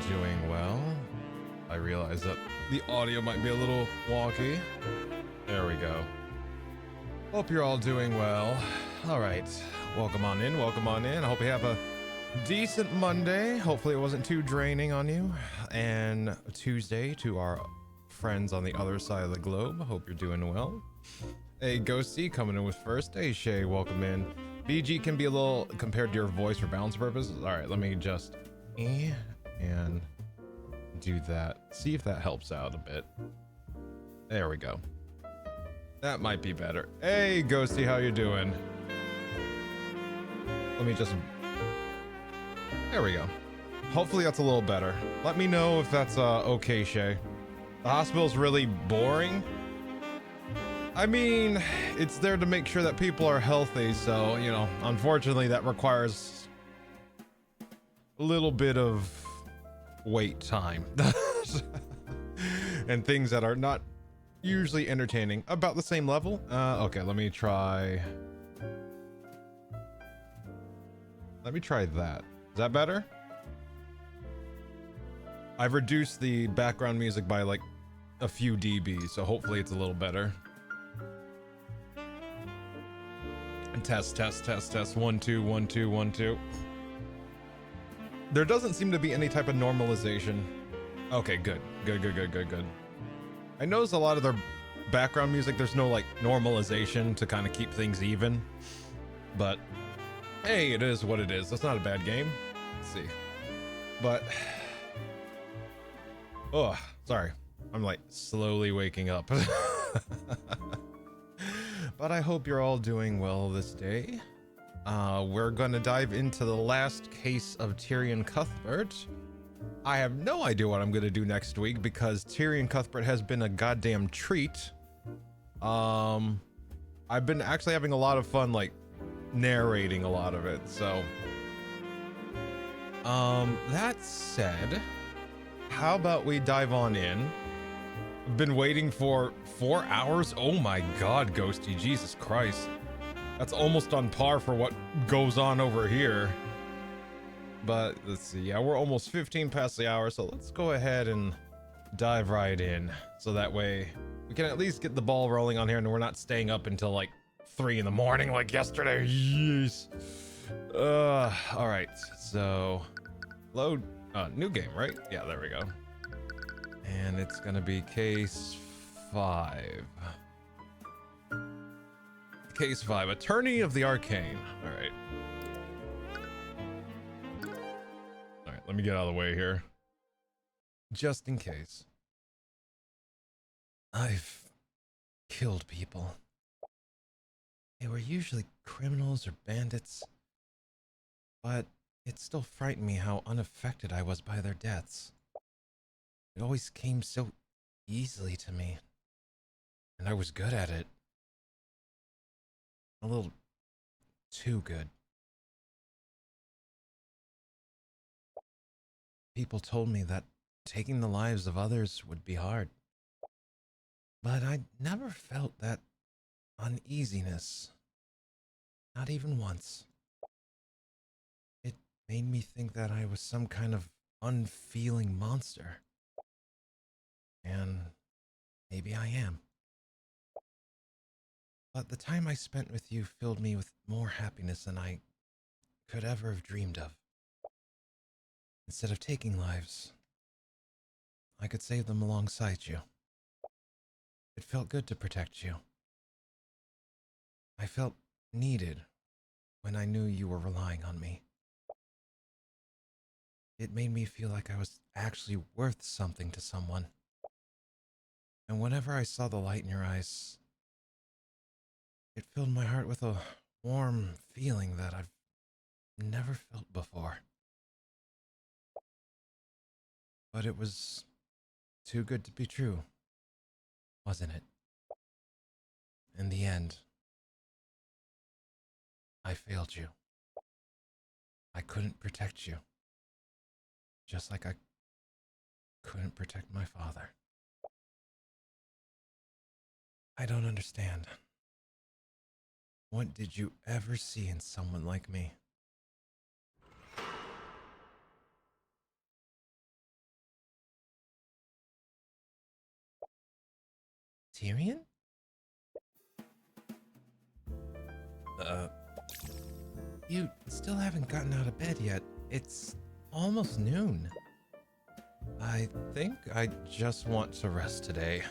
doing well. I realize that the audio might be a little wonky. There we go. Hope you're all doing well. All right, welcome on in, welcome on in. I hope you have a decent Monday. Hopefully it wasn't too draining on you. And Tuesday to our friends on the other side of the globe. Hope you're doing well. Hey, Ghosty coming in with first. Hey, Shay, welcome in. BG can be a little compared to your voice for balance purposes. All right, let me just and do that. See if that helps out a bit. There we go. That might be better. Hey, Ghosty, how you doing? Let me just... There we go. Hopefully that's a little better. Let me know if that's okay, Shay. The hospital's really boring. I mean, it's there to make sure that people are healthy, so, you know, unfortunately that requires a little bit of wait time. And things that are not usually entertaining. About the same level. Okay, let me try that. Is that better? I've reduced the background music by like a few dB, so hopefully it's a little better. Test, test, test, test. 1 2 1 2 1 2. There doesn't seem to be any type of normalization. Okay, good. Good. I noticed a lot of their background music, there's no like normalization to kind of keep things even. But hey, it is what it is. That's not a bad game. Let's see. But oh, sorry. I'm like slowly waking up. But I hope you're all doing well this day. We're gonna dive into the last case of Tyrion Cuthbert. I have no idea what I'm gonna do next week because Tyrion Cuthbert has been a goddamn treat. I've been actually having a lot of fun like narrating a lot of it, so that said, how about we dive on in? I've been waiting for 4 hours. Oh my god, Ghosty, Jesus Christ, that's almost on par for what goes on over here. But let's see, yeah, we're almost 15 past the hour, so let's go ahead and dive right in, so that way we can at least get the ball rolling on here and we're not staying up until like 3 in the morning like yesterday. Yes. All right, so load new game, right? Yeah, there we go. And it's gonna be case 5. Case 5, Attorney of the Arcane. All right, let me get out of the way here, just in case. I've killed people. They were usually criminals or bandits, but it still frightened me how unaffected I was by their deaths. It always came so easily to me, and I was good at it. A little too good. People told me that taking the lives of others would be hard, but I never felt that uneasiness. Not even once. It made me think that I was some kind of unfeeling monster. And maybe I am. But the time I spent with you filled me with more happiness than I could ever have dreamed of. Instead of taking lives, I could save them alongside you. It felt good to protect you. I felt needed when I knew you were relying on me. It made me feel like I was actually worth something to someone. And whenever I saw the light in your eyes, it filled my heart with a warm feeling that I've never felt before. But it was too good to be true, wasn't it? In the end, I failed you. I couldn't protect you, just like I couldn't protect my father. I don't understand. What did you ever see in someone like me? Tyrion? You still haven't gotten out of bed yet. It's almost noon. I think I just want to rest today.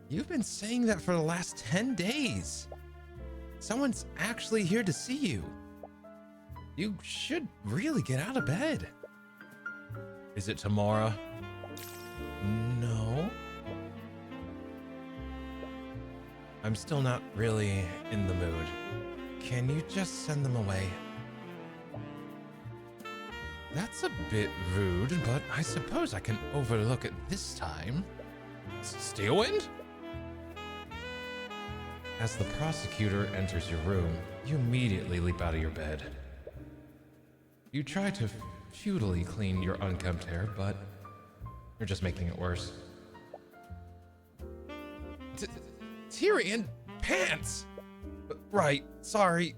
You've been saying that for the last 10 days. Someone's actually here to see you. You should really get out of bed. Is it Tamara? No. I'm still not really in the mood. Can you just send them away? That's a bit rude, but I suppose I can overlook it this time. Steelwind? As the prosecutor enters your room, you immediately leap out of your bed. You try to futilely clean your unkempt hair, but you're just making it worse. Tyrion, pants! Right, sorry.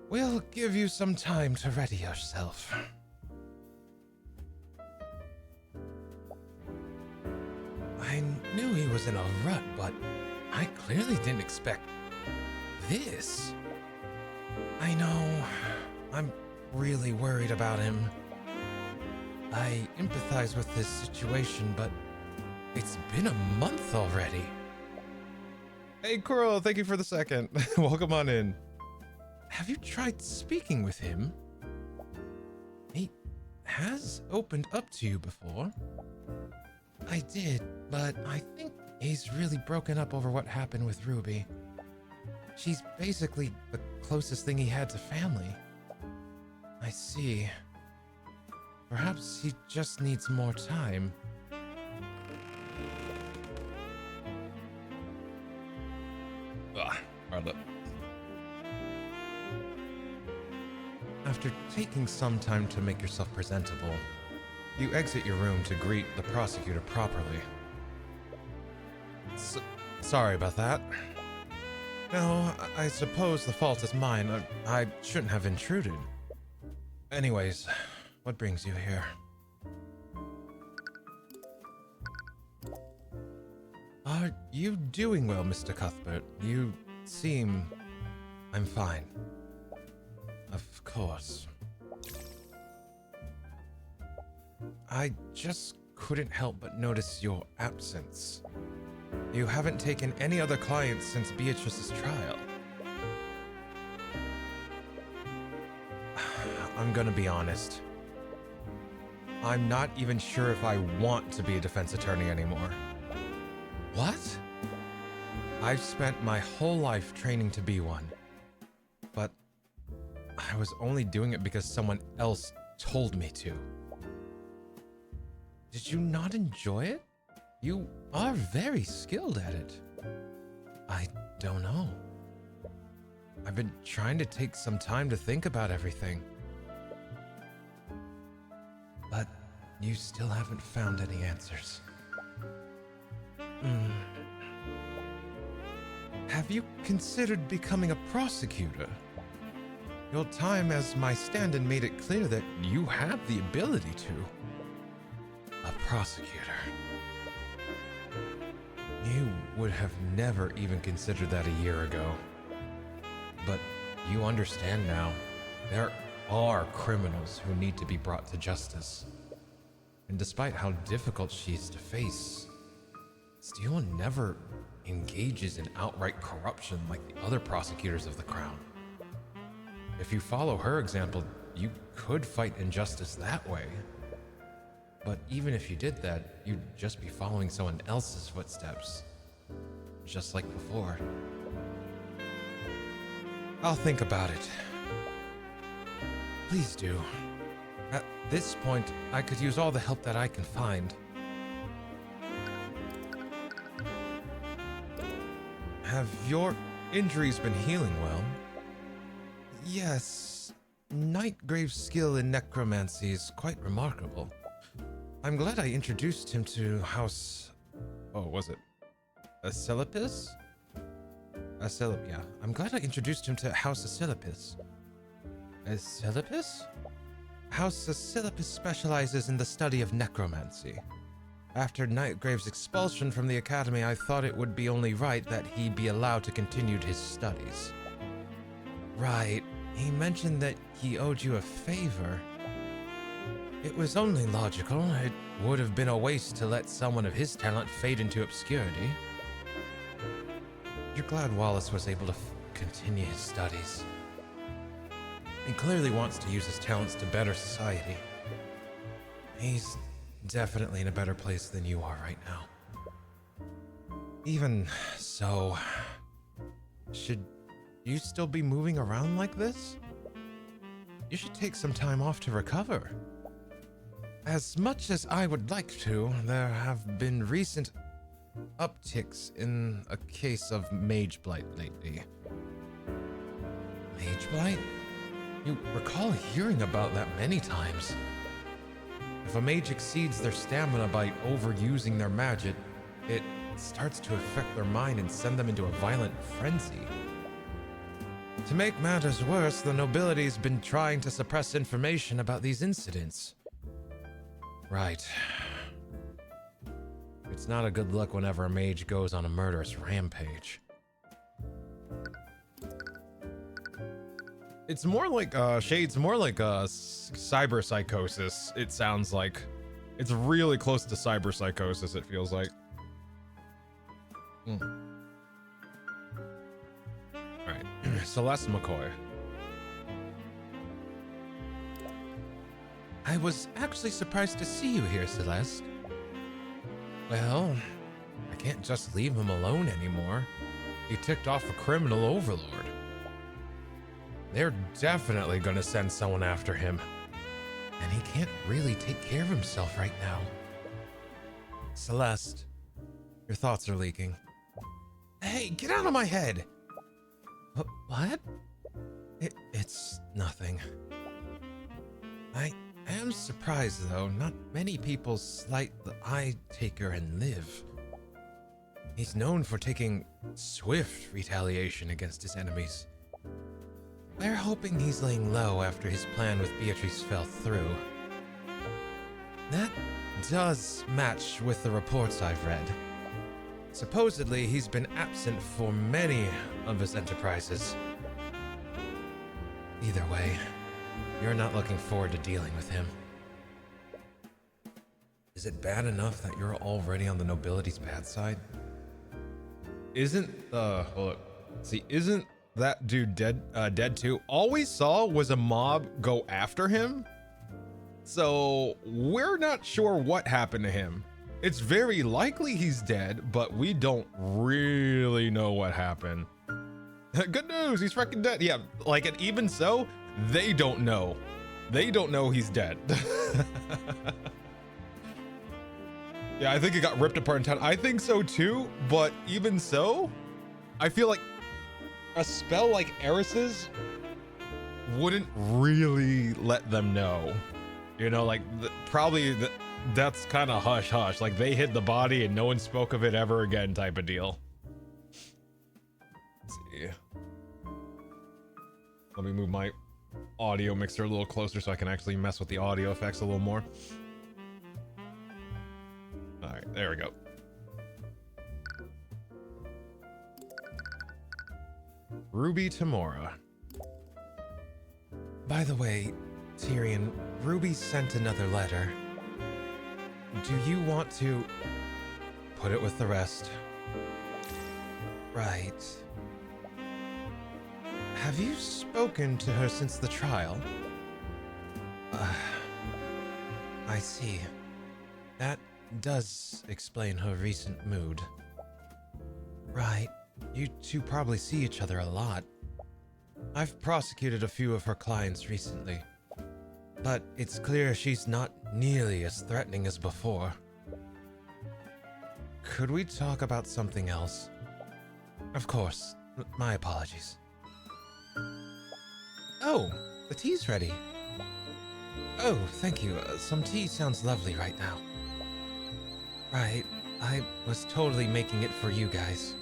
We'll give you some time to ready yourself. I knew he was in a rut, but I clearly didn't expect this. I know, I'm really worried about him. I empathize with this situation, but it's been a month already. Hey, Kuro, thank you for the second. Welcome on in. Have you tried speaking with him? He has opened up to you before. I did, but I think he's really broken up over what happened with Ruby. She's basically the closest thing he had to family. I see. Perhaps he just needs more time. Hard. After taking some time to make yourself presentable, you exit your room to greet the prosecutor properly. Sorry about that. No, I suppose the fault is mine. I shouldn't have intruded. Anyways, what brings you here? Are you doing well, Mr. Cuthbert? You seem... I'm fine. Of course. I just couldn't help but notice your absence. You haven't taken any other clients since Beatrice's trial. I'm gonna be honest. I'm not even sure if I want to be a defense attorney anymore. What? I've spent my whole life training to be one. But I was only doing it because someone else told me to. Did you not enjoy it? You are very skilled at it. I don't know. I've been trying to take some time to think about everything. But you still haven't found any answers. Have you considered becoming a prosecutor? Your time as my stand-in made it clear that you have the ability to. A prosecutor. You would have never even considered that a year ago. But you understand now, there are criminals who need to be brought to justice. And despite how difficult she is to face, Steele never engages in outright corruption like the other prosecutors of the Crown. If you follow her example, you could fight injustice that way. But even if you did that, you'd just be following someone else's footsteps. Just like before. I'll think about it. Please do. At this point, I could use all the help that I can find. Have your injuries been healing well? Yes. Nightgrave's skill in necromancy is quite remarkable. I'm glad I introduced him to House... Oh, was it? Asilipis? Yeah. I'm glad I introduced him to House Asilipis. Asilipis? House Asilipis specializes in the study of necromancy. After Nightgrave's expulsion from the academy, I thought it would be only right that he be allowed to continue his studies. Right. He mentioned that he owed you a favor. It was only logical. It would have been a waste to let someone of his talent fade into obscurity. You're glad Wallace was able to continue his studies. He clearly wants to use his talents to better society. He's definitely in a better place than you are right now. Even so, should you still be moving around like this? You should take some time off to recover. As much as I would like to, there have been recent upticks in a case of mage blight lately. Mage blight? You recall hearing about that many times. If a mage exceeds their stamina by overusing their magic, it starts to affect their mind and send them into a violent frenzy. To make matters worse, the nobility's been trying to suppress information about these incidents. Right. It's not a good look whenever a mage goes on a murderous rampage. It's more like, Shade's more like cyber psychosis, it sounds like. It's really close to cyber psychosis, it feels like. Alright, Celeste McCoy. I was actually surprised to see you here, Celeste. Well, I can't just leave him alone anymore. He ticked off a criminal overlord. They're definitely gonna send someone after him. And he can't really take care of himself right now. Celeste, your thoughts are leaking. Hey, get out of my head! What? It's nothing. I am surprised, though. Not many people slight the eye taker and live. He's known for taking swift retaliation against his enemies. They're hoping he's laying low after his plan with Beatrice fell through. That does match with the reports I've read. Supposedly, he's been absent for many of his enterprises. Either way, you're not looking forward to dealing with him. Is it bad enough that you're already on the nobility's bad side? Isn't that dude dead too? All we saw was a mob go after him. So we're not sure what happened to him. It's very likely he's dead, but we don't really know what happened. Good news, he's freaking dead. Yeah, like, and even so, they don't know. They don't know he's dead. Yeah, I think it got ripped apart in town. I think so too, but even so, I feel like a spell like Eris's wouldn't really let them know. You know, like, that's kind of hush-hush. Like, they hid the body and no one spoke of it ever again type of deal. Let's see. Let me move my audio mixer a little closer so I can actually mess with the audio effects a little more. Alright, there we go. Ruby Tamora. By the way, Tyrion, Ruby sent another letter. Do you want to put it with the rest? Right. Have you spoken to her since the trial? I see. That does explain her recent mood. Right. You two probably see each other a lot. I've prosecuted a few of her clients recently, but it's clear she's not nearly as threatening as before. Could we talk about something else? Of course. My apologies. Oh, the tea's ready. Oh, thank you. Some tea sounds lovely right now. Right, I was totally making it for you guys.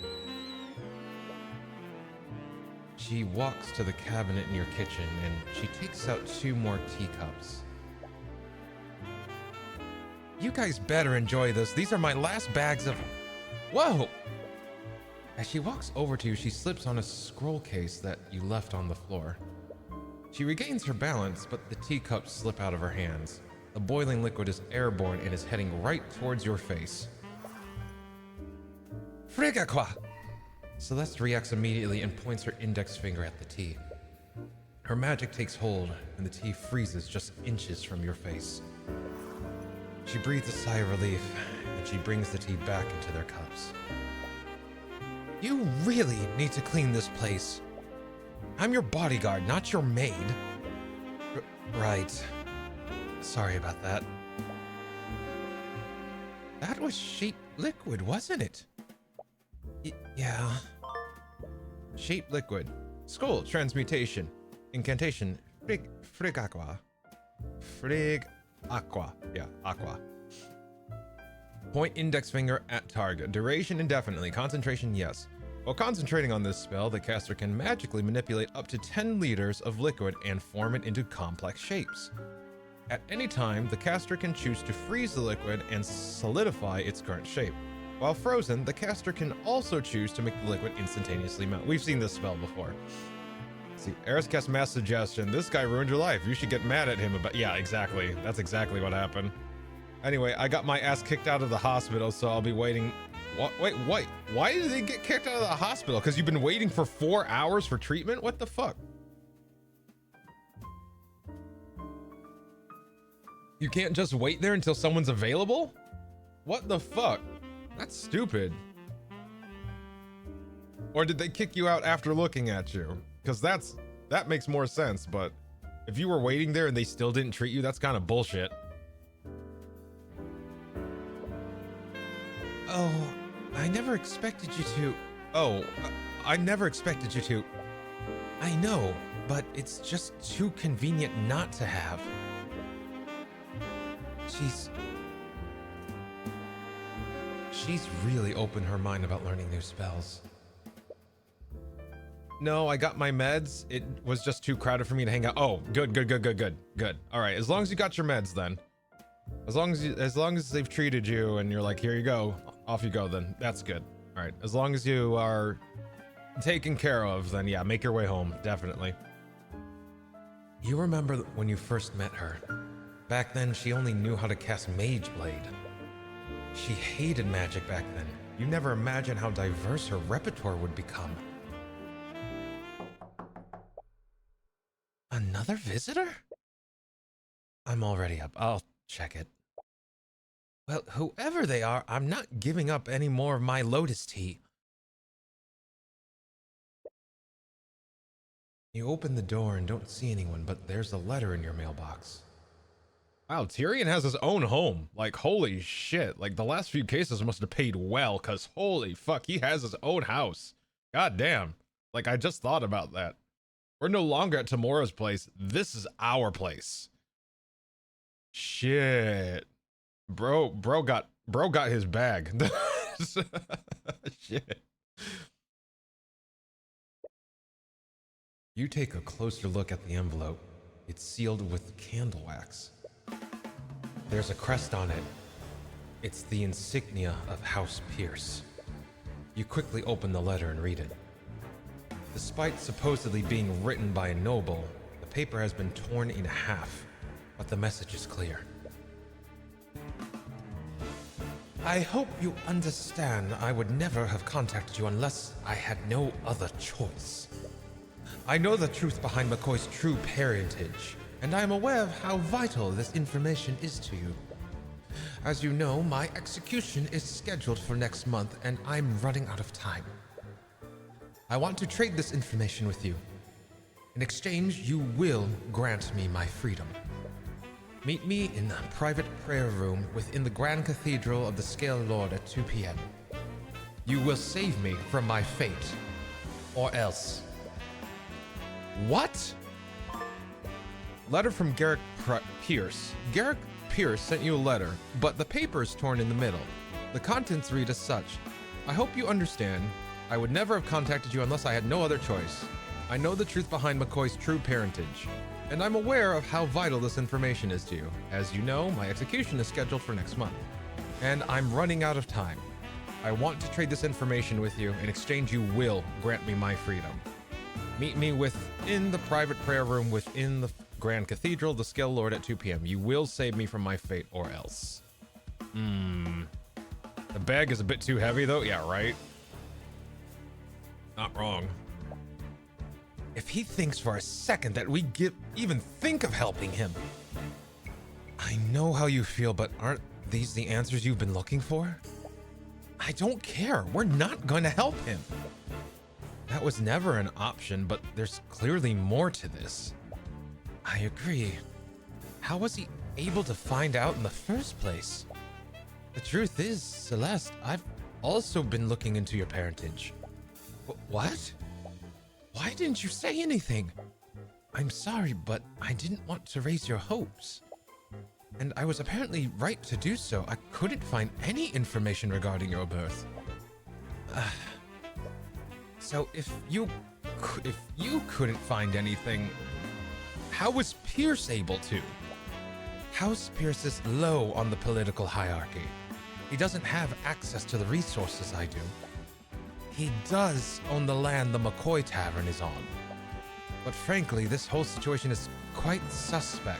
She walks to the cabinet in your kitchen and she takes out 2 more teacups. You guys better enjoy this. These are my last bags of... Whoa! As she walks over to you, she slips on a scroll case that you left on the floor. She regains her balance, but the teacups slip out of her hands. The boiling liquid is airborne and is heading right towards your face. Frigaqua! Celeste reacts immediately and points her index finger at the tea. Her magic takes hold, and the tea freezes just inches from your face. She breathes a sigh of relief, and she brings the tea back into their cups. You really need to clean this place. I'm your bodyguard, not your maid. Right. Sorry about that. That was shape liquid, wasn't it? Yeah. Shape liquid. Skull transmutation. Incantation. Frigaqua. Frigaqua. Yeah, aqua. Point index finger at target. Duration indefinitely. Concentration, yes. While concentrating on this spell, the caster can magically manipulate up to 10 liters of liquid and form it into complex shapes. At any time, the caster can choose to freeze the liquid and solidify its current shape. While frozen, the caster can also choose to make the liquid instantaneously melt. We've seen this spell before. See, Eris cast mass suggestion. This guy ruined your life. You should get mad at him about... Yeah, exactly. That's exactly what happened. Anyway, I got my ass kicked out of the hospital, so I'll be waiting... Wait, why did they get kicked out of the hospital? Because you've been waiting for 4 hours for treatment? What the fuck? You can't just wait there until someone's available? What the fuck? That's stupid. Or did they kick you out after looking at you? Because that makes more sense, but if you were waiting there and they still didn't treat you, that's kind of bullshit. Oh, I never expected you to... I never expected you to... I know, but it's just too convenient not to have. She's really opened her mind about learning new spells. No, I got my meds. It was just too crowded for me to hang out. Oh, good. All right, as long as you got your meds then. As long as they've treated you and you're like, here you go, off you go, then that's good. All right, as long as you are taken care of, then yeah, make your way home, definitely. You remember when you first met her? Back then, she only knew how to cast Mage Blade. She hated magic back then. You never imagined how diverse her repertoire would become. Another visitor? I'm already up. I'll check it. Well, whoever they are, I'm not giving up any more of my lotus tea. You open the door and don't see anyone, but there's a letter in your mailbox. Wow, Tyrion has his own home. Like, holy shit. Like, the last few cases must have paid well, because holy fuck, he has his own house. God damn. Like, I just thought about that. We're no longer at Tamora's place. This is our place. Shit. Bro got his bag. Shit. You take a closer look at the envelope. It's sealed with candle wax. There's a crest on it. It's the insignia of House Pierce. You quickly open the letter and read it. Despite supposedly being written by a noble, the paper has been torn in half, but the message is clear. I hope you understand I would never have contacted you unless I had no other choice. I know the truth behind McCoy's true parentage, and I am aware of how vital this information is to you. As you know, my execution is scheduled for next month, and I'm running out of time. I want to trade this information with you. In exchange, you will grant me my freedom. Meet me in the private prayer room within the Grand Cathedral of the Scale Lord at 2 p.m. You will save me from my fate, or else. What? Letter from Garrick Pierce. Garrick Pierce sent you a letter, but the paper is torn in the middle. The contents read as such. I hope you understand. I would never have contacted you unless I had no other choice. I know the truth behind McCoy's true parentage. and I'm aware of how vital this information is to you. As you know, my execution is scheduled for next month, and I'm running out of time. I want to trade this information with you. In exchange, you will grant me my freedom. Meet me within the private prayer room within the Grand Cathedral, the Scale Lord, at 2 p.m. You will save me from my fate or else. The bag is a bit too heavy though. Yeah, right? Not wrong. If he thinks for a second that we even think of helping him. I know how you feel, but aren't these the answers you've been looking for? I don't care. We're not going to help him. That was never an option, but there's clearly more to this. I agree. How was he able to find out in the first place? The truth is, Celeste, I've also been looking into your parentage. What? Why didn't you say anything? I'm sorry, but I didn't want to raise your hopes. And I was apparently right to do so. I couldn't find any information regarding your birth. So if you couldn't find anything, how was Pierce able to? House Pierce is low on the political hierarchy. He doesn't have access to the resources I do. He does own the land the McCoy Tavern is on. But frankly, this whole situation is quite suspect.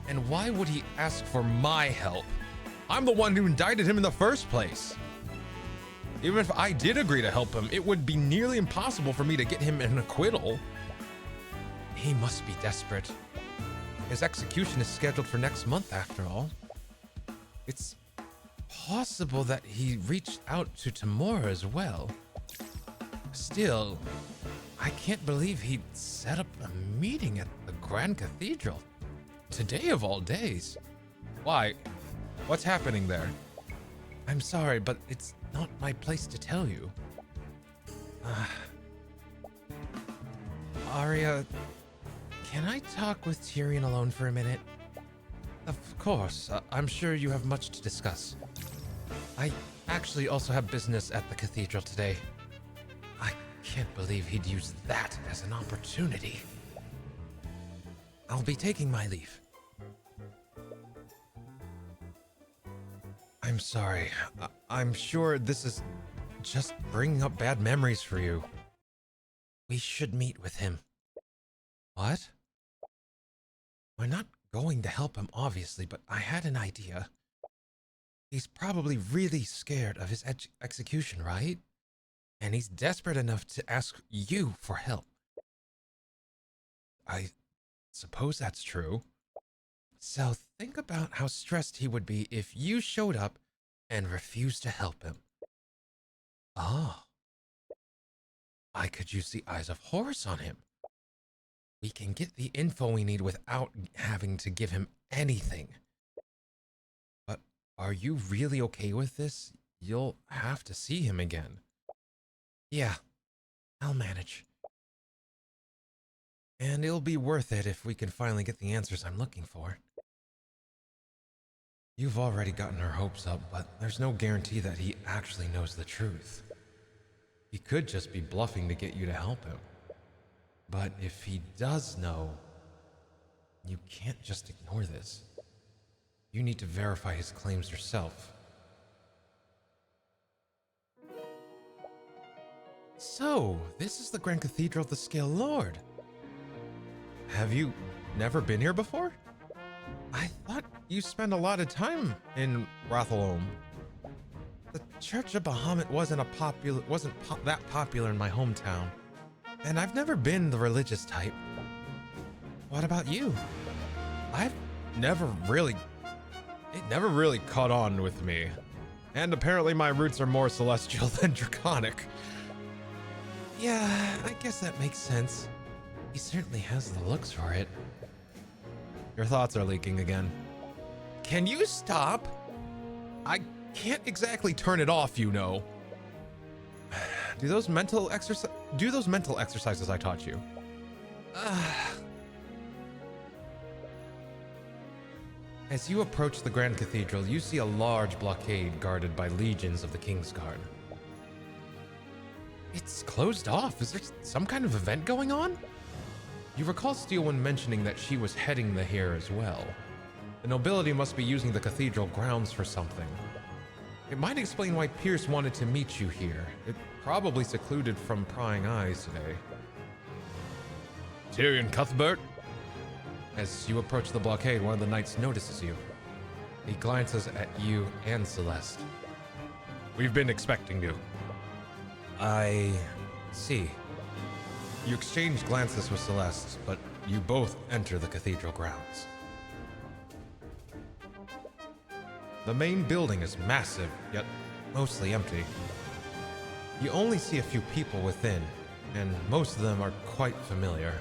And why would he ask for my help? I'm the one who indicted him in the first place. Even if I did agree to help him, it would be nearly impossible for me to get him an acquittal. He must be desperate. His execution is scheduled for next month, after all. It's possible that he reached out to Tamora as well. Still, I can't believe he'd set up a meeting at the Grand Cathedral. Today of all days. Why? What's happening there? I'm sorry, but it's not my place to tell you. Arya, can I talk with Tyrion alone for a minute? Of course. I'm sure you have much to discuss. I actually also have business at the cathedral today. I can't believe he'd use that as an opportunity. I'll be taking my leave. I'm sorry. I'm sure this is just bringing up bad memories for you. We should meet with him. What? We're not going to help him, obviously, but I had an idea. He's probably really scared of his execution, right? And he's desperate enough to ask you for help. I suppose that's true. So think about how stressed he would be if you showed up and refused to help him. Oh. I could use the Eyes of Horus on him. We can get the info we need without having to give him anything. But are you really okay with this? You'll have to see him again. Yeah, I'll manage. And it'll be worth it if we can finally get the answers I'm looking for. You've already gotten our hopes up, but there's no guarantee that he actually knows the truth. He could just be bluffing to get you to help him. But if he does know, you can't just ignore this. You need to verify his claims yourself. So, this is the Grand Cathedral of the Scale Lord. Have you never been here before? I thought you spent a lot of time in Rathalom. The Church of Bahamut wasn't that popular in my hometown, and I've never been the religious type. What about you? It never really caught on with me, and apparently my roots are more celestial than draconic. Yeah, I guess that makes sense. He certainly has the looks for it. Your thoughts are leaking again. Can you stop? I can't exactly turn it off, you know. Do those mental exercises I taught you. As you approach the Grand Cathedral, you see a large blockade guarded by legions of the Kingsguard. It's closed off. Is there some kind of event going on? You recall Steelwind mentioning that she was heading the here as well. The nobility must be using the cathedral grounds for something. It might explain why Pierce wanted to meet you here. It probably secluded from prying eyes today. Tyrion Cuthbert? As you approach the blockade, one of the knights notices you. He glances at you and Celeste. We've been expecting you. I see. You exchange glances with Celeste, but you both enter the cathedral grounds. The main building is massive, yet mostly empty. You only see a few people within, and most of them are quite familiar.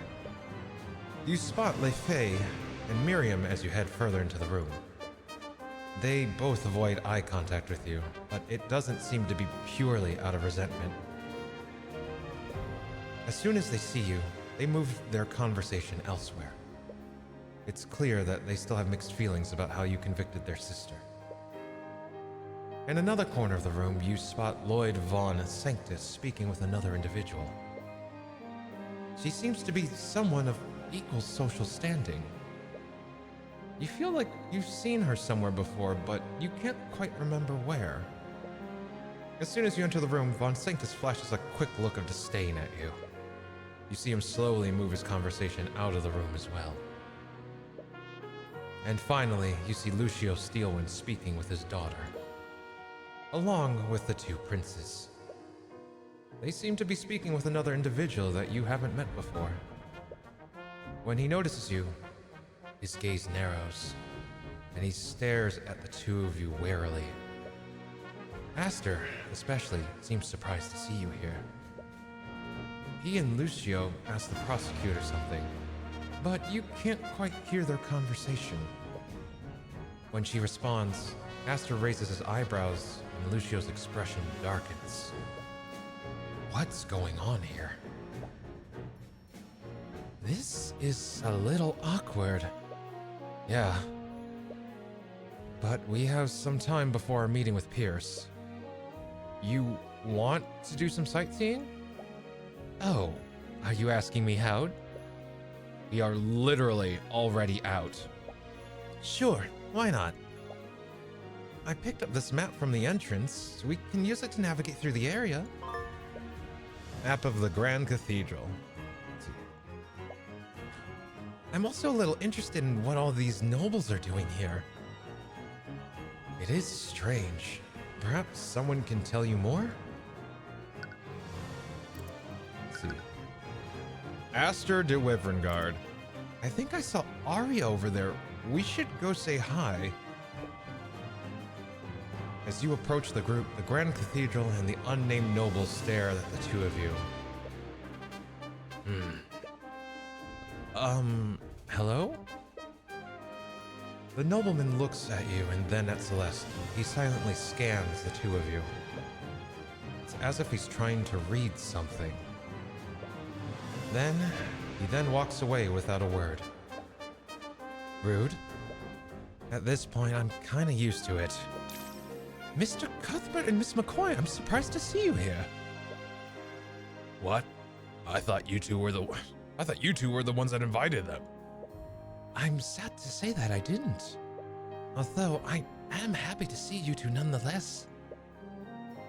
You spot Lefay and Miriam as you head further into the room. They both avoid eye contact with you, but it doesn't seem to be purely out of resentment. As soon as they see you, they move their conversation elsewhere. It's clear that they still have mixed feelings about how you convicted their sister. In another corner of the room, you spot Lloyd von Sanctus speaking with another individual. She seems to be someone of equal social standing. You feel like you've seen her somewhere before, but you can't quite remember where. As soon as you enter the room, von Sanctus flashes a quick look of disdain at you. You see him slowly move his conversation out of the room as well. And finally, you see Lucio Steelwind speaking with his daughter, along with the two princes. They seem to be speaking with another individual that you haven't met before. When he notices you, his gaze narrows, and he stares at the two of you warily. Aster, especially, seems surprised to see you here. He and Lucio ask the prosecutor something, but you can't quite hear their conversation. When she responds, Aster raises his eyebrows and Lucio's expression darkens. What's going on here? This is a little awkward. Yeah. But we have some time before our meeting with Pierce. You want to do some sightseeing? Oh, are you asking me how? We are literally already out. Sure, why not? I picked up this map from the entrance, so we can use it to navigate through the area. Map of the Grand Cathedral. I'm also a little interested in what all these nobles are doing here. It is strange. Perhaps someone can tell you more? Let's see. Aster de Wyverngard. I think I saw Arya over there. We should go say hi. As you approach the group, the Grand Cathedral and the unnamed nobles stare at the two of you. Hello? The nobleman looks at you and then at Celeste. He silently scans the two of you. It's as if he's trying to read something. He then walks away without a word. Rude? At this point, I'm kinda used to it. Mr. Cuthbert and Miss McCoy, I'm surprised to see you here. What? I thought you two were the ones that invited them. I'm sad to say that I didn't. Although I am happy to see you two nonetheless.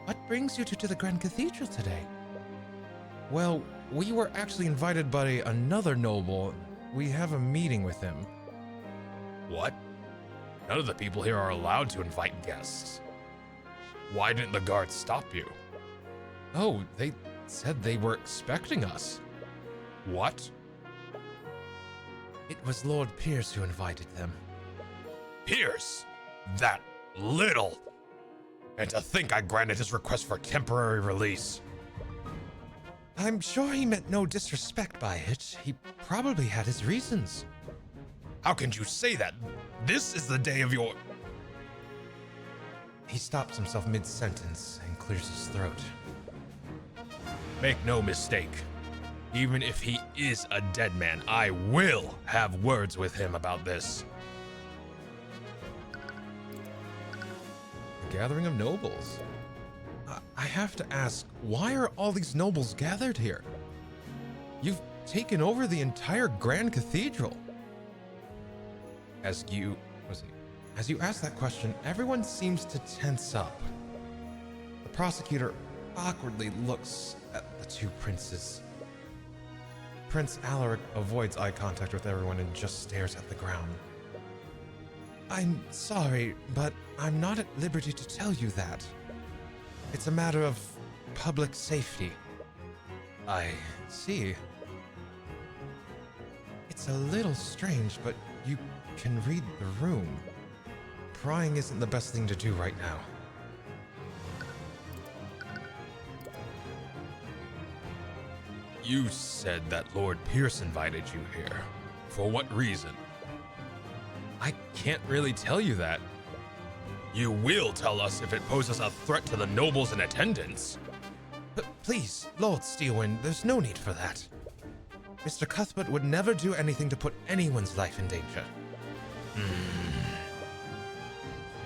What brings you two to the Grand Cathedral today? Well, we were actually invited by another noble. We have a meeting with him. What? None of the people here are allowed to invite guests. Why didn't the guards stop you? Oh, they said they were expecting us. What? It was Lord Pierce who invited them. Pierce? That little? And to think I granted his request for temporary release. I'm sure he meant no disrespect by it. He probably had his reasons. How can you say that? This is the day of your... He stops himself mid-sentence and clears his throat. Make no mistake. Even if he is a dead man, I will have words with him about this. A gathering of nobles. I have to ask, why are all these nobles gathered here? You've taken over the entire Grand Cathedral. As you ask that question, everyone seems to tense up. The prosecutor awkwardly looks at the two princes. Prince Alaric avoids eye contact with everyone and just stares at the ground. I'm sorry, but I'm not at liberty to tell you that. It's a matter of public safety. I see. It's a little strange, but you can read the room. Prying isn't the best thing to do right now. You said that Lord Pierce invited you here. For what reason? I can't really tell you that. You will tell us if it poses a threat to the nobles in attendance. But please, Lord Steelwind, there's no need for that. Mr. Cuthbert would never do anything to put anyone's life in danger.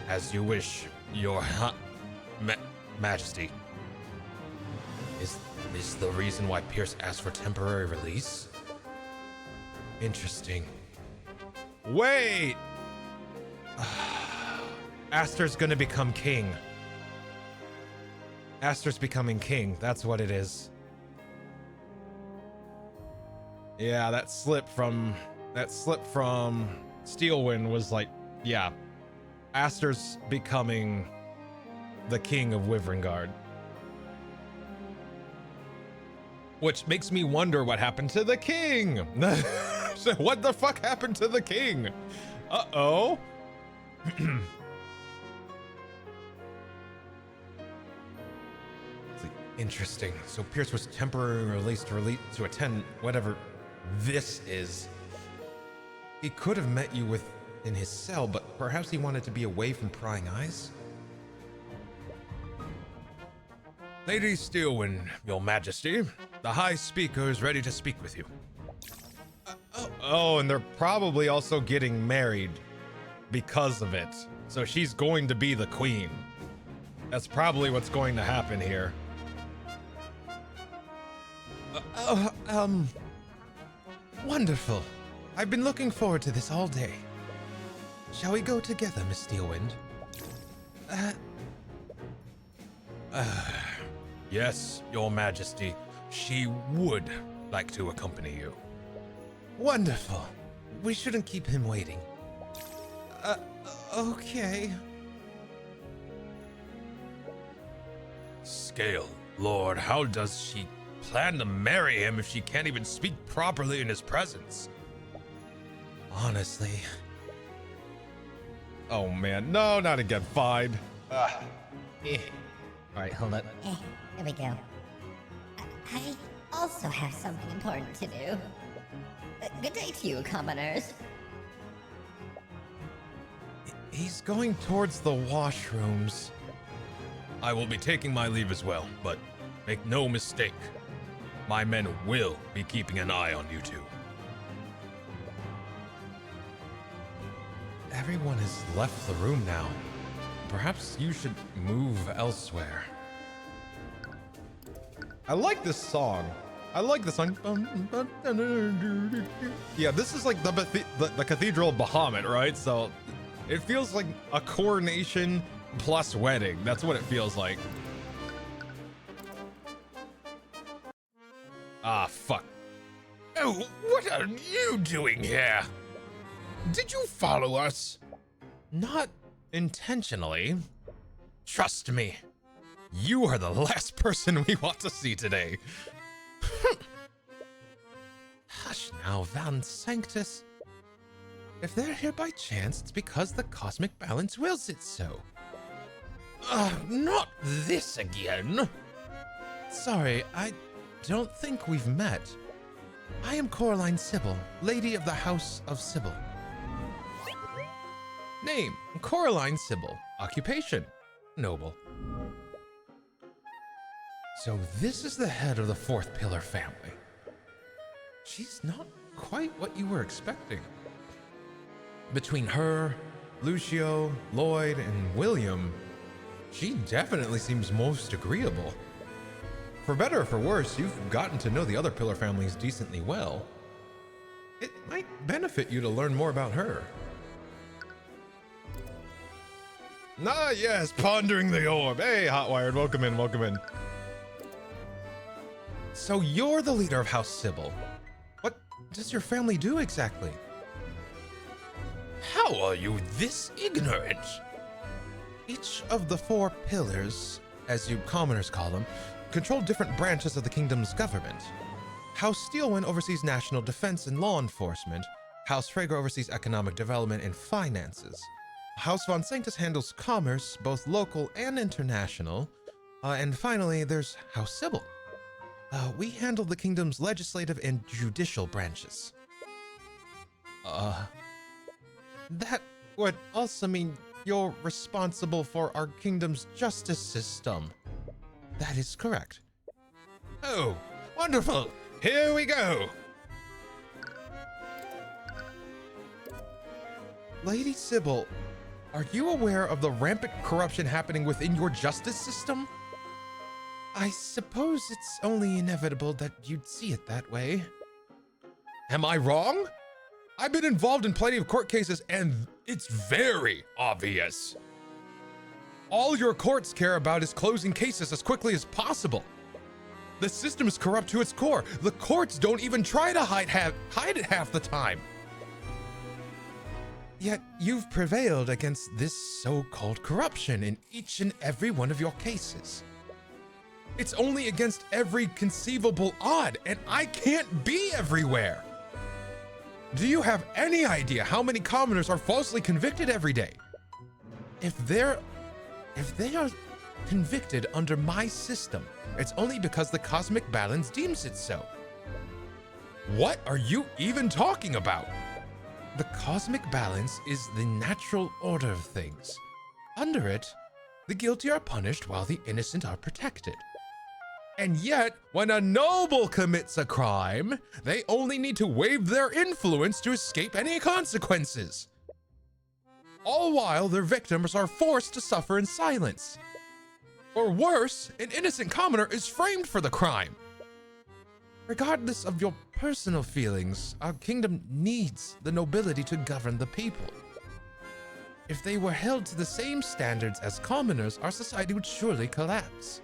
As you wish, Your Majesty. Is this the reason why Pierce asked for temporary release? Interesting. Wait! Aster's gonna become king. Aster's becoming king, that's what it is. Yeah, that slip from Steelwind was like, yeah. Aster's becoming the king of Wyverngard. Which makes me wonder what happened to the king. So what the fuck happened to the king? Uh-oh. Interesting. So Pierce was temporarily released to attend whatever this is. He could have met you in his cell, but perhaps he wanted to be away from prying eyes? Lady Steelwind, Your Majesty, the High Speaker is ready to speak with you. Oh, and they're probably also getting married because of it. So she's going to be the queen. That's probably what's going to happen here. Wonderful. I've been looking forward to this all day. Shall we go together, Miss Steelwind? Yes, Your Majesty. She would like to accompany you. Wonderful. We shouldn't keep him waiting. Okay. Scale, Lord, how does she plan to marry him if she can't even speak properly in his presence? Honestly. Oh man, no, not again. Fine. All right, hold up. Here we go. I also have something important to do. Good day to you, commoners. He's going towards the washrooms. I will be taking my leave as well, but make no mistake. My men will be keeping an eye on you two. Everyone has left the room now. Perhaps you should move elsewhere. I like this song. I like this song. Yeah, this is like the Cathedral of Bahamut, right? So it feels like a coronation plus wedding. That's what it feels like. Ah, fuck. Oh, what are you doing here? Did you follow us? Not intentionally. Trust me. You are the last person we want to see today. Hush now, Van Sanctus. If they're here by chance, it's because the cosmic balance wills it so. Not this again. Sorry, I don't think we've met. I am Coraline Sybil, Lady of the House of Sybil. Name, Coraline Sybil. Occupation, noble. So this is the head of the Fourth Pillar family. She's not quite what you were expecting. Between her, Lucio, Lloyd, and William, she definitely seems most agreeable. For better or for worse, you've gotten to know the other pillar families decently well. It might benefit you to learn more about her. Ah, yes, pondering the orb. Hey, Hotwired, welcome in, welcome in. So you're the leader of House Sybil. What does your family do exactly? How are you this ignorant? Each of the 4 pillars, as you commoners call them, control different branches of the kingdom's government. House Steelwind oversees national defense and law enforcement. House Freyga oversees economic development and finances. House Von Sanctus handles commerce, both local and international. And finally, there's House Sybil. We handle the kingdom's legislative and judicial branches. That would also mean you're responsible for our kingdom's justice system. That is correct. Oh, wonderful! Here we go! Lady Sybil, are you aware of the rampant corruption happening within your justice system? I suppose it's only inevitable that you'd see it that way. Am I wrong? I've been involved in plenty of court cases and it's very obvious. All your courts care about is closing cases as quickly as possible. The system is corrupt to its core. The courts don't even try to hide it half the time. Yet you've prevailed against this so-called corruption in each and every one of your cases. It's only against every conceivable odd, and I can't be everywhere. Do you have any idea how many commoners are falsely convicted every day? If they are convicted under my system, it's only because the cosmic balance deems it so. What are you even talking about? The cosmic balance is the natural order of things. Under it, the guilty are punished while the innocent are protected. And yet, when a noble commits a crime, they only need to waive their influence to escape any consequences. All while their victims are forced to suffer in silence. Or worse, an innocent commoner is framed for the crime. Regardless of your personal feelings, our kingdom needs the nobility to govern the people. If they were held to the same standards as commoners, our society would surely collapse.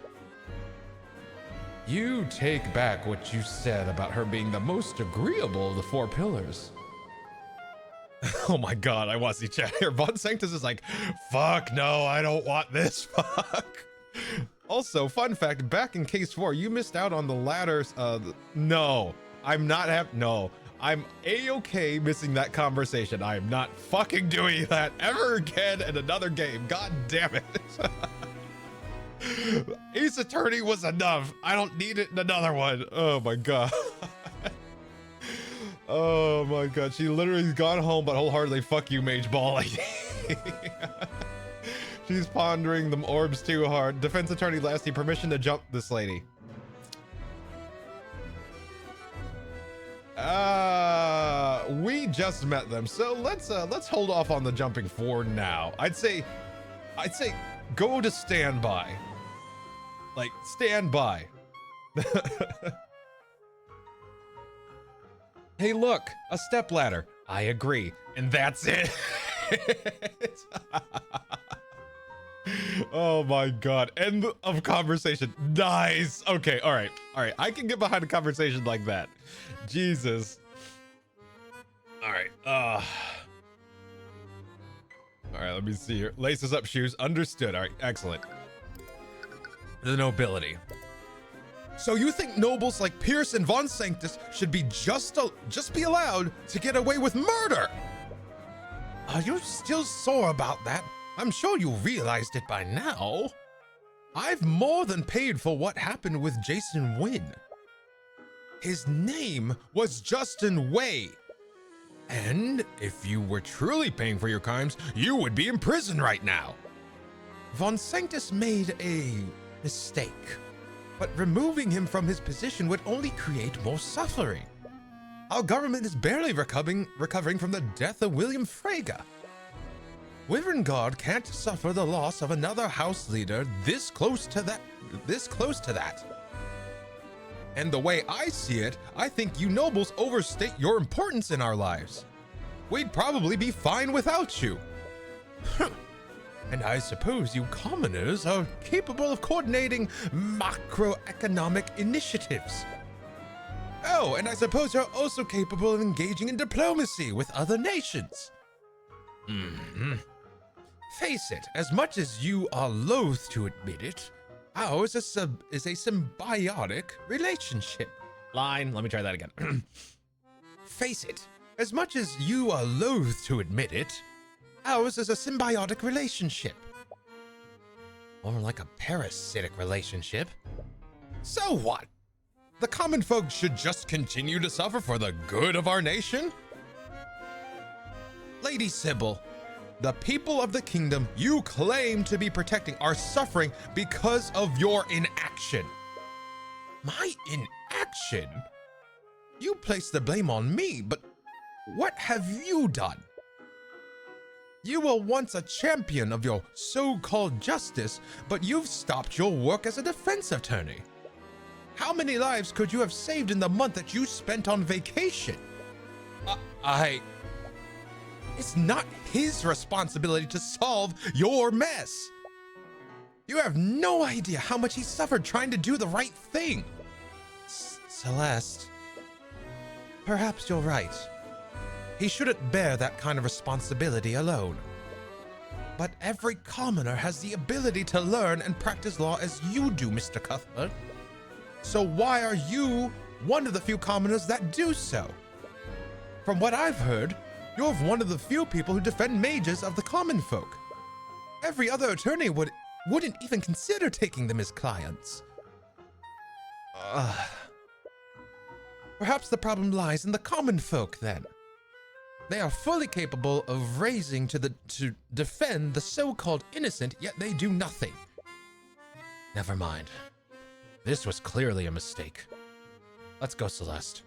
You take back what you said about her being the most agreeable of the 4 pillars. Oh my god, I want to see chat here. Von Sanctus is like, fuck no, I don't want this, fuck. Also, fun fact, back in case 4, you missed out on the ladders. No, I'm not no. I'm a-okay missing that conversation. I am not fucking doing that ever again in another game. God damn it. Ace Attorney was enough. I don't need it in another one. Oh my god. Oh my god. She literally's gone home, but wholeheartedly fuck you, Mage Ball lady. She's pondering them orbs too hard. Defense Attorney Lasty, permission to jump this lady. We just met them, so let's hold off on the jumping for now. I'd say go to standby. Like, stand by. Hey, look, a stepladder. I agree. And that's it. Oh my god. End of conversation. Nice. Okay, all right. I can get behind a conversation like that. Jesus. All right. All right, let me see here. Laces up shoes. Understood. All right, excellent. The nobility. So you think nobles like Pierce and Von Sanctus should be just be allowed to get away with murder? Are you still sore about that? I'm sure you realized it by now. I've more than paid for what happened with Jason Wynn. His name was Justin Way. And if you were truly paying for your crimes, you would be in prison right now. Von Sanctus made a mistake, but removing him from his position would only create more suffering. Our government is barely recovering from the death of William Freyga. Wyverngard can't suffer the loss of another house leader this close to that. And the way I see it, I think you nobles overstate your importance in our lives. We'd probably be fine without you. And I suppose you commoners are capable of coordinating macroeconomic initiatives. Oh, and I suppose you're also capable of engaging in diplomacy with other nations. Face it, as much as you are loath to admit it, ours is a symbiotic relationship. Line, let me try that again. Face it, as much as you are loath to admit it, ours is a symbiotic relationship. Or like a parasitic relationship. So what? The common folk should just continue to suffer for the good of our nation? Lady Sybil, the people of the kingdom you claim to be protecting are suffering because of your inaction. My inaction? You place the blame on me, but what have you done? You were once a champion of your so-called justice, but you've stopped your work as a defense attorney. How many lives could you have saved in the month that you spent on vacation? It's not his responsibility to solve your mess. You have no idea how much he suffered trying to do the right thing. Celeste, perhaps you're right. He shouldn't bear that kind of responsibility alone. But every commoner has the ability to learn and practice law as you do, Mr. Cuthbert. So why are you one of the few commoners that do so? From what I've heard, you're one of the few people who defend mages of the common folk. Every other attorney wouldn't even consider taking them as clients. Perhaps the problem lies in the common folk then. They are fully capable of raising to defend the so-called innocent, yet they do nothing. Never mind. This was clearly a mistake. Let's go, Celeste.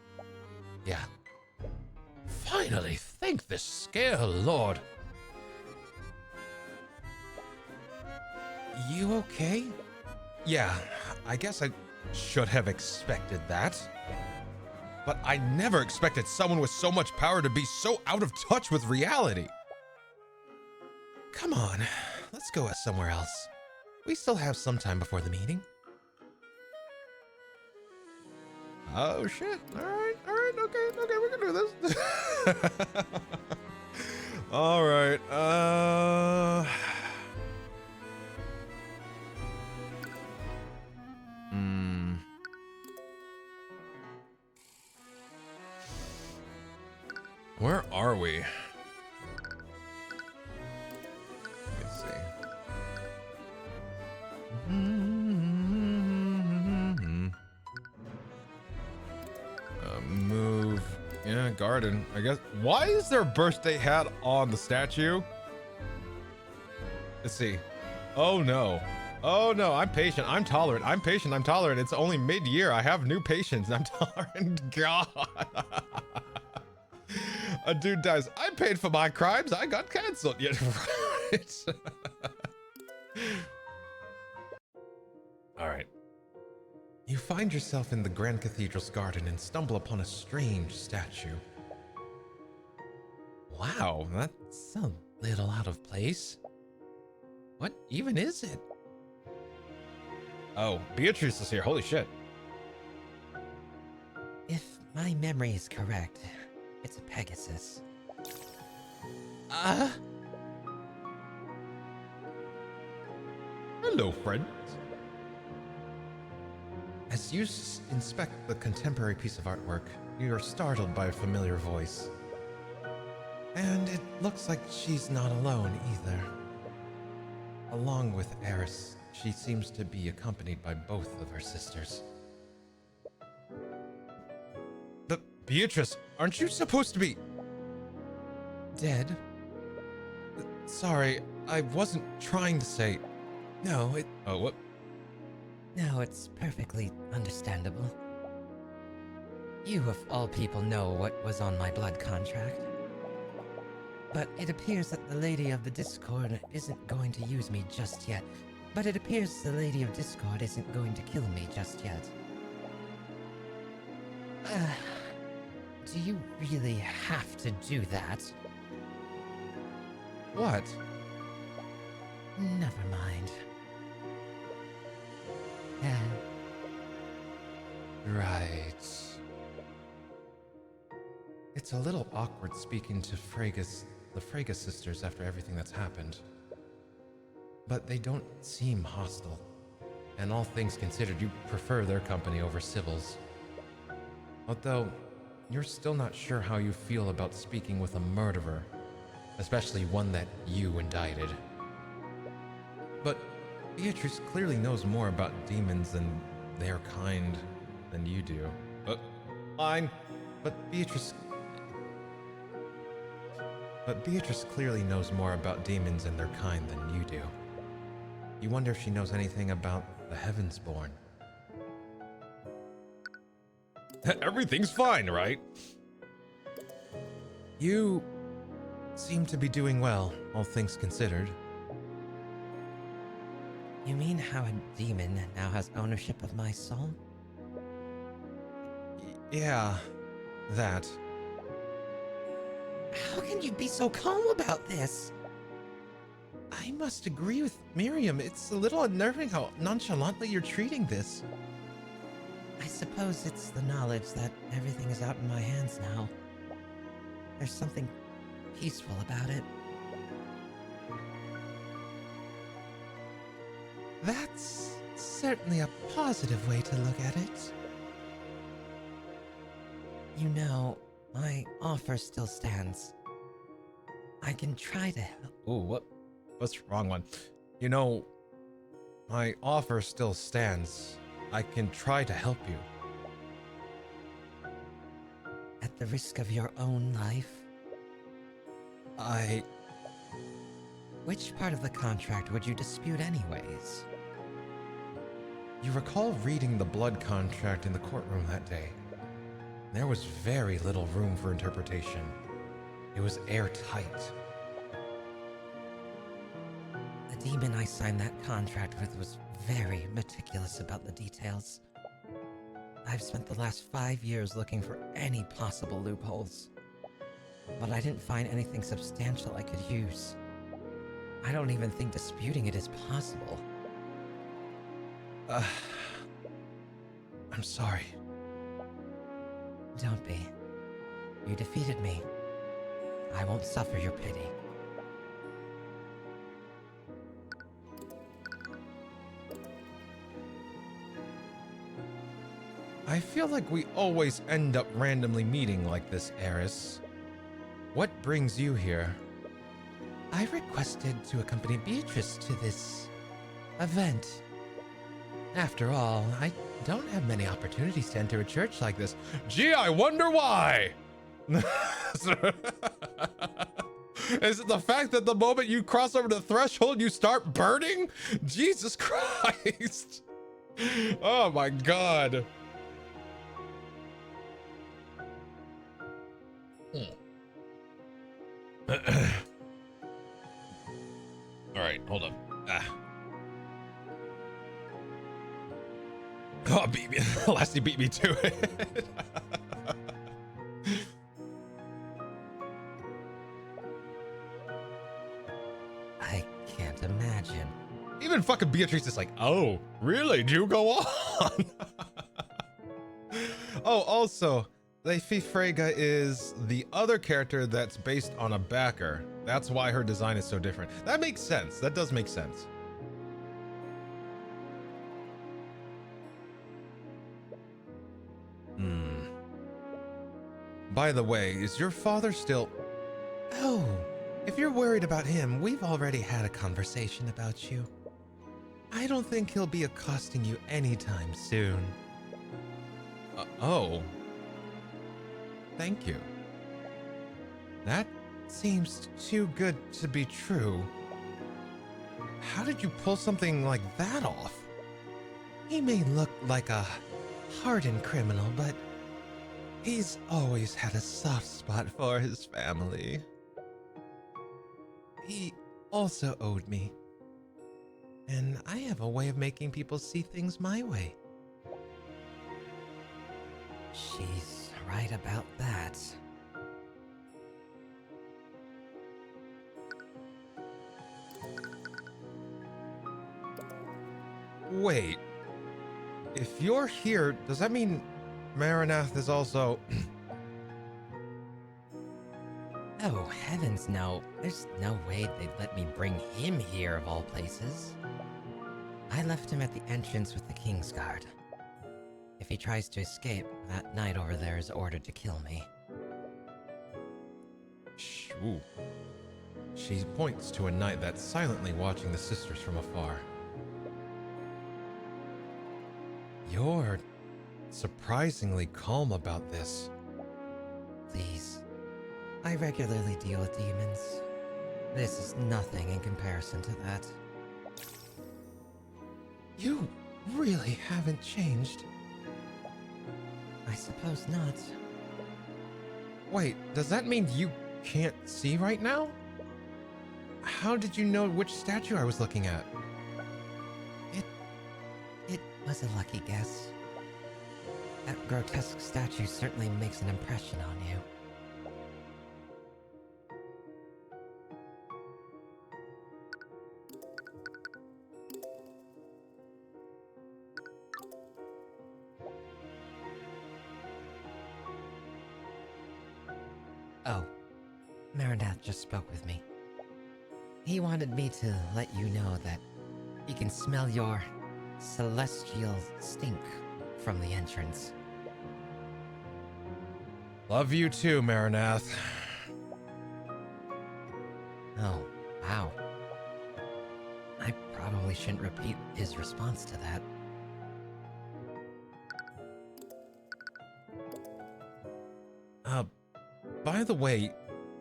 Yeah. Finally, thank the scare lord. You okay? Yeah, I guess I should have expected that. But I never expected someone with so much power to be so out of touch with reality. Come on, let's go somewhere else. We still have some time before the meeting. Oh shit, alright, okay, we can do this. Alright, Where are we? Let's see. Move. Yeah, garden. I guess. Why is there a birthday hat on the statue? Let's see. Oh no. Oh no, I'm patient. I'm tolerant. I'm patient. I'm tolerant. It's only mid-year. I have new patience. I'm tolerant. God. A dude dies. I paid for my crimes. I got canceled. Yeah, right. All right. You find yourself in the Grand Cathedral's garden and stumble upon a strange statue. Wow, that's a little out of place. What even is it? Oh, Beatrice is here. Holy shit. If my memory is correct, it's a Pegasus. Hello, friends. As you inspect the contemporary piece of artwork, you are startled by a familiar voice. And it looks like she's not alone either. Along with Eris, she seems to be accompanied by both of her sisters. But Beatrice, aren't you supposed to be dead? Sorry, I wasn't trying to say. No, it. Oh, what? No, it's perfectly understandable. You, of all people, know what was on my blood contract. But it appears that the Lady of the Discord isn't going to use me just yet. But it appears the Lady of Discord isn't going to kill me just yet. Do you really have to do that? What? Never mind. Yeah. Right. It's a little awkward speaking to the Frege sisters after everything that's happened. But they don't seem hostile. And all things considered, you prefer their company over Sybil's. Although, you're still not sure how you feel about speaking with a murderer, especially one that you indicted. But Beatrice clearly knows more about demons and their kind than you do. Fine. But Beatrice clearly knows more about demons and their kind than you do. You wonder if she knows anything about the Heavensborn. Everything's fine, right? You seem to be doing well, all things considered. You mean how a demon now has ownership of my soul? Yeah, that. How can you be so calm about this? I must agree with Miriam. It's a little unnerving how nonchalantly you're treating this. I suppose it's the knowledge that everything is out in my hands now. There's something peaceful about it. That's certainly a positive way to look at it. You know, my offer still stands. I can try to help. Ooh, what's the wrong one? You know, my offer still stands. I can try to help you. At the risk of your own life? Which part of the contract would you dispute anyways? You recall reading the blood contract in the courtroom that day. There was very little room for interpretation. It was airtight. The demon I signed that contract with was very meticulous about the details. I've spent the last 5 years looking for any possible loopholes, but I didn't find anything substantial I could use. I don't even think disputing it is possible. I'm sorry. Don't be. You defeated me. I won't suffer your pity. I feel like we always end up randomly meeting like this, Eris. What brings you here? I requested to accompany Beatrice to this event. After all, I don't have many opportunities to enter a church like this. Gee, I wonder why! Is it the fact that the moment you cross over the threshold, you start burning? Jesus Christ! Oh my God. All right, hold up. Oh, beat me. Lasty beat me to it. I can't imagine. Even fucking Beatrice is like, oh, really? Do go on. Oh, also, Leifi Frege is the other character that's based on a backer. That's why her design is so different. That makes sense. That does make sense. By the way, is your father still... Oh, if you're worried about him, we've already had a conversation about you. I don't think he'll be accosting you anytime soon. Oh. Thank you. That seems too good to be true. How did you pull something like that off? He may look like a hardened criminal, but he's always had a soft spot for his family. He also owed me. And I have a way of making people see things my way. She's right about that. Wait. If you're here, does that mean Marinath is also... Oh, heavens no. There's no way they'd let me bring him here of all places. I left him at the entrance with the Kingsguard. If he tries to escape, that knight over there is ordered to kill me. Ooh. She points to a knight that's silently watching the sisters from afar. You're surprisingly calm about this. Please. I regularly deal with demons. This is nothing in comparison to that. You really haven't changed. I suppose not. Wait, does that mean you can't see right now? How did you know which statue I was looking at? It was a lucky guess. That grotesque statue certainly makes an impression on you. Oh, Marinath just spoke with me. He wanted me to let you know that he can smell your celestial stink from the entrance. Love you too, Marinath. Oh, wow. I probably shouldn't repeat his response to that. By the way,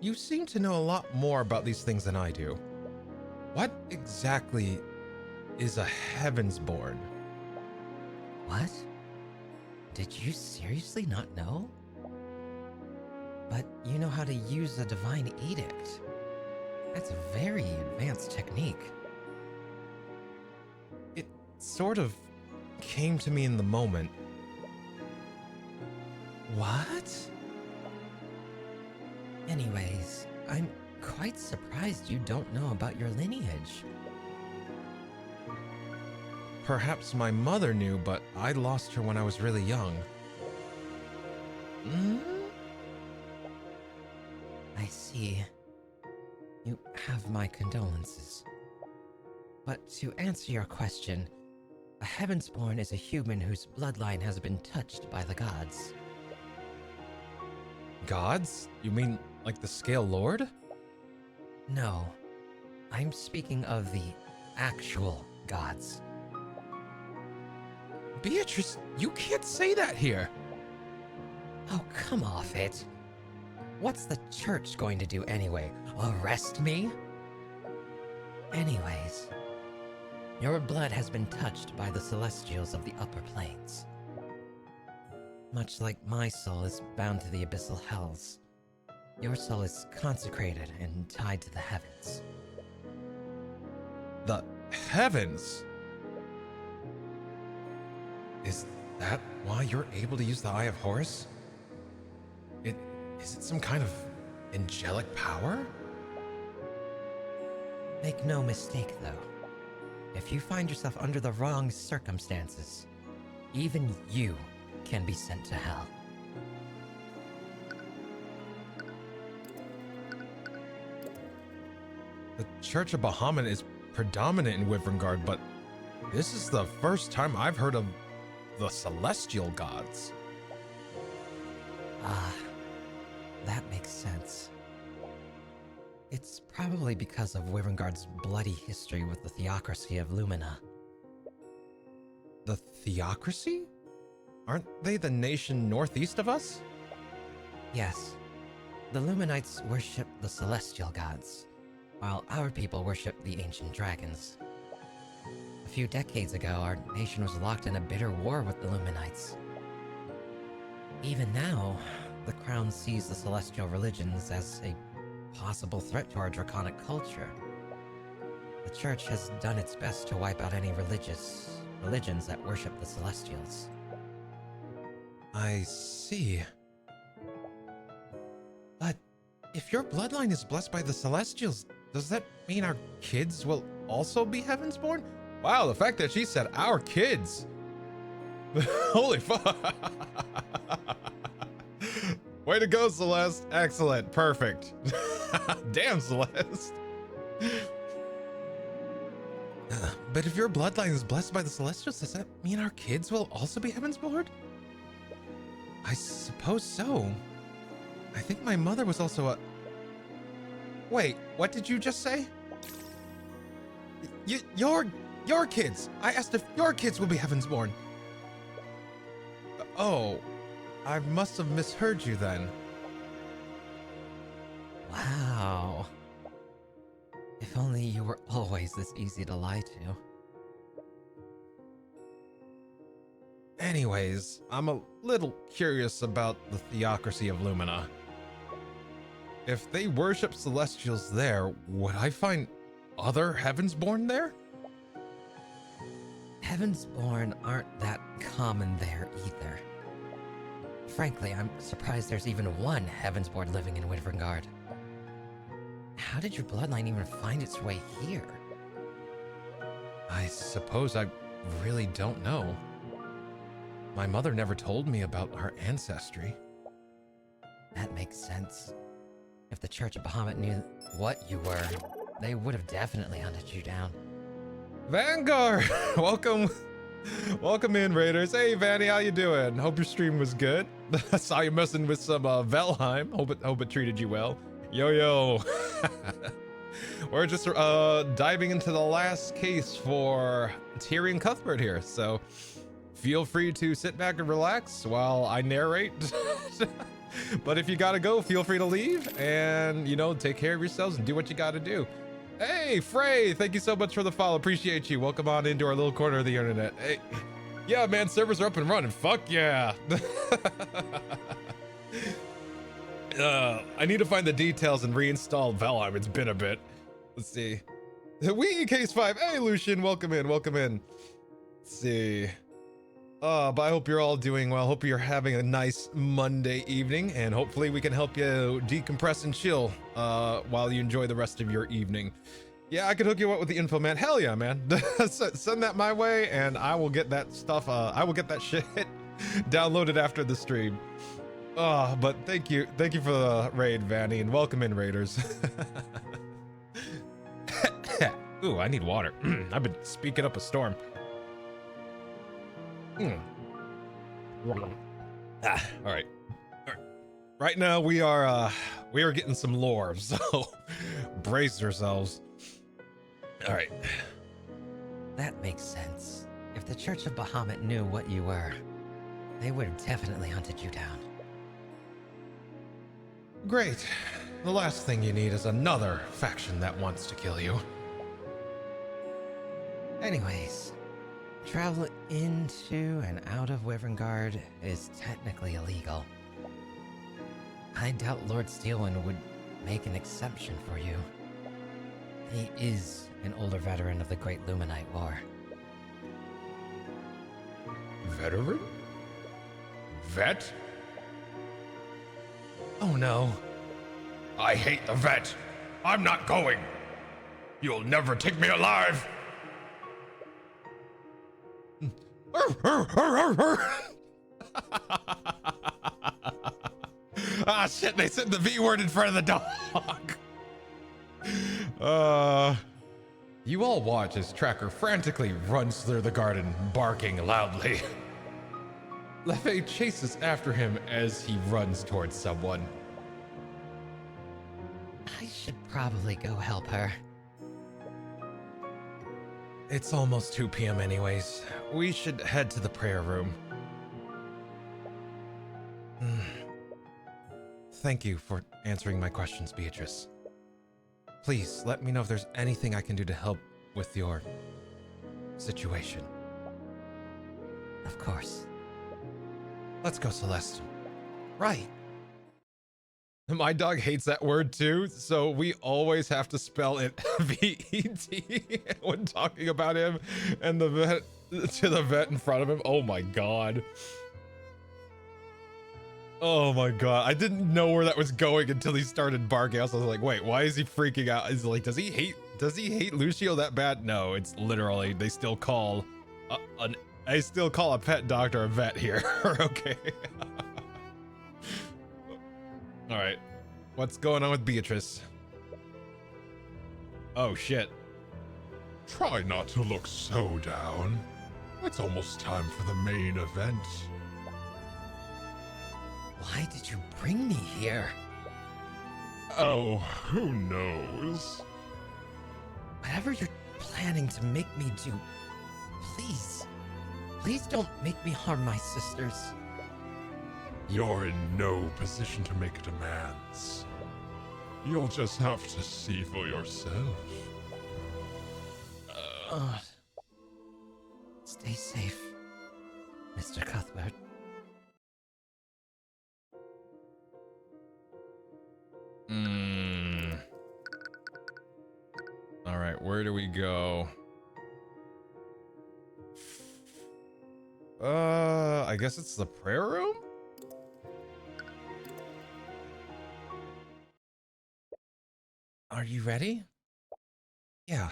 you seem to know a lot more about these things than I do. What exactly is a Heavensborn? What? Did you seriously not know? But you know how to use a divine edict. That's a very advanced technique. It sort of came to me in the moment. What? Anyways, I'm quite surprised you don't know about your lineage. Perhaps my mother knew, but I lost her when I was really young. I see. You have my condolences. But to answer your question, a Heavensborn is a human whose bloodline has been touched by the gods. Gods? You mean like the Scale Lord? No, I'm speaking of the actual gods. Beatrice, you can't say that here. Oh, come off it. What's the church going to do anyway? Arrest me? Anyways, your blood has been touched by the celestials of the upper planes. Much like my soul is bound to the abyssal hells, your soul is consecrated and tied to the heavens. The heavens? Is that why you're able to use the Eye of Horus? Is it some kind of angelic power? Make no mistake, though. If you find yourself under the wrong circumstances, even you can be sent to hell. The Church of Bahamut is predominant in Wyverngard, but this is the first time I've heard of the celestial gods. Ah, that makes sense. It's probably because of Wyverngard's bloody history with the theocracy of Lumina. The theocracy? Aren't they the nation northeast of us? Yes, the Luminites worship the celestial gods, while our people worship the ancient dragons. A few decades ago, our nation was locked in a bitter war with the Luminites. Even now, the Crown sees the celestial religions as a possible threat to our draconic culture. The Church has done its best to wipe out any religions that worship the Celestials. I see. But if your bloodline is blessed by the Celestials, does that mean our kids will also be Heavensborn? Wow, the fact that she said our kids. Holy fuck. Way to go, Celeste. Excellent. Perfect. Damn, Celeste. But if your bloodline is blessed by the Celestials, does that mean our kids will also be Heavensborn? I suppose so. I think my mother was also a... Wait, what did you just say? Your kids. I asked if your kids will be Heavensborn. Oh, I must have misheard you then. Wow. If only you were always this easy to lie to. Anyways, I'm a little curious about the theocracy of Lumina. If they worship Celestials there, would I find other Heavensborn there? Heavensborn aren't that common there either. Frankly, I'm surprised there's even one Heavensborn living in Whitverngard. How did your bloodline even find its way here? I suppose I really don't know. My mother never told me about her ancestry. That makes sense. If the Church of Bahamut knew what you were, they would have definitely hunted you down. Vanguard! Welcome in, Raiders. Hey, Vanny, how you doing? Hope your stream was good. I saw you messing with some Valheim. Hope it treated you well. Yo. We're just diving into the last case for Tyrion Cuthbert here, so feel free to sit back and relax while I narrate. But if you gotta go, feel free to leave and, take care of yourselves and do what you gotta do. Hey, Frey, thank you so much for the follow. Appreciate you. Welcome on into our little corner of the internet. Hey, yeah, man, servers are up and running. Fuck yeah. I need to find the details and reinstall Valheim. It's been a bit. Let's see. We case 5. Hey, Lucian, welcome in. Let's see. But I hope you're all doing well. Hope you're having a nice Monday evening, and hopefully we can help you decompress and chill while you enjoy the rest of your evening. Yeah, I could hook you up with the info, man. Hell yeah, man. Send that my way, and I will get that stuff. I will get that shit downloaded after the stream. But thank you for the raid, Vanny, and welcome in, Raiders. Ooh, I need water. I've been speaking up a storm. All right. Right now we are getting some lore, so brace yourselves. All right. That makes sense. If the Church of Bahamut knew what you were, they would have definitely hunted you down. Great. The last thing you need is another faction that wants to kill you. Anyways, travel into and out of Wyverngard is technically illegal. I doubt Lord Steelwind would make an exception for you. He is an older veteran of the Great Luminite War. Veteran? Vet? Oh no. I hate the vet. I'm not going. You'll never take me alive. Ah, shit, they said the V word in front of the dog. You all watch as Tracker frantically runs through the garden, barking loudly. Lefay chases after him as he runs towards someone. I should probably go help her. It's almost 2 p.m. anyways. We should head to the prayer room. Thank you for answering my questions, Beatrice. Please let me know if there's anything I can do to help with your situation. Of course. Let's go, Celeste. Right. My dog hates that word too, so we always have to spell it V-E-T when talking about him and the vet in front of him. Oh my god. Oh my god, I didn't know where that was going until he started barking. I was like, wait, why is he freaking out? Is like, does he hate Lucio that bad? No, it's literally they still call a pet doctor a vet here. Okay. All right, what's going on with Beatrice? Oh shit. Try not to look so down. It's almost time for the main event. Why did you bring me here? Oh, who knows? Whatever you're planning to make me do, please don't make me harm my sisters. You're in no position to make demands. You'll just have to see for yourself. Stay safe, Mr. Cuthbert. All right, where do we go? I guess it's the prayer room? Are you ready? Yeah.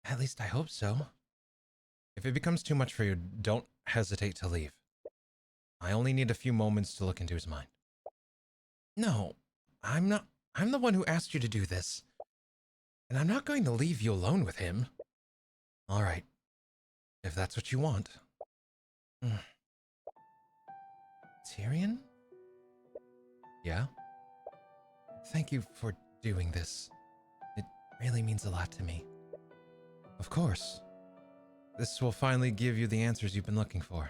At least I hope so. If it becomes too much for you, don't hesitate to leave. I only need a few moments to look into his mind. No, I'm not. I'm the one who asked you to do this. And I'm not going to leave you alone with him. All right. If that's what you want. Tyrion? Yeah? Thank you for doing this. It really means a lot to me. Of course. This will finally give you the answers you've been looking for.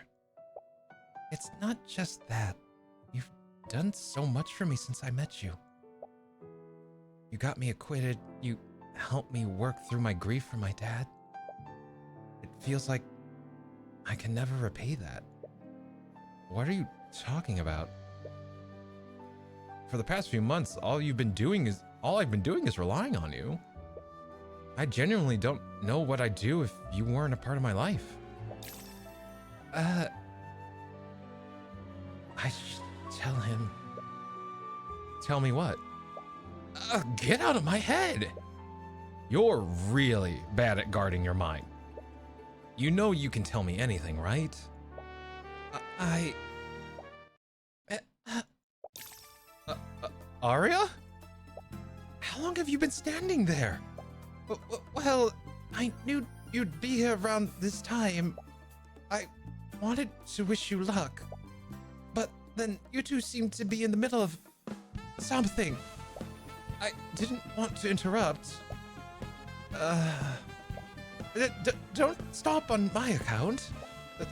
It's not just that. You've done so much for me since I met you. You got me acquitted. You helped me work through my grief for my dad. It feels like I can never repay that. What are you talking about? For the past few months, all I've been doing is relying on you. I genuinely don't know what I'd do if you weren't a part of my life. I should tell him. Tell me what? Get out of my head! You're really bad at guarding your mind. You know you can tell me anything, right? Arya? How long have you been standing there? Well, I knew you'd be here around this time. I wanted to wish you luck. But then you two seemed to be in the middle of something. I didn't want to interrupt. Don't stop on my account.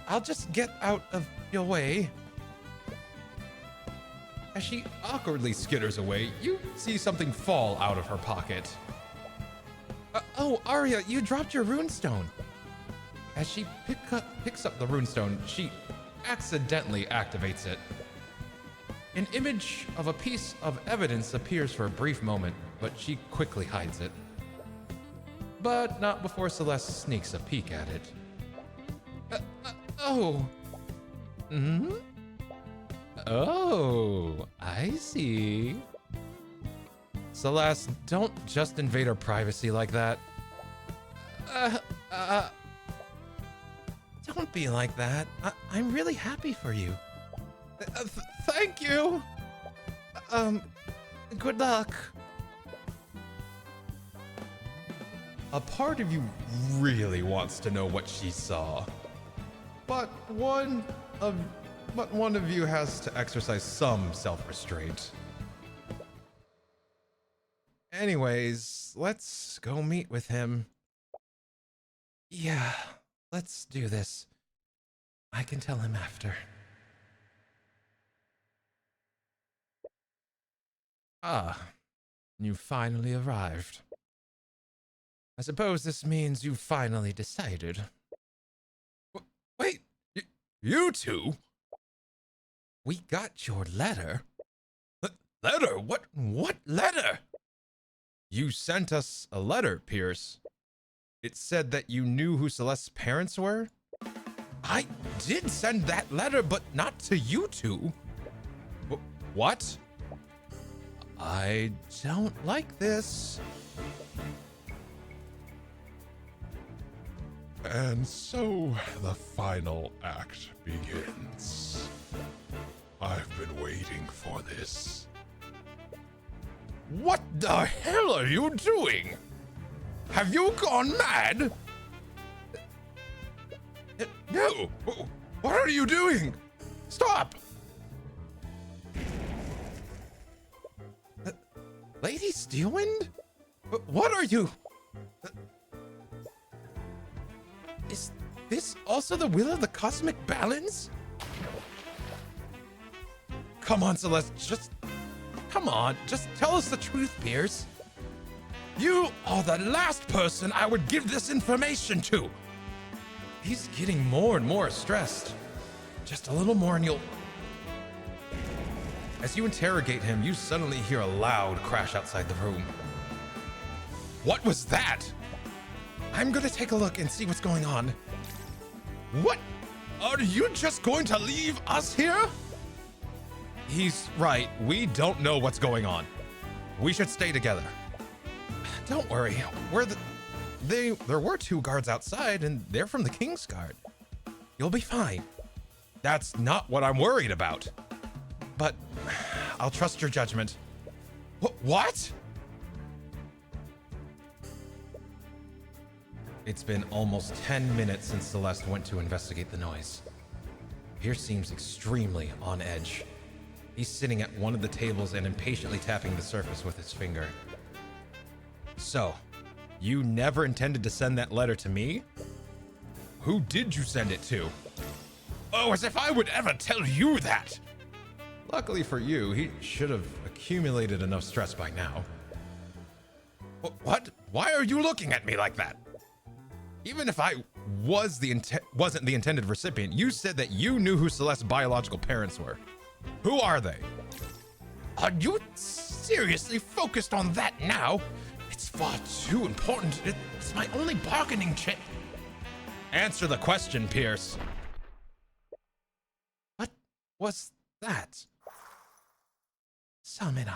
I'll just get out of your way. As she awkwardly skitters away, you see something fall out of her pocket. Oh, Arya, you dropped your runestone. As she picks up the runestone, she accidentally activates it. An image of a piece of evidence appears for a brief moment, but she quickly hides it. But not before Celeste sneaks a peek at it. Oh. Hmm? Oh, I see. Celeste, don't just invade her privacy like that. Don't be like that. I'm really happy for you. Thank you. Good luck. A part of you really wants to know what she saw. But one of you has to exercise some self-restraint. Anyways, let's go meet with him. Yeah, let's do this. I can tell him after. Ah, you finally arrived. I suppose this means you finally decided. Wait, you two? We got your letter. Letter? What letter? You sent us a letter, Pierce. It said that you knew who Celeste's parents were? I did send that letter, but not to you two. What? I don't like this. And so the final act begins. I've been waiting for this. What the hell are you doing? Have you gone mad? No! What are you doing? Stop! Lady Steelwind? What are you? Is this also the will of the cosmic balance? Come on, Celeste, come on, just tell us the truth, Pierce. You are the last person I would give this information to. He's getting more and more stressed. Just a little more and you'll... As you interrogate him, you suddenly hear a loud crash outside the room. What was that? I'm gonna take a look and see what's going on. What? Are you just going to leave us here? He's right. We don't know what's going on. We should stay together. Don't worry. There were 2 guards outside and they're from the King's Guard. You'll be fine. That's not what I'm worried about. But I'll trust your judgment. What? It's been almost 10 minutes since Celeste went to investigate the noise. Pierce seems extremely on edge. He's sitting at one of the tables and impatiently tapping the surface with his finger. So, you never intended to send that letter to me? Who did you send it to? Oh, as if I would ever tell you that! Luckily for you, he should have accumulated enough stress by now. What? Why are you looking at me like that? Even if I wasn't the intended recipient, you said that you knew who Celeste's biological parents were. Who are they? Are you seriously focused on that now? It's far too important. It's my only bargaining chip. Answer the question, Pierce. What was that? Samina.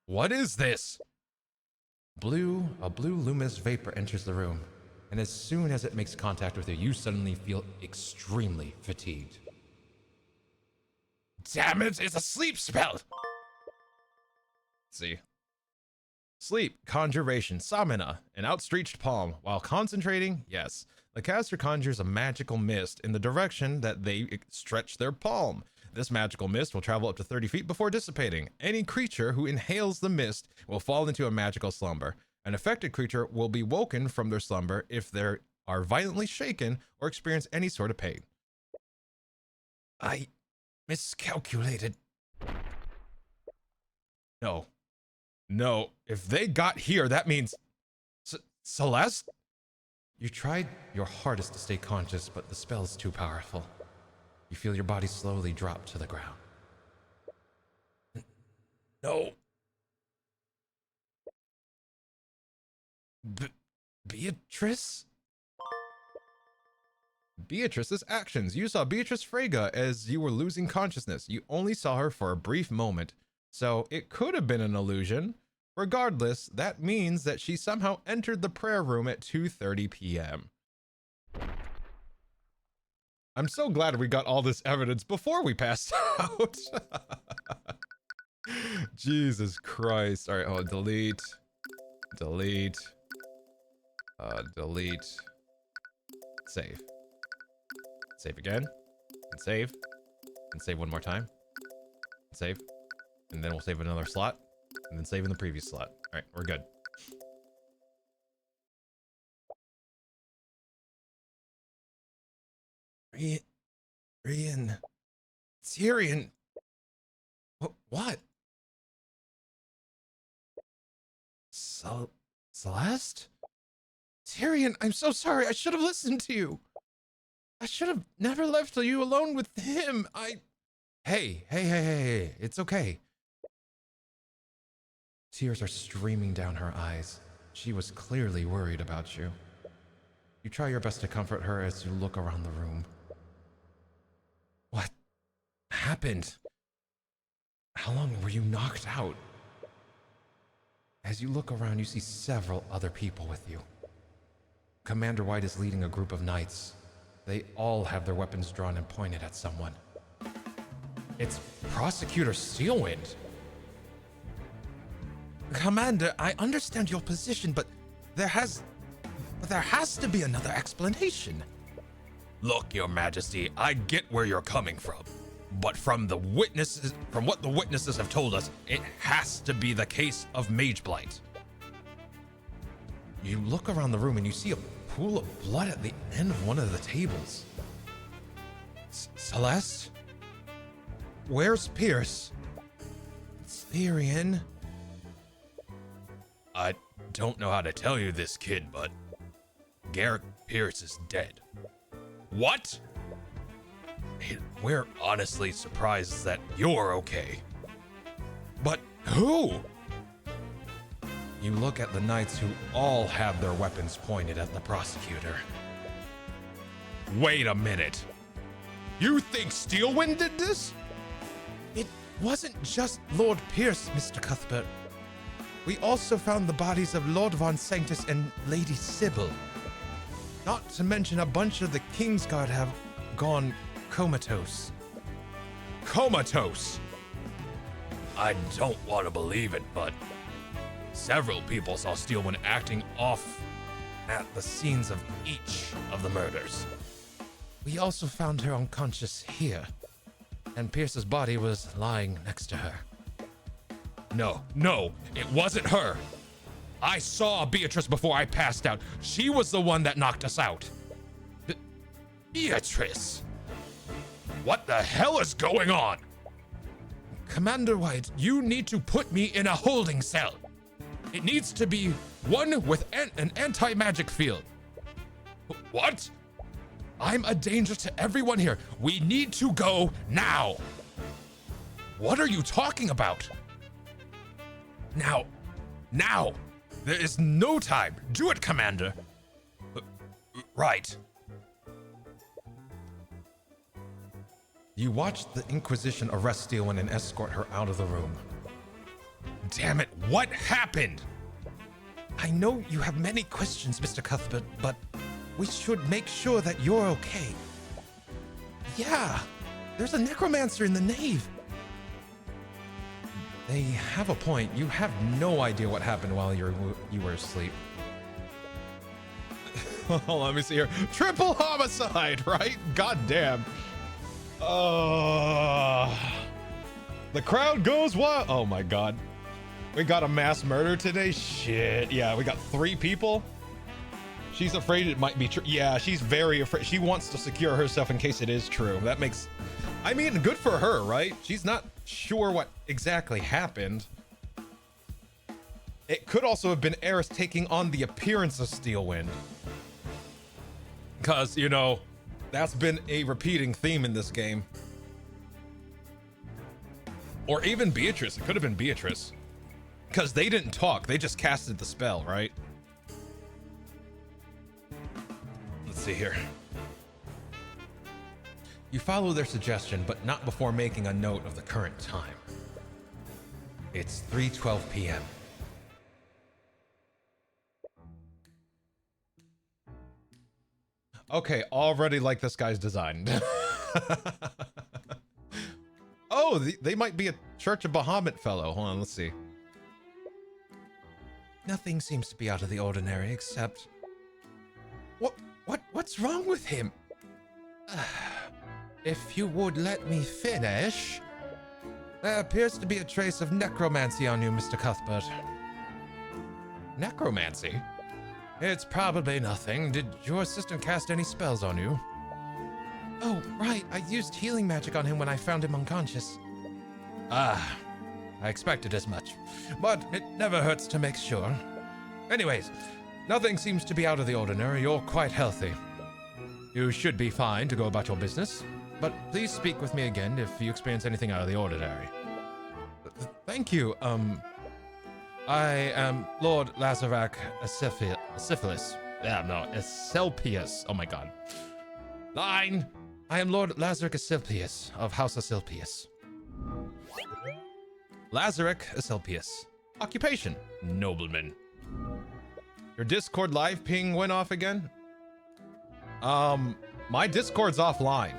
What is this? A blue luminous vapor enters the room, and as soon as it makes contact with you, you suddenly feel extremely fatigued. Damn it, it's a sleep spell! Let's see. Sleep, conjuration, samina, an outstretched palm. While concentrating, yes, the caster conjures a magical mist in the direction that they stretch their palm. This magical mist will travel up to 30 feet before dissipating. Any creature who inhales the mist will fall into a magical slumber. An affected creature will be woken from their slumber if they are violently shaken or experience any sort of pain. I miscalculated. No, if they got here, that means... Celeste? You tried your hardest to stay conscious, but the spell is too powerful. You feel your body slowly drop to the ground. No. Beatrice? Beatrice's actions. You saw Beatrice Frega as you were losing consciousness. You only saw her for a brief moment, so it could have been an illusion. Regardless, that means that she somehow entered the prayer room at 2:30 p.m. I'm so glad we got all this evidence before we passed out. Jesus Christ. All right, oh, delete. Save. Save again. And save. And save one more time. Save. And then we'll save another slot. And then save in the previous slot. All right, we're good. Tyrion. What? Celeste? Tyrion, I'm so sorry. I should have listened to you. I should have never left you alone with him. Hey. It's okay. Tears are streaming down her eyes. She was clearly worried about you. You try your best to comfort her as you look around the room. What? happened? How long were you knocked out? As you look around, you see several other people with you. Commander White is leading a group of knights. They all have their weapons drawn and pointed at someone. It's Prosecutor Steelwind. Commander, I understand your position, but there has to be another explanation. Look, Your Majesty, I get where you're coming from, but from what the witnesses have told us, it has to be the case of Mage Blight. You look around the room and you see a pool of blood at the end of one of the tables. Celeste? Where's Pierce? It's Tyrion. I don't know how to tell you this, kid, but Garrick Pierce is dead. What? We're honestly surprised that you're okay. But who? You look at the knights who all have their weapons pointed at the prosecutor. Wait a minute. You think Steelwind did this? It wasn't just Lord Pierce, Mr. Cuthbert. We also found the bodies of Lord Von Sanctus and Lady Sybil. Not to mention a bunch of the Kingsguard have gone comatose. Comatose? I don't want to believe it, but several people saw Steelwind acting off at the scenes of each of the murders. We also found her unconscious here, and Pierce's body was lying next to her. No, it wasn't her. I saw Beatrice before I passed out. She was the one that knocked us out. Beatrice? What the hell is going on? Commander White, you need to put me in a holding cell. It needs to be one with an anti-magic field. What? I'm a danger to everyone here. We need to go now. What are you talking about? Now. There is no time. Do it, Commander. Right. You watch the Inquisition arrest Steelwind and escort her out of the room. Damn it, what happened? I know you have many questions, Mr. Cuthbert, but we should make sure that you're okay. Yeah, there's a necromancer in the nave. They have a point. You have no idea what happened while you were asleep. Let me see here. Triple homicide, right? God damn. The crowd goes wild. Oh my god. We got a mass murder today? Shit. Yeah, we got 3 people. She's afraid it might be true. Yeah, she's very afraid. She wants to secure herself in case it is true. That makes... I mean, good for her, right? She's not sure what exactly happened. It could also have been Eris taking on the appearance of Steelwind. Because, you know, that's been a repeating theme in this game. Or even Beatrice. It could have been Beatrice. Because they didn't talk. They just casted the spell, right? Let's see here. You follow their suggestion, but not before making a note of the current time. It's 3:12 p.m. Okay, already like this guy's design. Oh, they might be a Church of Bahamut fellow. Hold on, let's see. Nothing seems to be out of the ordinary except... What's wrong with him? If you would let me finish... There appears to be a trace of necromancy on you, Mr. Cuthbert. Necromancy? It's probably nothing. Did your assistant cast any spells on you? Oh, right. I used healing magic on him when I found him unconscious. Ah, I expected as much. But it never hurts to make sure. Anyways, nothing seems to be out of the ordinary. You're quite healthy. You should be fine to go about your business. But please speak with me again if you experience anything out of the ordinary. Thank you. I am Lord Lazarak Acephalus. Yeah, no, Acelpius. Oh my god. 9, I am Lord Lazaric Asilpius of House Asilpius. Lazaric Asilpius. Occupation, nobleman. Your Discord live ping went off again? My Discord's offline.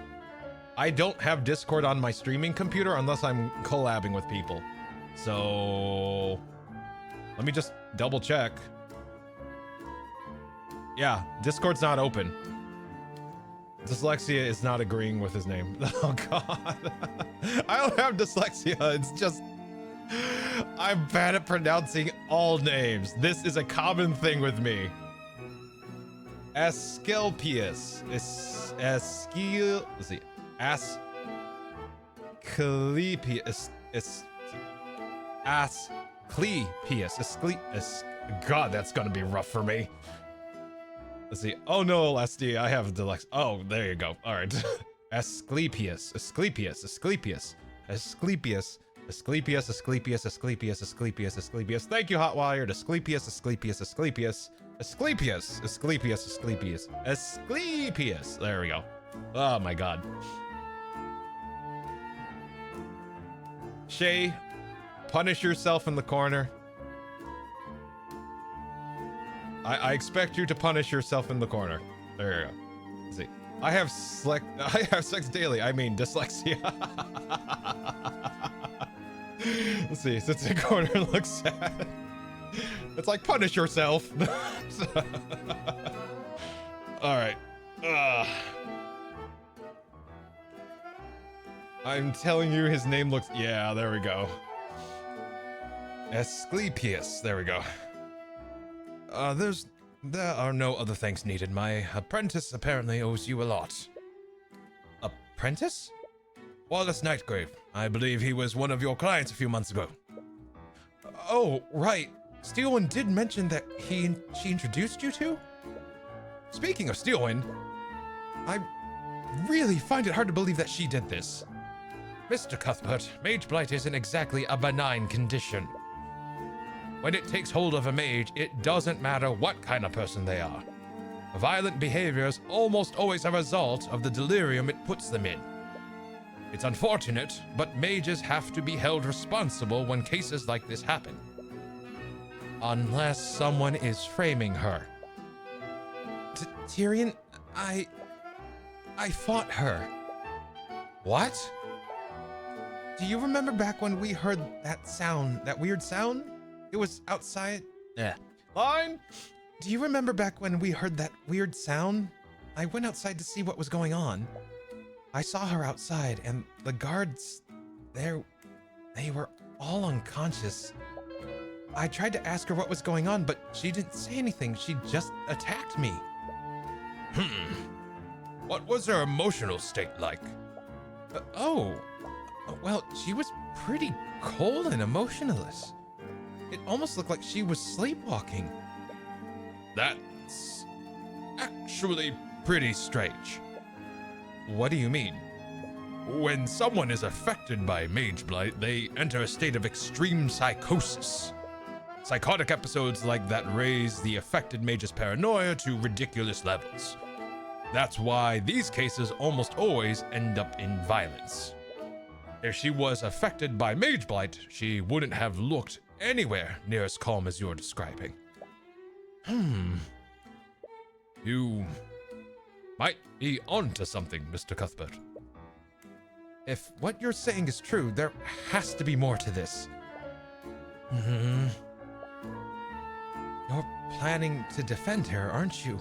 I don't have Discord on my streaming computer unless I'm collabing with people. So let me just double check. Yeah, Discord's not open. Dyslexia is not agreeing with his name. Oh god. I don't have dyslexia, it's just I'm bad at pronouncing all names. This is a common thing with me. Asclepius. Let's see. Asclepius. God, that's gonna be rough for me. Let's see. Oh no, Lastiel, I have dyslexia. Oh, there you go. All right. Asclepius. Thank you, Hotwired. Asclepius. There we go. Oh my god. Shay, punish yourself in the corner. I expect you to punish yourself in the corner. There you go. Let's see. I have sex daily. I mean dyslexia. Let's see. Sits in the corner and looks sad. It's like punish yourself. All right. I'm telling you, his name looks. Yeah, there we go. Asclepius. There we go. There are no other thanks needed. My apprentice apparently owes you a lot. Apprentice? Wallace Nightgrave. I believe he was one of your clients a few months ago. Oh, right. Steelwind did mention that she introduced you to? Speaking of Steelwind, I really find it hard to believe that she did this. Mr. Cuthbert, Mage Blight isn't exactly a benign condition. When it takes hold of a mage, it doesn't matter what kind of person they are. Violent behaviors almost always a result of the delirium it puts them in. It's unfortunate, but mages have to be held responsible when cases like this happen. Unless someone is framing her. Tyrion, I fought her. What? Do you remember back when we heard that sound, that weird sound? It was outside. Yeah. Line! Do you remember back when we heard that weird sound? I went outside to see what was going on. I saw her outside, and the guards there, they were all unconscious. I tried to ask her what was going on, but she didn't say anything. She just attacked me. What was her emotional state like? Well, she was pretty cold and emotionless. It almost looked like she was sleepwalking. That's actually pretty strange. What do you mean? When someone is affected by Mage Blight, they enter a state of extreme psychosis. Psychotic episodes like that raise the affected mage's paranoia to ridiculous levels. That's why these cases almost always end up in violence. If she was affected by Mage Blight, she wouldn't have looked anywhere near as calm as you're describing. You might be onto something, Mr. Cuthbert. If what you're saying is true, there has to be more to this. You're planning to defend her, aren't you?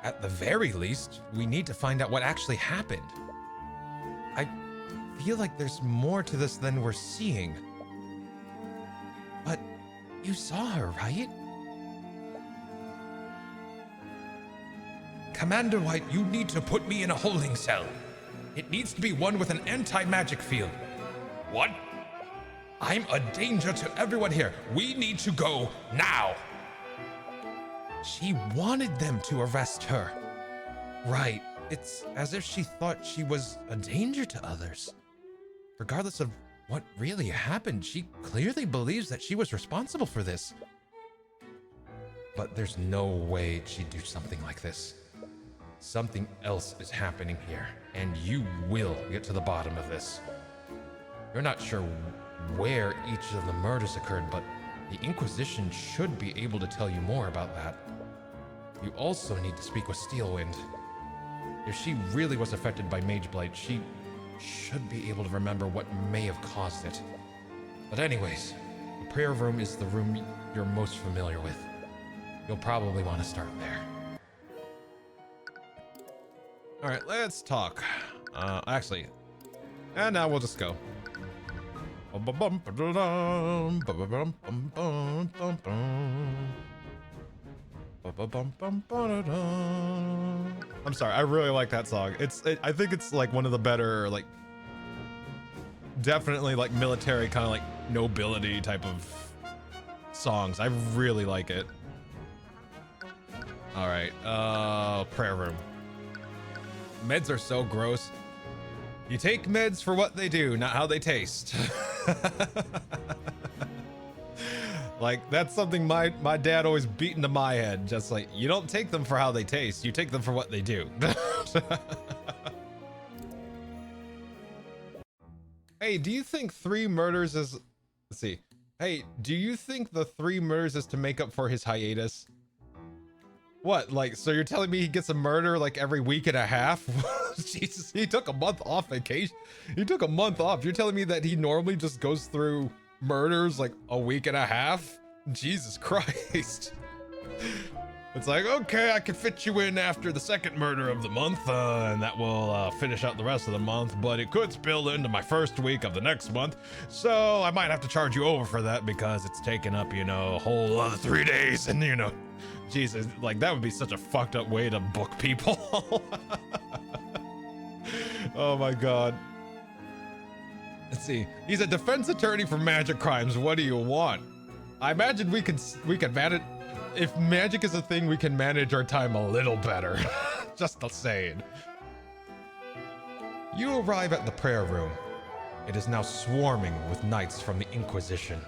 At the very least, we need to find out what actually happened. I feel like there's more to this than we're seeing. But you saw her, right? Commander White, you need to put me in a holding cell. It needs to be one with an anti-magic field. What? I'm a danger to everyone here. We need to go now. She wanted them to arrest her. Right. It's as if she thought she was a danger to others. Regardless of what really happened, she clearly believes that she was responsible for this. But there's no way she'd do something like this. Something else is happening here, and you will get to the bottom of this. You're not sure where each of the murders occurred, but the Inquisition should be able to tell you more about that. You also need to speak with Steelwind. If she really was affected by Mageblight, she should be able to remember what may have caused it. But anyways, the prayer room is the room you're most familiar with. You'll probably want to start there. All right, let's talk. Actually, and now we'll just go. I'm sorry, I really like that song. I think it's like one of the better, like, definitely like military kind of like nobility type of songs. I really like it. All right, prayer room. Meds are so gross. You take meds for what they do, not how they taste. Like, that's something my dad always beat into my head. Just like, you don't take them for how they taste, you take them for what they do. Hey, do you think 3 murders is... Let's see. Hey, do you think the 3 murders is to make up for his hiatus? What, like, so you're telling me he gets a murder like every week and a half? Jesus, he took a month off vacation. He took a month off. You're telling me that he normally just goes through murders like a week and a half? Jesus Christ. It's like, okay, I can fit you in after the 2nd murder of the month, and that will finish out the rest of the month, but it could spill into my 1st week of the next month, so I might have to charge you over for that because it's taken up, you know, a whole other 3 days, and you know, Jesus, like, that would be such a fucked up way to book people. Oh my God. Let's see. He's a defense attorney for magic crimes. What do you want? I imagine we could manage. If magic is a thing, we can manage our time a little better. Just saying. You arrive at the prayer room. It is now swarming with knights from the Inquisition.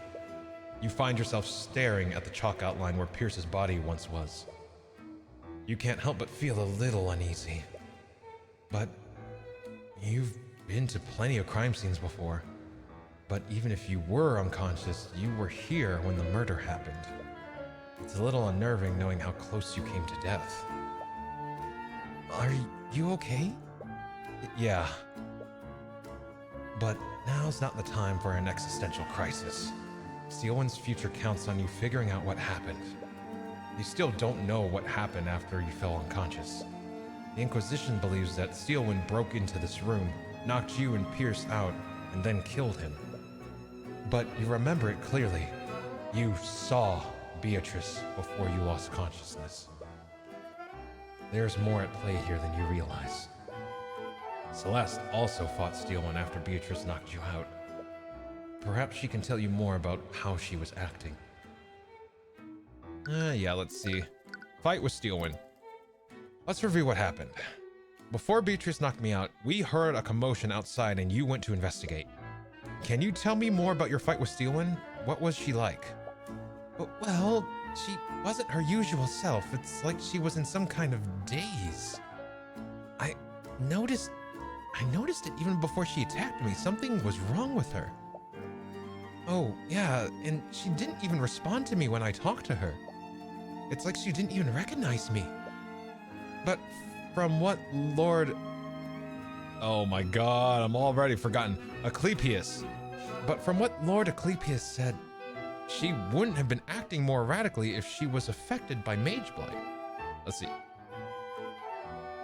You find yourself staring at the chalk outline where Pierce's body once was. You can't help but feel a little uneasy. But you've been to plenty of crime scenes before. But even if you were unconscious, you were here when the murder happened. It's a little unnerving knowing how close you came to death. Are you okay? Yeah. But now's not the time for an existential crisis. Steelwind's future counts on you figuring out what happened. You still don't know what happened after you fell unconscious. The Inquisition believes that Steelwind broke into this room, knocked you and Pierce out, and then killed him. But you remember it clearly. You saw Beatrice before you lost consciousness. There's more at play here than you realize. Celeste also fought Steelwind after Beatrice knocked you out. Perhaps she can tell you more about how she was acting. Yeah, let's see. Fight with Steelwind. Let's review what happened. Before Beatrice knocked me out, we heard a commotion outside and you went to investigate. Can you tell me more about your fight with Steelwind? What was she like? Well, she wasn't her usual self. It's like she was in some kind of daze. I noticed it even before she attacked me. Something was wrong with her. Oh, yeah, and she didn't even respond to me when I talked to her. It's like she didn't even recognize me. But from what Lord... Oh my God, I'm already forgotten. Asclepius. But from what Lord Asclepius said, she wouldn't have been acting more erratically if she was affected by Mageblight. Let's see.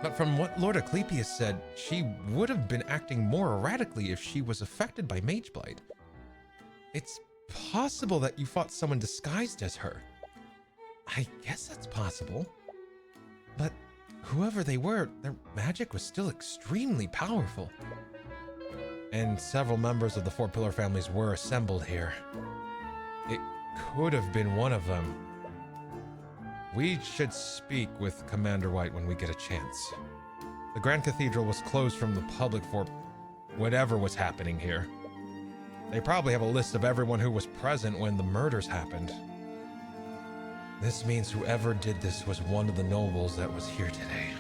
But from what Lord Asclepius said, she would have been acting more erratically if she was affected by Mageblight. It's possible that you fought someone disguised as her. I guess that's possible. But whoever they were, their magic was still extremely powerful. And several members of the Four Pillar families were assembled here. It could have been one of them. We should speak with Commander White when we get a chance. The Grand Cathedral was closed from the public for whatever was happening here. They probably have a list of everyone who was present when the murders happened. This means whoever did this was one of the nobles that was here today.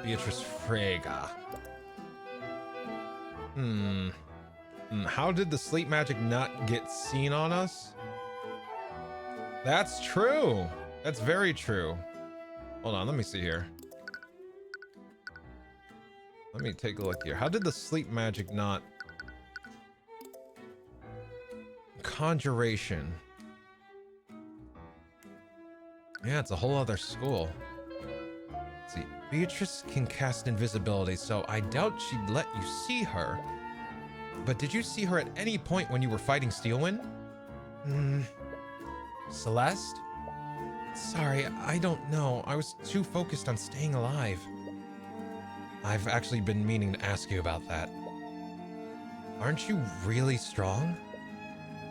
Beatrice Frega. How did the sleep magic not get seen on us? That's true. That's very true. Hold on, let me see here. Let me take a look here. How did the sleep magic not... Conjuration. Yeah, it's a whole other school. Let's see. Beatrice can cast invisibility, so I doubt she'd let you see her. But did you see her at any point when you were fighting Steelwind? Celeste? Sorry, I don't know. I was too focused on staying alive. I've actually been meaning to ask you about that. Aren't you really strong?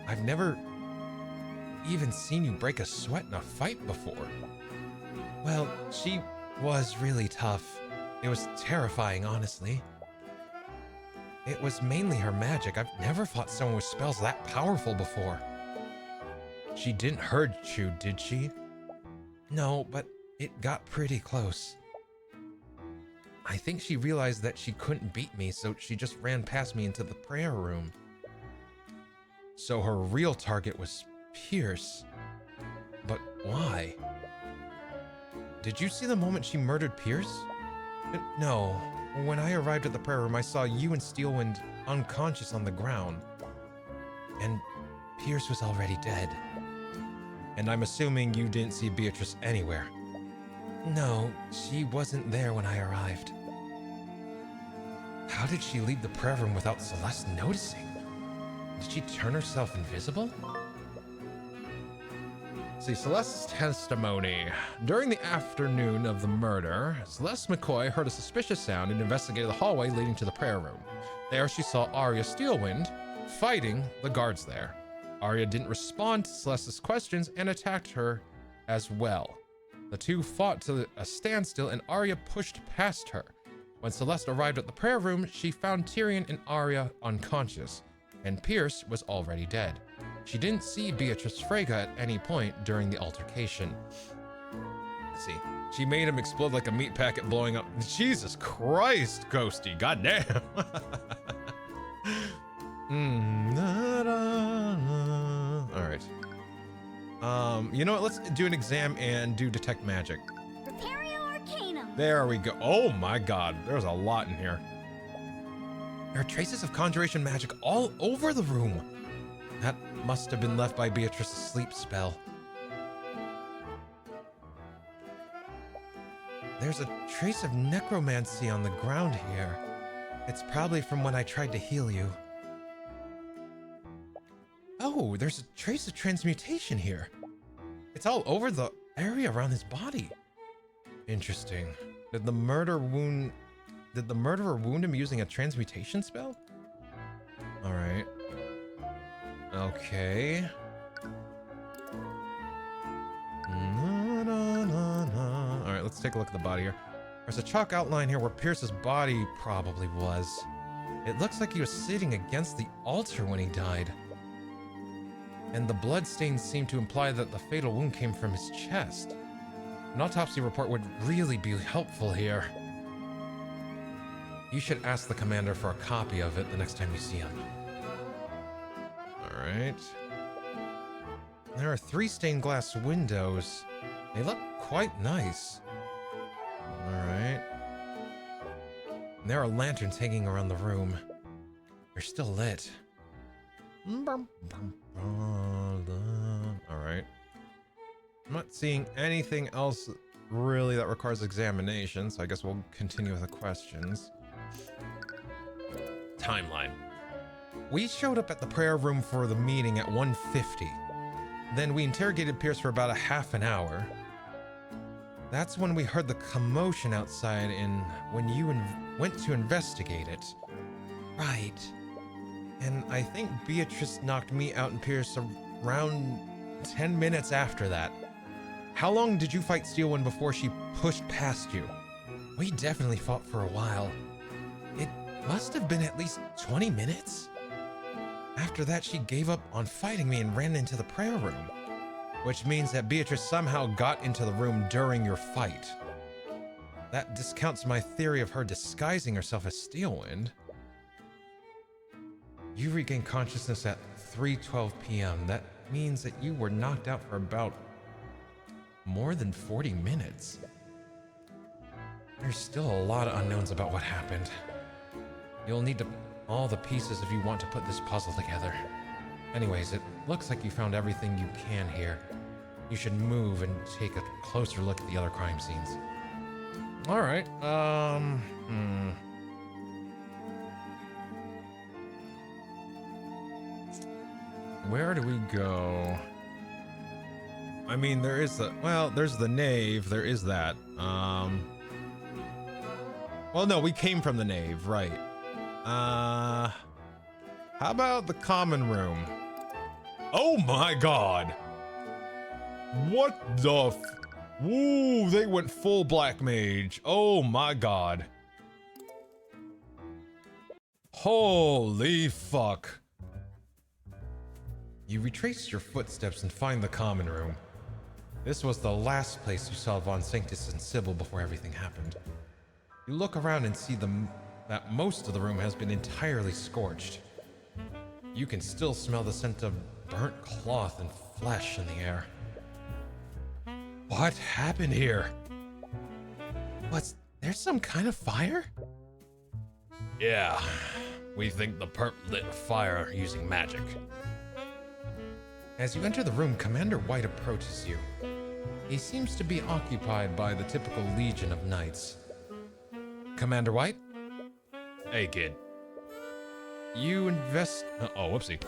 I've never even seen you break a sweat in a fight before. Well, she was really tough. It was terrifying, honestly. It was mainly her magic. I've never fought someone with spells that powerful before. She didn't hurt you, did she? No, but it got pretty close. I think she realized that she couldn't beat me, so she just ran past me into the prayer room. So her real target was Pierce. But why? Did you see the moment she murdered Pierce? No. When I arrived at the prayer room, I saw you and Steelwind unconscious on the ground. And Pierce was already dead. And I'm assuming you didn't see Beatrice anywhere. No, she wasn't there when I arrived. How did she leave the prayer room without Celeste noticing? Did she turn herself invisible? See, Celeste's testimony. During the afternoon of the murder, Celeste McCoy heard a suspicious sound and investigated the hallway leading to the prayer room. There she saw Arya Steelwind fighting the guards there. Arya didn't respond to Celeste's questions and attacked her as well. The two fought to a standstill and Arya pushed past her. When Celeste arrived at the prayer room, she found Tyrion and Arya unconscious, and Pierce was already dead. She didn't see Beatrice Frega at any point during the altercation. Let's see. She made him explode like a meat packet blowing up. Jesus Christ, Ghosty. Goddamn. All right. You know what? Let's do an exam and do detect magic. Arcane. There we go. Oh my God. There's a lot in here. There are traces of conjuration magic all over the room. That must have been left by Beatrice's sleep spell. There's a trace of necromancy on the ground here. It's probably from when I tried to heal you. Oh, there's a trace of transmutation here. It's all over the area around his body. Interesting. Did the murderer wound him using a transmutation spell? All right. Okay. All right, let's take a look at the body here. There's a chalk outline here where Pierce's body probably was. It looks like he was sitting against the altar when he died. And the bloodstains seem to imply that the fatal wound came from his chest. An autopsy report would really be helpful here. You should ask the commander for a copy of it the next time you see him. All right. There are 3 stained glass windows. They look quite nice. All right. And there are lanterns hanging around the room. They're still lit. All right. I'm not seeing anything else really that requires examination, so I guess we'll continue with the questions. Timeline. We showed up at the prayer room for the meeting at 1:50. Then we interrogated Pierce for about a half an hour. That's when we heard the commotion outside and when you went to investigate it. Right. And I think Beatrice knocked me out and Pierce around 10 minutes after that. How long did you fight Steelwind before she pushed past you? We definitely fought for a while. It must have been at least 20 minutes. After that, she gave up on fighting me and ran into the prayer room, which means that Beatrice somehow got into the room during your fight. that discounts my theory of her disguising herself as Steelwind. You regained consciousness at 3:12 p.m. That means that you were knocked out for about more than 40 minutes. There's still a lot of unknowns about what happened. You'll need to all the pieces if you want to put this puzzle together. Anyways, it looks like you found everything you can here. You should move and take a closer look at the other crime scenes. All right. Where do we go? I mean, there's the nave. There is that. Well, no, we came from the nave, right? How about the common room? Oh my god! What the Woo, they went full black mage. Oh my god. Holy fuck. You retrace your footsteps and find the common room. This was the last place you saw Von Sanctus and Sybil before everything happened. You look around and see that most of the room has been entirely scorched. You can still smell the scent of burnt cloth and flesh in the air. What happened here? Was there some kind of fire? Yeah, we think the perp lit a fire using magic. As you enter the room, Commander White approaches you. He seems to be occupied by the typical legion of knights. Commander White? Hey, kid. You oh, whoopsie.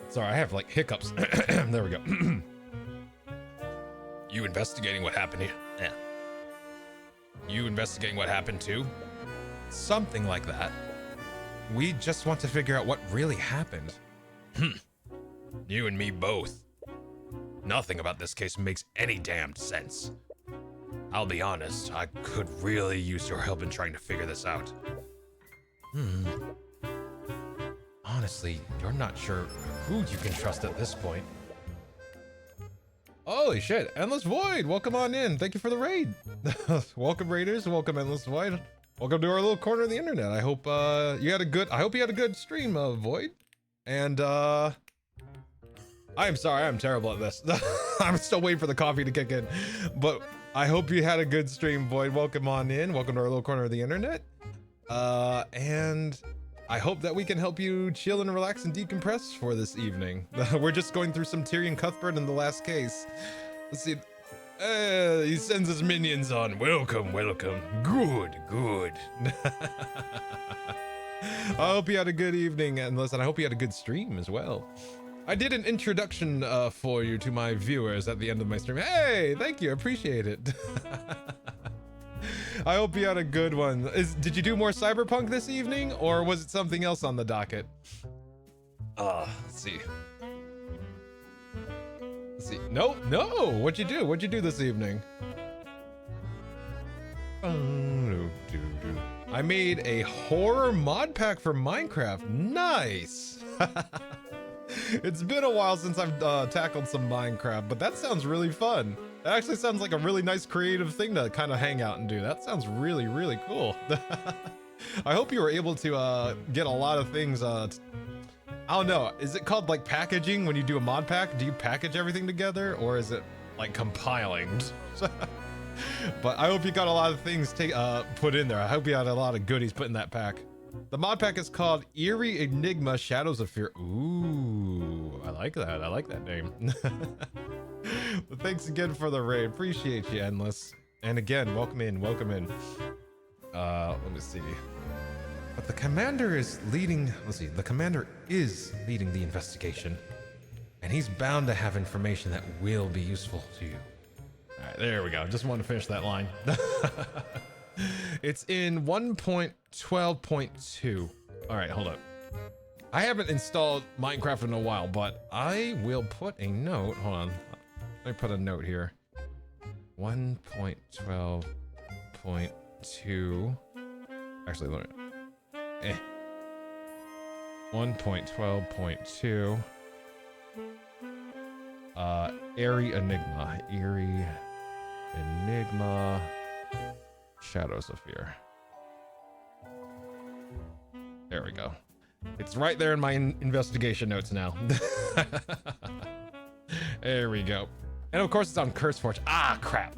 Sorry, I have like hiccups. There we go. You investigating what happened here? Yeah. You investigating what happened too? Something like that. We just want to figure out what really happened. You and me both. Nothing about this case makes any damned sense. I'll be honest, I could really use your help in trying to figure this out. Honestly, you're not sure who you can trust at this point. Holy shit, Endless Void, welcome on in. Thank you for the raid. Welcome Raiders, welcome Endless Void. Welcome to our little corner of the internet. I hope you had a good stream, Void. And I'm sorry, I'm terrible at this. I'm still waiting for the coffee to kick in. But I hope you had a good stream, Void. Welcome on in. Welcome to our little corner of the internet. And I hope that we can help you chill and relax and decompress for this evening. We're just going through some Tyrion Cuthbert in the last case. Let's see. He sends his minions on. Welcome, welcome. Good, good. I hope you had a good evening, and listen, I hope you had a good stream as well. I did an introduction for you to my viewers at the end of my stream. Hey, thank you, I appreciate it. I hope you had a good one. Did you do more Cyberpunk this evening, or was it something else on the docket? Let's see. Let's see. No. What'd you do? What'd you do this evening? I made a horror mod pack for Minecraft. Nice. It's been a while since I've tackled some Minecraft, but that sounds really fun. That actually sounds like a really nice creative thing to kind of hang out and do. That sounds really, really cool. I hope you were able to get a lot of things. I don't know. Is it called like packaging when you do a mod pack? Do you package everything together, or is it like compiling? But I hope you got a lot of things put in there. I hope you had a lot of goodies put in that pack. The mod pack is called Eerie Enigma Shadows of Fear. Ooh, I like that. I like that name. Well, thanks again for the raid. Appreciate you, Endless. And again, welcome in, welcome in. Let me see. But the commander is leading, the commander is leading the investigation. And he's bound to have information that will be useful to you. All right, there we go. Just want to finish that line. It's in 1.12.2. All right, hold up. I haven't installed Minecraft in a while, but I will put a note. Hold on. Let me put a note here. 1.12.2. Actually, let me. 1.12.2. Eerie Enigma. Eerie Enigma. Shadows of Fear. There we go. It's right there in my investigation notes now. There we go. And of course it's on CurseForge. Ah, crap.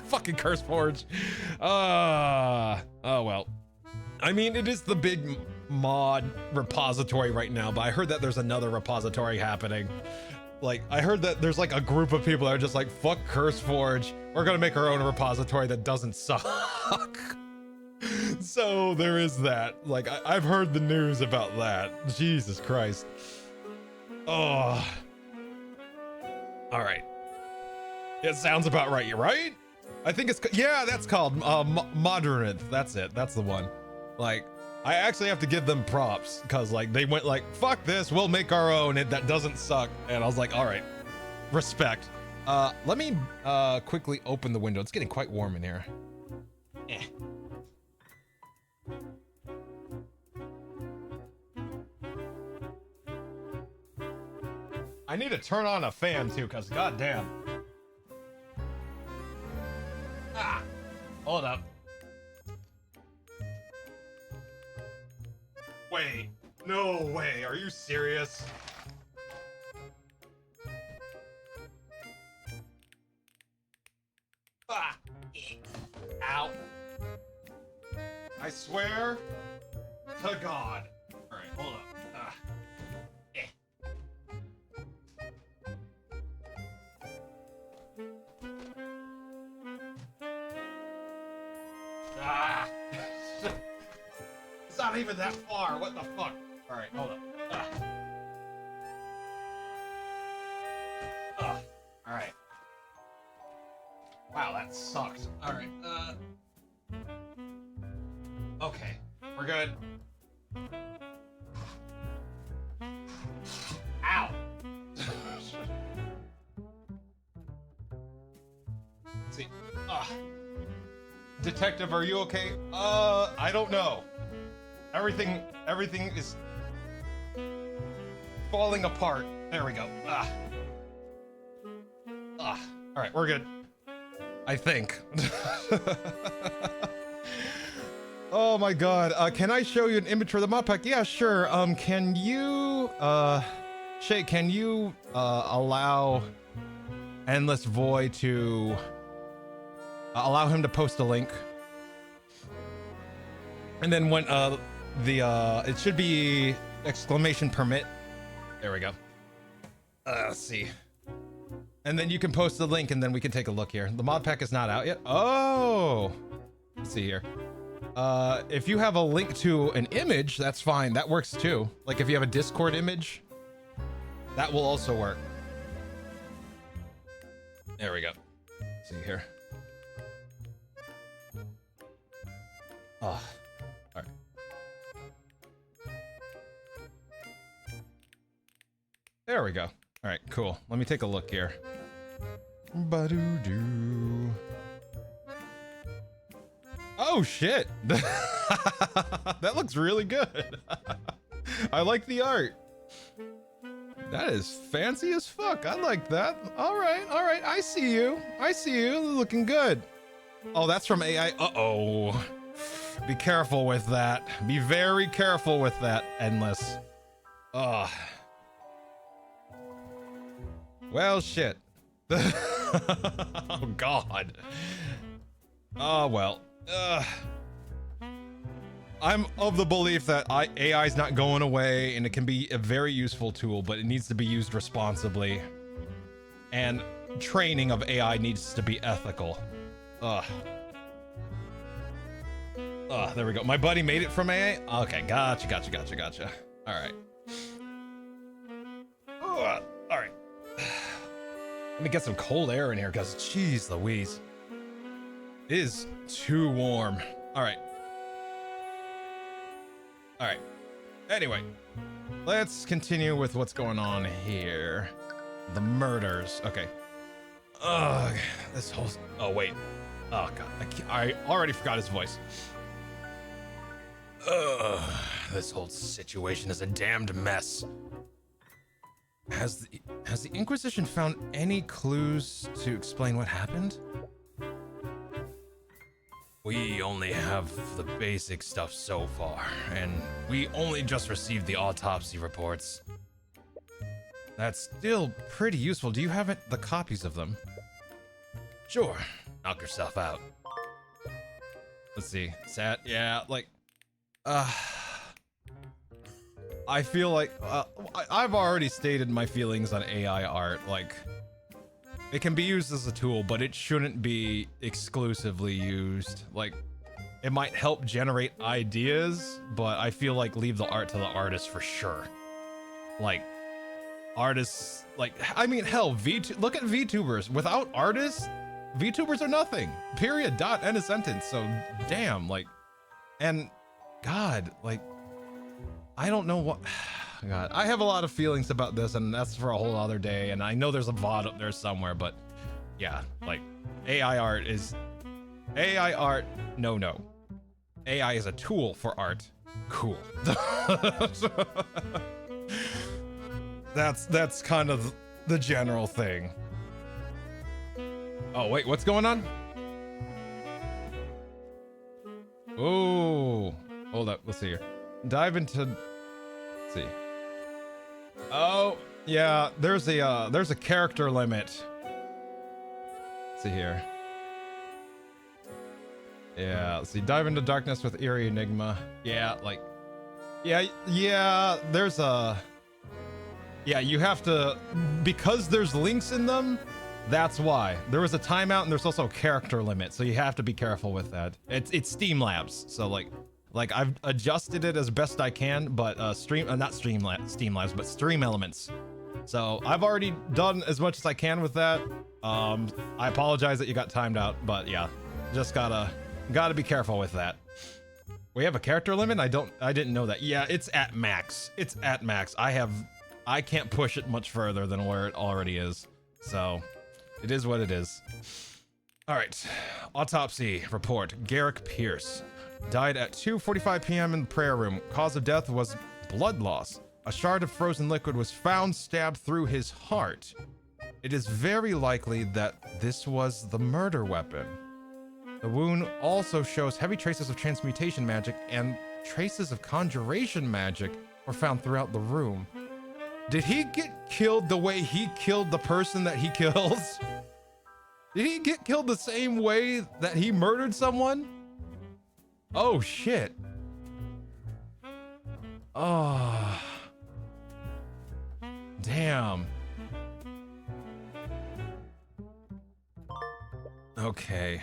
Fucking CurseForge. Oh well. I mean, it is the big mod repository right now, but I heard that there's another repository happening. Like, I heard that there's like a group of people that are just like, fuck CurseForge. We're gonna make our own repository that doesn't suck. So there is that. Like, I've heard the news about that. Jesus Christ. Oh. All right. It sounds about right. You're right. I think it's, yeah, that's called Modernith. That's it. That's the one. Like, I actually have to give them props because like they went like, fuck this, we'll make our own that doesn't suck. And I was like, all right, respect. Let me quickly open the window. It's getting quite warm in here. I need to turn on a fan too, because goddamn. Ah, hold up. Wait, no way. Are you serious? Ah, ow. I swear to God. All right, hold up. Ah. It's not even that far. What the fuck? All right, hold up. All right. Wow, that sucked. All right. Okay, we're good. Ow. Let's see. Detective, are you okay? I don't know. Everything is falling apart. There we go. All right, we're good. I think. Oh my God. Can I show you an image for the mod pack? Yeah, sure. Can you, Shay, can you, allow Endless Void to, allow him to post a link? And then when, it should be exclamation permit. There we go. Let's see. And then you can post the link and then we can take a look here. The mod pack is not out yet. Oh, let's see here. If you have a link to an image, that's fine. That works too. Like if you have a Discord image, that will also work. There we go. Let's see here. Oh, all right. There we go. All right, cool. Let me take a look here. Ba-doo-doo. Oh shit. That looks really good. I like the art. That is fancy as fuck. I like that. All right. I see you. Looking good. Oh, that's from AI. Uh-oh. Be careful with that. Be very careful with that, Endless. Ugh. Well, shit. Oh, God. Oh, well. I'm of the belief that AI is not going away and it can be a very useful tool, but it needs to be used responsibly. And training of AI needs to be ethical. There we go. My buddy made it from AI? Okay, gotcha. All right. All right. Let me get some cold air in here, because jeez Louise. It is too warm. All right. Anyway, let's continue with what's going on here. The murders. Okay. Ugh. This whole. Oh wait. Oh God. I already forgot his voice. Ugh. This whole situation is a damned mess. Has the Inquisition found any clues to explain what happened? We only have the basic stuff so far, and we only just received the autopsy reports. That's still pretty useful. Do you have the copies of them? Sure. Knock yourself out. Let's see. Sat, yeah, like, I feel like, I've already stated my feelings on AI art. Like, it can be used as a tool, but it shouldn't be exclusively used. Like, it might help generate ideas, but I feel like leave the art to the artist for sure. Like, artists, like, I mean, hell, look at VTubers. Without artists, VTubers are nothing. Period. Dot. End of sentence. So, damn, like, and God, like, I don't know what. God, I have a lot of feelings about this, and that's for a whole other day. And I know there's a VOD up there somewhere, but yeah, like, AI art. No. AI is a tool for art. Cool. That's kind of the general thing. Oh wait, what's going on? Oh, hold up. Let's see here. Dive into. Let's see. Oh yeah, there's a character limit. Let's see here. Yeah, let's see. Dive into darkness with eerie enigma. Yeah, like, yeah. There's a. Yeah, you have to, because there's links in them. That's why there was a timeout, and there's also a character limit, so you have to be careful with that. It's Steam-Labs, so like I've adjusted it as best I can, but not Steam-Labs, but Stream Elements. So I've already done as much as I can with that. I apologize that you got timed out, but yeah, just gotta be careful with that. We have a character limit? I didn't know that. Yeah, it's at max. It's at max. I can't push it much further than where it already is. So it is what it is. All right. Autopsy report. Garrick Pierce died at 2:45 p.m. in the prayer room. Cause of death was blood loss. A shard of frozen liquid was found stabbed through his heart. It is very likely that this was the murder weapon. The wound also shows heavy traces of transmutation magic, and traces of conjuration magic were found throughout the room. Did he get killed the way he killed the person that he kills? Did he get killed the same way that he murdered someone? Oh, shit. Oh. Damn. Okay.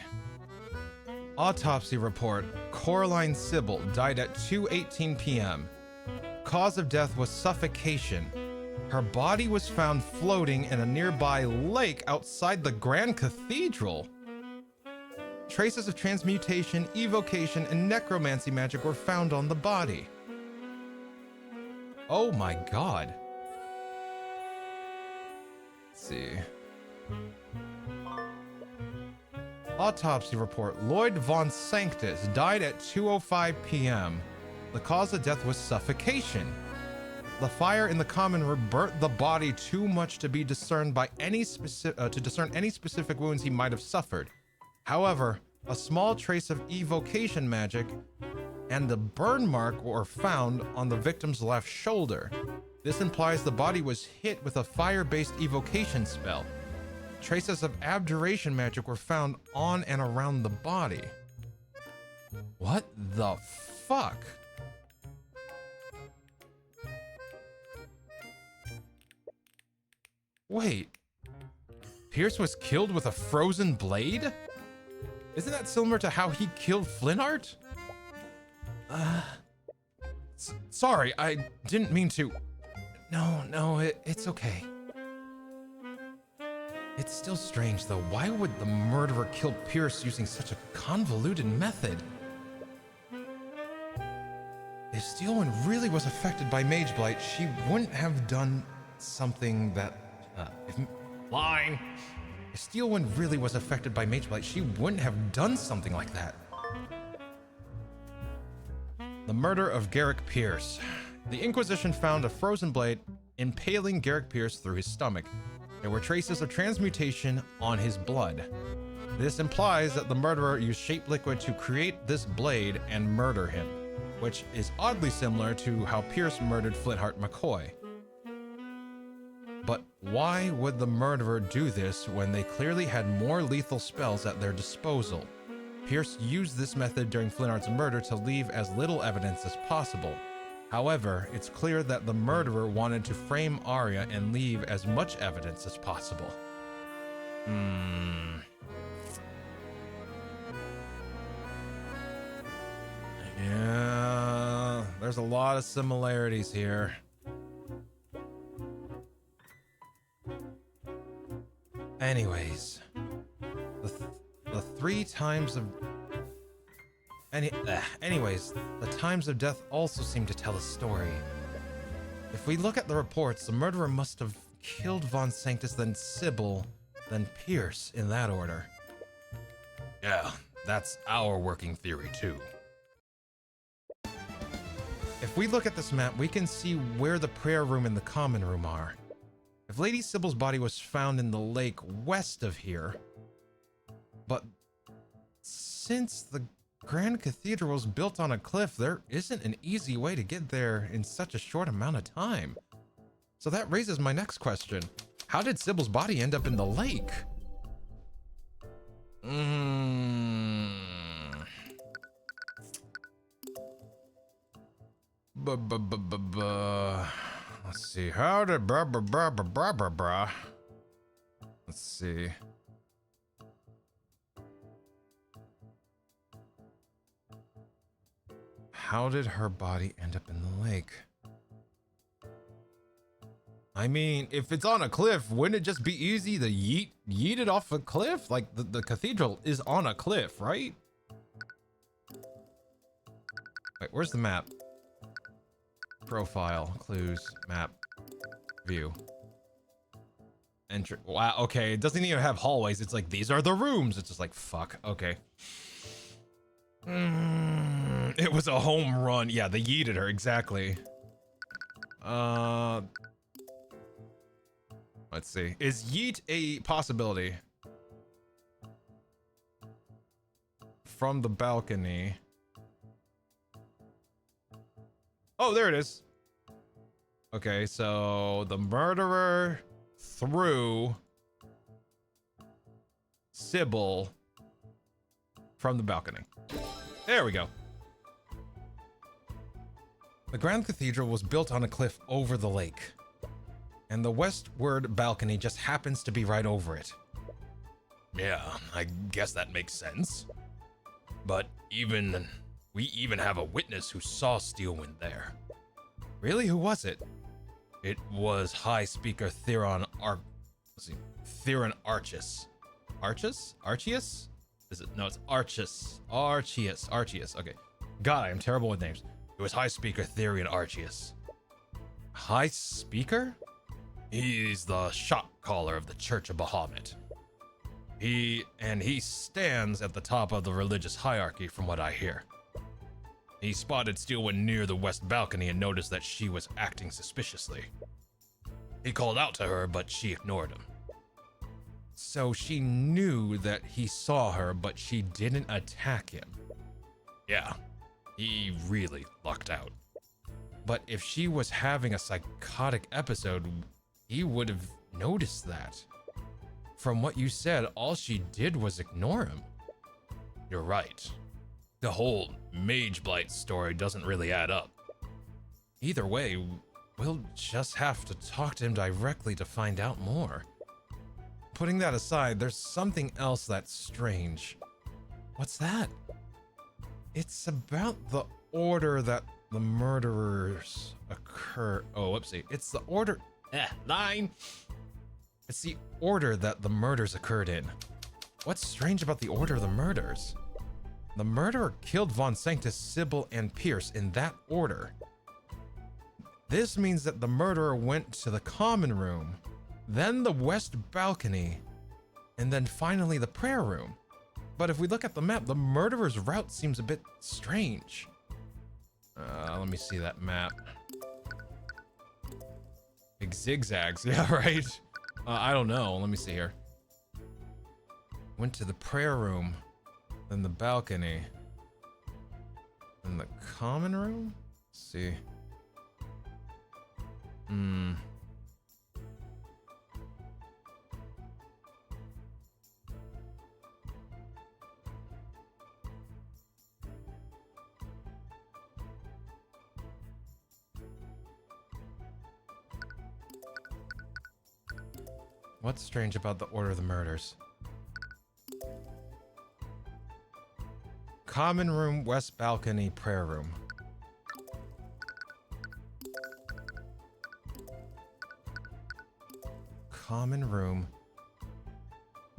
Autopsy report. Coraline Sybil died at 2:18 p.m. Cause of death was suffocation. Her body was found floating in a nearby lake outside the Grand Cathedral. Traces of transmutation, evocation, and necromancy magic were found on the body. Oh my god. Let's see. Autopsy report. Lloyd von Sanctus died at 2:05 p.m. The cause of death was suffocation. The fire in the common room burnt the body too much to be discerned by any specific wounds he might have suffered. However, a small trace of evocation magic and the burn mark were found on the victim's left shoulder. This implies the body was hit with a fire-based evocation spell. Traces of abjuration magic were found on and around the body. What the fuck? Wait, Pierce was killed with a frozen blade? Isn't that similar to how he killed Flinart? Sorry, I didn't mean to. No, it's okay. It's still strange though. Why would the murderer kill Pierce using such a convoluted method? If Steelwind really was affected by Mage Blight, she wouldn't have done something that... Line! If Steelwind really was affected by Mage Blight, she wouldn't have done something like that. The murder of Garrick Pierce. The Inquisition found a frozen blade impaling Garrick Pierce through his stomach. There were traces of transmutation on his blood. This implies that the murderer used shape liquid to create this blade and murder him, which is oddly similar to how Pierce murdered Flintheart McCoy. But why would the murderer do this when they clearly had more lethal spells at their disposal? Pierce used this method during Flintheart's murder to leave as little evidence as possible. However, it's clear that the murderer wanted to frame Arya and leave as much evidence as possible. Yeah, there's a lot of similarities here. Anyways, the three times of anyways, the times of death also seem to tell a story. If we look at the reports, the murderer must have killed Von Sanctus, then Sybil, then Pierce, in that order. Yeah, that's our working theory too. If we look at this map, we can see where the prayer room and the common room are. If Lady Sybil's body was found in the lake west of here, but since the Grand Cathedral was built on a cliff, there isn't an easy way to get there in such a short amount of time. So that raises my next question. How did Sybil's body end up in the lake? Let's see. How did Let's see. How did her body end up in the lake? I mean, if it's on a cliff, wouldn't it just be easy to yeet it off a cliff? Like the cathedral is on a cliff, right? Wait, where's the map? Profile, clues, map, view. Entry. Wow, okay, it doesn't even have hallways. It's like, these are the rooms. It's just like, fuck, okay. It was a home run. Yeah, they yeeted her, exactly. Let's see. Is yeet a possibility? From the balcony. Oh, there it is. Okay, so the murderer threw Sybil from the balcony. There we go. The Grand Cathedral was built on a cliff over the lake, and the westward balcony just happens to be right over it. Yeah, I guess that makes sense. But we even have a witness who saw Steelwind there. Really? Who was it? It was High Speaker Tyrion Archius. Archius? Is it? No, it's Archius. Archius. Okay. God, I am terrible with names. It was High Speaker Tyrion Archius. High Speaker? He's the shot caller of the Church of Bahamut. He stands at the top of the religious hierarchy from what I hear. He spotted Steelwind near the west balcony and noticed that she was acting suspiciously. He called out to her, but she ignored him. So she knew that he saw her, but she didn't attack him. Yeah, he really lucked out. But if she was having a psychotic episode, he would have noticed that. From what you said, all she did was ignore him. You're right. The whole Mage Blight story doesn't really add up. Either way, we'll just have to talk to him directly to find out more. Putting that aside, there's something else that's strange. What's that? It's about the order that the murderers occur. Oh, whoopsie. It's the order. Line. It's the order that the murders occurred in. What's strange about the order of the murders? The murderer killed Von Sanctus, Sybil, and Pierce in that order. This means that the murderer went to the common room, then the west balcony, and then finally the prayer room. But if we look at the map, the murderer's route seems a bit strange. Let me see that map. Big zigzags. Yeah, right. I don't know. Let me see here. Went to the prayer room, then the balcony, then the common room. Let's see. What's strange about the order of the murders? Common room, west balcony, prayer room. Common room,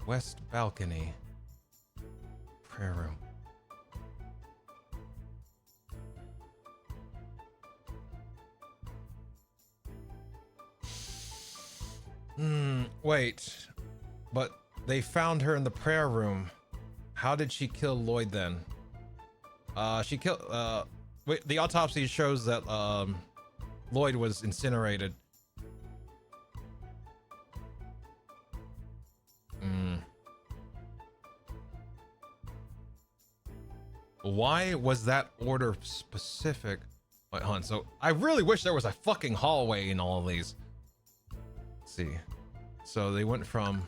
west balcony, prayer room. Wait. But they found her in the prayer room. How did she kill Lloyd then? She killed, wait, the autopsy shows that, Lloyd was incinerated. Why was that order specific? Wait, hold on. So I really wish there was a fucking hallway in all of these. Let's see. So they went from,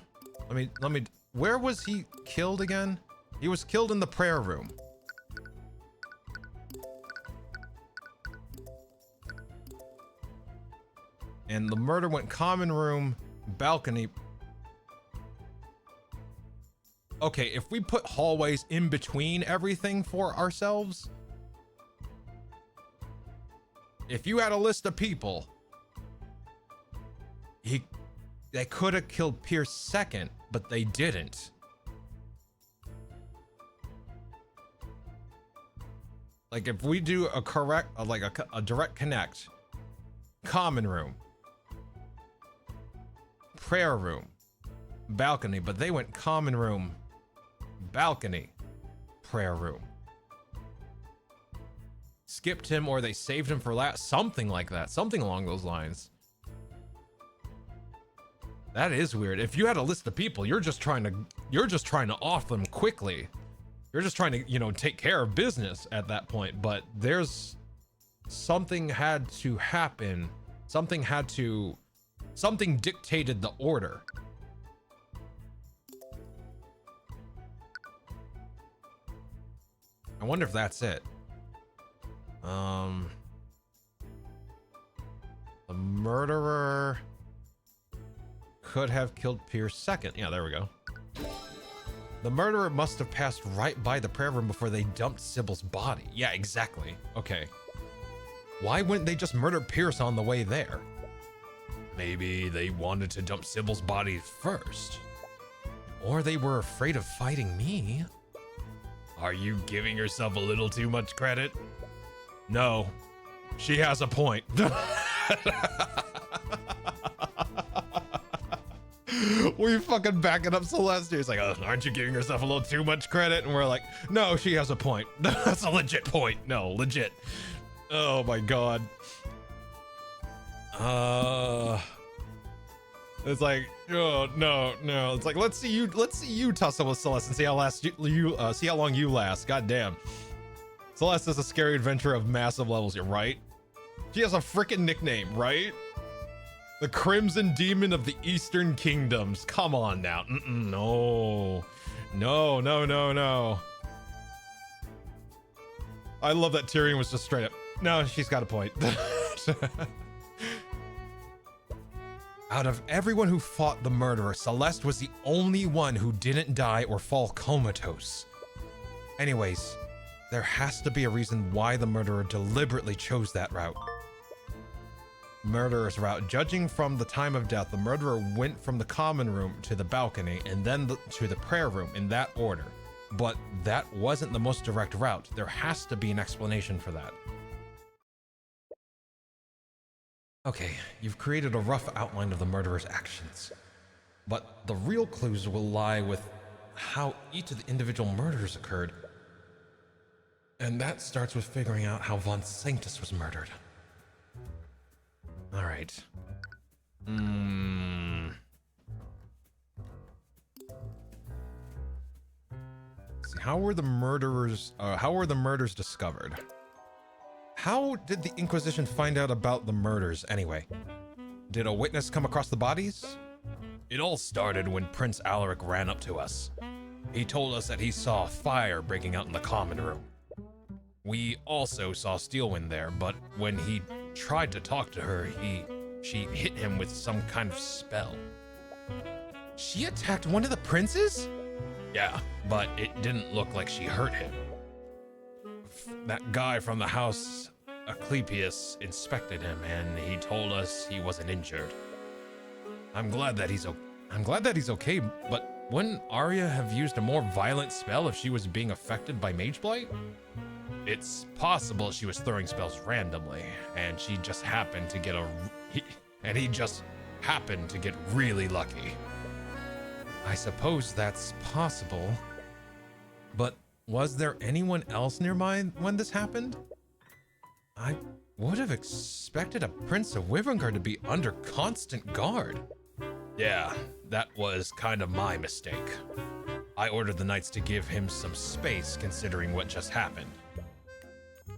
let me, where was he killed again? He was killed in the prayer room. And the murder went common room, balcony. Okay, if we put hallways in between everything for ourselves, if you had a list of people, they could have killed Pierce second, but they didn't. Like if we do a correct, like a direct connect, common room, prayer room, balcony, but they went common room, balcony, prayer room. Skipped him or they saved him for last, something like that, something along those lines. That is weird. If you had a list of people, you're just trying to off them quickly. You're just trying to, you know, take care of business at that point, but there's something had to happen. Something dictated the order. I wonder if that's it. The murderer could have killed Pierce second. Yeah, there we go. The murderer must have passed right by the prayer room before they dumped Sybil's body. Yeah, exactly. Okay. Why wouldn't they just murder Pierce on the way there? Maybe they wanted to dump Sybil's body first. Or they were afraid of fighting me. Are you giving yourself a little too much credit? No. She has a point. We fucking backing up Celeste. He's like, oh, aren't you giving yourself a little too much credit? And we're like, no, she has a point. That's a legit point. No, legit. Oh my god. It's like, oh no. It's like, let's see you tussle with Celeste and see how long you last. God damn. Celeste is a scary adventure of massive levels here, right? She has a freaking nickname, right? The Crimson Demon of the Eastern Kingdoms. Come on now. No. I love that Tyrion was just straight up. No, she's got a point. Out of everyone who fought the murderer, Celeste was the only one who didn't die or fall comatose. Anyways, there has to be a reason why the murderer deliberately chose that route. Murderer's route. Judging from the time of death, the murderer went from the common room to the balcony and then to the prayer room in that order. But that wasn't the most direct route. There has to be an explanation for that. Okay, you've created a rough outline of the murderer's actions. But the real clues will lie with how each of the individual murders occurred. And that starts with figuring out how Von Sanctus was murdered. Alright. See, how were the murders discovered? How did the Inquisition find out about the murders anyway? Did a witness come across the bodies? It all started when Prince Alaric ran up to us. He told us that he saw a fire breaking out in the common room. We also saw Steelwind there, but when he tried to talk to her, she hit him with some kind of spell. She attacked one of the princes? Yeah, but it didn't look like she hurt him. That guy from the house, Asclepius, inspected him and he told us he wasn't injured. I'm glad that he's okay, but wouldn't Arya have used a more violent spell if she was being affected by Mage Blight? It's possible she was throwing spells randomly, and she just happened to get he just happened to get really lucky. I suppose that's possible. But was there anyone else nearby when this happened? I would have expected a Prince of Wyverngar to be under constant guard. Yeah, that was kind of my mistake. I ordered the knights to give him some space considering what just happened.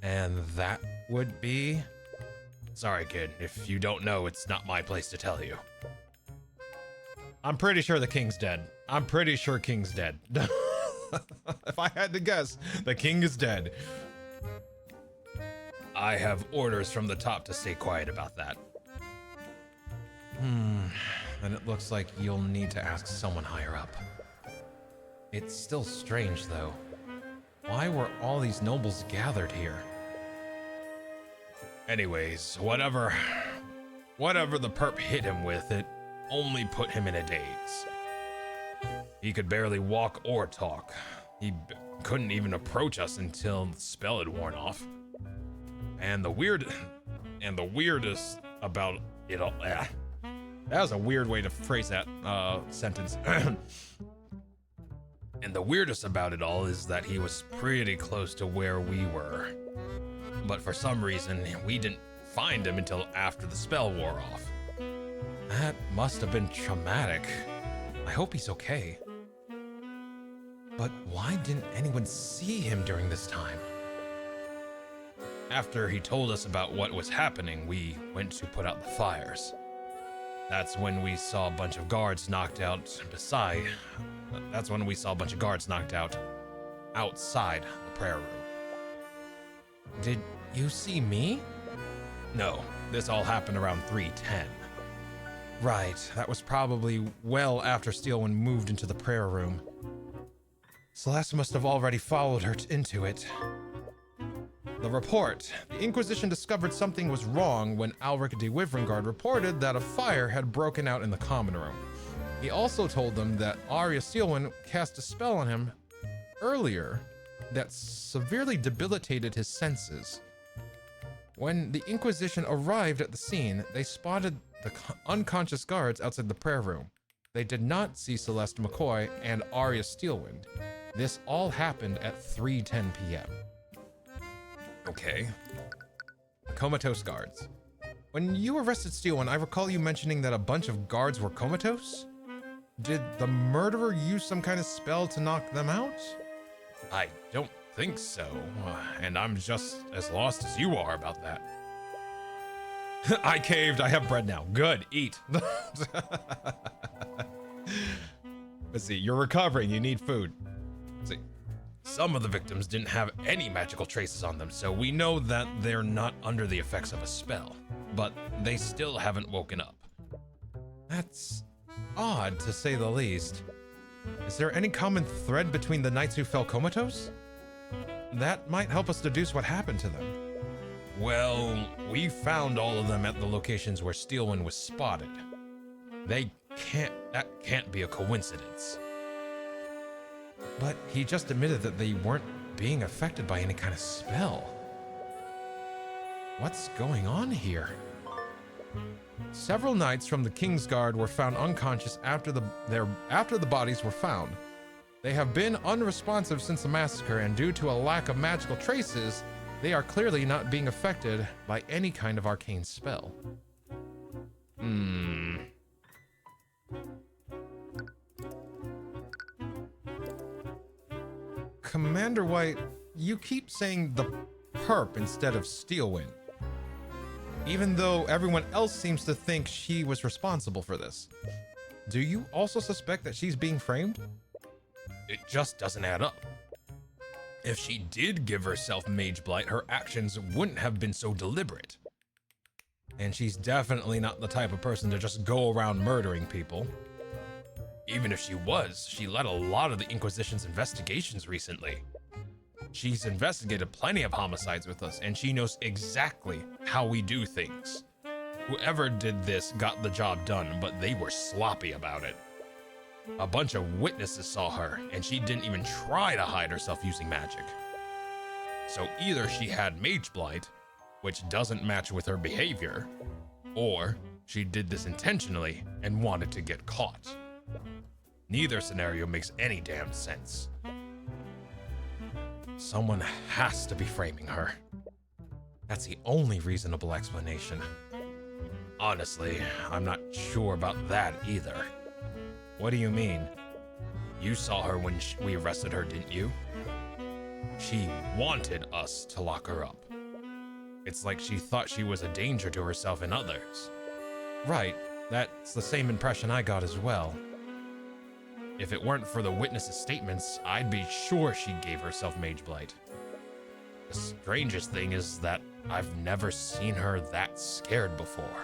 And that would be... Sorry, kid. If you don't know, it's not my place to tell you. I'm pretty sure the king's dead. I'm pretty sure king's dead. If I had to guess, the king is dead. I have orders from the top to stay quiet about that. And it looks like you'll need to ask someone higher up. It's still strange, though. Why were all these nobles gathered here? Anyways, whatever the perp hit him with, it only put him in a daze. He could barely walk or talk. He couldn't even approach us until the spell had worn off. And the weirdest about it all, that was a weird way to phrase that sentence. And the weirdest about it all is that he was pretty close to where we were. But for some reason, we didn't find him until after the spell wore off. That must have been traumatic. I hope he's okay. But why didn't anyone see him during this time? After he told us about what was happening, we went to put out the fires. That's when we saw a bunch of guards knocked out outside the prayer room. Did you see me? No, this all happened around 3:10. Right, that was probably well after Steelwind moved into the prayer room. Celeste must have already followed her into it. The report. The Inquisition discovered something was wrong when Alaric de Wyverngar reported that a fire had broken out in the common room. He also told them that Arya Steelwind cast a spell on him earlier that severely debilitated his senses. When the Inquisition arrived at the scene, they spotted the unconscious guards outside the prayer room. They did not see Celeste McCoy and Arya Steelwind. This all happened at 3:10 p.m. Okay. Comatose guards. When you arrested Steelwind, I recall you mentioning that a bunch of guards were comatose? Did the murderer use some kind of spell to knock them out? I don't think so, and I'm just as lost as you are about that. I caved, I have bread now. Good, eat. Let's see, you're recovering, you need food. Let's see. Some of the victims didn't have any magical traces on them, so we know that they're not under the effects of a spell, but they still haven't woken up. That's odd, to say the least. Is there any common thread between the knights who fell comatose? That might help us deduce what happened to them. Well, we found all of them at the locations where Steelwind was spotted. That can't be a coincidence. But he just admitted that they weren't being affected by any kind of spell. What's going on here? Several knights from the King's Guard were found unconscious after the bodies were found. They have been unresponsive since the massacre, and due to a lack of magical traces, they are clearly not being affected by any kind of arcane spell. Commander White, you keep saying the perp instead of Steelwind, even though everyone else seems to think she was responsible for this. Do you also suspect that she's being framed? It just doesn't add up. If she did give herself Mage Blight, her actions wouldn't have been so deliberate. And she's definitely not the type of person to just go around murdering people. Even if she was, she led a lot of the Inquisition's investigations recently. She's investigated plenty of homicides with us, and she knows exactly how we do things. Whoever did this got the job done, but they were sloppy about it. A bunch of witnesses saw her, and she didn't even try to hide herself using magic. So either she had Mage Blight, which doesn't match with her behavior, or she did this intentionally and wanted to get caught. Neither scenario makes any damn sense. Someone has to be framing her. That's the only reasonable explanation. Honestly, I'm not sure about that either. What do you mean? You saw her when we arrested her, didn't you? She wanted us to lock her up. It's like she thought she was a danger to herself and others. Right, that's the same impression I got as well. If it weren't for the witnesses' statements, I'd be sure she gave herself Mage Blight. The strangest thing is that I've never seen her that scared before.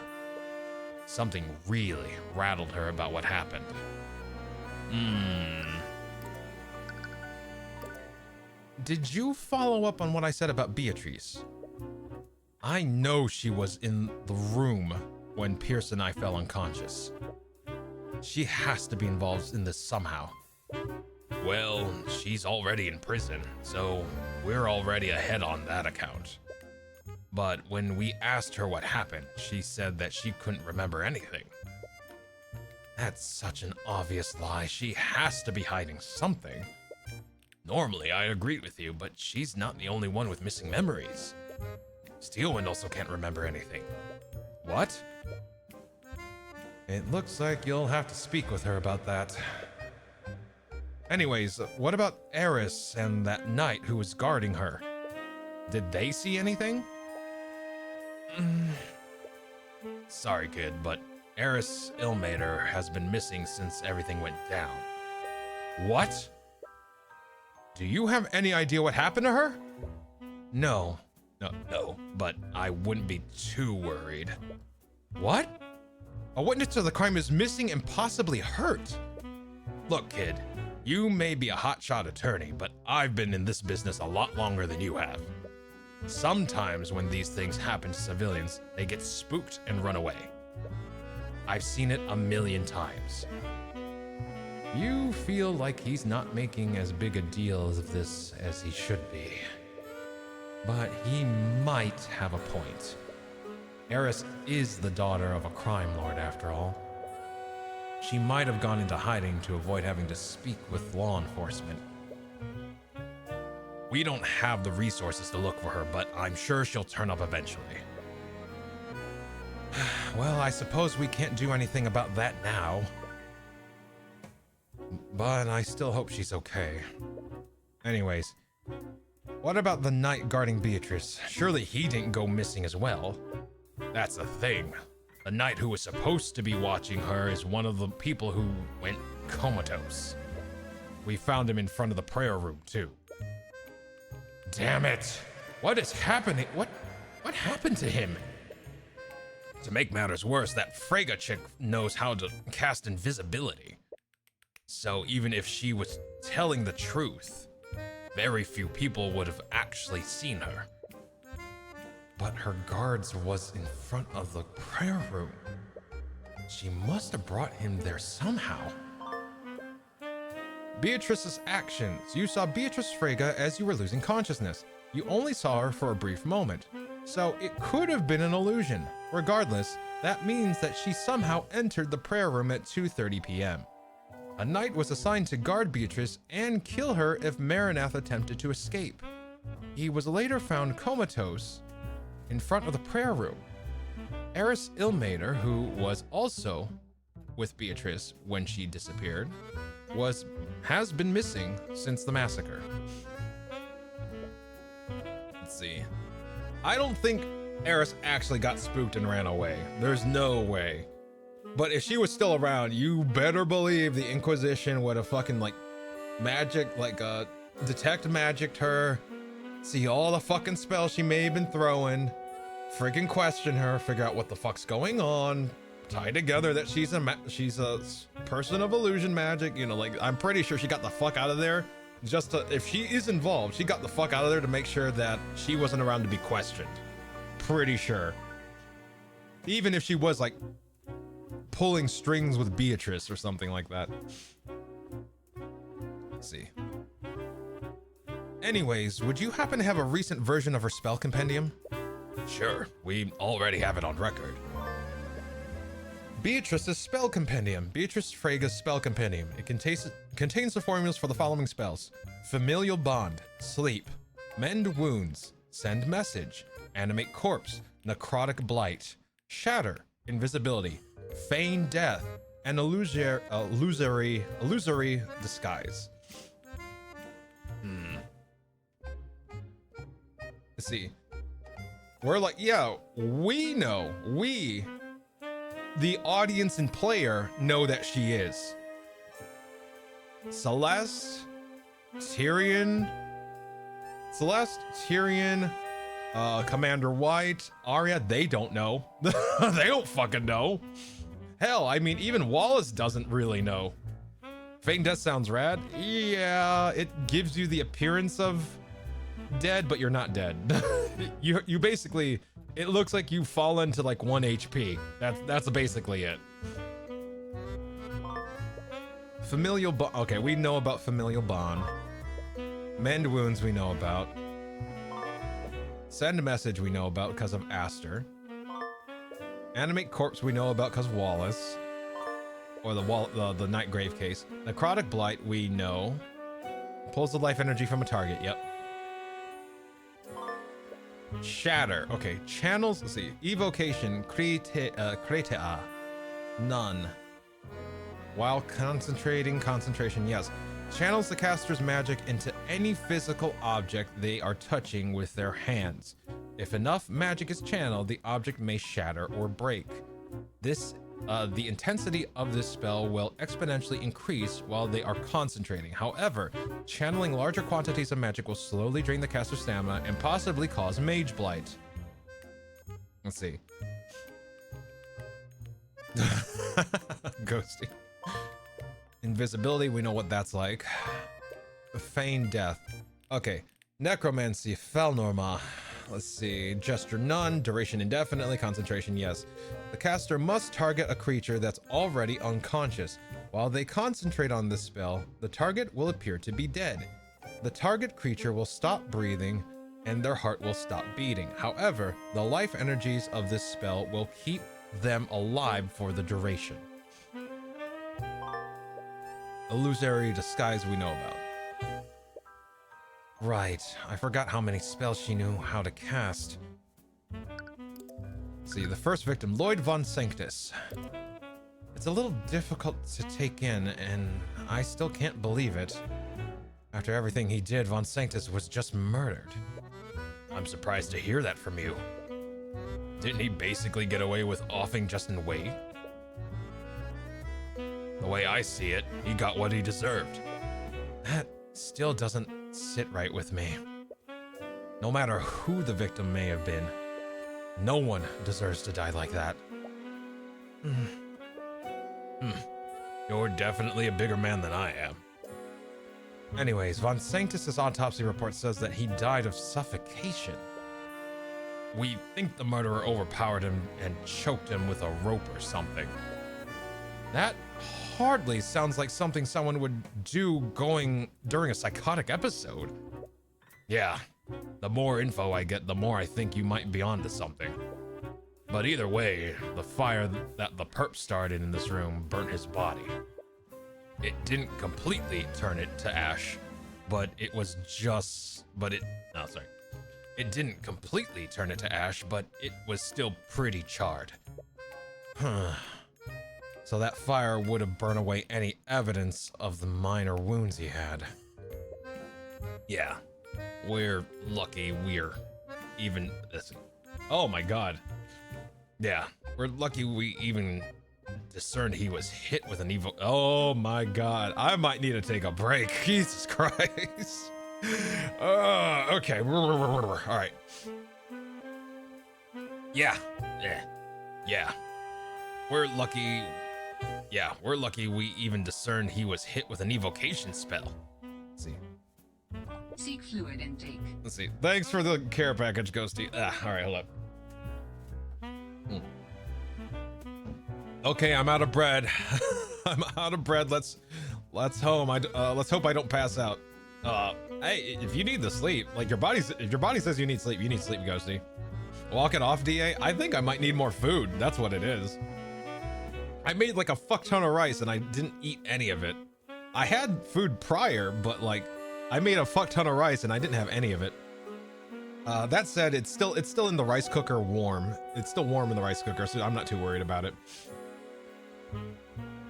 Something really rattled her about what happened. Did you follow up on what I said about Beatrice? I know she was in the room when Pierce and I fell unconscious. She has to be involved in this somehow. Well, she's already in prison, so we're already ahead on that account. But when we asked her what happened, she said that she couldn't remember anything. That's such an obvious lie. She has to be hiding something. Normally, I agreed with you, but she's not the only one with missing memories. Steelwind also can't remember anything. What? It looks like you'll have to speak with her about that. Anyways, what about Eris and that knight who was guarding her? Did they see anything? Sorry, kid, but Eris Illmater has been missing since everything went down. What? Do you have any idea what happened to her? No, but I wouldn't be too worried. What? A witness to the crime is missing and possibly hurt. Look, kid, you may be a hotshot attorney, but I've been in this business a lot longer than you have. Sometimes when these things happen to civilians, they get spooked and run away. I've seen it a million times. You feel like he's not making as big a deal of this as he should be. But he might have a point. Eris is the daughter of a crime lord, after all. She might have gone into hiding to avoid having to speak with law enforcement. We don't have the resources to look for her, but I'm sure she'll turn up eventually. Well, I suppose we can't do anything about that now. But I still hope she's okay. Anyways, what about the knight guarding Beatrice? Surely he didn't go missing as well. That's the thing. The knight who was supposed to be watching her is one of the people who went comatose. We found him in front of the prayer room, too. Damn it! What is happening? What happened to him? To make matters worse, that Frege chick knows how to cast invisibility. So even if she was telling the truth, very few people would have actually seen her. But her guards was in front of the prayer room. She must have brought him there somehow. Beatrice's actions. You saw Beatrice Frege as you were losing consciousness. You only saw her for a brief moment. So it could have been an illusion. Regardless, that means that she somehow entered the prayer room at 2:30 p.m. A knight was assigned to guard Beatrice and kill her if Marinath attempted to escape. He was later found comatose in front of the prayer room. Eris Illmater, who was also with Beatrice when she disappeared, has been missing since the massacre. Let's see. I don't think Eris actually got spooked and ran away. There's no way. But if she was still around, you better believe the Inquisition would have fucking like detect magicked her, see all the fucking spells she may have been throwing, freaking question her, figure out what the fuck's going on, tie together that she's a person of illusion magic. You know, like, I'm pretty sure she got the fuck out of there just to, if she is involved, she got the fuck out of there to make sure that she wasn't around to be questioned. Pretty sure. Even if she was like pulling strings with Beatrice or something like that. Let's see. Anyways, would you happen to have a recent version of her spell compendium? Sure, we already have it on record. Beatrice's spell compendium. Beatrice Frega's spell compendium. It contains the formulas for the following spells: Familial Bond, Sleep, Mend Wounds, Send Message, Animate Corpse, Necrotic Blight, Shatter, Invisibility, Feign Death, and Illusory Disguise. Let's see. We're like, yeah, we know. We, the audience and player, know that she is. Celeste, Tyrion, Commander White, Arya, they don't know. They don't fucking know. Hell, I mean, even Wallace doesn't really know. Feign Death sounds rad. Yeah, it gives you the appearance of dead, but you're not dead. you basically, it looks like you fall into like 1 HP. That's basically it. Familial Bond. Okay, we know about Familial Bond. Mend Wounds we know about. Send a Message we know about because of Aster. Animate Corpse we know about because Wallace. Or the Nightgrave case. Necrotic Blight we know. Pulls the life energy from a target, yep. Shatter. Okay, channels. Let's see. Evocation. Cretea. None. While concentration, yes. Channels the caster's magic into any physical object they are touching with their hands. If enough magic is channeled, the object may shatter or break. The intensity of this spell will exponentially increase while they are concentrating. However, channeling larger quantities of magic will slowly drain the caster's stamina and possibly cause Mage Blight. Let's see. Ghosty. Invisibility, we know what that's like. Feign Death. Okay. Necromancy, Felnorma. Let's see. Gesture, none. Duration, indefinitely. Concentration, yes. The caster must target a creature that's already unconscious. While they concentrate on this spell, the target will appear to be dead. The target creature will stop breathing and their heart will stop beating. However, the life energies of this spell will keep them alive for the duration. Illusory Disguise we know about. Right, I forgot how many spells she knew how to cast. Let's see, the first victim, Lloyd von Sanctus. It's a little difficult to take in, and I still can't believe it. After everything he did, von Sanctus was just murdered. I'm surprised to hear that from you. Didn't he basically get away with offing Justin Wade? The way I see it, he got what he deserved. That still doesn't sit right with me. No matter who the victim may have been, no one deserves to die like that. You're definitely a bigger man than I am. Anyways, von Sanctus's autopsy report says that he died of suffocation. We think the murderer overpowered him and choked him with a rope or something. That hardly sounds like something someone would do during a psychotic episode. Yeah, the more info I get, the more I think you might be onto something. But either way, the fire that the perp started in this room burnt his body. It didn't completely turn it to ash, it didn't completely turn it to ash, but it was still pretty charred. So that fire would have burned away any evidence of the minor wounds he had. Yeah, we're lucky we're even listen. Oh my god. Yeah, we're lucky we even discerned he was hit with an evil. Oh my god, I might need to take a break. Jesus Christ. Okay. All right. Yeah. We're lucky. Yeah, we're lucky we even discerned he was hit with an evocation spell. Let's see. Seek fluid intake. Let's see. Thanks for the care package, Ghosty. All right, hold up. Okay, I'm out of bread. I'm out of bread. Let's hope I don't pass out. Hey, if you need the sleep, like if your body says you need sleep, Ghosty. Walk it off, DA. I think I might need more food. That's what it is. I made like a fuck ton of rice and I didn't eat any of it. I had food prior, but like I made a fuck ton of rice and I didn't have any of it. That said, it's still in the rice cooker warm. It's still warm in the rice cooker, so I'm not too worried about it.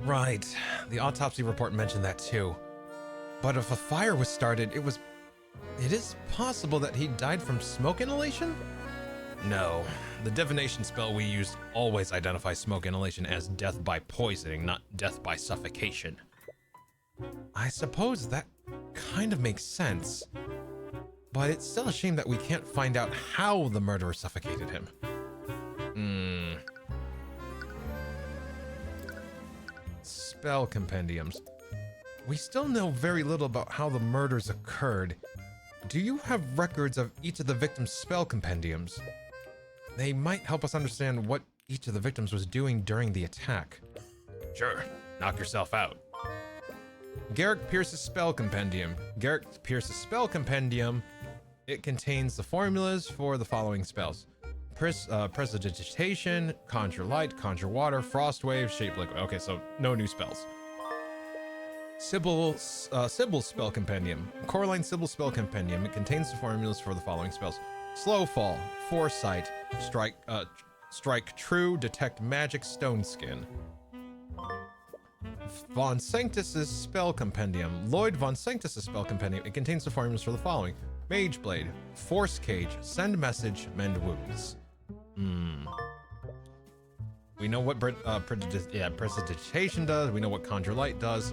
Right, the autopsy report mentioned that too. But if a fire was started, it is possible that he died from smoke inhalation? No, the divination spell we used always identifies smoke inhalation as death by poisoning, not death by suffocation. I suppose that kind of makes sense. But it's still a shame that we can't find out how the murderer suffocated him. Spell compendiums. We still know very little about how the murders occurred. Do you have records of each of the victims' spell compendiums? They might help us understand what each of the victims was doing during the attack. Sure, knock yourself out. Garrick Pierce's spell compendium. It contains the formulas for the following spells. Prestidigitation, Conjure Light, Conjure Water, Frost Wave, Shape Liquid. Okay, so no new spells. Sibyl's spell compendium. Coraline Sibyl's spell compendium. It contains the formulas for the following spells. Slow Fall, Foresight, Strike True, Detect Magic, Stone Skin. Von Sanctus's spell compendium. Lloyd Von Sanctus's spell compendium. It contains the formulas for the following: Mage Blade, Force Cage, Send Message, Mend Wounds. We know what Prestidigitation does. We know what Conjure Light does.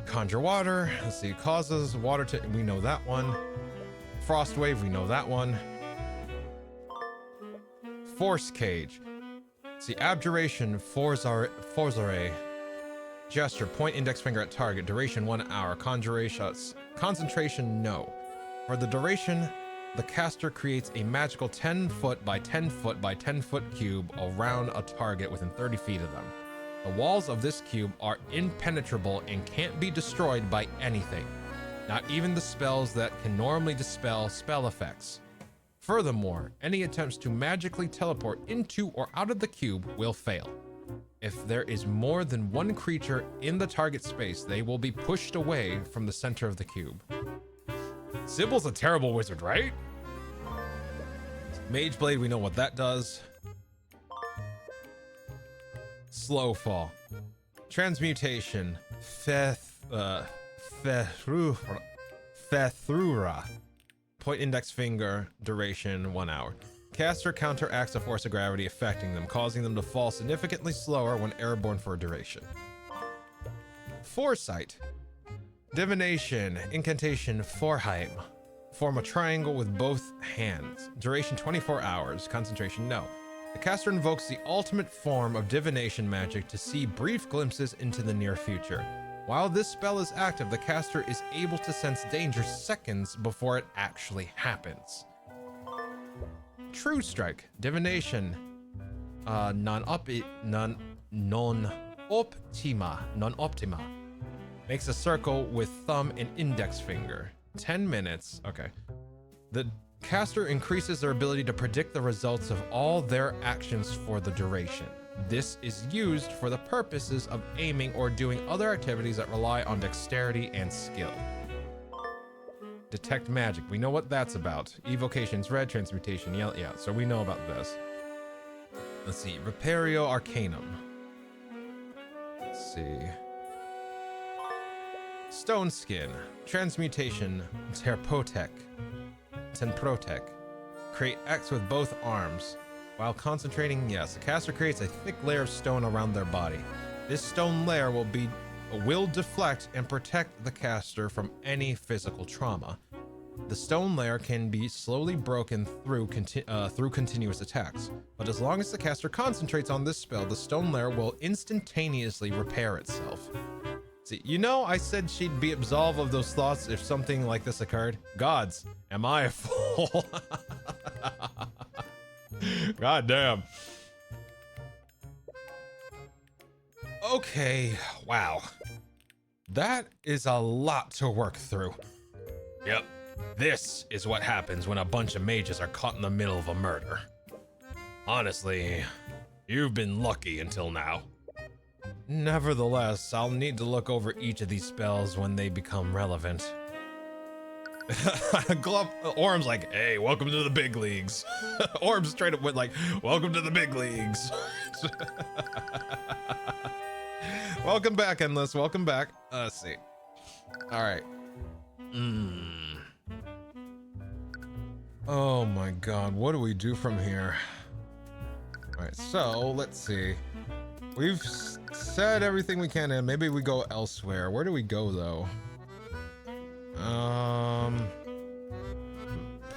Conjure Water. Let's see. Causes water to. We know that one. Frost Wave. We know that one. Force Cage. Let's see. Abjuration. Forzare. Gesture. Point index finger at target. Duration 1 hour. Concentration. No. For the duration, the caster creates a magical 10 foot by 10 foot by 10 foot cube around a target within 30 feet of them. The walls of this cube are impenetrable and can't be destroyed by anything, not even the spells that can normally dispel spell effects. Furthermore, any attempts to magically teleport into or out of the cube will fail. If there is more than one creature in the target space, they will be pushed away from the center of the cube. Sibyl's a terrible wizard, right? Mage Blade, we know what that does. Slow Fall. Transmutation. Fethura. Point index finger. Duration 1 hour. Caster counteracts the force of gravity affecting them, causing them to fall significantly slower when airborne for a duration. Foresight. Divination. Incantation. Forheim. Form a triangle with both hands. Duration 24 hours. Concentration no. The caster invokes the ultimate form of divination magic to see brief glimpses into the near future. While this spell is active, the caster is able to sense danger seconds before it actually happens. True Strike. Divination. Non-optima. Makes a circle with thumb and index finger. 10 minutes. Okay. The caster increases their ability to predict the results of all their actions for the duration. This is used for the purposes of aiming or doing other activities that rely on dexterity and skill. Detect Magic. We know what that's about. Evocation's red, transmutation, yeah, so we know about this. Let's see. Repario Arcanum. Let's see. Stone Skin. Transmutation. Tenprotec. create X with both arms. While concentrating, yes, the caster creates a thick layer of stone around their body. This stone layer will deflect and protect the caster from any physical trauma. The stone layer can be slowly broken through continuous attacks, but as long as the caster concentrates on this spell, the stone layer will instantaneously repair itself. See, you know, I said she'd be absolved of those thoughts if something like this occurred. Gods, am I a fool? God damn. Okay, wow. That is a lot to work through. Yep. This is what happens when a bunch of mages are caught in the middle of a murder. Honestly, you've been lucky until now. Nevertheless, I'll need to look over each of these spells when they become relevant. Orm's like, hey, welcome to the big leagues. Orm straight up went like, welcome to the big leagues. Welcome back, Endless. Welcome back. Let's see. All right. Oh my god, what do we do from here? All right, so let's see. We've said everything we can, and maybe we go elsewhere. Where do we go though?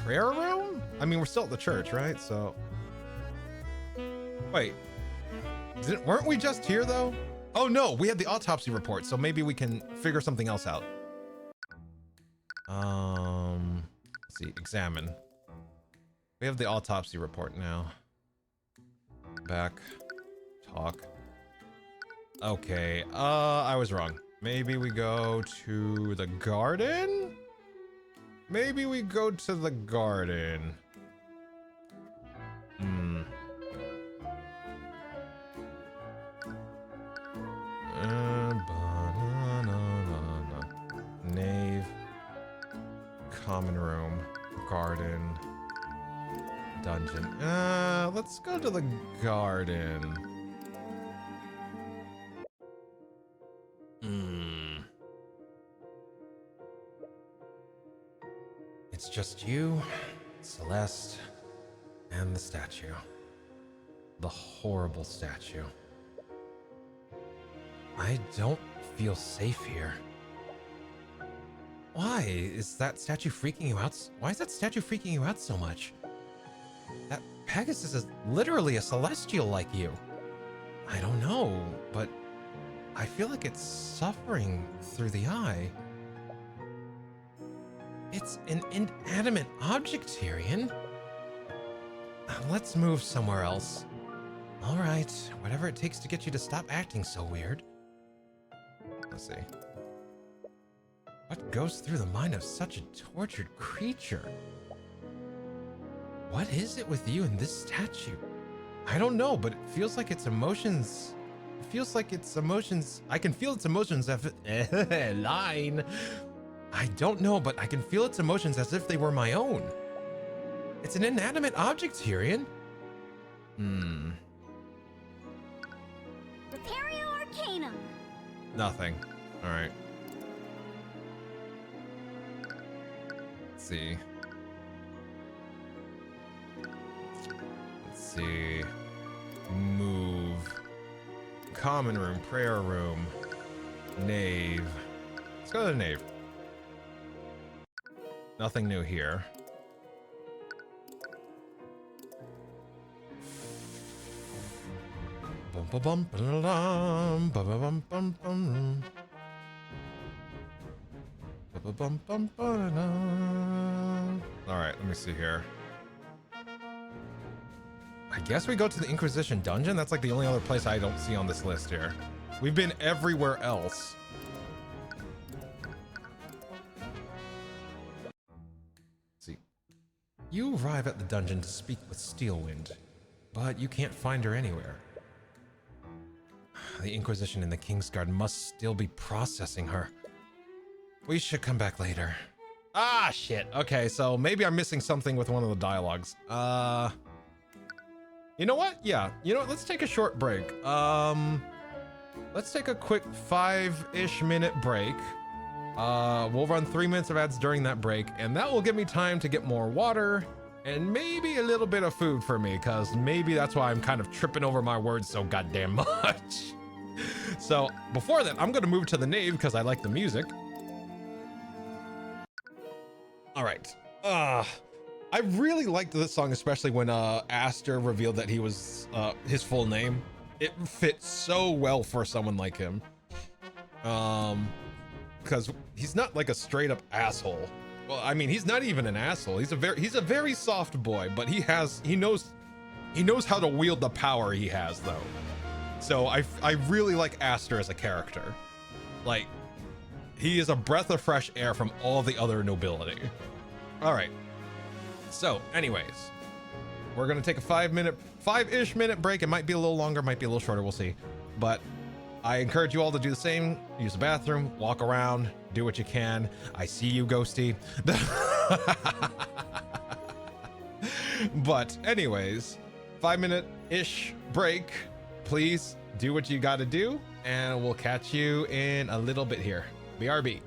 Prayer room? I mean, we're still at the church, right? So, wait, weren't we just here though? Oh no, we had the autopsy report, so maybe we can figure something else out. Let's see, examine. We have the autopsy report now. Back, talk. Okay, I was wrong. Maybe we go to the garden? Maybe we go to the garden. Nave. Common room. Garden. Dungeon. Let's go to the garden. It's just you, Celeste, and the statue. The horrible statue. I don't feel safe here. Why is that statue freaking you out? Why is that statue freaking you out so much? That Pegasus is literally a celestial like you. I don't know, but I feel like it's suffering through the eye. It's an inanimate object, Tyrion. Let's move somewhere else. All right, whatever it takes to get you to stop acting so weird. Let's see. What goes through the mind of such a tortured creature? What is it with you and this statue? I don't know, but it feels like its emotions... It feels like its emotions... I can feel its emotions as if... Line! I don't know, but I can feel its emotions as if they were my own. It's an inanimate object, Tyrion. Repario Arcanum. Nothing. All right. Let's see. Let's see. Move. Common room, prayer room, nave. Let's go to the nave. Nothing new here. All right, let me see here. I guess we go to the Inquisition dungeon. That's like the only other place I don't see on this list here. We've been everywhere else. See, you arrive at the dungeon to speak with Steelwind, but you can't find her anywhere. The Inquisition in the Kingsguard must still be processing her. We should come back later. Ah, shit. Okay, so maybe I'm missing something with one of the dialogues. You know what? Yeah, you know what? Let's take a short break. Let's take a quick 5-ish minute break. We'll run 3 minutes of ads during that break, and that will give me time to get more water and maybe a little bit of food for me, because maybe that's why I'm kind of tripping over my words so goddamn much. So before that, I'm going to move to the nave because I like the music. All right. I really liked this song, especially when Aster revealed that he was his full name. It fits so well for someone like him. Because he's not like a straight up asshole. Well, I mean, he's not even an asshole. He's a very soft boy, but he knows how to wield the power he has, though. So I really like Aster as a character. Like, he is a breath of fresh air from all the other nobility. All right. So, anyways, we're gonna take a 5-ish minute break. It might be a little longer, might be a little shorter. We'll see. But I encourage you all to do the same. Use the bathroom, walk around, do what you can. I see you, Ghosty. But anyways, 5-minute-ish break. Please do what you got to do, and we'll catch you in a little bit here. BRB.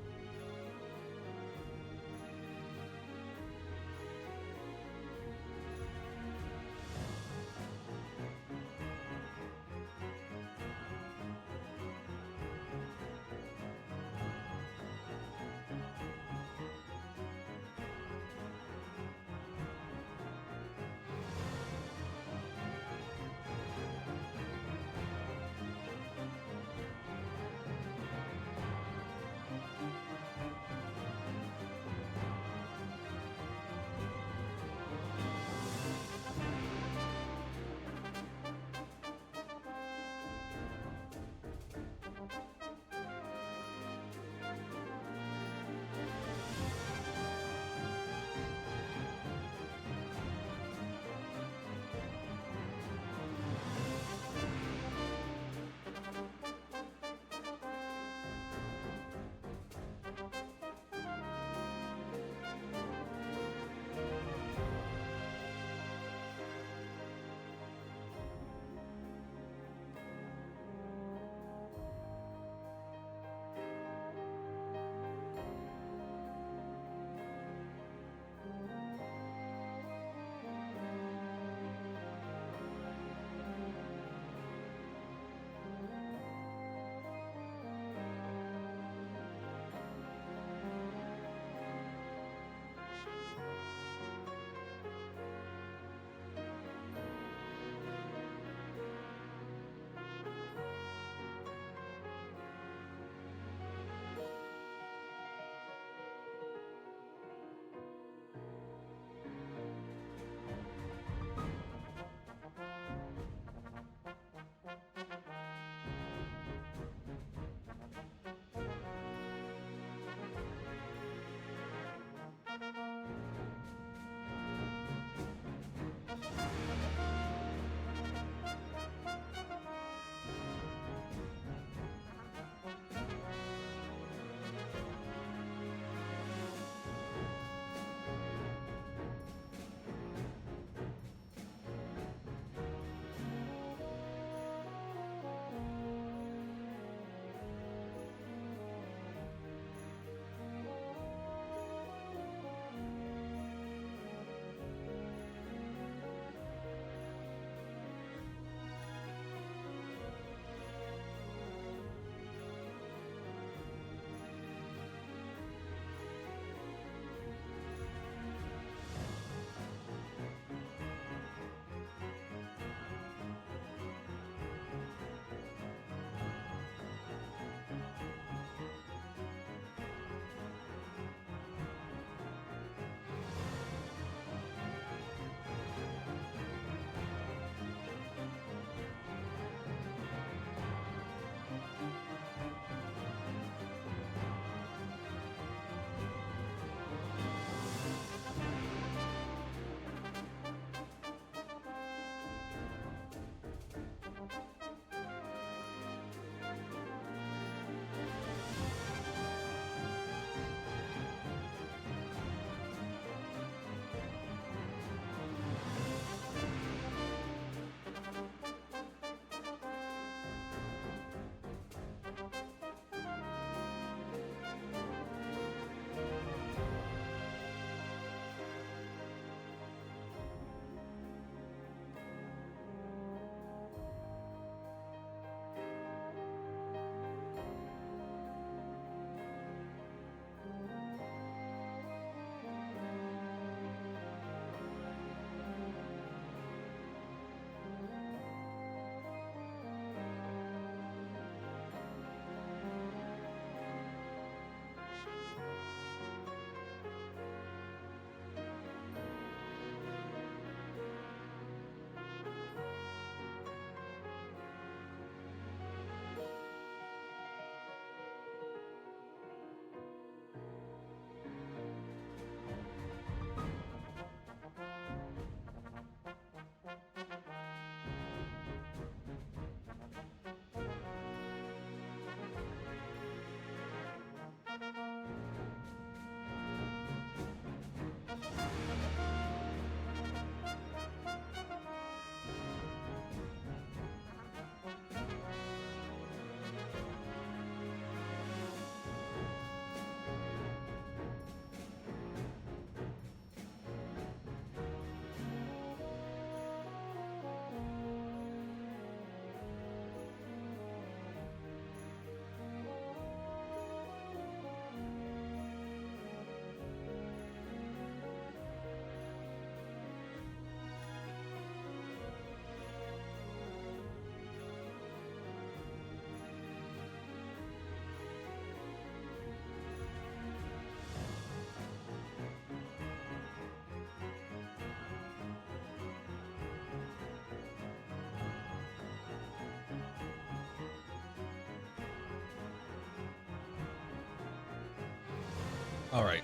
All right.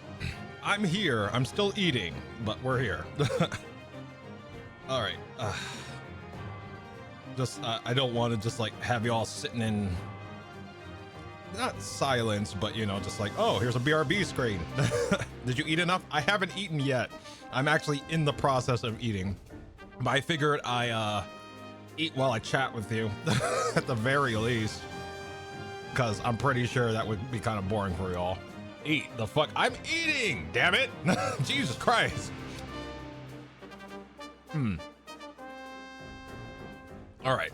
I'm here. I'm still eating, but we're here. All right. I don't want to just like have you all sitting in not silence, but you know, just like, oh, here's a BRB screen. Did you eat enough? I haven't eaten yet. I'm actually in the process of eating, but I figured I eat while I chat with you at the very least, because I'm pretty sure that would be kind of boring for y'all. Eat the fuck. I'm eating, damn it. Jesus Christ. All right.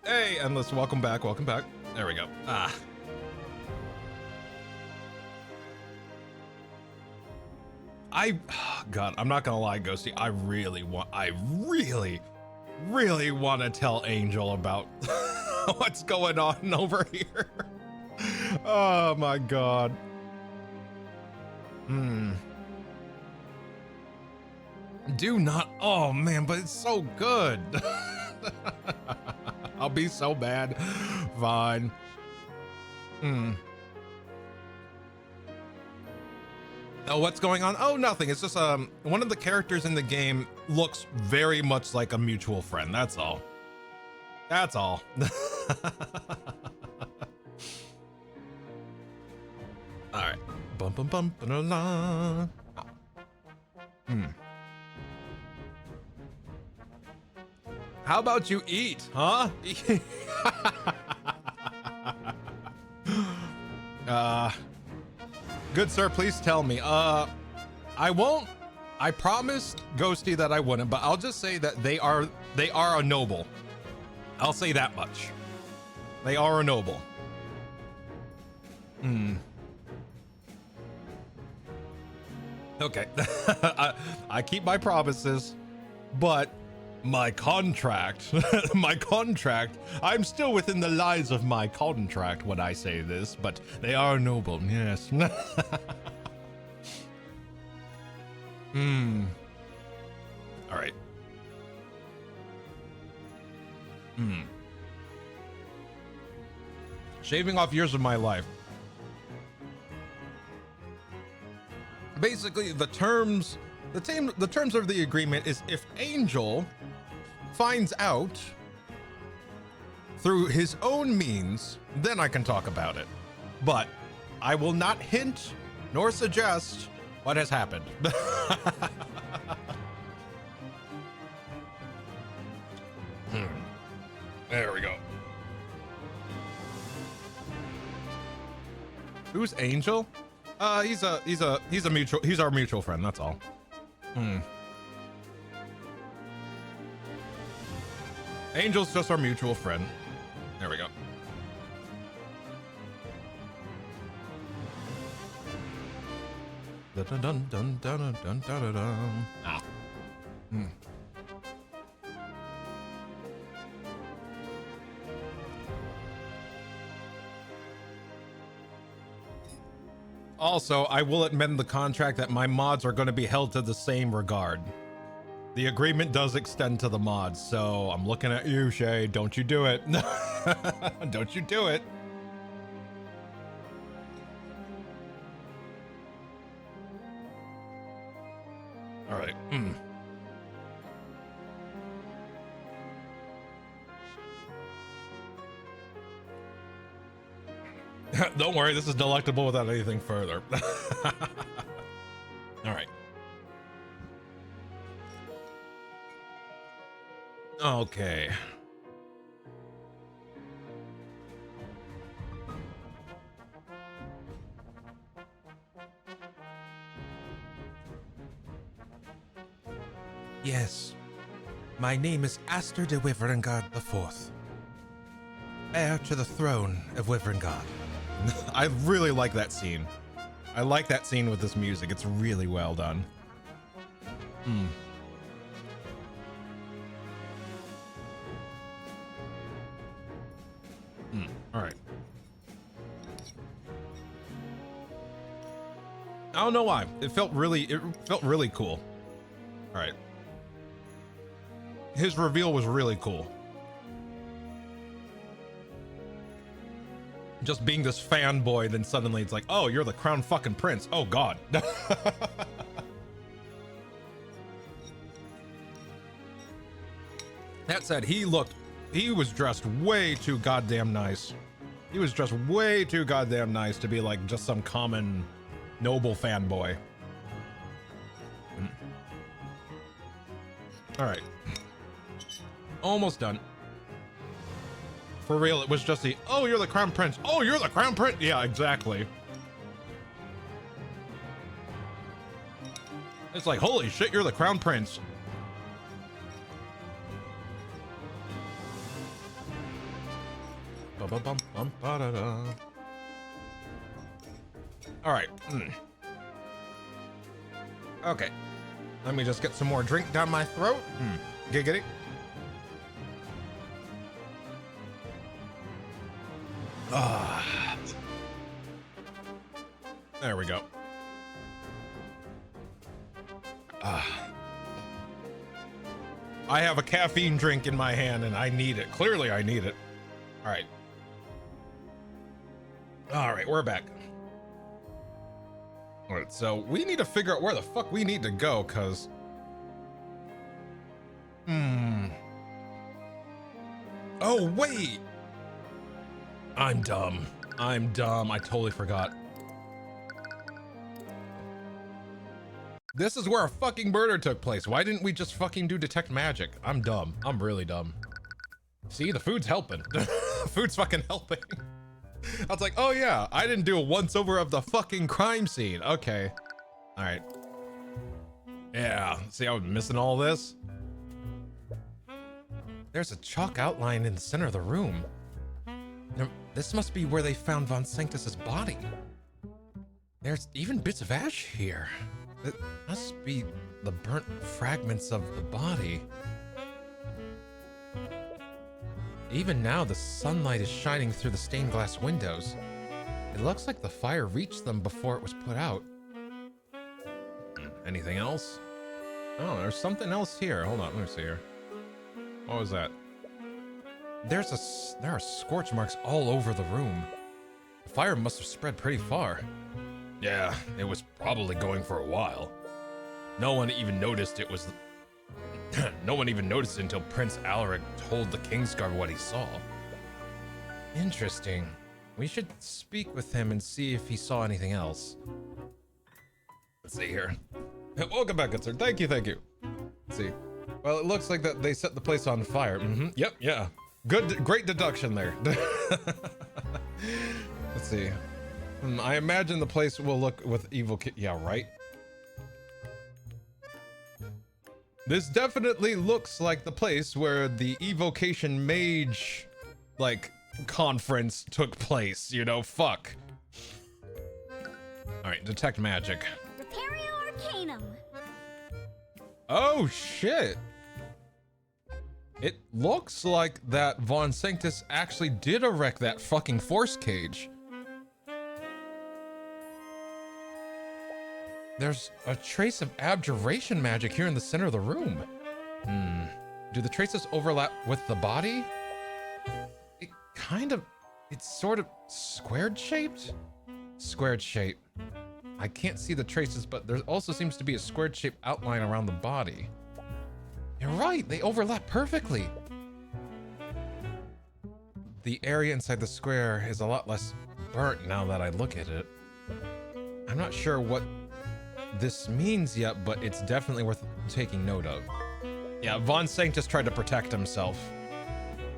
Hey, Endless, welcome back. Welcome back. There we go. God, I'm not gonna lie, Ghosty. I really want to tell Angel about what's going on over here. Oh my God. Do not. Oh man, but it's so good. I'll be so bad. Fine. Oh, what's going on? Oh, nothing. It's just one of the characters in the game looks very much like a mutual friend. That's all. That's all. All right. Bum bum bum ba la. How about you eat, huh? Good sir, please tell me. I won't. I promised Ghosty that I wouldn't, but I'll just say that they are a noble. I'll say that much. They are a noble. Okay. I keep my promises, but my contract, I'm still within the lines of my contract when I say this, but they are noble, yes. All right. Shaving off years of my life. Basically, the terms of the agreement is if Angel finds out through his own means, then I can talk about it. But I will not hint nor suggest what has happened. There we go. Who's Angel? He's our mutual friend, that's all. Angel's just our mutual friend. There we go. Dun dun dun dun dun dun dun. Ah. Also, I will amend the contract that my mods are going to be held to the same regard. The agreement does extend to the mods, so I'm looking at you, Shay. Don't you do it. Don't you do it. All right. Don't worry, this is delectable without anything further. All right. Okay. Yes. My name is Aster de Wyverngard IV, heir to the throne of Wyverngard. I really like that scene. I like that scene with this music. It's really well done. All right. I don't know why. It felt really cool. All right. His reveal was really cool. just being this fanboy, then suddenly it's like, oh, you're the crown fucking prince. Oh god. That said, he was dressed way too goddamn nice. He was dressed way too goddamn nice to be like just some common noble fanboy. All right. Almost done. For real, it was just the, oh, you're the crown prince. Oh, you're the crown prince. Yeah, exactly. It's like, holy shit, you're the crown prince. All right. Okay. Let me just get some more drink down my throat. Giggity. There we go. I have a caffeine drink in my hand and I need it. Clearly I need it. All right. All right, we're back. All right, so we need to figure out where the fuck we need to go, cause oh wait, I'm dumb. I totally forgot. This is where a fucking murder took place. Why didn't we just fucking do detect magic? I'm dumb. I'm really dumb. See, the food's helping. Food's fucking helping. I was like, oh yeah, I didn't do a once over of the fucking crime scene. Okay. All right. Yeah, see, I was missing all this. There's a chalk outline in the center of the room. Now, this must be where they found Von Sanctus's body. There's even bits of ash here. It must be the burnt fragments of the body. Even now, the sunlight is shining through the stained glass windows. It looks like the fire reached them before it was put out. Anything else? Oh, there's something else here. Hold on, let me see here. What was that? There are scorch marks all over the room. The fire must have spread pretty far. Yeah, it was probably going for a while. No one even noticed it was... No one even noticed it until Prince Alaric told the Kingsguard what he saw. Interesting. We should speak with him and see if he saw anything else. Let's see here. Welcome back, good sir. Thank you, thank you. Let's see. Well, it looks like that they set the place on fire. Yep, yeah. Great deduction there. Let's see. I imagine the place will look with evil yeah, right? This definitely looks like the place where the evocation mage, like, conference took place, you know, fuck. Alright, detect magic. Repario Arcanum. Oh, shit. It looks like that Von Sanctus actually did erect that fucking force cage. There's a trace of abjuration magic here in the center of the room. Do the traces overlap with the body? It's sort of squared shaped? Squared shape. I can't see the traces, but there also seems to be a squared shaped outline around the body. You're right, they overlap perfectly. The area inside the square is a lot less burnt now that I look at it. I'm not sure what this means yet, but it's definitely worth taking note of. Yeah, Von Sanctus tried to protect himself.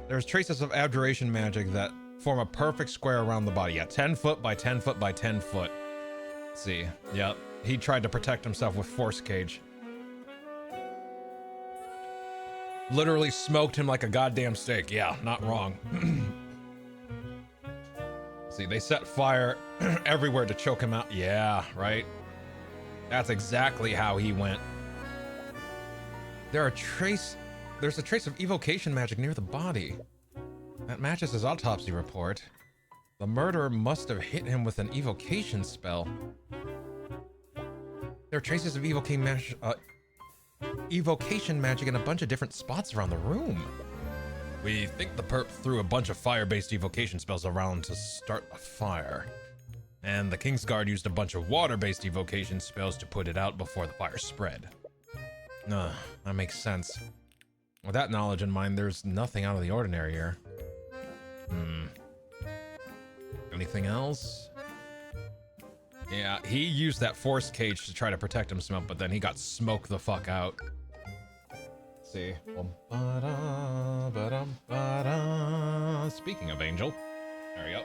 There's traces of abjuration magic that form a perfect square around the body. Yeah, 10 foot by 10 foot by 10 foot. Let's see. Yeah, he tried to protect himself with force cage. Literally smoked him like a goddamn steak. Yeah, not wrong. See, they set fire everywhere to choke him out. Yeah, right? That's exactly how he went. There's a trace of evocation magic near the body. That matches his autopsy report. The murderer must have hit him with an evocation spell. There are traces of evocation magic in a bunch of different spots around the room. We think the perp threw a bunch of fire-based evocation spells around to start a fire. And the Kingsguard used a bunch of water-based evocation spells to put it out before the fire spread. That makes sense. With that knowledge in mind, there's nothing out of the ordinary here. Anything else? Yeah, he used that force cage to try to protect himself, but then he got smoked the fuck out. Let's see. Speaking of Angel. There we go.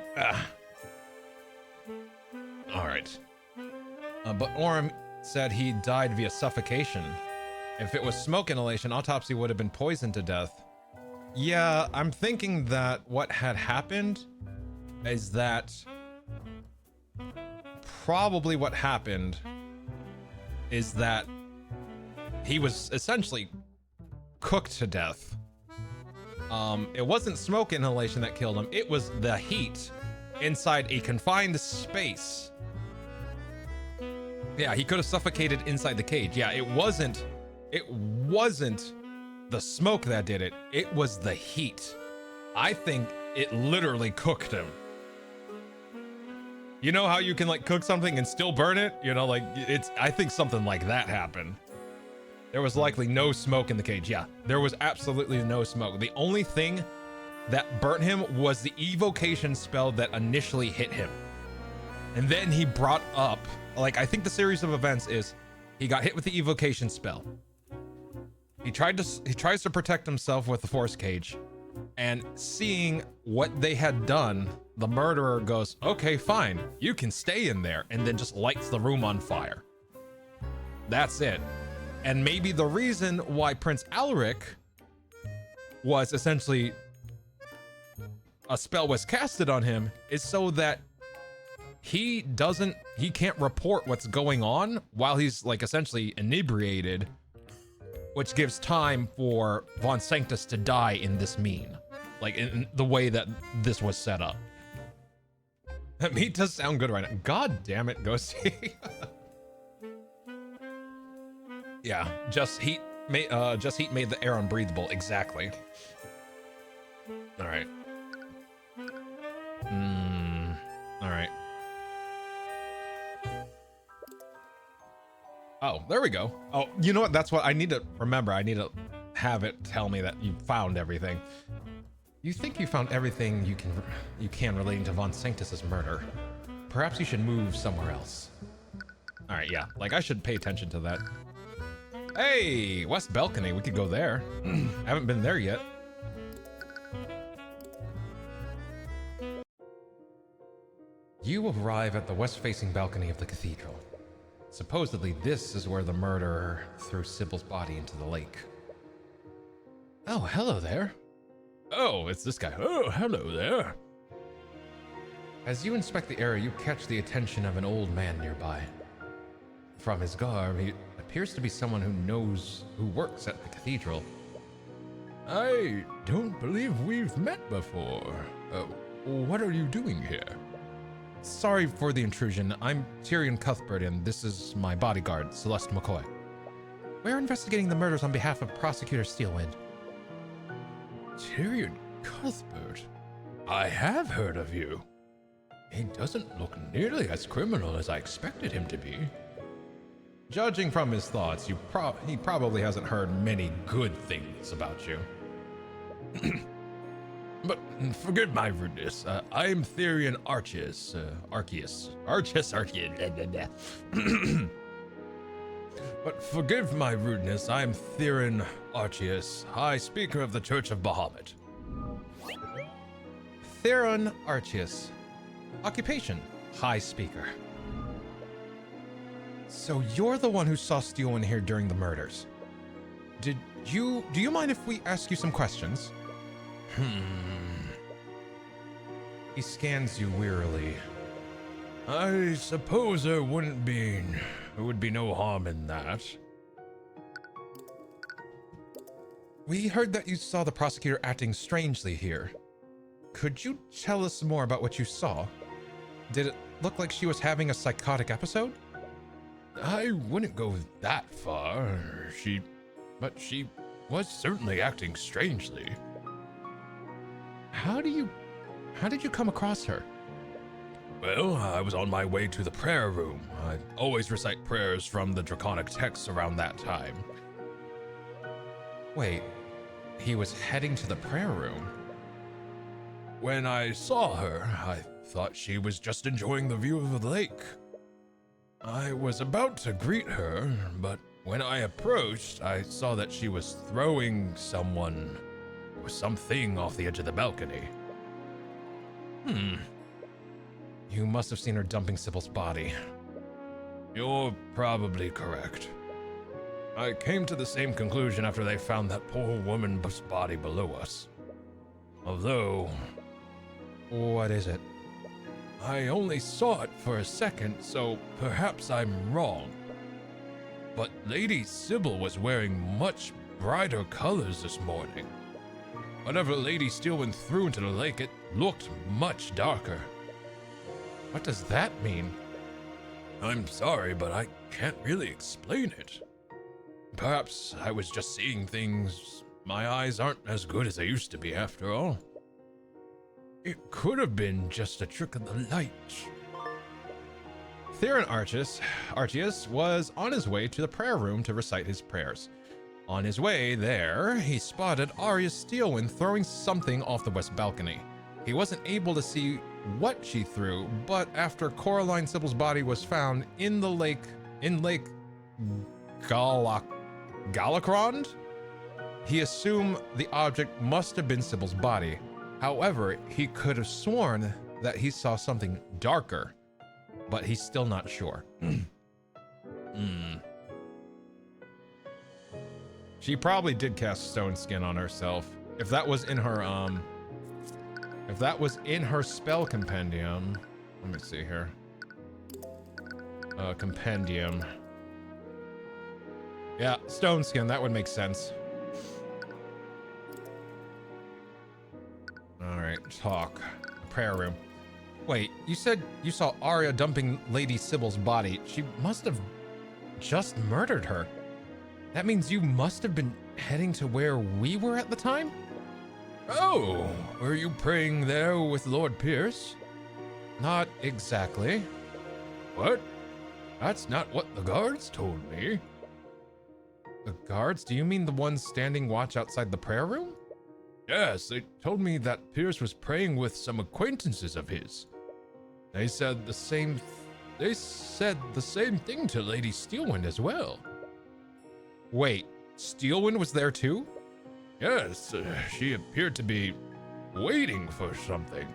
Alright. But Orm said he died via suffocation. If it was smoke inhalation, autopsy would have been poisoned to death. Yeah, I'm thinking that what had happened is that probably what happened is that he was essentially cooked to death. It wasn't smoke inhalation that killed him, it was the heat inside a confined space. Yeah, he could have suffocated inside the cage. Yeah, it wasn't the smoke that did it. It was the heat. I think it literally cooked him. You know how you can like cook something and still burn it? You know, like I think something like that happened. There was likely no smoke in the cage. Yeah, there was absolutely no smoke. The only thing that burnt him was the evocation spell that initially hit him. And then he brought up, like, I think the series of events is he got hit with the evocation spell. He tries to protect himself with the force cage, and seeing what they had done, the murderer goes, okay, fine, you can stay in there, and then just lights the room on fire. That's it. And maybe the reason why Prince Alaric was essentially a spell was casted on him is so that he can't report what's going on while he's like essentially inebriated, which gives time for Von Sanctus to die in this mean, like in the way that this was set up. That meat does sound good right now. God damn it, Ghosty. Yeah, just heat made the air unbreathable. Exactly. All right. All right. Oh, there we go. Oh, you know what? That's what I need to remember. I need to have it tell me that you found everything. You think you found everything you can relating to Von Sanctus's murder. Perhaps you should move somewhere else. All right, yeah. Like I should pay attention to that. Hey, West Balcony. We could go there. Haven't been there yet. You arrive at the west-facing balcony of the cathedral. Supposedly, this is where the murderer threw Sybil's body into the lake. Oh, hello there. Oh, it's this guy. Oh, hello there. As you inspect the area, you catch the attention of an old man nearby. From his garb, he appears to be someone who works at the cathedral. I don't believe we've met before. What are you doing here? Sorry for the intrusion. I'm Tyrion Cuthbert, and this is my bodyguard, Celeste McCoy. We're investigating the murders on behalf of Prosecutor Steelwind. Tyrion Cuthbert? I have heard of you. He doesn't look nearly as criminal as I expected him to be. Judging from his thoughts, he probably hasn't heard many good things about you. But forgive my rudeness. I'm Tyrion Arceus. But forgive my rudeness. I'm Tyrion Arceus, High Speaker of the Church of Bahamut. Tyrion Arceus. Occupation: High Speaker. So you're the one who saw Steelwind here during the murders. Do you mind if we ask you some questions? He scans you wearily. I suppose there would be no harm in that. We heard that you saw the prosecutor acting strangely here. Could you tell us more about what you saw? Did it look like she was having a psychotic episode? I wouldn't go that far. But she was certainly acting strangely. how did you come across her? Well, I was on my way to the prayer room. I always recite prayers from the draconic texts around that time. Wait, he was heading to the prayer room? When I saw her, I thought she was just enjoying the view of the lake. I was about to greet her, but when I approached, I saw that she was throwing someone or something off the edge of the balcony. You must have seen her dumping Sybil's body. You're probably correct. I came to the same conclusion after they found that poor woman's body below us. Although, What is it? I only saw it for a second, so perhaps I'm wrong. But Lady Sybil was wearing much brighter colors this morning. Whatever Lady Steelwind threw into the lake, it looked much darker. What does that mean? I'm sorry, but I can't really explain it. Perhaps I was just seeing things. My eyes aren't as good as they used to be after all. It could have been just a trick of the light. Tyrion Archius was on his way to the prayer room to recite his prayers. On his way there, he spotted Arya Steelwind throwing something off the west balcony. He wasn't able to see what she threw, but after Coraline Sybil's body was found in Lake Galacrond, he assumed the object must have been Sybil's body. However, he could have sworn that he saw something darker, but he's still not sure. She probably did cast Stone Skin on herself. If that was in her spell compendium. Let me see here. Compendium. Yeah, Stone Skin, that would make sense. Alright, talk. Prayer room. Wait, you said you saw Arya dumping Lady Sybil's body. She must have just murdered her. That means you must have been heading to where we were at the time? Oh, were you praying there with Lord Pierce? Not exactly. What? That's not what the guards told me. The guards? Do you mean the ones standing watch outside the prayer room? Yes, they told me that Pierce was praying with some acquaintances of his. They said the same thing to Lady Steelwind as well. Wait, Steelwind was there too? Yes, she appeared to be waiting for something.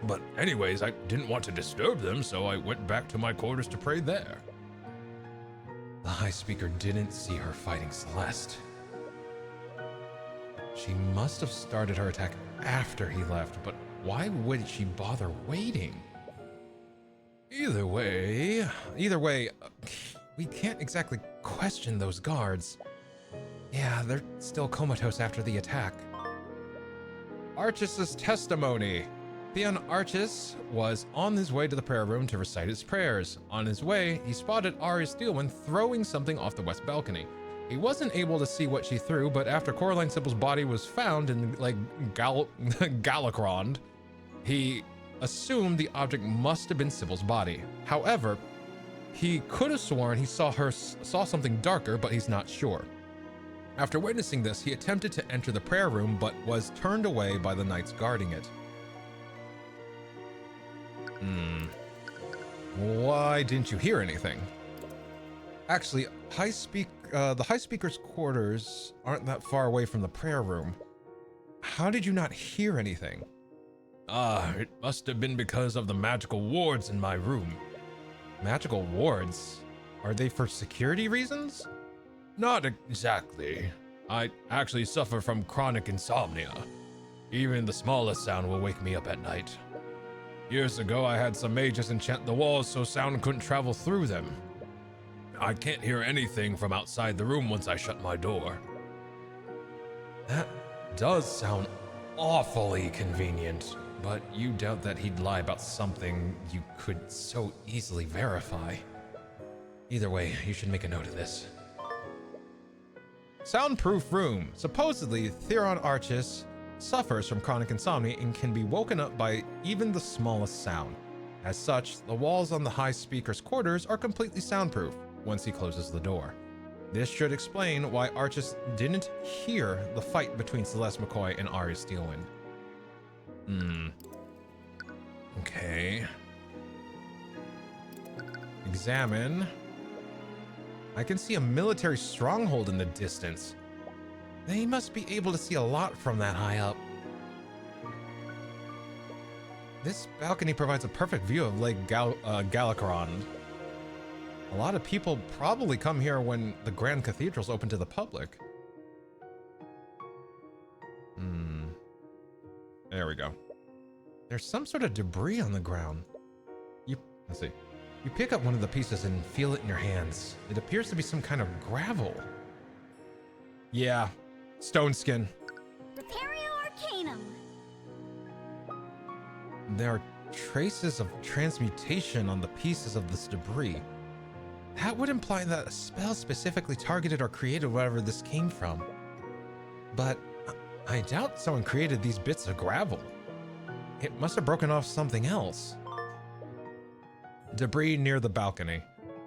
But anyways, I didn't want to disturb them, so I went back to my quarters to pray there. The High Speaker didn't see her fighting Celeste. She must have started her attack after he left, but why would she bother waiting? Either way, we can't exactly question those guards. Yeah, they're still comatose after the attack. Archis' testimony. Theon Archis was on his way to the prayer room to recite his prayers. On his way, he spotted Arya Steelwind throwing something off the west balcony. He wasn't able to see what she threw, but after Coraline Sybil's body was found in Galacrond, he assumed the object must have been Sybil's body. However, he could have sworn he saw something darker, but he's not sure. After witnessing this, he attempted to enter the prayer room, but was turned away by the knights guarding it. Why didn't you hear anything? Actually, the High Speaker's quarters aren't that far away from the prayer room. How did you not hear anything? It must have been because of the magical wards in my room. Magical wards? Are they for security reasons? Not exactly. I actually suffer from chronic insomnia. Even the smallest sound will wake me up at night. Years ago, I had some mages enchant the walls so sound couldn't travel through them. I can't hear anything from outside the room once I shut my door. That does sound awfully convenient, but you doubt that he'd lie about something you could so easily verify. Either way, you should make a note of this. Soundproof room. Supposedly, Tyrion Archis suffers from chronic insomnia and can be woken up by even the smallest sound. As such, the walls on the High Speaker's quarters are completely soundproof once he closes the door. This should explain why Archis didn't hear the fight between Celeste McCoy and Arya Steelwind. Okay. Examine. I can see a military stronghold in the distance. They must be able to see a lot from that high up. This balcony provides a perfect view of Lake Galacrond. A lot of people probably come here when the Grand Cathedral's open to the public. There we go. There's some sort of debris on the ground. Let's see. You pick up one of the pieces and feel it in your hands. It appears to be some kind of gravel. Yeah, stone skin. Repario Arcanum. There are traces of transmutation on the pieces of this debris. That would imply that a spell specifically targeted or created wherever this came from. But I doubt someone created these bits of gravel. It must have broken off something else. Debris near the balcony.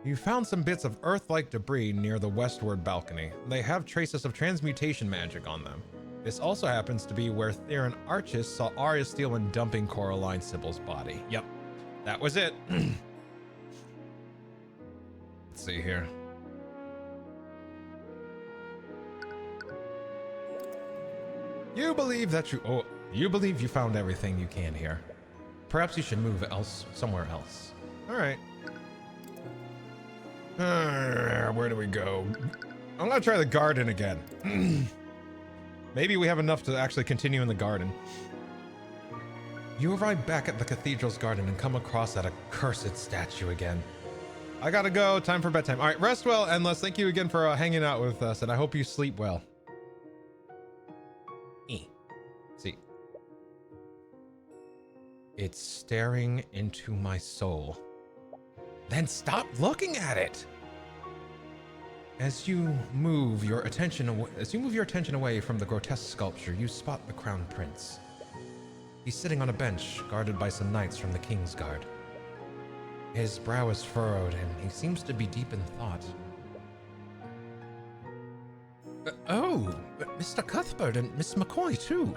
You found some bits of Earth-like debris near the westward balcony. They have traces of transmutation magic on them. This also happens to be where Theron Archis saw Arya Steelwind dumping Coraline Sybil's body. Yep, that was it. Let's see here. You believe you found everything you can here. Perhaps you should move somewhere else. All right. Where do we go? I'm gonna try the garden again. Maybe we have enough to actually continue in the garden. You arrive back at the cathedral's garden and come across that accursed statue again. I gotta go. Time for bedtime. All right, rest well, Endless. Thank you again for hanging out with us, and I hope you sleep well. See. It's staring into my soul. Then stop looking at it. As you move your attention away from the grotesque sculpture, you spot the Crown Prince. He's sitting on a bench, guarded by some knights from the King's Guard. His brow is furrowed, and he seems to be deep in thought. Mr. Cuthbert and Miss McCoy, too.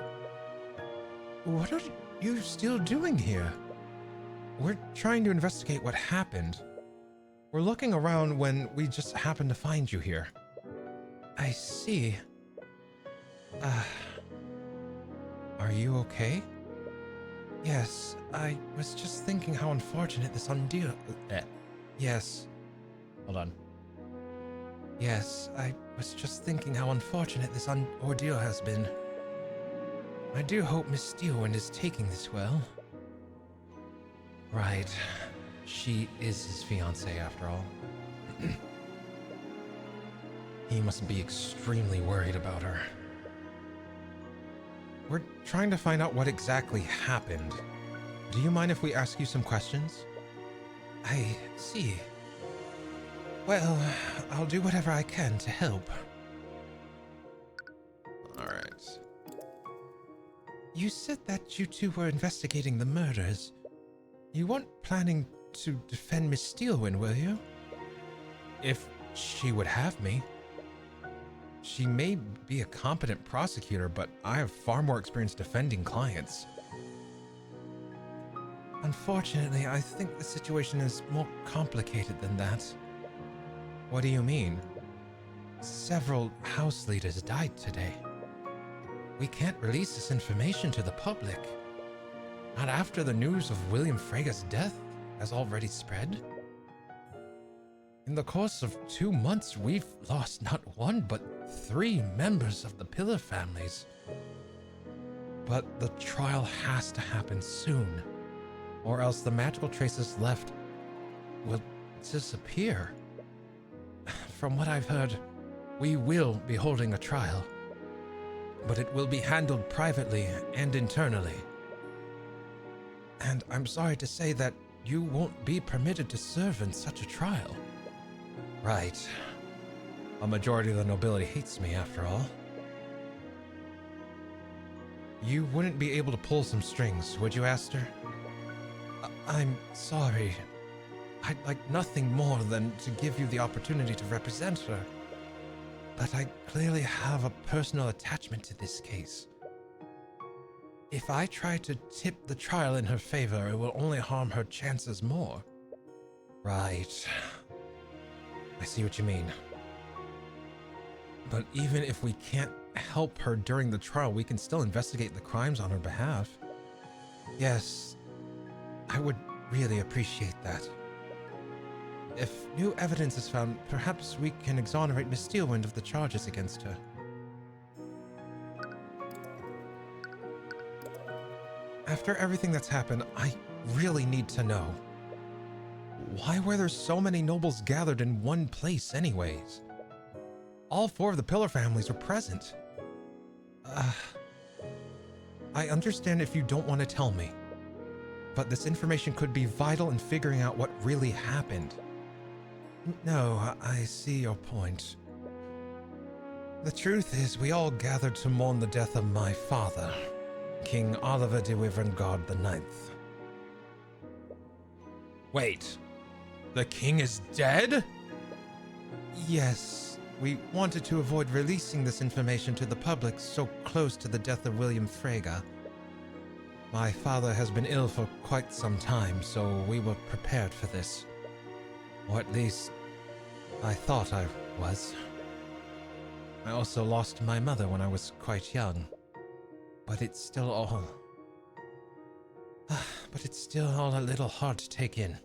What are you still doing here? We're trying to investigate what happened. We're looking around when we just happened to find you here. I see. Are you okay? Yes, I was just thinking how unfortunate this ordeal... Yes. Hold on. Yes, I was just thinking how unfortunate this ordeal has been. I do hope Miss Steelwind is taking this well. Right. She is his fiancée after all. He must be extremely worried about her. We're trying to find out what exactly happened. Do you mind if we ask you some questions? I see. Well, I'll do whatever I can to help. All right. You said that you two were investigating the murders. You weren't planning to defend Miss Steelwind, were you? If she would have me. She may be a competent prosecutor, but I have far more experience defending clients. Unfortunately, I think the situation is more complicated than that. What do you mean? Several house leaders died today. We can't release this information to the public. Not after the news of William Frega's death has already spread. In the course of 2 months, we've lost not 1, but 3 members of the Pillar families. But the trial has to happen soon, or else the magical traces left will disappear. From what I've heard, we will be holding a trial, but it will be handled privately and internally. And I'm sorry to say that you won't be permitted to serve in such a trial. Right. A majority of the nobility hates me, after all. you wouldn't be able to pull some strings, would you, Aster? I'm sorry. I'd like nothing more than to give you the opportunity to represent her. But I clearly have a personal attachment to this case. If I try to tip the trial in her favor, it will only harm her chances more. Right. I see what you mean. But even if we can't help her during the trial, we can still investigate the crimes on her behalf. Yes, I would really appreciate that. If new evidence is found, perhaps we can exonerate Miss Steelwind of the charges against her. After everything that's happened, I really need to know. Why were there so many nobles gathered in one place anyways? All 4 of the Pillar families were present. I understand if you don't want to tell me, but this information could be vital in figuring out what really happened. No, I see your point. The truth is, we all gathered to mourn the death of my father, King Oliver de Wyverngard IX. Wait, the king is dead? Yes, we wanted to avoid releasing this information to the public so close to the death of William Frege. My father has been ill for quite some time, so we were prepared for this. Or at least, I thought I was. I also lost my mother when I was quite young. But it's still all a little hard to take in.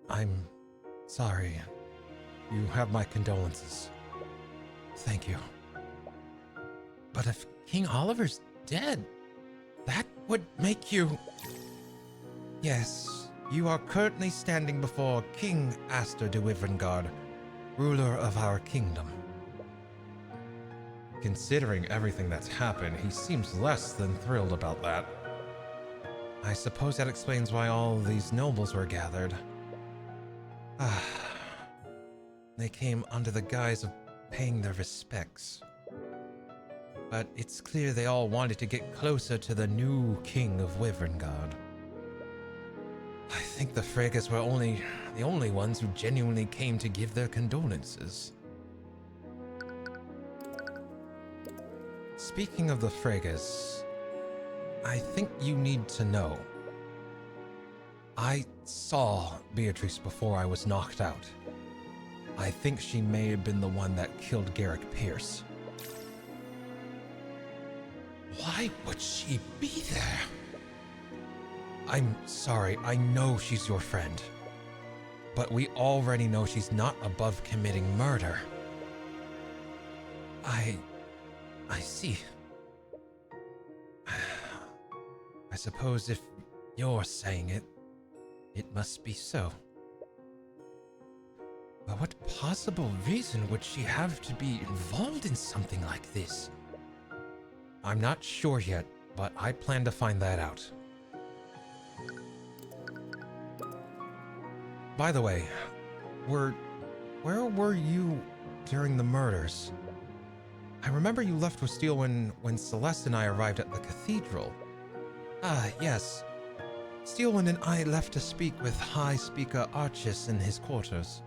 I'm sorry. You have my condolences. Thank you. But if King Oliver's dead, that would make you... Yes, you are currently standing before King Aster de Wyverngard, ruler of our kingdom. Considering everything that's happened, he seems less than thrilled about that. I suppose that explains why all these nobles were gathered. They came under the guise of paying their respects. But it's clear they all wanted to get closer to the new king of Wyverngard. I think the Freges were the only ones who genuinely came to give their condolences. Speaking of the Freges, I think you need to know. I saw Beatrice before I was knocked out. I think she may have been the one that killed Garrick Pierce. Why would she be there? I'm sorry, I know she's your friend. But we already know she's not above committing murder. I see. I suppose if you're saying it, it must be so. But what possible reason would she have to be involved in something like this? I'm not sure yet, but I plan to find that out. By the way, where were you during the murders? I remember you left with Steel when Celeste and I arrived at the cathedral. Ah, yes. Steelwind and I left to speak with High Speaker Archis in his quarters.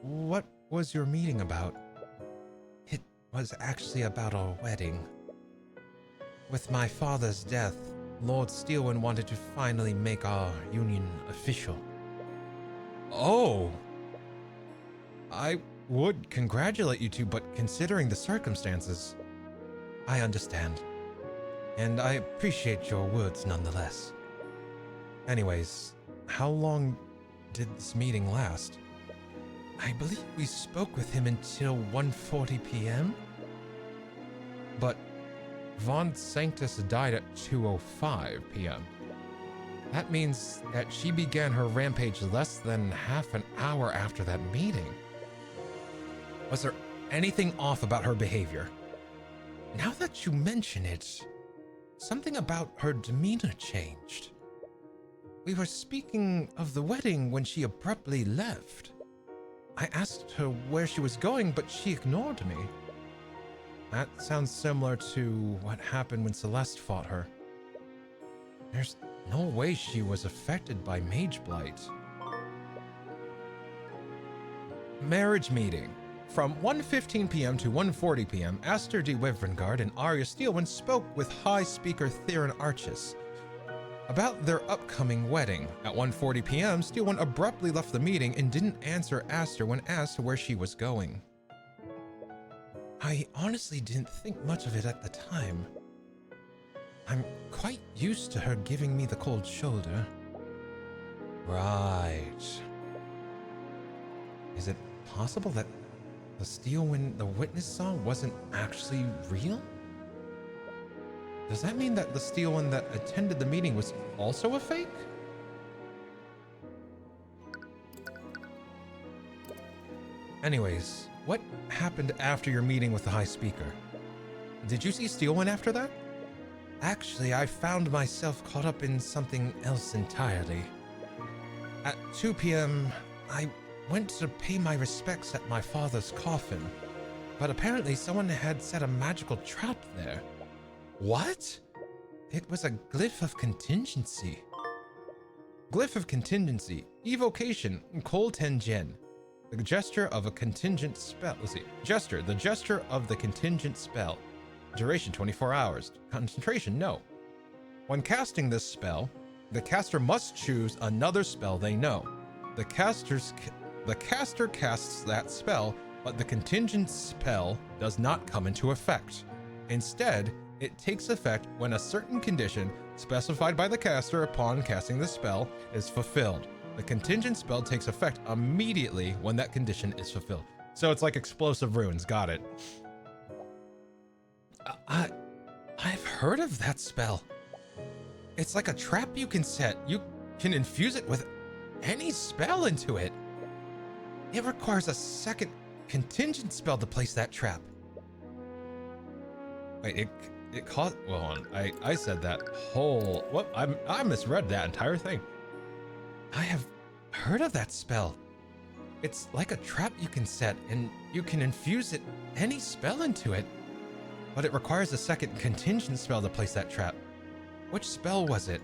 What was your meeting about? It was actually about our wedding. With my father's death, Lord Steelwind wanted to finally make our union official. Oh! I would congratulate you two, but considering the circumstances, I understand. And I appreciate your words nonetheless. Anyways, how long did this meeting last? I believe we spoke with him until 1:40 p.m. But Von Sanctus died at 2:05 p.m. That means that she began her rampage less than half an hour after that meeting. Was there anything off about her behavior? Now that you mention it, something about her demeanor changed. We were speaking of the wedding when she abruptly left. I asked her where she was going, but she ignored me. That sounds similar to what happened when Celeste fought her. There's no way she was affected by Mage Blight. Marriage meeting. From 1:15 p.m. to 1:40 p.m., Aster de Wyverngard and Arya Steelwind spoke with High Speaker Theron Archis about their upcoming wedding. At 1:40 p.m., Steelwind abruptly left the meeting and didn't answer Aster when asked where she was going. I honestly didn't think much of it at the time. I'm quite used to her giving me the cold shoulder. Right. Is it possible that the Steelwind the witness saw wasn't actually real? Does that mean that the Steelwind that attended the meeting was also a fake? Anyways, what happened after your meeting with the High Speaker? Did you see Steelwind after that? Actually, I found myself caught up in something else entirely. At 2 p.m., I went to pay my respects at my father's coffin, but apparently someone had set a magical trap there. What? It was a glyph of contingency. Glyph of contingency. Evocation. Kol Ten Gen. The gesture of a contingent spell. Let's see. Gesture. The gesture of the contingent spell. Duration 24 hours. Concentration, no. When casting this spell, the caster must choose another spell they know. The caster casts that spell, but the contingent spell does not come into effect. Instead, it takes effect when a certain condition specified by the caster upon casting the spell is fulfilled. The contingent spell takes effect immediately when that condition is fulfilled. So it's like explosive runes. Got it. I've heard of that spell. It's like a trap you can set. You can infuse it with any spell into it. It requires a second contingent spell to place that trap. Wait, it cost. Well, I said that whole. What? I misread that entire thing. I have heard of that spell. It's like a trap you can set, and you can infuse it any spell into it. But it requires a second contingent spell to place that trap. Which spell was it?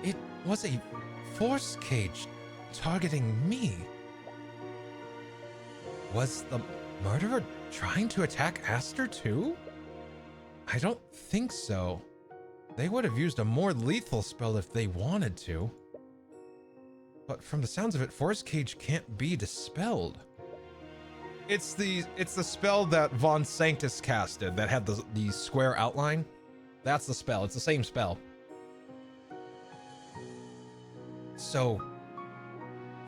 It was a force cage targeting me. Was the murderer trying to attack Aster too? I don't think so. They would have used a more lethal spell if they wanted to. But from the sounds of it, force cage can't be dispelled. It's the spell that Von Sanctus casted that had the square outline. That's the spell. It's the same spell. So,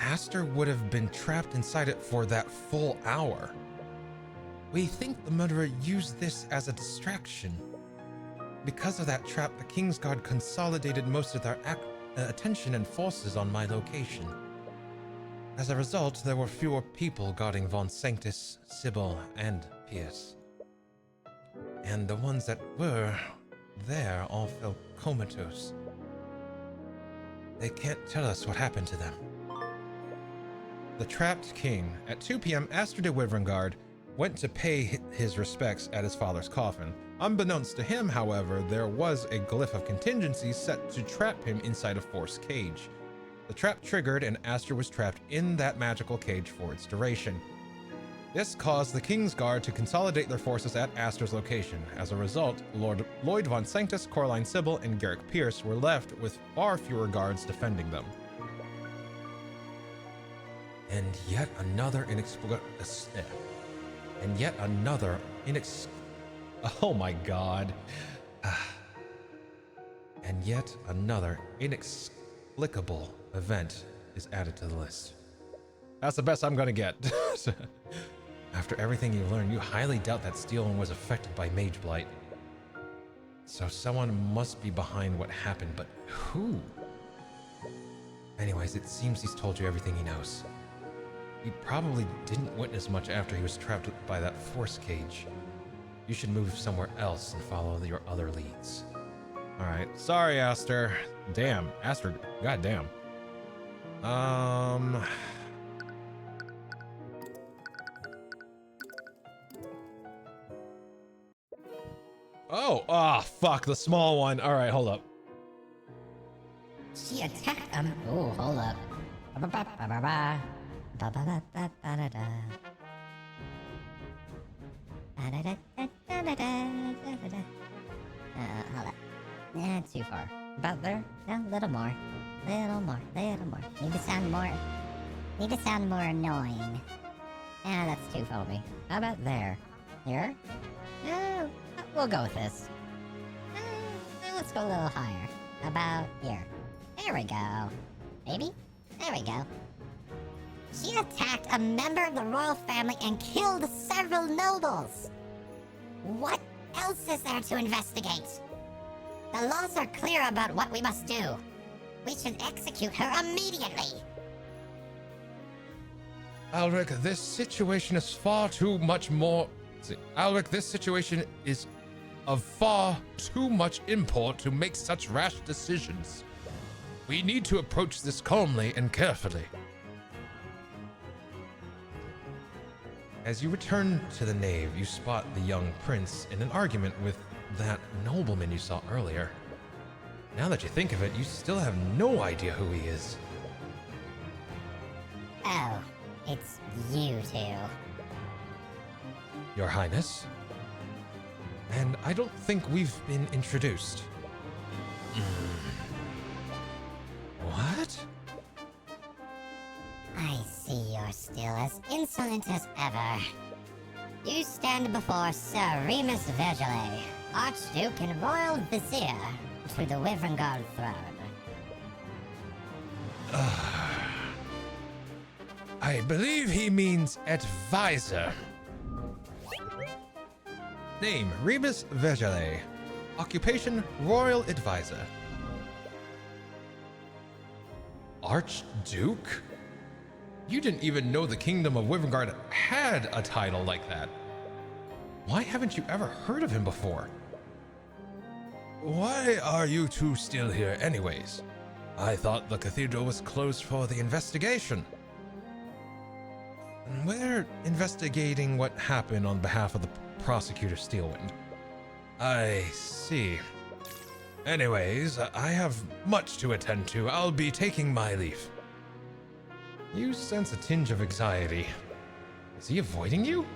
Aster would have been trapped inside it for that full hour. We think the murderer used this as a distraction. Because of that trap, the Kingsguard consolidated most of their attention and forces on my location. As a result, there were fewer people guarding Von Sanctus, Sybil, and Pierce. And the ones that were there all fell comatose. They can't tell us what happened to them. The trapped king. At 2 p.m., Aster de Wyverngard went to pay his respects at his father's coffin. Unbeknownst to him, however, there was a glyph of contingency set to trap him inside a force cage. The trap triggered and Aster was trapped in that magical cage for its duration. This caused the Kingsguard to consolidate their forces at Aster's location. As a result, Lord Lloyd Von Sanctus, Coraline Sybil, and Garrick Pierce were left with far fewer guards defending them. And yet another oh my god. And yet another inexplicable event is added to the list. That's the best I'm gonna get. After everything you learned, you highly doubt that Steelwind was affected by Mage Blight. So someone must be behind what happened, but who? Anyways, it seems he's told you everything he knows. He probably didn't witness much after he was trapped by that force cage. You should move somewhere else and follow your other leads. Alright, sorry Aster. Damn, Aster, goddamn. Oh, fuck, the small one. All right, hold up. She attacked oh, hold up. Ba-ba-ba-ba-ba. Ba-ba-ba-ba-ba-da-da. Ba-da-da-da-da-da-da-da-da. Hold up. Too far. About there? No, a little more. Little more. Need to sound more annoying. That's too foamy. How about there? Here? No, we'll go with this. Let's go a little higher. About here. There we go. Maybe? There we go. She attacked a member of the royal family and killed several nobles. What else is there to investigate? The laws are clear about what we must do. We should execute her immediately. Alric, this situation is far too much more... Alric, this situation is of far too much import to make such rash decisions. We need to approach this calmly and carefully. As you return to the nave, you spot the young prince in an argument with that nobleman you saw earlier. Now that you think of it, you still have no idea who he is. Oh, it's you two. Your Highness? And I don't think we've been introduced. What? I see you're still as insolent as ever. You stand before Sir Remus Vergile, Archduke and Royal Vizier, to the Wyverngard throne. I believe he means advisor. Name, Remus Vergile. Occupation, Royal Advisor. Archduke? You didn't even know the Kingdom of Wyverngard had a title like that. Why haven't you ever heard of him before? Why are you two still here anyways? I thought the cathedral was closed for the investigation. We're investigating what happened on behalf of the prosecutor Steelwind. I see. Anyways, I have much to attend to. I'll be taking my leave. You sense a tinge of anxiety. Is he avoiding you?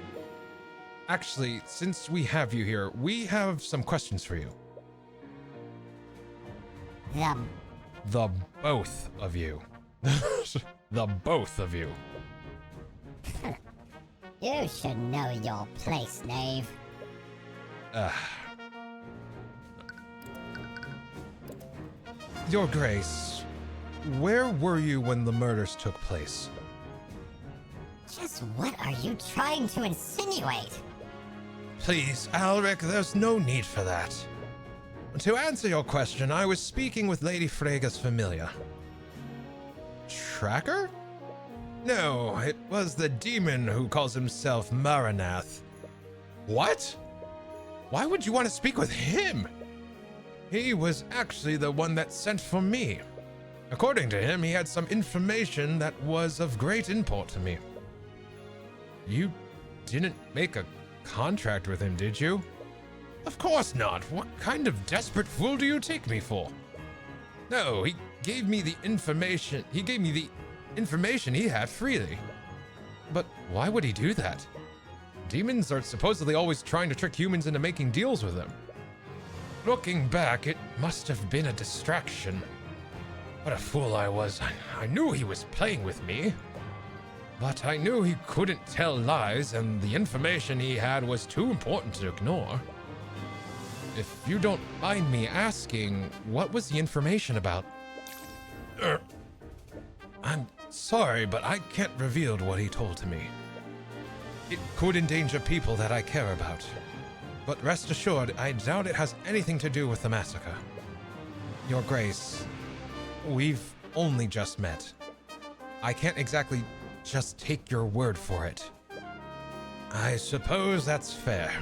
Actually, since we have you here, we have some questions for you. The both of you. The both of you. You should know your place, knave. Your Grace, where were you when the murders took place? Just what are you trying to insinuate? Please, Alric, there's no need for that. To answer your question, I was speaking with Lady Frega's familiar. Tracker? No, it was the demon who calls himself Maranath. What? Why would you want to speak with him? He was actually the one that sent for me. According to him, he had some information that was of great import to me. You didn't make a contract with him, did you? Of course not. What kind of desperate fool do you take me for? No, he gave me the information. He gave me the information he had freely. But why would he do that? Demons are supposedly always trying to trick humans into making deals with them. Looking back, it must have been a distraction. What a fool I was. I knew he was playing with me. But I knew he couldn't tell lies, and the information he had was too important to ignore. If you don't mind me asking, what was the information about? I'm sorry, but I can't reveal what he told to me. It could endanger people that I care about. But rest assured, I doubt it has anything to do with the massacre. Your Grace, we've only just met. I can't exactly just take your word for it. I suppose that's fair.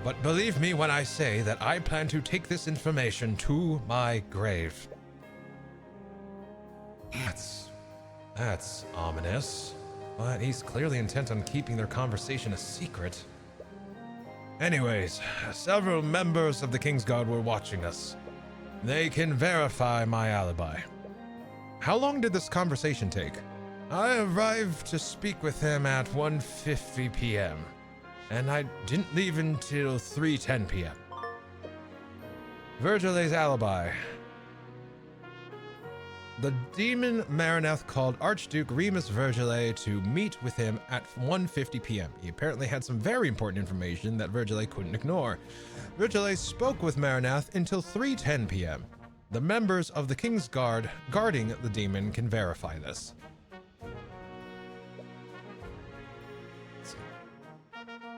But believe me when I say that I plan to take this information to my grave. That's ominous. But he's clearly intent on keeping their conversation a secret. Anyways, several members of the Kingsguard were watching us. They can verify my alibi. How long did this conversation take? I arrived to speak with him at 1:50 p.m. and I didn't leave until 3:10 p.m. Vergele's alibi. The demon Maraneth called Archduke Remus Vergele to meet with him at 1:50 p.m. He apparently had some very important information that Vergele couldn't ignore. Vergele spoke with Maraneth until 3:10 p.m. The members of the King's Guard guarding the demon can verify this.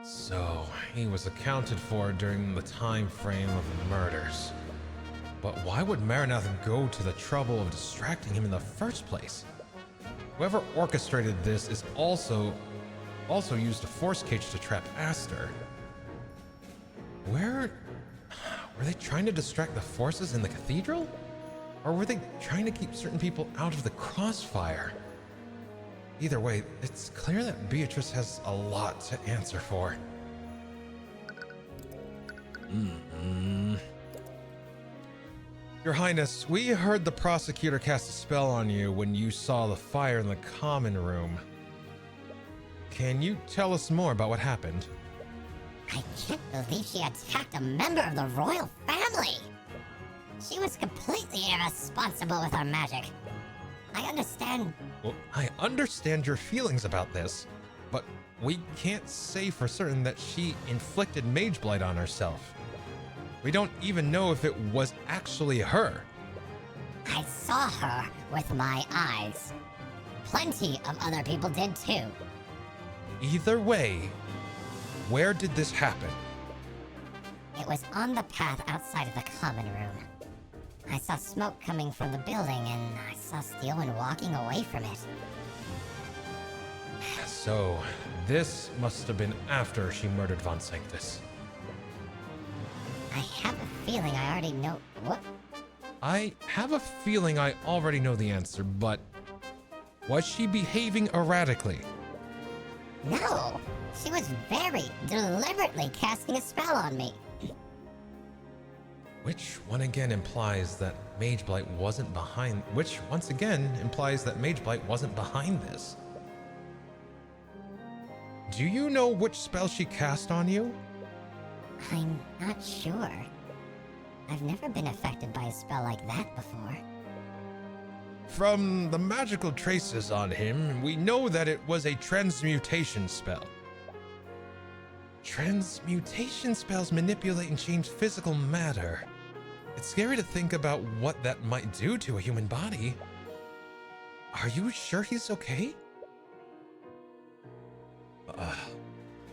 So, he was accounted for during the time frame of the murders. But why would Maraneth go to the trouble of distracting him in the first place? Whoever orchestrated this is also used a force cage to trap Aster. Were they trying to distract the forces in the cathedral? Or were they trying to keep certain people out of the crossfire? Either way, it's clear that Beatrice has a lot to answer for. Your Highness, we heard the prosecutor cast a spell on you when you saw the fire in the common room. Can you tell us more about what happened? I can't believe she attacked a member of the royal family. She was completely irresponsible with her magic. I understand. Well, I understand your feelings about this, but we can't say for certain that she inflicted mage blight on herself. We don't even know if it was actually her. I saw her with my eyes. Plenty of other people did too. Either way, where did this happen? It was on the path outside of the common room. I saw smoke coming from the building and I saw Steelman walking away from it. So, this must have been after she murdered Von Sanctus. I have a feeling I already know. What? I have a feeling I already know the answer, but was she behaving erratically? No! She was very deliberately casting a spell on me. Which once again implies that Mage Blight wasn't behind this. Do you know which spell she cast on you? I'm not sure. I've never been affected by a spell like that before. From the magical traces on him, we know that it was a transmutation spell. Transmutation spells manipulate and change physical matter. It's scary to think about what that might do to a human body. Are you sure he's okay?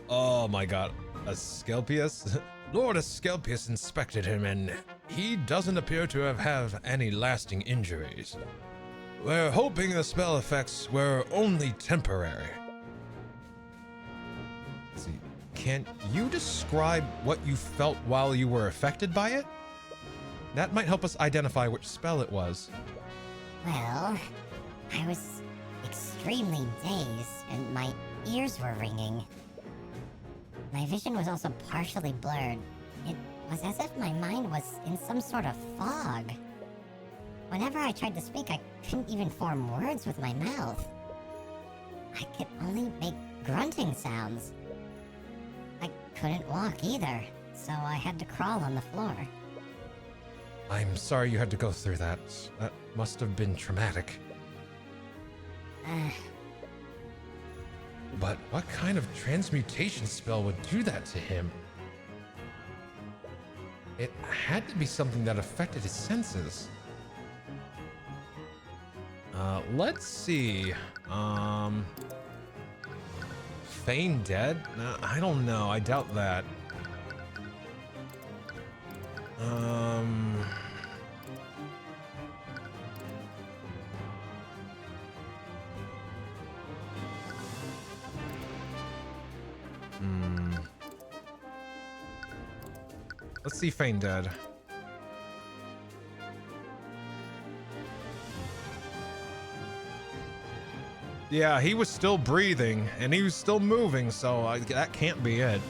Oh my god, Asclepius? Lord Asclepius inspected him and he doesn't appear to have any lasting injuries. We're hoping the spell effects were only temporary. Let's see. Can you describe what you felt while you were affected by it? That might help us identify which spell it was. Well, I was extremely dazed and my ears were ringing. My vision was also partially blurred. It was as if my mind was in some sort of fog. Whenever I tried to speak, I couldn't even form words with my mouth. I could only make grunting sounds. I couldn't walk either, so I had to crawl on the floor. I'm sorry you had to go through that. That must have been traumatic. But what kind of transmutation spell would do that to him? It had to be something that affected his senses. Let's see. Feign dead? No, I don't know. I doubt that. Let's see Feign dead. Yeah, he was still breathing and he was still moving, so that can't be it.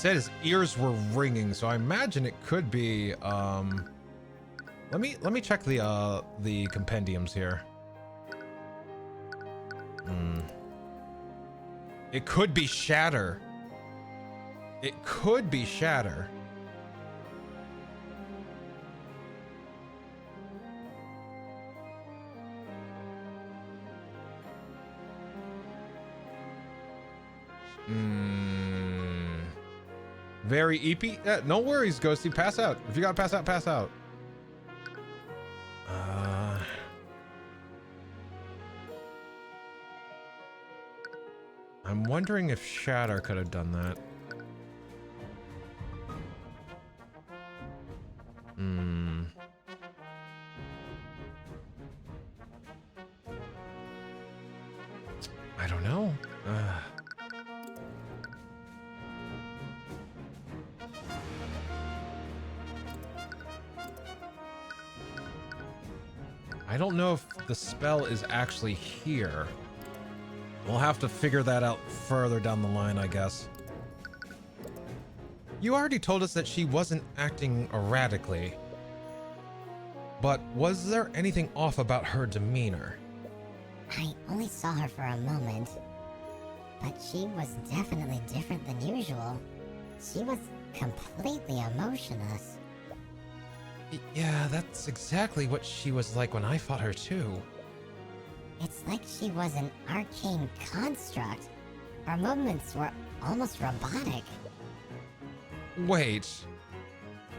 said his ears were ringing, so I imagine it could be, let me check the compendiums here. It could be shatter. It could be shatter. Very EP. No worries, Ghosty. Pass out. If you gotta pass out, pass out. I'm wondering if Shatter could have done that. I don't know. I don't know if the spell is actually here. We'll have to figure that out further down the line, I guess. You already told us that she wasn't acting erratically. But was there anything off about her demeanor? I only saw her for a moment, but she was definitely different than usual. She was completely emotionless. Yeah, that's exactly what she was like when I fought her too. It's like she was an arcane construct. Her movements were almost robotic. Wait.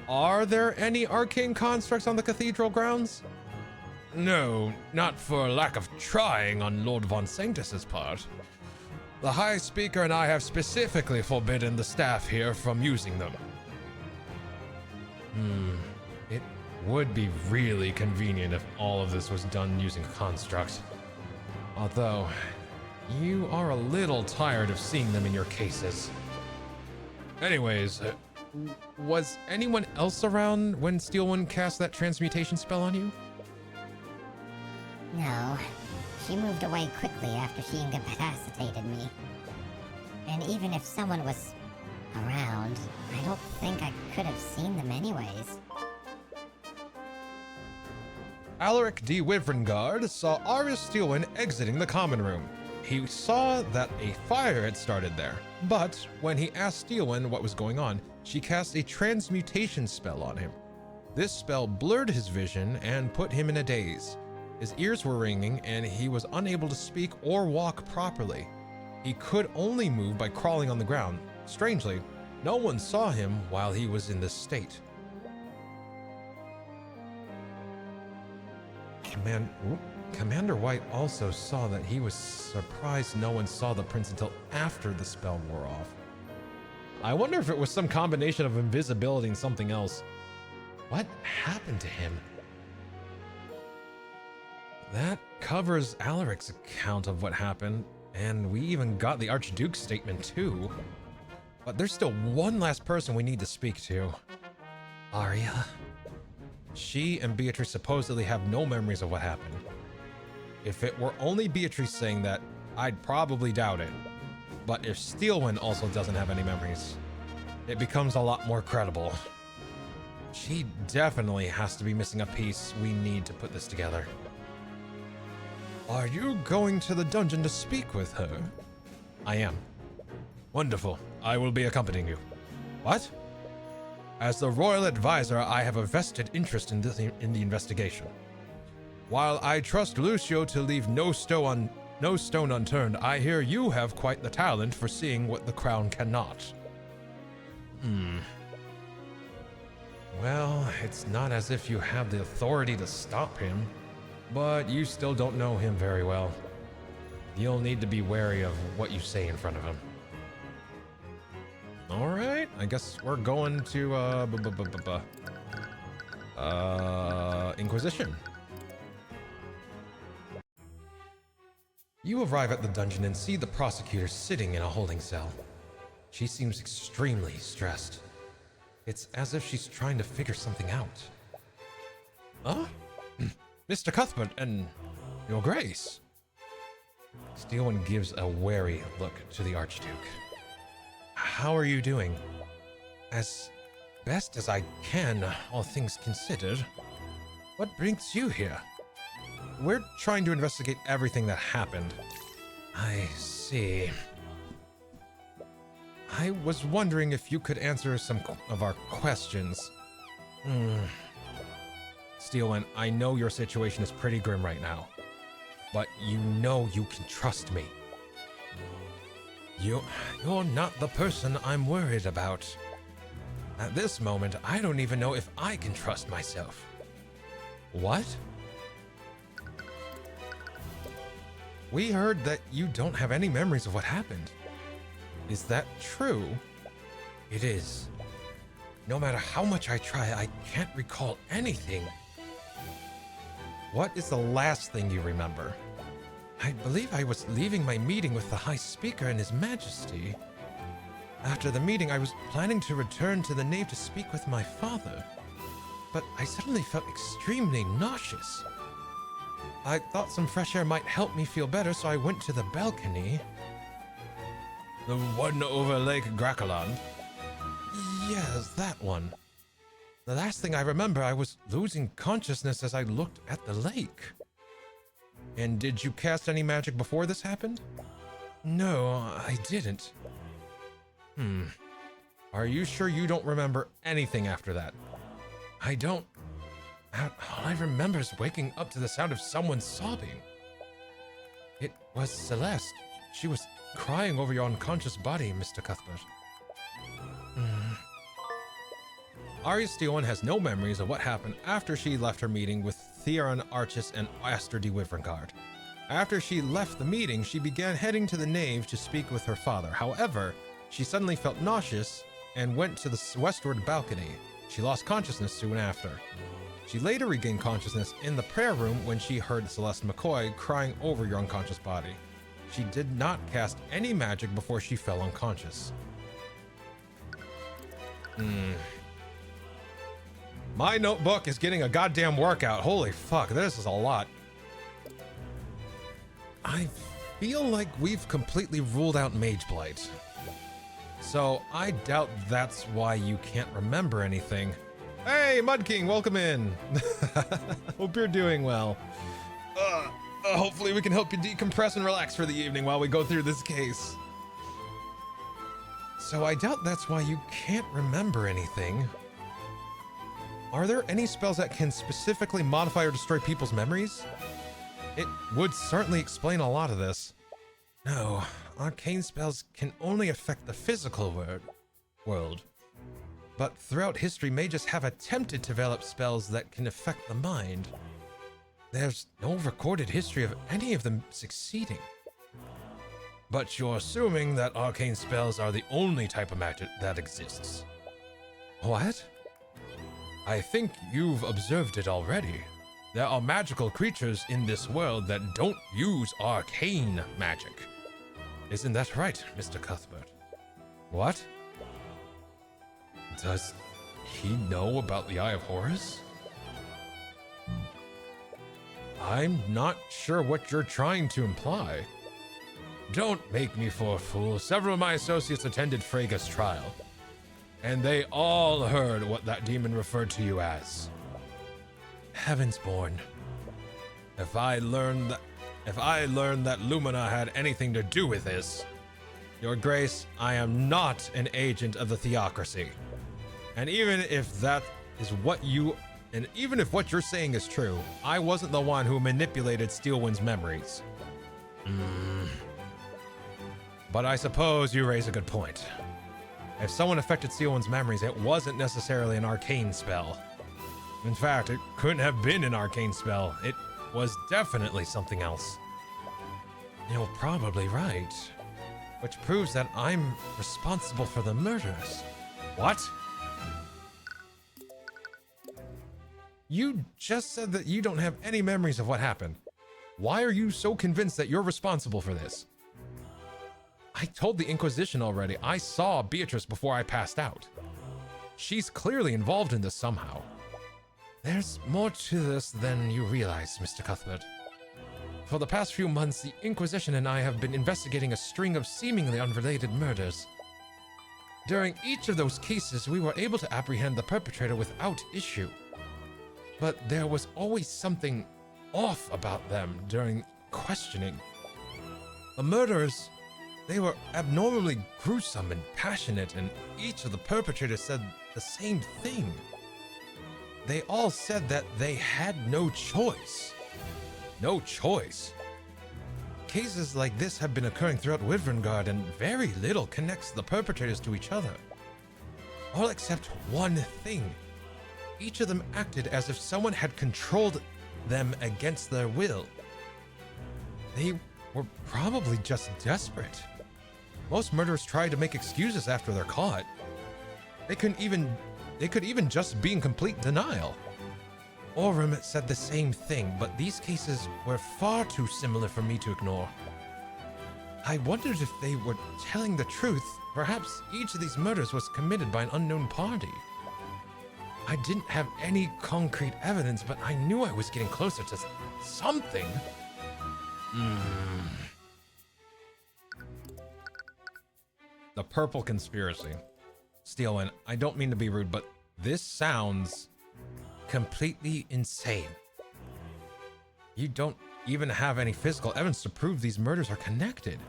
Are there any arcane constructs on the cathedral grounds? No, not for lack of trying on Lord Von Sanctus's part. The High Speaker and I have specifically forbidden the staff here from using them. It would be really convenient if all of this was done using construct. Although, you are a little tired of seeing them in your cases. Anyways, was anyone else around when Steelwind cast that transmutation spell on you? No, she moved away quickly after she incapacitated me. And even if someone was around, I don't think I could have seen them anyways. Alaric D. Wyverngard saw Arya Steelwind exiting the common room. He saw that a fire had started there, but when he asked Steelwind what was going on, she cast a transmutation spell on him. This spell blurred his vision and put him in a daze. His ears were ringing and he was unable to speak or walk properly. He could only move by crawling on the ground. Strangely, no one saw him while he was in this state. Commander White also saw that he was surprised no one saw the prince until after the spell wore off. I wonder if it was some combination of invisibility and something else. What happened to him? That covers Alaric's account of what happened, and we even got the Archduke's statement too. But there's still one last person we need to speak to. Arya. She and Beatrice supposedly have no memories of what happened. If it were only Beatrice saying that, I'd probably doubt it. But if Steelwind also doesn't have any memories, it becomes a lot more credible. She definitely has to be missing a piece. We need to put this together. Are you going to the dungeon to speak with her? I am. Wonderful. I will be accompanying you. What? As the royal advisor, I have a vested interest in the investigation. While I trust Lucio to leave no stone unturned, I hear you have quite the talent for seeing what the crown cannot. Well, it's not as if you have the authority to stop him, but you still don't know him very well. You'll need to be wary of what you say in front of him. All right, I guess we're going to Inquisition. You arrive at the dungeon and see the prosecutor sitting in a holding cell. She seems extremely stressed. It's as if she's trying to figure something out. Huh? Mr. Cuthbert and Your Grace. Steelwind gives a wary look to the Archduke. How are you doing? as best as I can, all things considered. What brings you here? We're trying to investigate everything that happened. I see. I was wondering if you could answer some of our questions. Steelwind, I know your situation is pretty grim right now, but you know you can trust me. You're not the person I'm worried about. At this moment, I don't even know if I can trust myself. What? We heard that you don't have any memories of what happened. Is that true? It is. No matter how much I try, I can't recall anything. What is the last thing you remember? I believe I was leaving my meeting with the High Speaker and His Majesty. After the meeting, I was planning to return to the nave to speak with my father, but I suddenly felt extremely nauseous. I thought some fresh air might help me feel better, so I went to the balcony. The one over Lake Gracaland? Yes, that one. The last thing I remember, I was losing consciousness as I looked at the lake. And did you cast any magic before this happened? No, I didn't. Are you sure you don't remember anything after that? I don't. All I remember is waking up to the sound of someone sobbing. It was Celeste. She was crying over your unconscious body, Mr. Cuthbert. Arya Steelwind has no memories of what happened after she left her meeting with Theron Archis and Aster de Wyverngard. After she left the meeting, she began heading to the nave to speak with her father. However, she suddenly felt nauseous and went to the westward balcony. She lost consciousness soon after. She later regained consciousness in the prayer room when she heard Celeste McCoy crying over your unconscious body. She did not cast any magic before she fell unconscious. My notebook is getting a goddamn workout. Holy fuck, this is a lot. I feel like we've completely ruled out Mage Blight. So I doubt that's why you can't remember anything. Hey, Mud King, welcome in. Hope you're doing well. Hopefully we can help you decompress and relax for the evening while we go through this case. So I doubt that's why you can't remember anything. Are there any spells that can specifically modify or destroy people's memories? It would certainly explain a lot of this. No, arcane spells can only affect the physical world. But throughout history, mages have attempted to develop spells that can affect the mind. There's no recorded history of any of them succeeding. But you're assuming that arcane spells are the only type of magic that exists. What? I think you've observed it already. There are magical creatures in this world that don't use arcane magic. Isn't that right, Mr. Cuthbert? What? Does he know about the Eye of Horus? I'm not sure what you're trying to imply. Don't make me for a fool. Several of my associates attended Frega's trial, and they all heard what that demon referred to you as. Heavensborn. If I learned that Lumina had anything to do with this, Your Grace, I am not an agent of the Theocracy. And even if that is what you, and even if what you're saying is true, I wasn't the one who manipulated Steelwind's memories. But I suppose you raise a good point. If someone affected Steelwind's memories, it wasn't necessarily an arcane spell. In fact, it couldn't have been an arcane spell. It was definitely something else. You're probably right. Which proves that I'm responsible for the murders. What? You just said that you don't have any memories of what happened. Why are you so convinced that you're responsible for this? I told the Inquisition already. I saw Beatrice before I passed out. She's clearly involved in this somehow. There's more to this than you realize, Mr. Cuthbert. For the past few months, the Inquisition and I have been investigating a string of seemingly unrelated murders. During each of those cases, we were able to apprehend the perpetrator without issue. But there was always something off about them during questioning. The murderers, they were abnormally gruesome and passionate, and each of the perpetrators said the same thing. They all said that they had no choice. No choice. Cases like this have been occurring throughout Wyverngard, and very little connects the perpetrators to each other. All except one thing. Each of them acted as if someone had controlled them against their will. They were probably just desperate. Most murderers try to make excuses after they're caught. They could even just be in complete denial. Orem said the same thing, but these cases were far too similar for me to ignore. I wondered if they were telling the truth. Perhaps each of these murders was committed by an unknown party. I didn't have any concrete evidence, but I knew I was getting closer to something. The purple conspiracy. Steelwind, I don't mean to be rude, but this sounds completely insane. You don't even have any physical evidence to prove these murders are connected.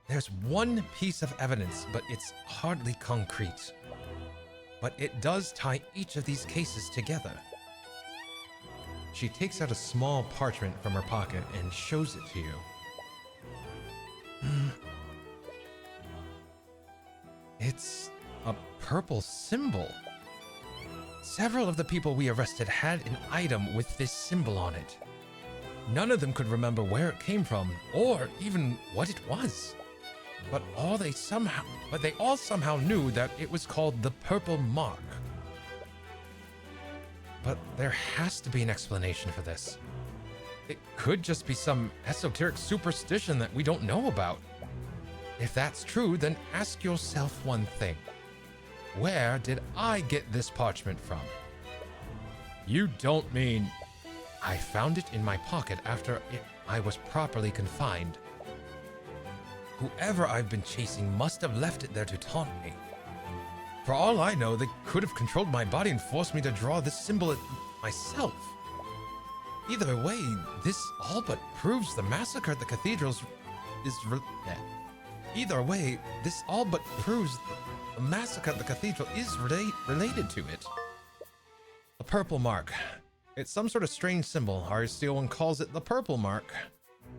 There's one piece of evidence, but it's hardly concrete. But it does tie each of these cases together. She takes out a small parchment from her pocket and shows it to you. It's a purple symbol. Several of the people we arrested had an item with this symbol on it. None of them could remember where it came from, or even what it was. But they all somehow knew that it was called the Purple Mark. But there has to be an explanation for this. It could just be some esoteric superstition that we don't know about. If that's true, then ask yourself one thing. Where did I get this parchment from? You don't mean... I found it in my pocket after I was properly confined. Whoever I've been chasing must have left it there to taunt me. For all I know, they could have controlled my body and forced me to draw this symbol myself. Either way, this all but proves the massacre at the cathedrals is Either way, this all but proves the massacre at the cathedral is related to it. The purple mark. It's some sort of strange symbol. Arya Steelwind calls it the purple mark.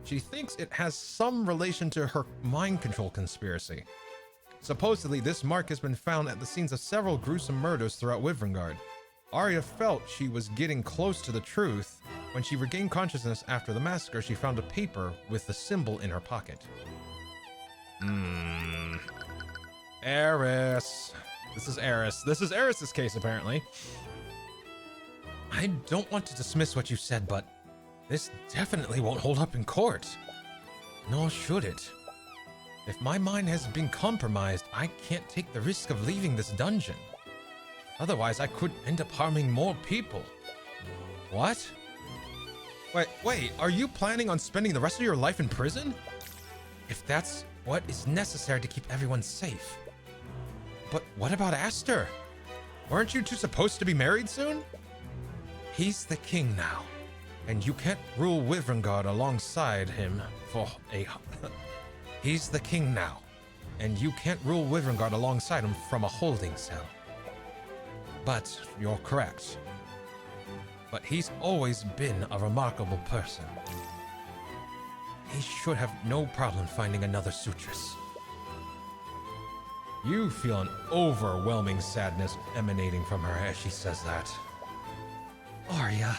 She thinks it has some relation to her mind control conspiracy. Supposedly, this mark has been found at the scenes of several gruesome murders throughout Wyverngard. Arya felt she was getting close to the truth. When she regained consciousness after the massacre, she found a paper with the symbol in her pocket. Eris. This is Eris. This is Eris's case, apparently. I don't want to dismiss what you said, but this definitely won't hold up in court. Nor should it. If my mind has been compromised, I can't take the risk of leaving this dungeon. Otherwise, I could end up harming more people. What? Wait, are you planning on spending the rest of your life in prison? If that's what is necessary to keep everyone safe. But what about Aster? Weren't you two supposed to be married soon? He's the king now, and you can't rule Wyverngard alongside him He's the king now, and you can't rule Wyverngard alongside him from a holding cell. But you're correct. But he's always been a remarkable person. He should have no problem finding another suitress. You feel an overwhelming sadness emanating from her as she says that. Arya.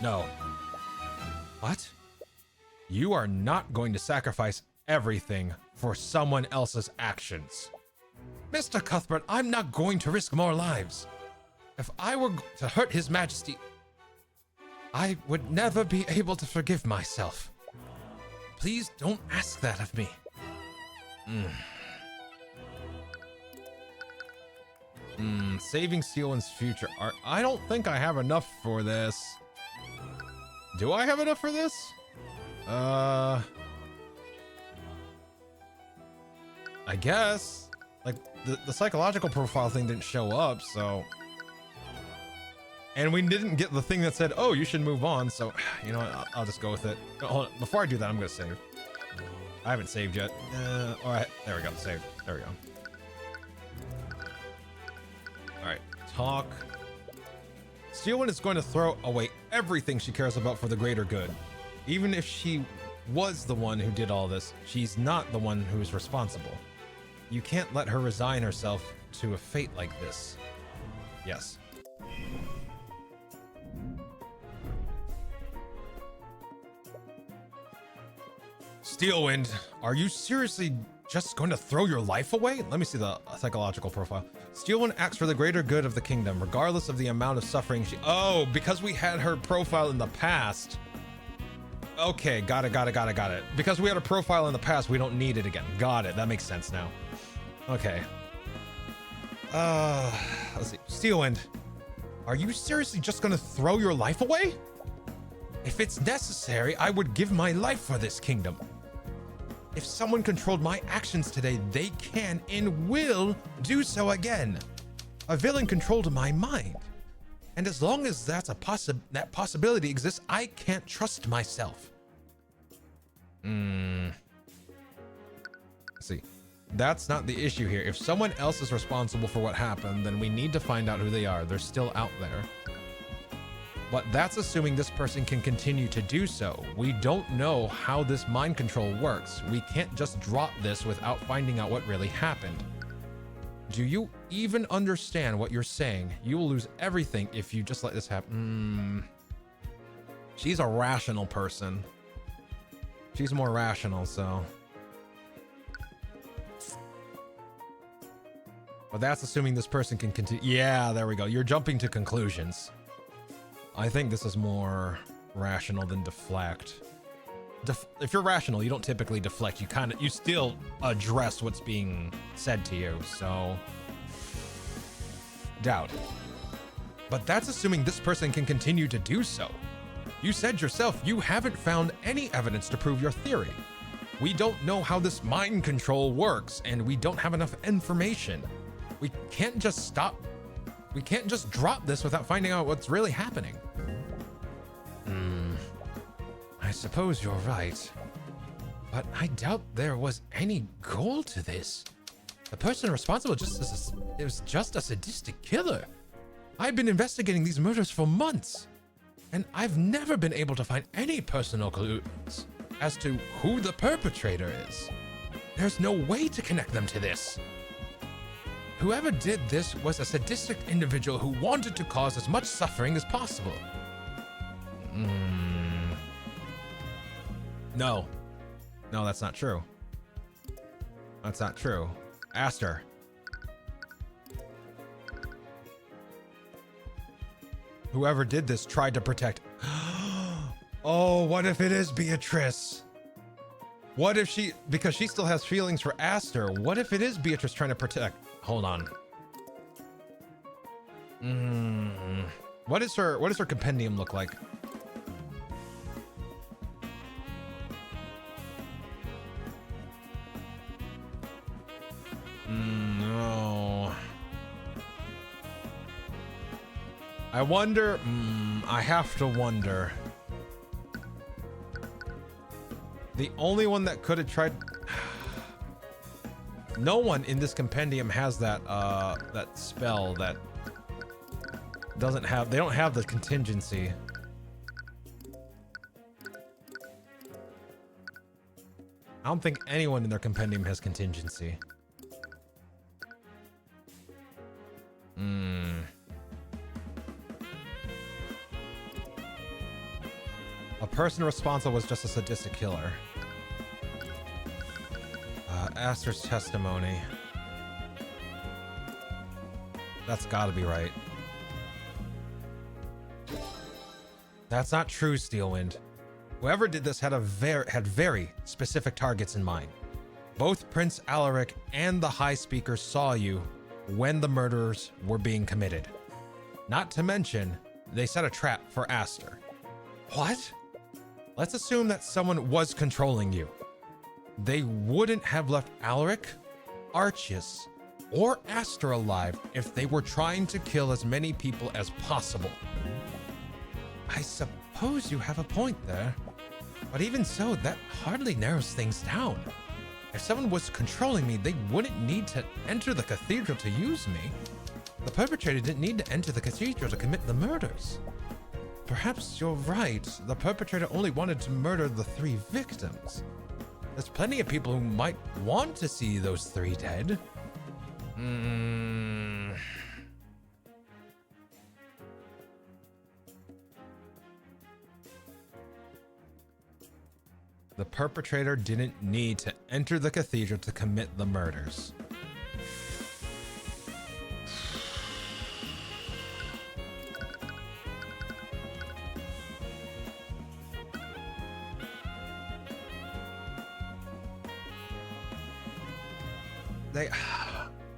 No. What? You are not going to sacrifice everything for someone else's actions. Mr. Cuthbert, I'm not going to risk more lives. If I were to hurt His Majesty, I would never be able to forgive myself. Please don't ask that of me. Saving Steelwind's future art. I don't think I have enough for this. Do I have enough for this? I guess. Like, the psychological profile thing didn't show up, so... And we didn't get the thing that said, oh, you should move on, so, you know what, I'll just go with it. Hold on. Before I do that, I'm gonna save. I haven't saved yet. Alright, there we go, saved. There we go. Alright, talk. Steelwind is going to throw away everything she cares about for the greater good. Even if she was the one who did all this, she's not the one who's responsible. You can't let her resign herself to a fate like this. Yes. Steelwind, are you seriously just going to throw your life away? Let me see the psychological profile. Steelwind acts for the greater good of the kingdom, regardless of the amount of suffering she... Oh, because we had her profile in the past. Okay, got it. Because we had a profile in the past, we don't need it again. Got it, that makes sense now. Okay. Let's see. Steelwind, are you seriously just gonna throw your life away? If it's necessary, I would give my life for this kingdom. If someone controlled my actions today, they can and will do so again. A villain controlled my mind. And as long as that possibility exists, I can't trust myself. Let's see. That's not the issue here. If someone else is responsible for what happened, then we need to find out who they are. They're still out there. But that's assuming this person can continue to do so. We don't know how this mind control works. We can't just drop this without finding out what really happened. Do you even understand what you're saying? You will lose everything if you just let this happen. She's a rational person. She's more rational, so... But that's assuming this person can continue. Yeah, there we go. You're jumping to conclusions. I think this is more rational than deflect. If you're rational, you don't typically deflect. You still address what's being said to you, so... Doubt. But that's assuming this person can continue to do so. You said yourself you haven't found any evidence to prove your theory. We don't know how this mind control works, and we don't have enough information. We can't just drop this without finding out what's really happening. I suppose you're right. But I doubt there was any goal to this. The person responsible was just a sadistic killer. I've been investigating these murders for months, and I've never been able to find any personal clues as to who the perpetrator is. There's no way to connect them to this. Whoever did this was a sadistic individual who wanted to cause as much suffering as possible. No, that's not true. That's not true. Aster. Whoever did this tried to protect... Oh, what if it is Beatrice? What if she... Because she still has feelings for Aster. What if it is Beatrice trying to protect... Hold on. What does her compendium look like? No. I wonder. I have to wonder. The only one that could have tried. No one in this compendium has that that spell that doesn't have. They don't have the contingency. I don't think anyone in their compendium has contingency. A person responsible was just a sadistic killer. Aster's testimony. That's gotta be right. That's not true, Steelwind. Whoever did this had very specific targets in mind. Both Prince Alaric and the High Speaker saw you when the murders were being committed. Not to mention, they set a trap for Aster. What? Let's assume that someone was controlling you. They wouldn't have left Alaric Archius or Astra alive if they were trying to kill as many people as possible. I suppose you have a point there, but even so, that hardly narrows things down. If someone was controlling me, they wouldn't need to enter the cathedral to use me. The perpetrator didn't need to enter the cathedral to commit the murders. Perhaps you're right. The perpetrator only wanted to murder the 3 victims. There's plenty of people who might want to see those 3 dead. The perpetrator didn't need to enter the cathedral to commit the murders.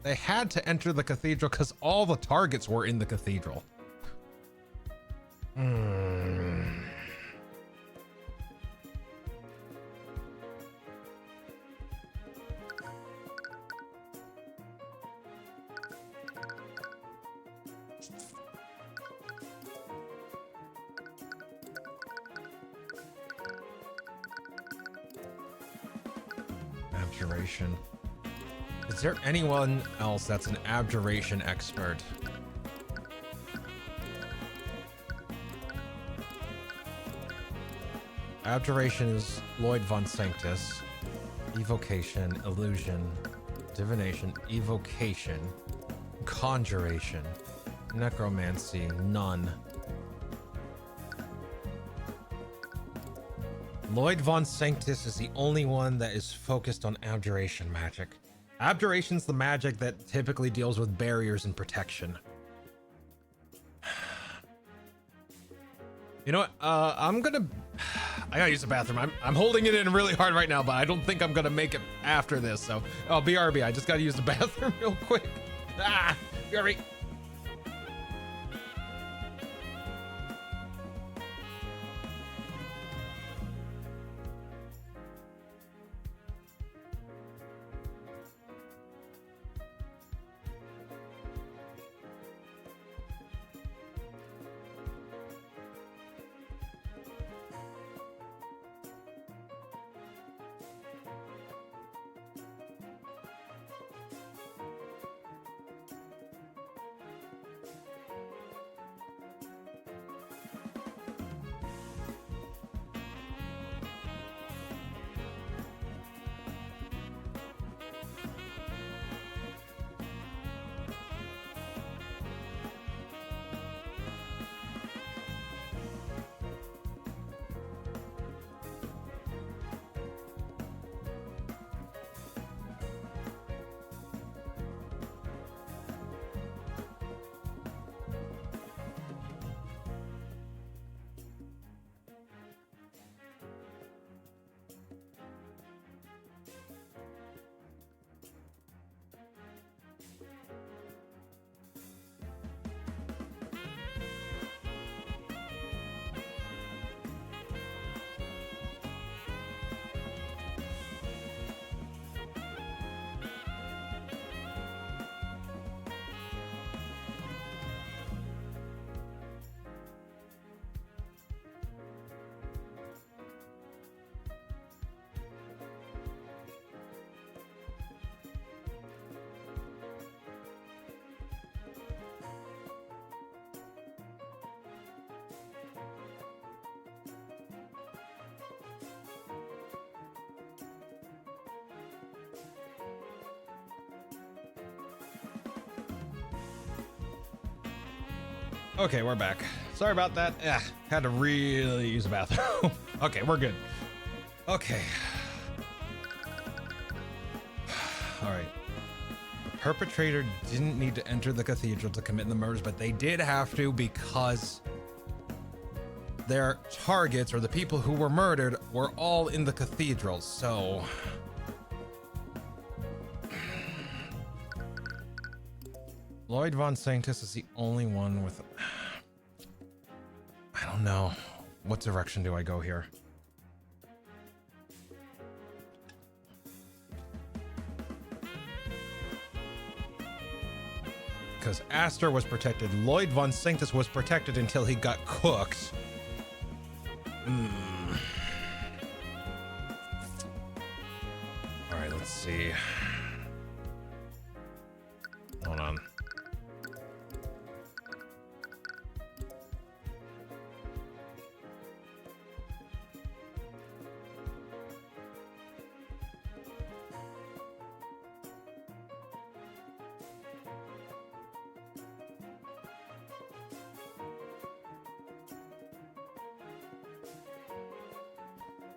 They had to enter the cathedral because all the targets were in the cathedral. Abjuration. Is there anyone else that's an abjuration expert? Abjuration is Lloyd von Sanctus. Evocation, illusion, divination, evocation, conjuration, necromancy, none. Lloyd von Sanctus is the only one that is focused on abjuration magic. Abjuration's the magic that typically deals with barriers and protection. You know what? I gotta use the bathroom. I'm holding it in really hard right now, but I don't think I'm gonna make it after this. So, BRB, I just gotta use the bathroom real quick. BRB. Okay, we're back. Sorry about that. Had to really use the bathroom. Okay, we're good. Okay. All right. The perpetrator didn't need to enter the cathedral to commit the murders, but they did have to because their targets, or the people who were murdered, were all in the cathedral, so... Lloyd von Sanctus is the only one with... I don't know. What direction do I go here? because Aster was protected. Lloyd Von Sanctus was protected until he got cooked. All right, let's see. Hold on.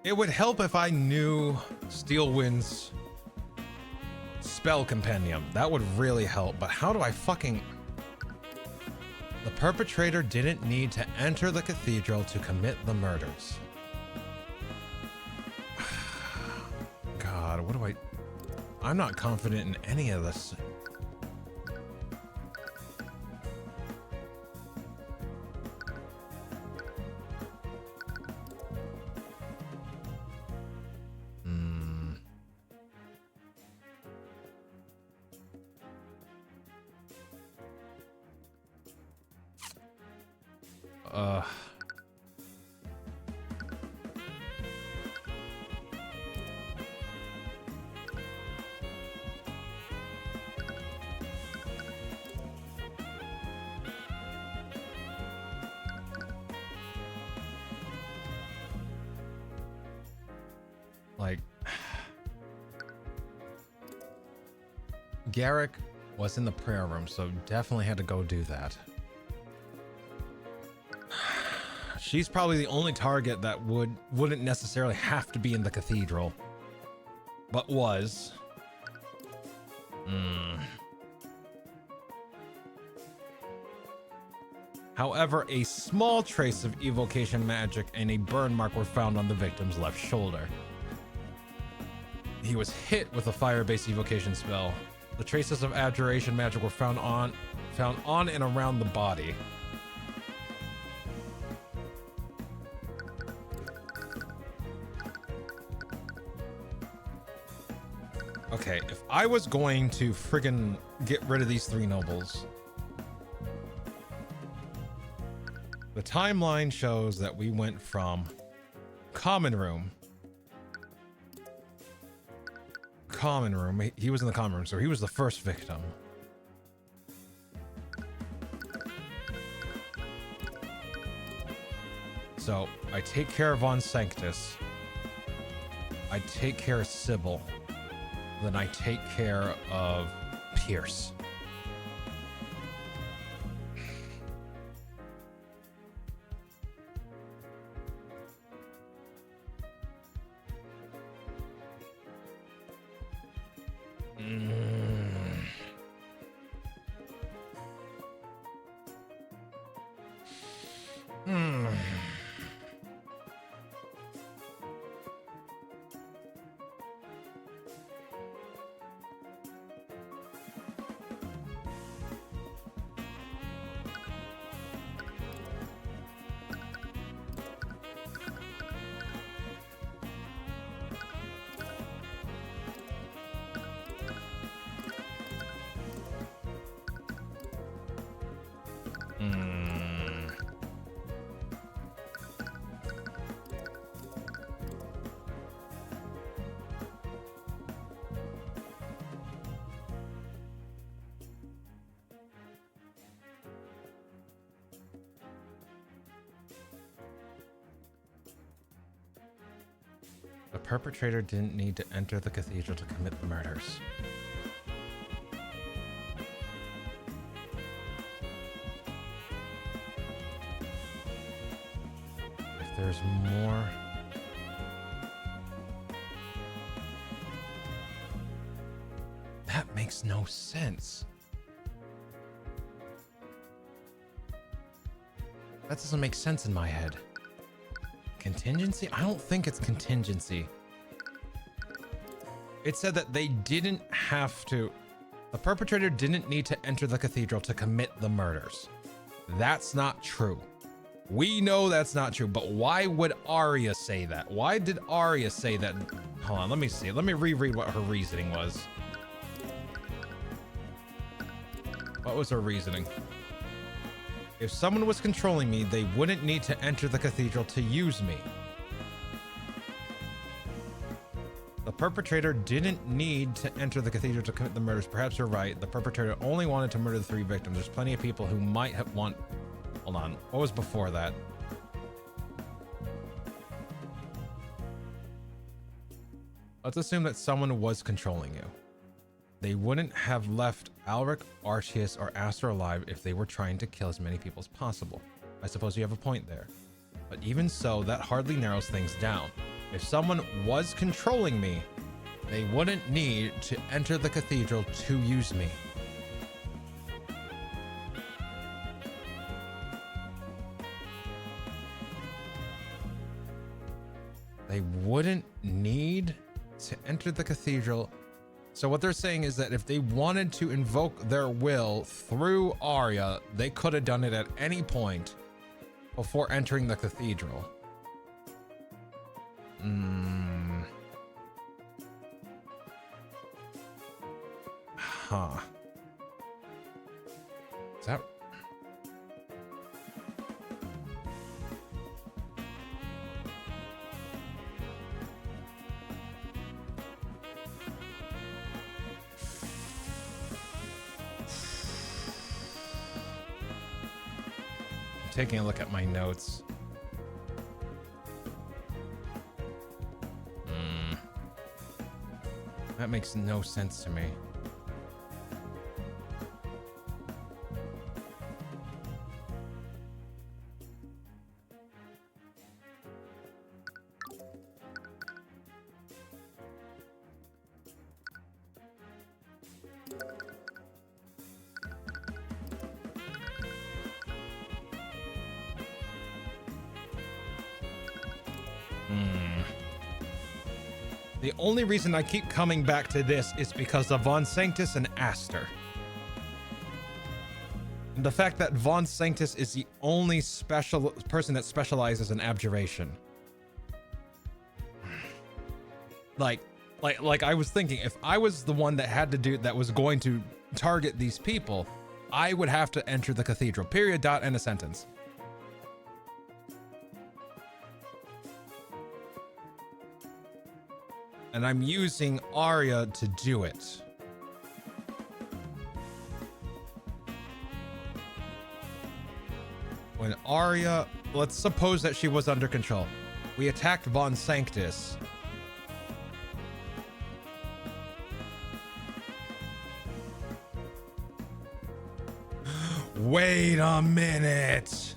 It would help if I knew Steelwind's spell compendium. That would really help, but how do I fucking... The perpetrator didn't need to enter the cathedral to commit the murders. God, what do I... I'm not confident in any of this. Like, Garrick was in the prayer room, so definitely had to go do that. She's probably the only target that wouldn't necessarily have to be in the cathedral, but was. However, a small trace of evocation magic and a burn mark were found on the victim's left shoulder. He was hit with a fire-based evocation spell. The traces of abjuration magic were found on and around the body. Okay, if I was going to friggin' get rid of these three nobles, the timeline shows that we went from common room. He was in the common room, so he was the first victim. So I take care of Von Sanctus. I take care of Sybil. Then I take care of Pierce. The perpetrator didn't need to enter the cathedral to commit the murders. If there's more... That makes no sense. That doesn't make sense in my head. Contingency? I don't think it's contingency. It said that they didn't have to... The perpetrator didn't need to enter the cathedral to commit the murders. That's not true. We know that's not true, but why would Arya say that? Why did Arya say that? Hold on, let me see. Let me reread what her reasoning was. What was her reasoning? If someone was controlling me, they wouldn't need to enter the cathedral to use me. The perpetrator didn't need to enter the cathedral to commit the murders. Perhaps you're right. The perpetrator only wanted to murder the 3 victims. There's plenty of people who might have want... Hold on. What was before that? Let's assume that someone was controlling you. They wouldn't have left Alric, Arceus, or Aster alive if they were trying to kill as many people as possible. I suppose you have a point there. But even so, that hardly narrows things down. If someone was controlling me, they wouldn't need to enter the cathedral to use me. They wouldn't need to enter the cathedral. So what they're saying is that if they wanted to invoke their will through Arya, they could have done it at any point before entering the cathedral. Huh. Is that... taking a look at my notes. That makes no sense to me. The only reason I keep coming back to this is because of Von Sanctus and Aster. And the fact that Von Sanctus is the only special person that specializes in abjuration. Like I was thinking, if I was the one that had to do that was going to target these people, I would have to enter the cathedral. Period, dot, end of sentence. And I'm using Arya to do it. When Arya, let's suppose that she was under control. We attacked Von Sanctus. Wait a minute.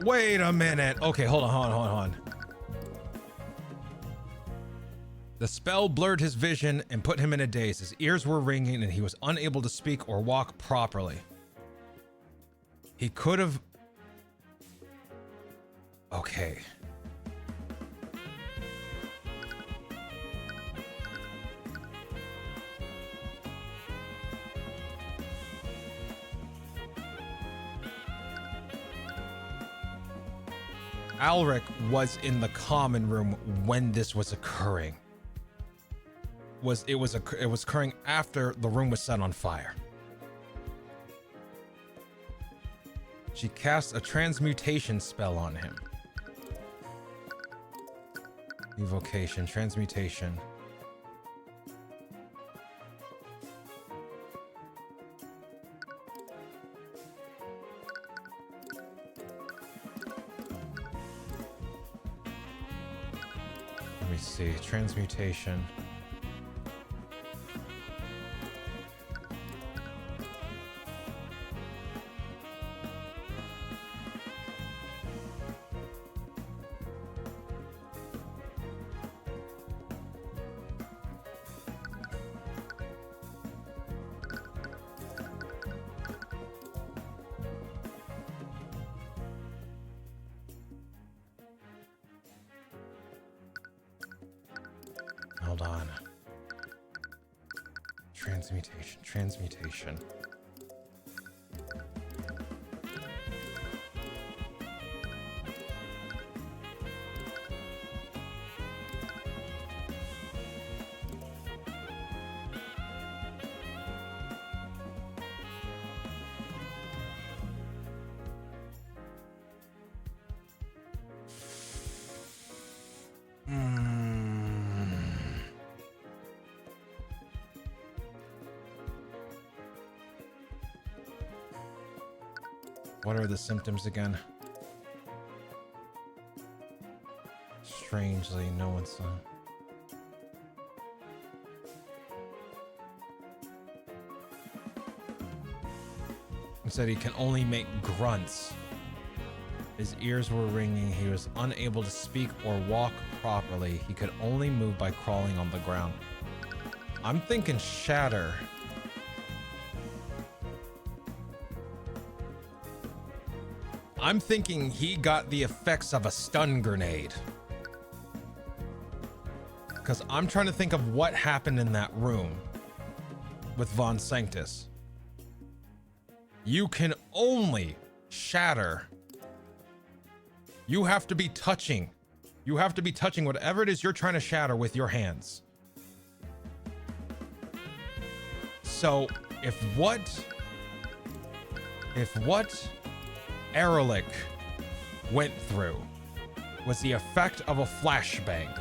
Wait a minute. Okay, hold on. The spell blurred his vision and put him in a daze. His ears were ringing and he was unable to speak or walk properly. He could have... Okay. Alric was in the common room when this was occurring. It was occurring after the room was set on fire. She cast a transmutation spell on him. Evocation, transmutation. Let me see, transmutation. Hold on. Transmutation. What are the symptoms again? Strangely, no one saw. He said he can only make grunts. His ears were ringing. He was unable to speak or walk properly. He could only move by crawling on the ground. I'm thinking shatter. I'm thinking he got the effects of a stun grenade. Because I'm trying to think of what happened in that room with Von Sanctus. You can only shatter. You have to be touching. You have to be touching whatever it is you're trying to shatter with your hands. So if what Erlich went through was the effect of a flashbang,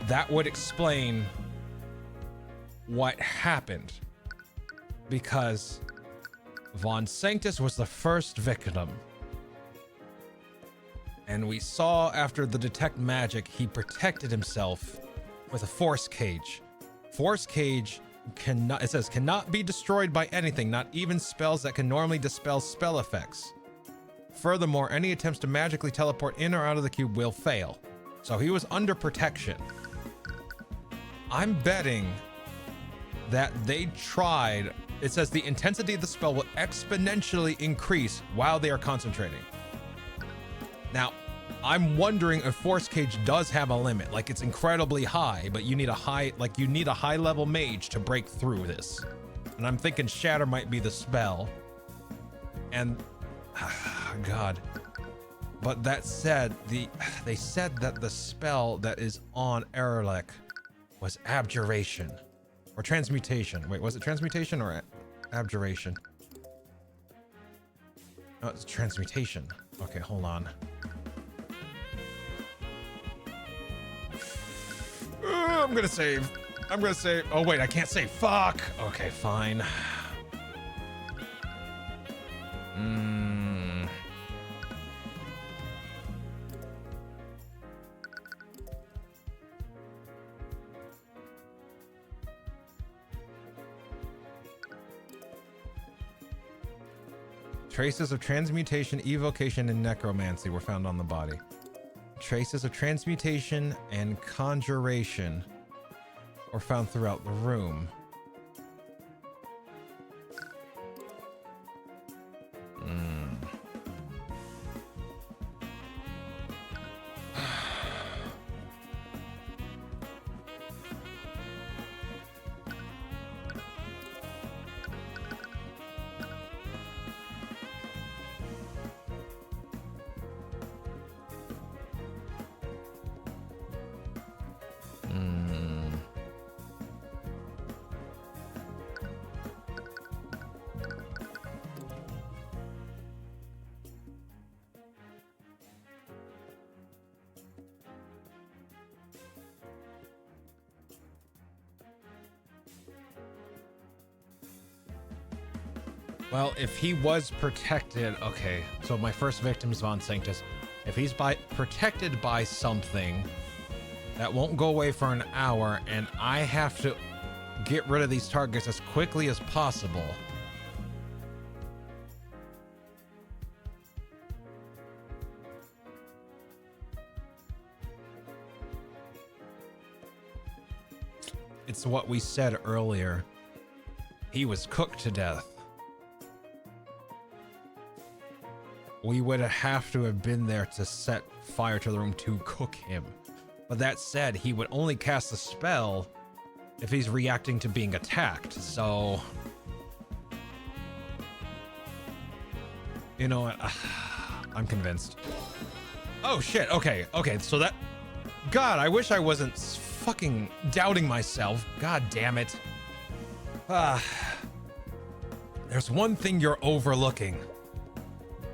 that would explain what happened, because Von Sanctus was the first victim. And we saw after the detect magic, he protected himself with a force cage. Force cage cannot, it says, cannot be destroyed by anything, not even spells that can normally dispel spell effects. Furthermore, any attempts to magically teleport in or out of the cube will fail. So he was under protection. I'm betting that they tried, it says the intensity of the spell will exponentially increase while they are concentrating. Now, I'm wondering if Force Cage does have a limit, like it's incredibly high, but you need a high level mage to break through this. And I'm thinking Shatter might be the spell. And God. But that said, they said that the spell that is on Erlich was abjuration or transmutation. Wait, was it transmutation or abjuration? No, it's transmutation. Okay, hold on. I'm gonna save. Oh wait, I can't save. Fuck. Okay, fine. Traces of transmutation, evocation, and necromancy were found on the body. Traces of transmutation and conjuration were found throughout the room. Well, if he was protected, okay, so my first victim is Von Sanctus. If he's protected by something that won't go away for an hour, and I have to get rid of these targets as quickly as possible. It's what we said earlier. He was cooked to death. We would have to have been there to set fire to the room to cook him. But that said, he would only cast the spell if he's reacting to being attacked. So, you know what? I'm convinced. Oh shit. Okay. So that, God, I wish I wasn't fucking doubting myself. God damn it. There's one thing you're overlooking.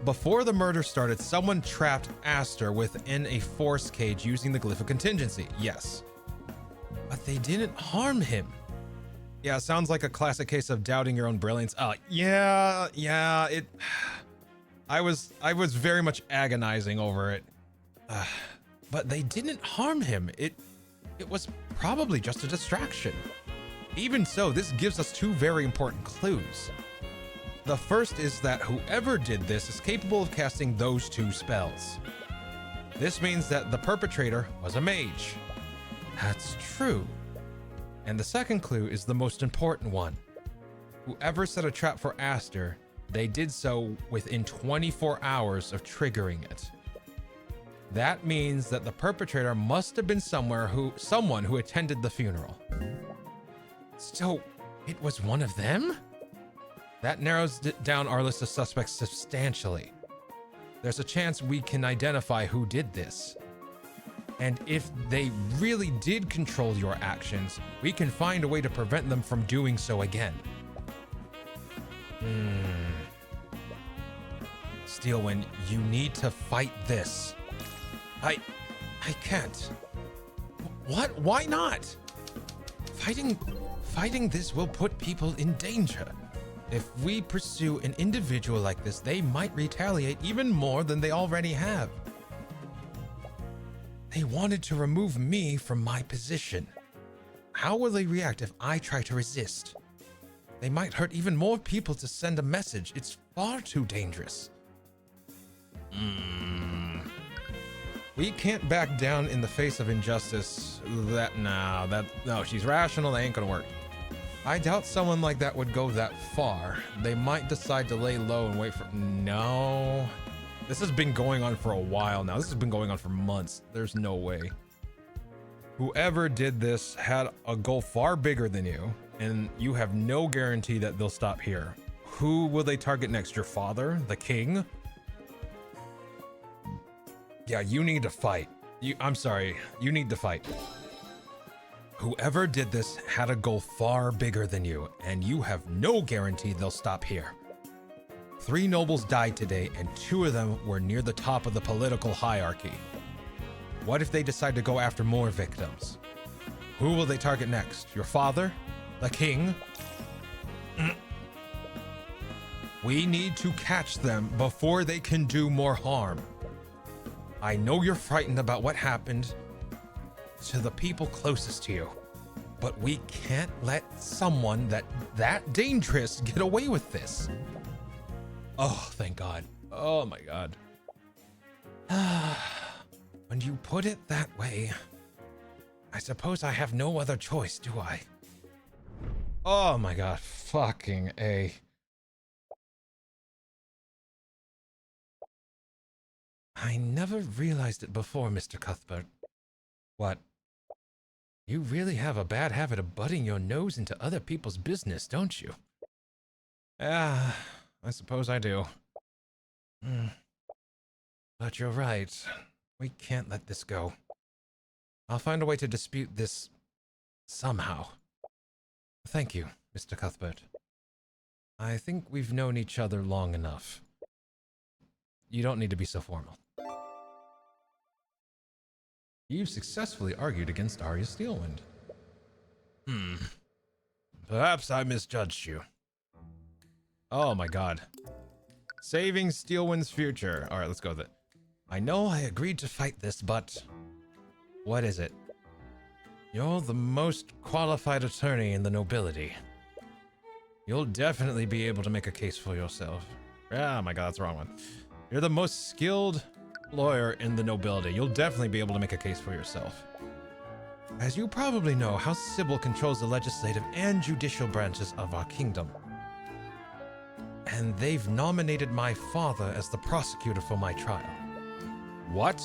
Before the murder started, someone trapped Aster within a force cage using the glyph of contingency. Yes. But they didn't harm him. Yeah, sounds like a classic case of doubting your own brilliance. I was very much agonizing over it. But they didn't harm him. It was probably just a distraction. Even so, this gives us two very important clues. The first is that whoever did this is capable of casting those two spells. This means that the perpetrator was a mage. That's true. And the second clue is the most important one. Whoever set a trap for Aster, they did so within 24 hours of triggering it. That means that the perpetrator must have been someone who attended the funeral. So, it was one of them? That narrows down our list of suspects substantially. There's a chance we can identify who did this. And if they really did control your actions, we can find a way to prevent them from doing so again. Steelwind, you need to fight this. I can't. What? Why not? Fighting this will put people in danger. If we pursue an individual like this, they might retaliate even more than they already have. They wanted to remove me from my position. How will they react if I try to resist? They might hurt even more people to send a message. It's far too dangerous. We can't back down in the face of injustice. No, she's rational. That ain't gonna work. I doubt someone like that would go that far. They might decide to lay low and wait for... No. This has been going on for a while now. This has been going on for months. There's no way. Whoever did this had a goal far bigger than you, and you have no guarantee that they'll stop here. Who will they target next? Your father? The king? Yeah, you need to fight. I'm sorry. You need to fight. Whoever did this had a goal far bigger than you, and you have no guarantee they'll stop here. 3 nobles died today, and 2 of them were near the top of the political hierarchy. What if they decide to go after more victims? Who will they target next? Your father? The king? We need to catch them before they can do more harm. I know you're frightened about what happened to the people closest to you, but we can't let someone that dangerous get away with this. Oh, thank God. Oh my God. When you put it that way, I suppose I have no other choice, do I? Oh my God, fucking A. I never realized it before, Mr. Cuthbert. What? You really have a bad habit of butting your nose into other people's business, don't you? Yeah, I suppose I do. But you're right. We can't let this go. I'll find a way to dispute this somehow. Thank you, Mr. Cuthbert. I think we've known each other long enough. You don't need to be so formal. You've successfully argued against Arya Steelwind. Perhaps I misjudged you. Oh my God. Saving Steelwind's future. Alright, let's go with it. I know I agreed to fight this, but... what is it? You're the most qualified attorney in the nobility. You'll definitely be able to make a case for yourself. Oh my God, that's the wrong one. You're the most skilled lawyer in the nobility. You'll definitely be able to make a case for yourself. As you probably know, House Sybil controls the legislative and judicial branches of our kingdom. And they've nominated my father as the prosecutor for my trial. What?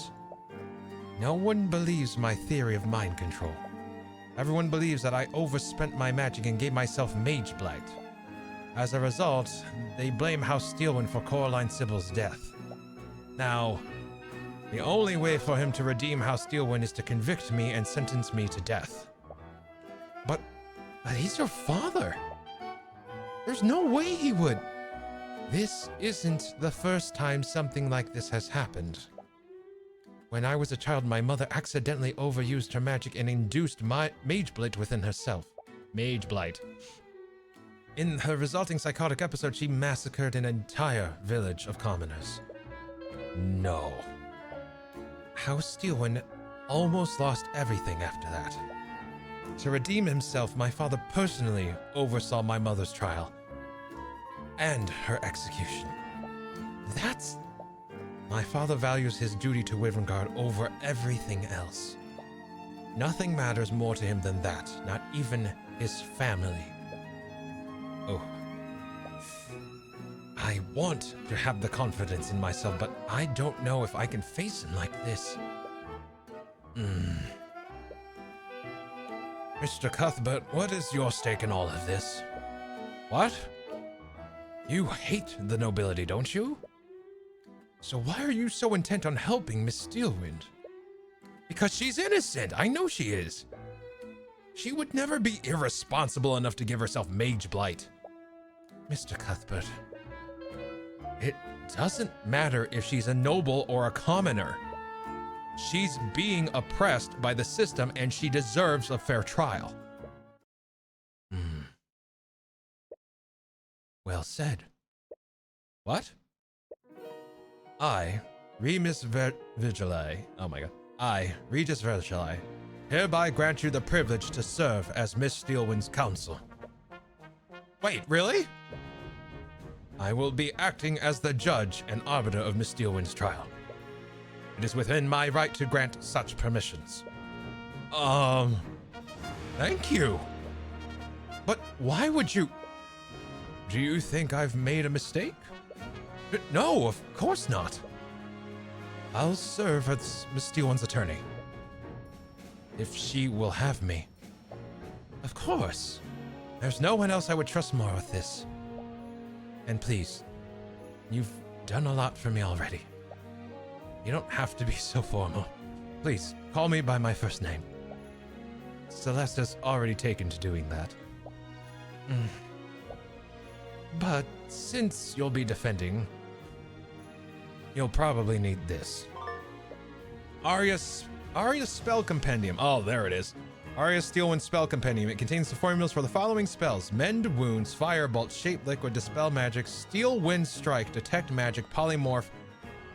No one believes my theory of mind control. Everyone believes that I overspent my magic and gave myself mage blight. As a result, they blame House Steelwind for Coraline Sybil's death. Now, the only way for him to redeem House Steelwind is to convict me and sentence me to death. But he's your father. There's no way he would. This isn't the first time something like this has happened. When I was a child, my mother accidentally overused her magic and induced my mage blight within herself. Mage Blight. In her resulting psychotic episode, she massacred an entire village of commoners. No. House Steelwind almost lost everything after that. To redeem himself, my father personally oversaw my mother's trial and her execution. That's... My father values his duty to Wyverngard over everything else. Nothing matters more to him than that, not even his family. Oh. I want to have the confidence in myself, but I don't know if I can face him like this. Mr. Cuthbert, what is your stake in all of this? What? You hate the nobility, don't you? So why are you so intent on helping Miss Steelwind? Because she's innocent. I know she is. She would never be irresponsible enough to give herself Mage Blight. Mr. Cuthbert, it doesn't matter if she's a noble or a commoner. She's being oppressed by the system and she deserves a fair trial. Well said. What? I, Remus Vigile, oh my god. I, Regis Vigile, hereby grant you the privilege to serve as Miss Steelwind's counsel. Wait, really? I will be acting as the judge and arbiter of Miss Steelwind's trial. It is within my right to grant such permissions. Thank you. But why would you... Do you think I've made a mistake? No, of course not. I'll serve as Miss Steelwind's attorney. If she will have me. Of course. There's no one else I would trust more with this. And please, you've done a lot for me already. You don't have to be so formal. Please, call me by my first name. Celeste has already taken to doing that. But since you'll be defending, you'll probably need this. Arya's Spell Compendium. Oh, there it is. Arya's Steelwind Spell Compendium. It contains the formulas for the following spells: Mend Wounds, Firebolt, Shape Liquid, Dispel Magic, Steel Wind Strike, Detect Magic, Polymorph,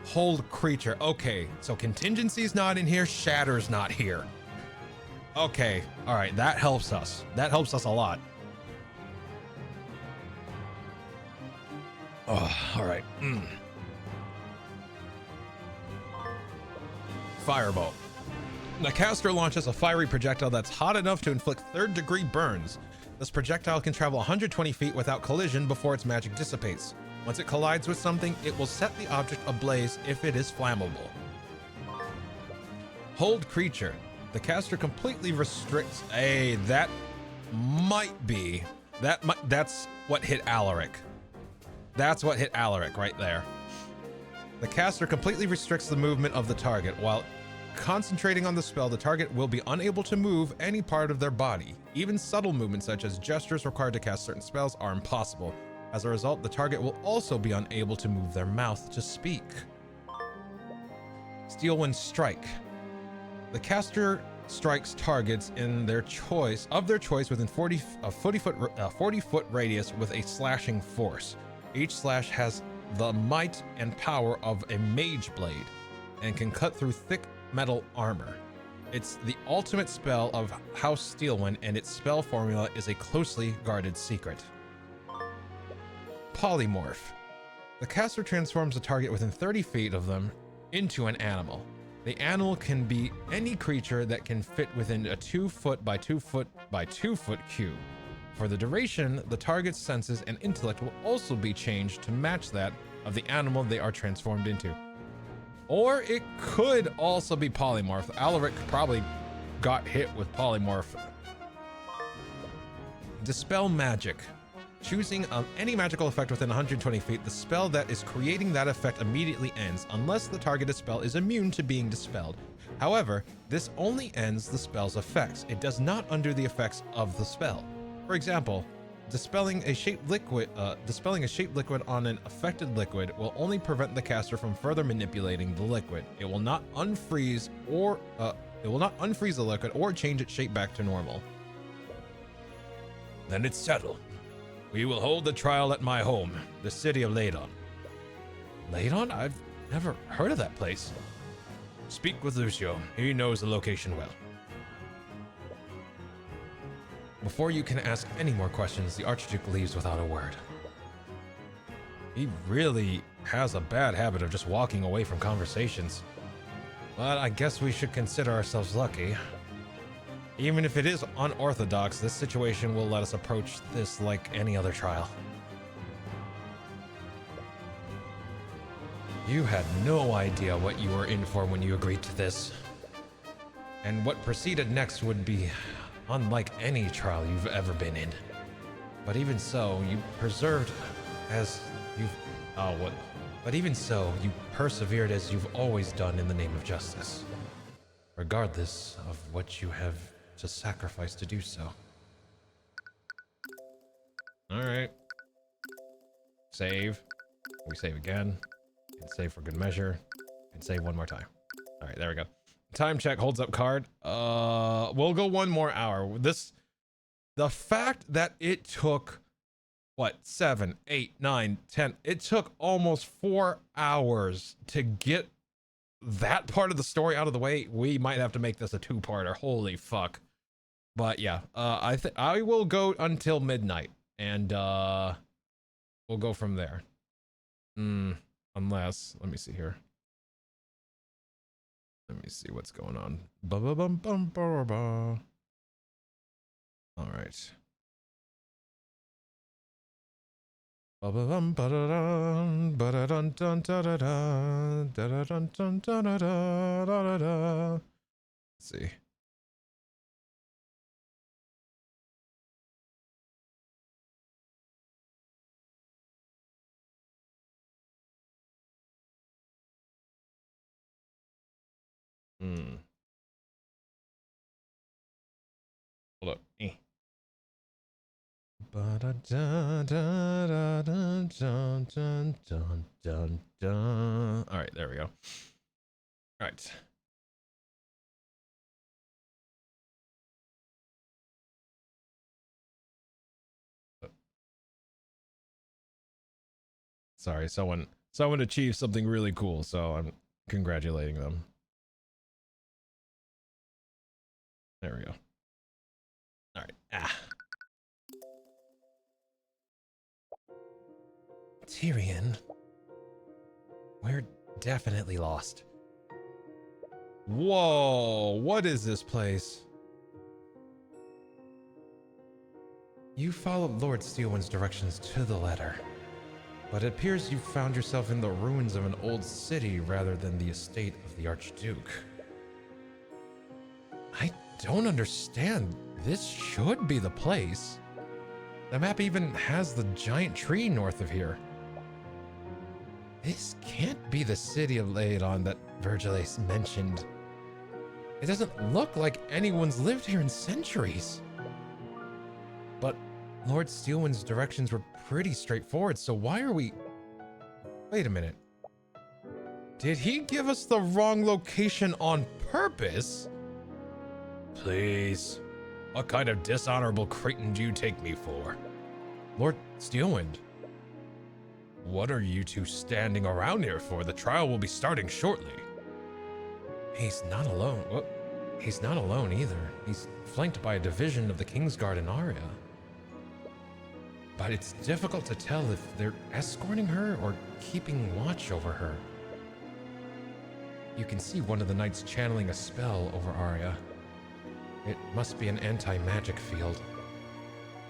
Hold Creature. Okay, so Contingency's not in here, Shatter's not here. Okay, alright, that helps us. That helps us a lot. Oh, alright. Firebolt. The caster launches a fiery projectile that's hot enough to inflict third-degree burns. This projectile can travel 120 feet without collision before its magic dissipates. Once it collides with something, it will set the object ablaze if it is flammable. Hold Creature. The caster completely restricts... Hey, that might be... That's what hit Alaric. That's what hit Alaric right there. The caster completely restricts the movement of the target. While concentrating on the spell, the target will be unable to move any part of their body. Even subtle movements such as gestures required to cast certain spells are impossible. As a result, the target will also be unable to move their mouth to speak. Steelwind Strike. The caster strikes targets in their choice within 40 foot radius with a slashing force. Each slash has the might and power of a mage blade and can cut through thick metal armor. It's the ultimate spell of House Steelwind, and its spell formula is a closely guarded secret. Polymorph. The caster transforms a target within 30 feet of them into an animal. The animal can be any creature that can fit within a 2 foot by 2 foot by 2 foot cube. For the duration, the target's senses and intellect will also be changed to match that of the animal they are transformed into. Or it could also be Polymorph. Alaric probably got hit with Polymorph. Dispel Magic. Choosing any magical effect within 120 feet, the spell that is creating that effect immediately ends, unless the targeted spell is immune to being dispelled. However, this only ends the spell's effects. It does not undo the effects of the spell. For example, dispelling a shaped liquid on an affected liquid will only prevent the caster from further manipulating the liquid. It will not unfreeze the liquid or change its shape back to normal. Then it's settled. We will hold the trial at my home, the city of Ladon. Ladon? I've never heard of that place. Speak with Lucio. He knows the location well. Before you can ask any more questions, the Archduke leaves without a word. He really has a bad habit of just walking away from conversations. But I guess we should consider ourselves lucky. Even if it is unorthodox, this situation will let us approach this like any other trial. You had no idea what you were in for when you agreed to this. And what proceeded next would be unlike any trial you've ever been in. But even so, you persevered as you've always done in the name of justice. Regardless of what you have to sacrifice to do so. Alright. Save. We save again. And save for good measure. And save one more time. Alright, there we go. Time check holds up card. We'll go one more hour. The fact that it took, what, 7, 8, 9, 10, it took almost 4 hours to get that part of the story out of the way. We might have to make this a two-parter. Holy fuck. But yeah, I will go until midnight, and we'll go from there. Unless, let me see here. Let me see what's going on. All right. Let's see. Hold up. All right, there we go. All right. Sorry, someone achieved something really cool, so I'm congratulating them. There we go. All right. Tyrion, we're definitely lost. Whoa, what is this place? You followed Lord Steelwind's directions to the letter, but it appears you found yourself in the ruins of an old city rather than the estate of the Archduke. I don't understand. This should be the place. The map even has the giant tree north of here. This can't be the city of Laodon that Vergilius mentioned. It doesn't look like anyone's lived here in centuries. But Lord Steelwind's directions were pretty straightforward, so why are we... Wait a minute. Did he give us the wrong location on purpose? Please. What kind of dishonorable cretin do you take me for? Lord Steelwind. What are you two standing around here for? The trial will be starting shortly. He's not alone. Well, he's not alone either. He's flanked by a division of the Kingsguard in Aria. But it's difficult to tell if they're escorting her or keeping watch over her. You can see one of the knights channeling a spell over Aria. It must be an anti-magic field.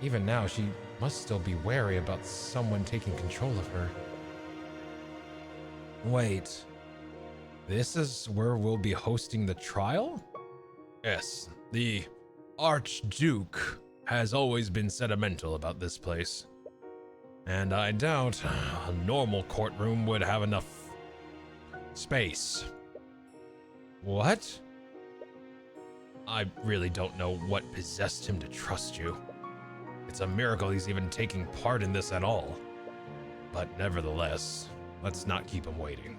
Even now, she must still be wary about someone taking control of her. Wait, this is where we'll be hosting the trial? Yes, the Archduke has always been sentimental about this place. And I doubt a normal courtroom would have enough space. What? I really don't know what possessed him to trust you. It's a miracle he's even taking part in this at all. But nevertheless, let's not keep him waiting.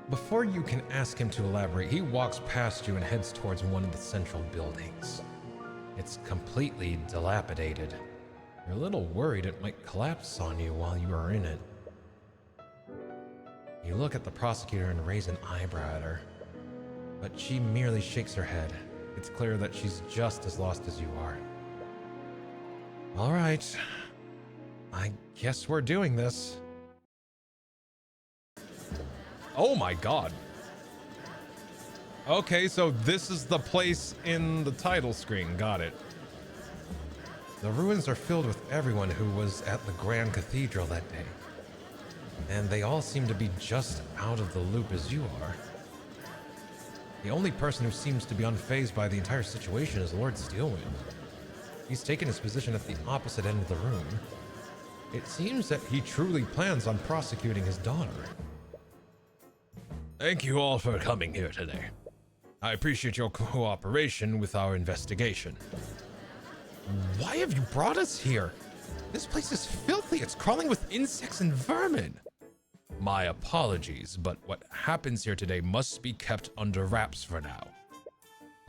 Before you can ask him to elaborate, he walks past you and heads towards one of the central buildings. It's completely dilapidated. You're a little worried it might collapse on you while you are in it. You look at the prosecutor and raise an eyebrow at her, but she merely shakes her head. It's clear that she's just as lost as you are. All right, I guess we're doing this. Oh my god. Okay, so this is the place in the title screen. Got it. The ruins are filled with everyone who was at the Grand Cathedral that day. And they all seem to be just out of the loop as you are. The only person who seems to be unfazed by the entire situation is Lord Steelwind. He's taken his position at the opposite end of the room. It seems that he truly plans on prosecuting his daughter. Thank you all for coming here today. I appreciate your cooperation with our investigation. Why have you brought us here? This place is filthy. It's crawling with insects and vermin. My apologies, but what happens here today must be kept under wraps for now.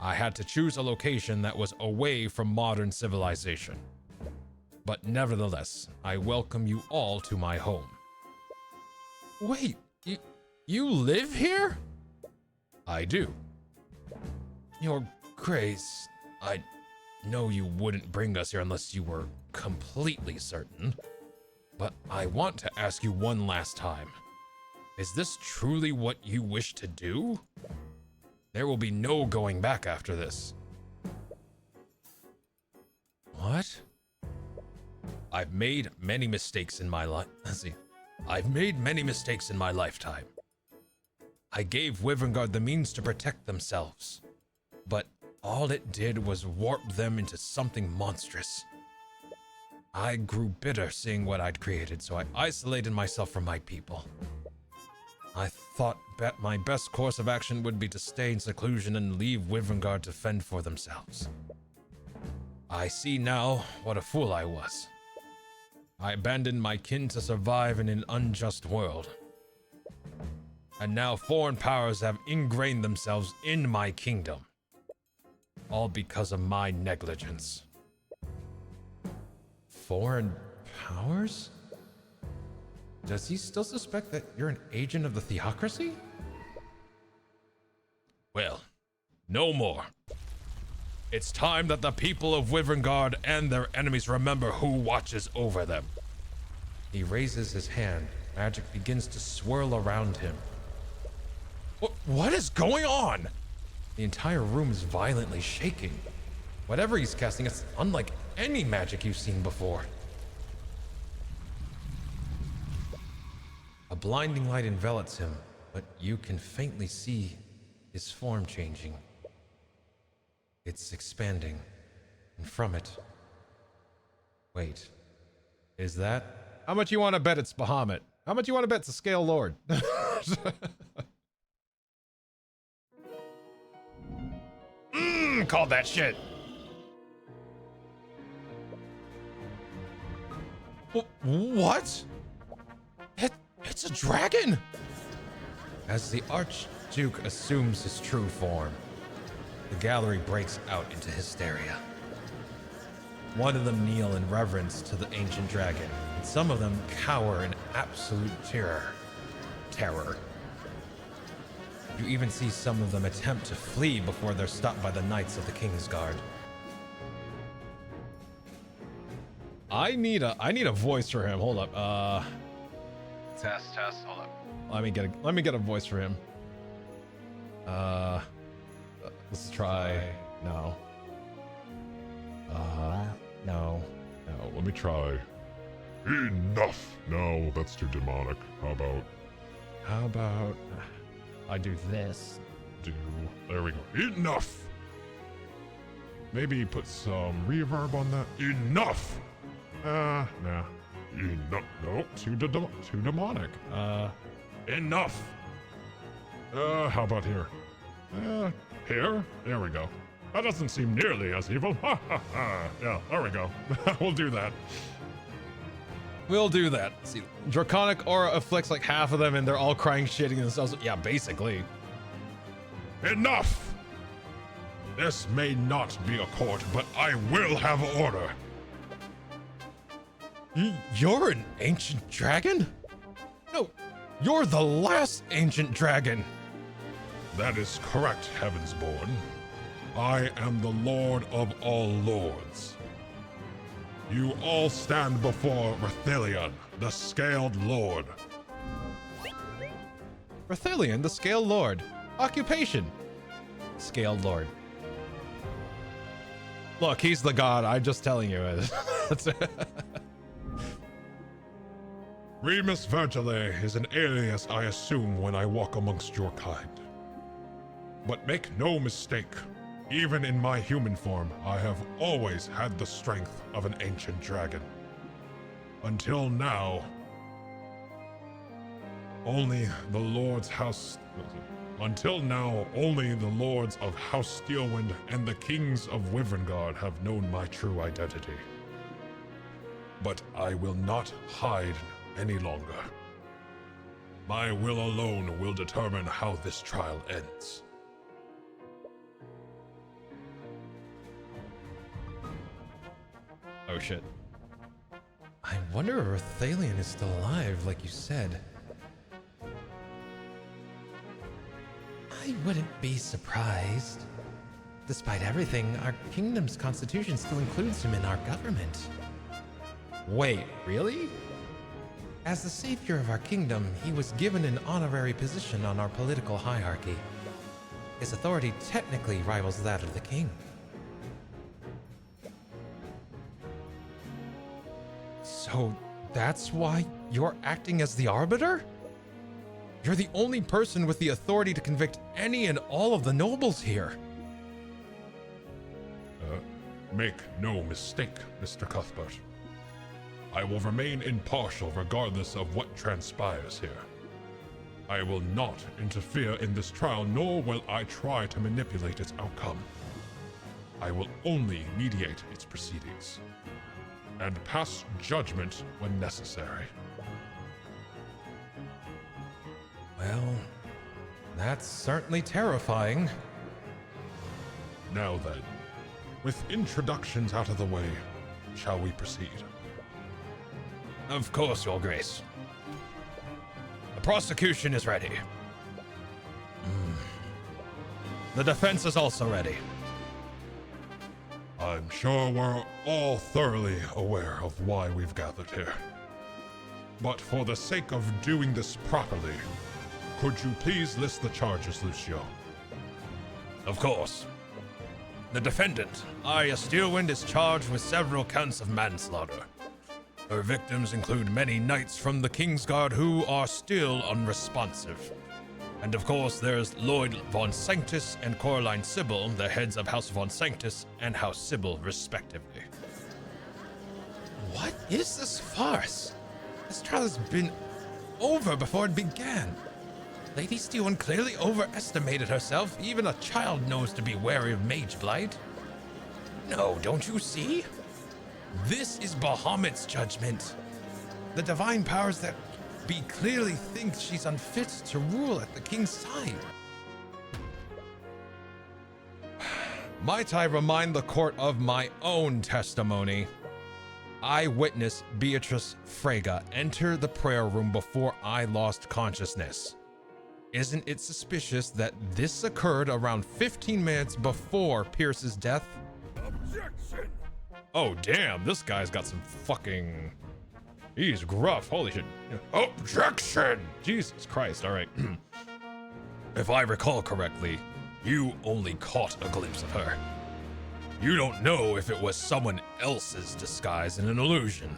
I had to choose a location that was away from modern civilization. But nevertheless, I welcome you all to my home. Wait, you live here? I do. Your Grace, I know you wouldn't bring us here unless you were completely certain. But I want to ask you one last time. Is this truly what you wish to do? There will be no going back after this. What? I've made many mistakes in my life. I've made many mistakes in my lifetime. I gave Wyverngard the means to protect themselves, but all it did was warp them into something monstrous. I grew bitter seeing what I'd created, so I isolated myself from my people. I thought my best course of action would be to stay in seclusion and leave Wyverngard to fend for themselves. I see now what a fool I was. I abandoned my kin to survive in an unjust world. And now foreign powers have ingrained themselves in my kingdom. All because of my negligence. Foreign powers? Does he still suspect that you're an agent of the theocracy? Well, no more. It's time that the people of Wyverngard and their enemies remember who watches over them. He raises his hand. Magic begins to swirl around him. What is going on? The entire room is violently shaking. Whatever he's casting is unlike any magic you've seen before. A blinding light envelops him, but you can faintly see his form changing. It's expanding, and from it... Wait, is that... How much you want to bet it's Bahamut? How much you want to bet it's a Scale Lord? Called that shit. What? It's a dragon! As the Archduke assumes his true form, the gallery breaks out into hysteria. One of them kneel in reverence to the ancient dragon, and some of them cower in absolute terror. You even see some of them attempt to flee before they're stopped by the knights of the King's Guard. I need a voice for him. Hold up. Test. Hold up. Let me get a voice for him. Let's try. No. No. Let me try. Enough! No, that's too demonic. How about I do this? there we go. Enough! Maybe put some reverb on that. Enough! Nah. Enough. No, too demonic. Enough! How about here? Here? There we go. That doesn't seem nearly as evil. Ha ha ha. Yeah, there we go. We'll do that. We'll do that. See, Draconic Aura afflicts like half of them and they're all crying, shitting themselves. Yeah, basically. Enough! This may not be a court, but I will have order. You're an ancient dragon? No, you're the last ancient dragon. That is correct, Heavensborn. I am the Lord of all lords. You all stand before Rathelion, the Scaled Lord. Rathelion, the Scaled Lord. Occupation. Scaled Lord. Look, he's the god. I'm just telling you. Remus Virgile is an alias I assume when I walk amongst your kind. But make no mistake, even in my human form, I have always had the strength of an ancient dragon. Until now, only the lords of House Steelwind and the kings of Wyverngard have known my true identity. But I will not hide any longer. My will alone will determine how this trial ends. Oh shit. I wonder if Rathelion is still alive, like you said. I wouldn't be surprised. Despite everything, our kingdom's constitution still includes him in our government. Wait, really? As the savior of our kingdom, he was given an honorary position on our political hierarchy. His authority technically rivals that of the king. So that's why you're acting as the arbiter? You're the only person with the authority to convict any and all of the nobles here. Make no mistake, Mr. Cuthbert. I will remain impartial regardless of what transpires here. I will not interfere in this trial, nor will I try to manipulate its outcome. I will only mediate its proceedings and pass judgment when necessary. Well, that's certainly terrifying. Now then, with introductions out of the way, shall we proceed? Of course, Your Grace. The prosecution is ready. The defense is also ready. I'm sure we're all thoroughly aware of why we've gathered here. But for the sake of doing this properly, could you please list the charges, Lucio? Of course. The defendant, Arya Steelwind, is charged with several counts of manslaughter. Her victims include many knights from the Kingsguard who are still unresponsive. And of course, there's Lloyd von Sanctus and Coraline Sybil, the heads of House von Sanctus and House Sybil, respectively. What is this farce? This trial has been over before it began. Lady Steelwind clearly overestimated herself. Even a child knows to be wary of mage blight. No, don't you see? This is Bahamut's judgment. The divine powers that be clearly think she's unfit to rule at the king's side. Might I remind the court of my own testimony? I witnessed Beatrice Frege enter the prayer room before I lost consciousness. Isn't it suspicious that this occurred around 15 minutes before Pierce's death? Objection! Oh damn, this guy's got some fucking... He's gruff, holy shit. Objection! Jesus Christ, alright. If I recall correctly, you only caught a glimpse of her. You don't know if it was someone else's disguise and an illusion.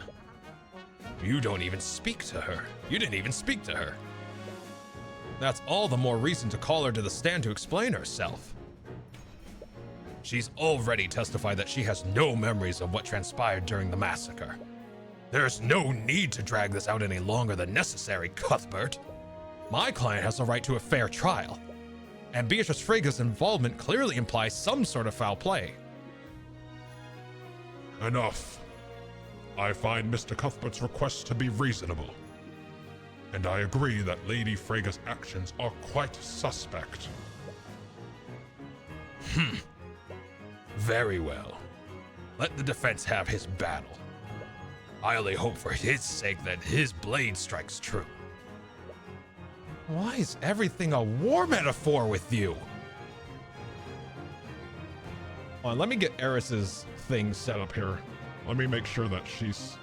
You don't even speak to her. You didn't even speak to her. That's all the more reason to call her to the stand to explain herself. She's already testified that she has no memories of what transpired during the massacre. There's no need to drag this out any longer than necessary, Cuthbert. My client has a right to a fair trial, and Beatrice Frege's involvement clearly implies some sort of foul play. Enough. I find Mr. Cuthbert's request to be reasonable. And I agree that Lady Frege's actions are quite suspect. Very well. Let the defense have his battle. I only hope for his sake that his blade strikes true. Why is everything a war metaphor with you? Hold on, let me get Eris's thing set up here. Let me make sure that she's...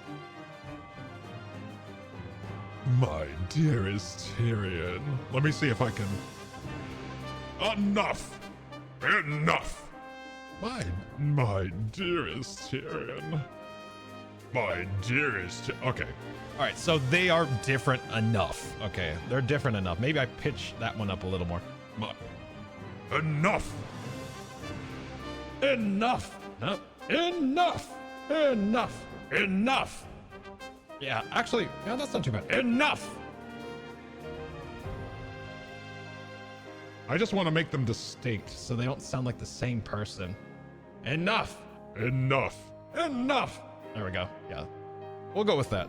My dearest Tyrion. Let me see if I can... Enough! Enough! My dearest Tyrion. My dearest... Okay. All right, so they are different enough. Okay, they're different enough. Maybe I pitch that one up a little more. Enough! Enough! No. Enough! Enough! Enough! Yeah, actually, yeah, that's not too bad. Enough! I just want to make them distinct so they don't sound like the same person. Enough! Enough! Enough! There we go. Yeah. We'll go with that.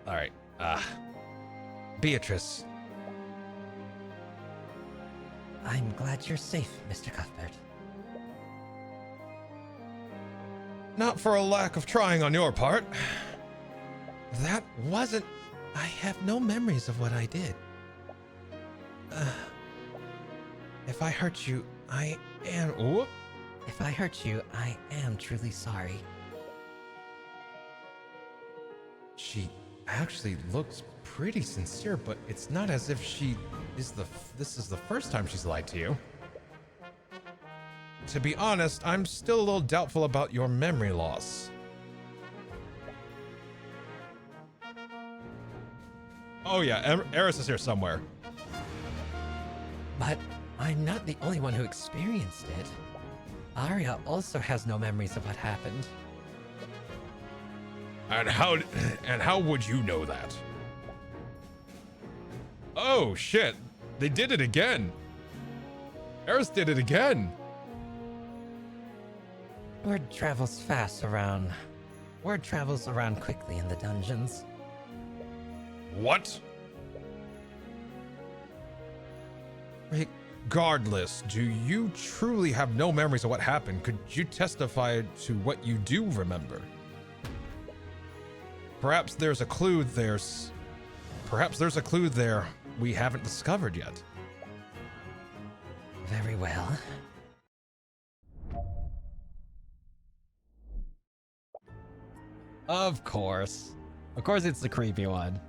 All right. Beatrice. I'm glad you're safe, Mr. Cuthbert. Not for a lack of trying on your part. That wasn't... I have no memories of what I did. If I hurt you, I am... Whoop. If I hurt you, I am truly sorry. She actually looks pretty sincere, but it's not as if she is this is the first time she's lied to you. To be honest, I'm still a little doubtful about your memory loss. Oh yeah, Eris is here somewhere. But I'm not the only one who experienced it. Arya also has no memories of what happened. And how would you know that? Oh shit, they did it again. Eris did it again. Word travels around quickly in the dungeons. What? Regardless, do you truly have no memories of what happened? Could you testify to what you do remember? Perhaps there's a clue there we haven't discovered yet. Very well. Of course it's the creepy one.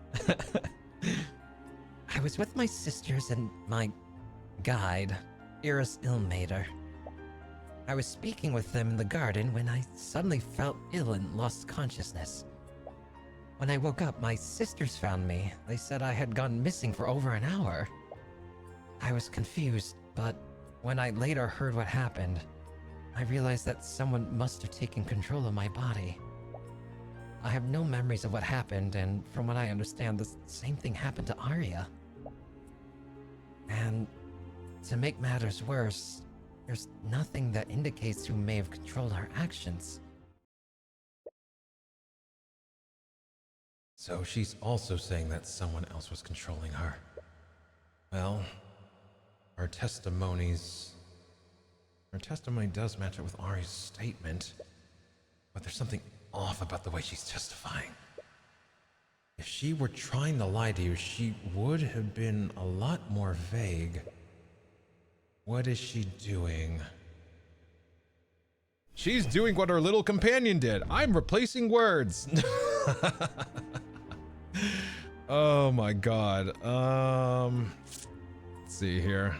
I was with my sisters and my guide, Iris Ilmater. I was speaking with them in the garden when I suddenly felt ill and lost consciousness. When I woke up, my sisters found me. They said I had gone missing for over an hour. I was confused, but when I later heard what happened, I realized that someone must have taken control of my body. I have no memories of what happened, and from what I understand, the same thing happened to Arya. And to make matters worse, there's nothing that indicates who may have controlled her actions. So she's also saying that someone else was controlling her. Well, her testimony does match up with Ari's statement, but there's something off about the way she's testifying. If she were trying to lie to you, she would have been a lot more vague. What is she doing? She's doing what her little companion did. I'm replacing words. Oh my god. Let's see here.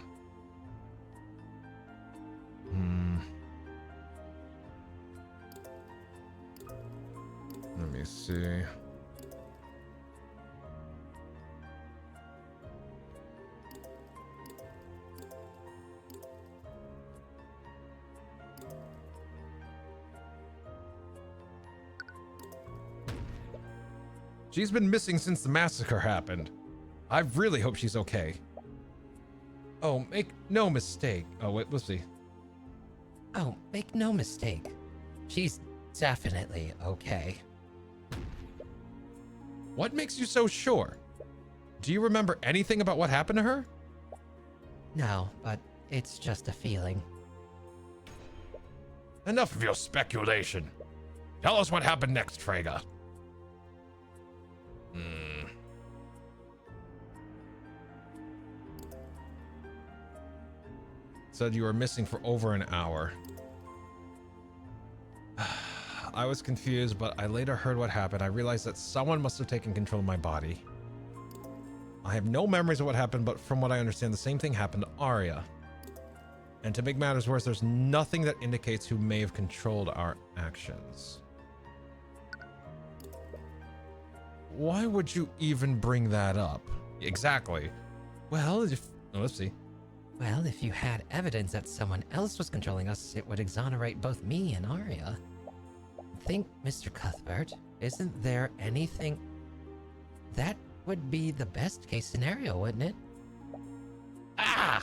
Let me see. She's been missing since the massacre happened. I really hope she's okay. Oh, make no mistake. Oh, wait, let's see. Oh, make no mistake. She's definitely okay. What makes you so sure? Do you remember anything about what happened to her? No, but it's just a feeling. Enough of your speculation. Tell us what happened next, Frege. Said you were missing for over an hour. I was confused, but I later heard what happened. I realized that someone must have taken control of my body. I have no memories of what happened, but from what I understand, the same thing happened to Arya. And to make matters worse, there's nothing that indicates who may have controlled our actions. Why would you even bring that up? Exactly. Well, let's see. Well, if you had evidence that someone else was controlling us, it would exonerate both me and Arya. Think, Mr. Cuthbert, isn't there anything... That would be the best case scenario, wouldn't it? Ah!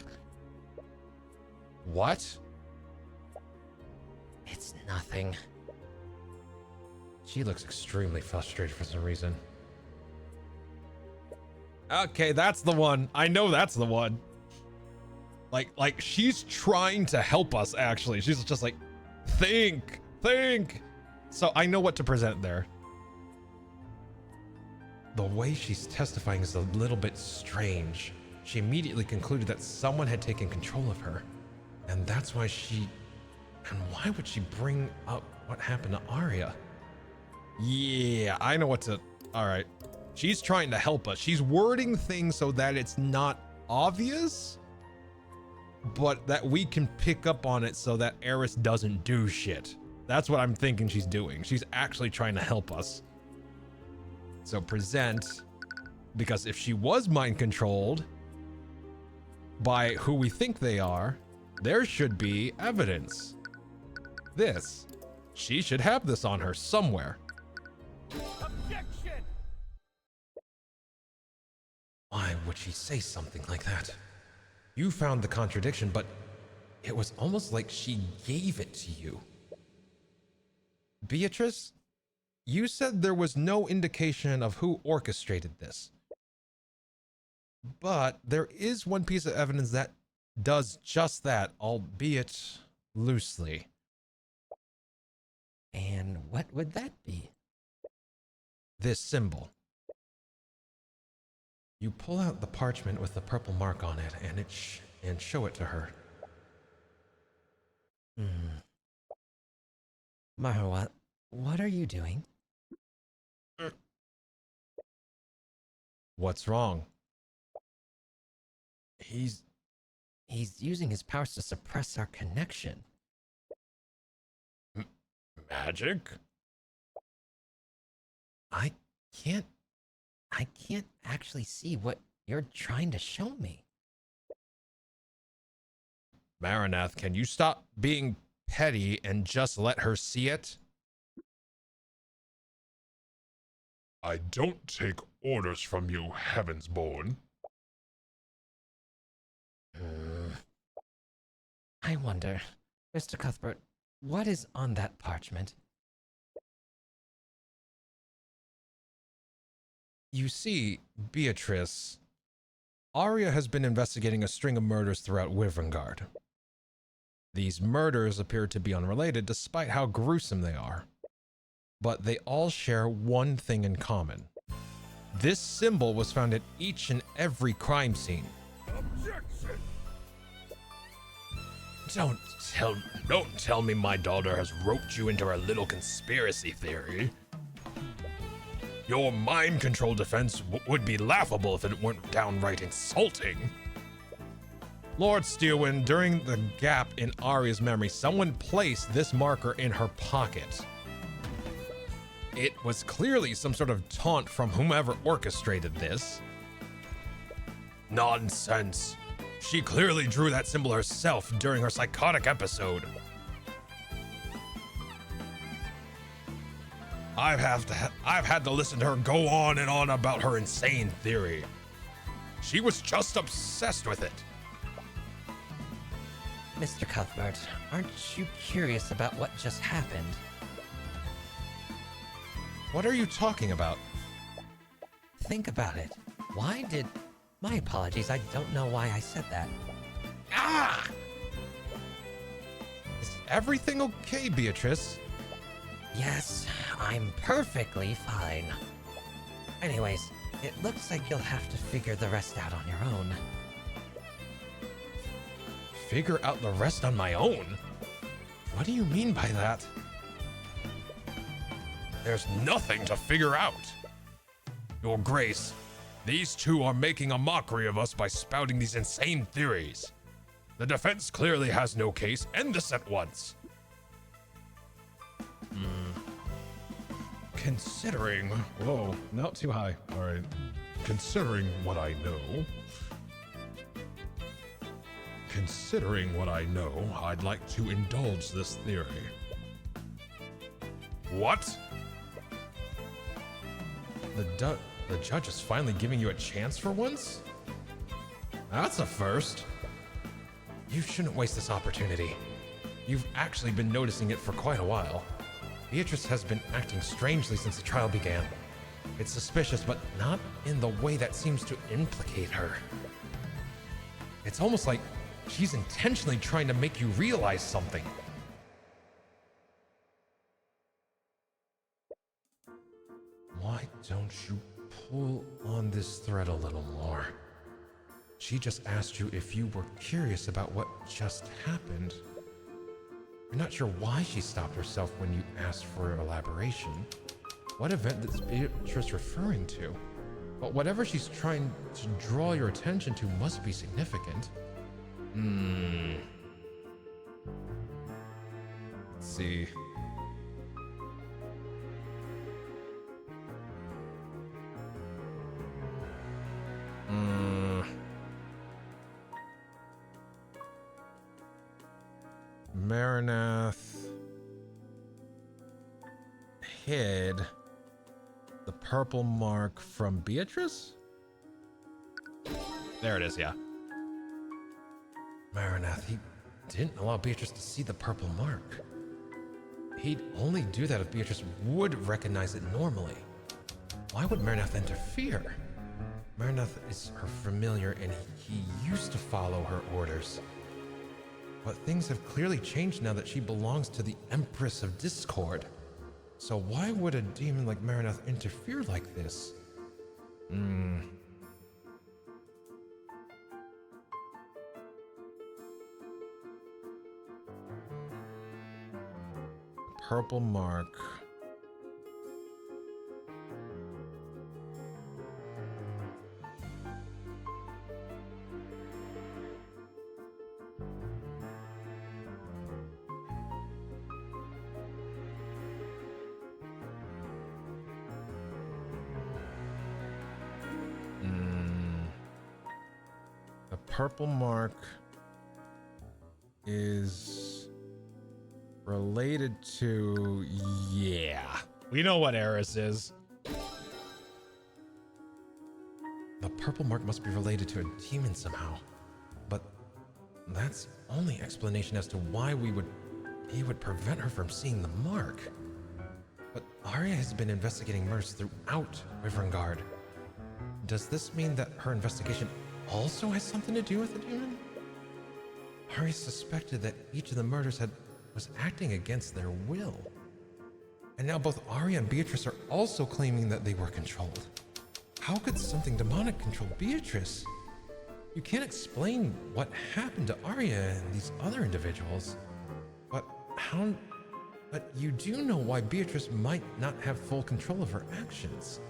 What? It's nothing. She looks extremely frustrated for some reason. Okay, that's the one. I know that's the one. Like she's trying to help us, actually. She's just like, think. So I know what to present there. The way she's testifying is a little bit strange. She immediately concluded that someone had taken control of her. And that's why and why would she bring up what happened to Arya? Yeah, I know what to, all right. She's trying to help us. She's wording things so that it's not obvious, but that we can pick up on it so that Eris doesn't do shit. That's what I'm thinking she's doing. She's actually trying to help us. So present, because if she was mind controlled by who we think they are, there should be evidence. This. She should have this on her somewhere. Objection! Why would she say something like that? You found the contradiction, but it was almost like she gave it to you. Beatrice, you said there was no indication of who orchestrated this. But there is one piece of evidence that does just that, albeit loosely. And what would that be? This symbol. You pull out the parchment with the purple mark on it and show it to her. Marwa, what are you doing? What's wrong? He's using his powers to suppress our connection. Magic? I can't actually see what you're trying to show me. Maranath, can you stop being petty and just let her see it? I don't take orders from you, Heavensborn. I wonder, Mr. Cuthbert, what is on that parchment? You see, Beatrice, Arya has been investigating a string of murders throughout Wyverngard. These murders appear to be unrelated despite how gruesome they are. But they all share one thing in common. This symbol was found at each and every crime scene. Objection! Don't tell me my daughter has roped you into her little conspiracy theory. Your mind control defense would be laughable if it weren't downright insulting. Lord Steelwind, during the gap in Arya's memory, someone placed this marker in her pocket. It was clearly some sort of taunt from whomever orchestrated this. Nonsense. She clearly drew that symbol herself during her psychotic episode. I've had to listen to her go on and on about her insane theory. She was just obsessed with it. Mr. Cuthbert, aren't you curious about what just happened? What are you talking about? Think about it. Why did... My apologies, I don't know why I said that. Ah! everything okay, Beatrice? Yes, I'm perfectly fine. Anyways, it looks like you'll have to figure the rest out on your own. Figure out the rest on my own? What do you mean by that? There's nothing to figure out. Your Grace, these two are making a mockery of us by spouting these insane theories. The defense clearly has no case. End this at once. Considering... Whoa, no, too high. All right. Considering what I know, I'd like to indulge this theory. What? The judge is finally giving you a chance for once? That's a first. You shouldn't waste this opportunity. You've actually been noticing it for quite a while. Beatrice has been acting strangely since the trial began. It's suspicious, but not in the way that seems to implicate her. It's almost like she's intentionally trying to make you realize something. Why don't you pull on this thread a little more? She just asked you if you were curious about what just happened. You're not sure why she stopped herself when you asked for elaboration. What event is Beatrice referring to? But whatever she's trying to draw your attention to must be significant. Let's see. Marinath hid the purple mark from Beatrice? There it is, yeah. Marinath, he didn't allow Beatrice to see the purple mark. He'd only do that if Beatrice would recognize it normally. Why would Marinath interfere? Marinath is her familiar and he used to follow her orders. But things have clearly changed now that she belongs to the Empress of Discord. So why would a demon like Marinath interfere like this? Purple mark. The purple mark is related to... Yeah. We know what Eris is. The purple mark must be related to a demon somehow. But that's the only explanation as to why he would prevent her from seeing the mark. But Arya has been investigating murders throughout Rivengard. Does this mean that her investigation also has something to do with the demon? Arya suspected that each of the murders was acting against their will. And now both Arya and Beatrice are also claiming that they were controlled. How could something demonic control Beatrice? You can't explain what happened to Arya and these other individuals. But you do know why Beatrice might not have full control of her actions.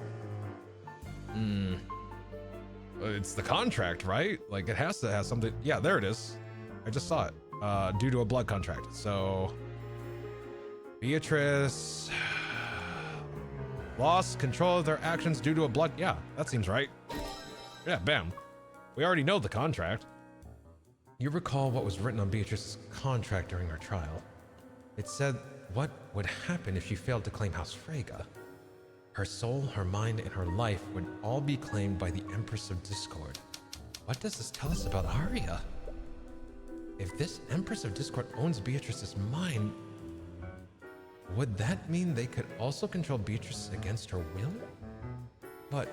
It's the contract, right? Like, it has to have something. Yeah, there it is. I just saw it. Due to a blood contract. So, Beatrice lost control of their actions due to a blood. Yeah, that seems right. Yeah, bam. We already know the contract. You recall what was written on Beatrice's contract during her trial. It said what would happen if she failed to claim House Freyga. Her soul, her mind, and her life would all be claimed by the Empress of Discord. What does this tell us about Arya? If this Empress of Discord owns Beatrice's mind, would that mean they could also control Beatrice against her will? But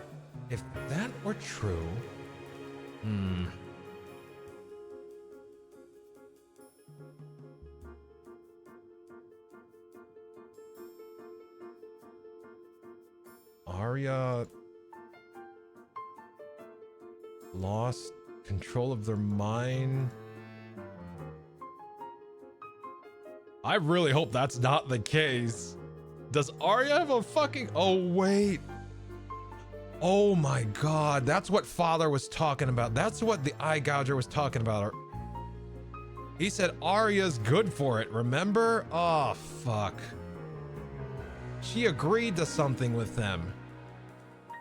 if that were true, Arya lost control of their mind. I really hope that's not the case. Does Arya have a fucking... Oh, wait. Oh my god, that's what Father was talking about. That's what the eye gouger was talking about. He said Arya's good for it, remember? Oh, fuck. She agreed to something with them.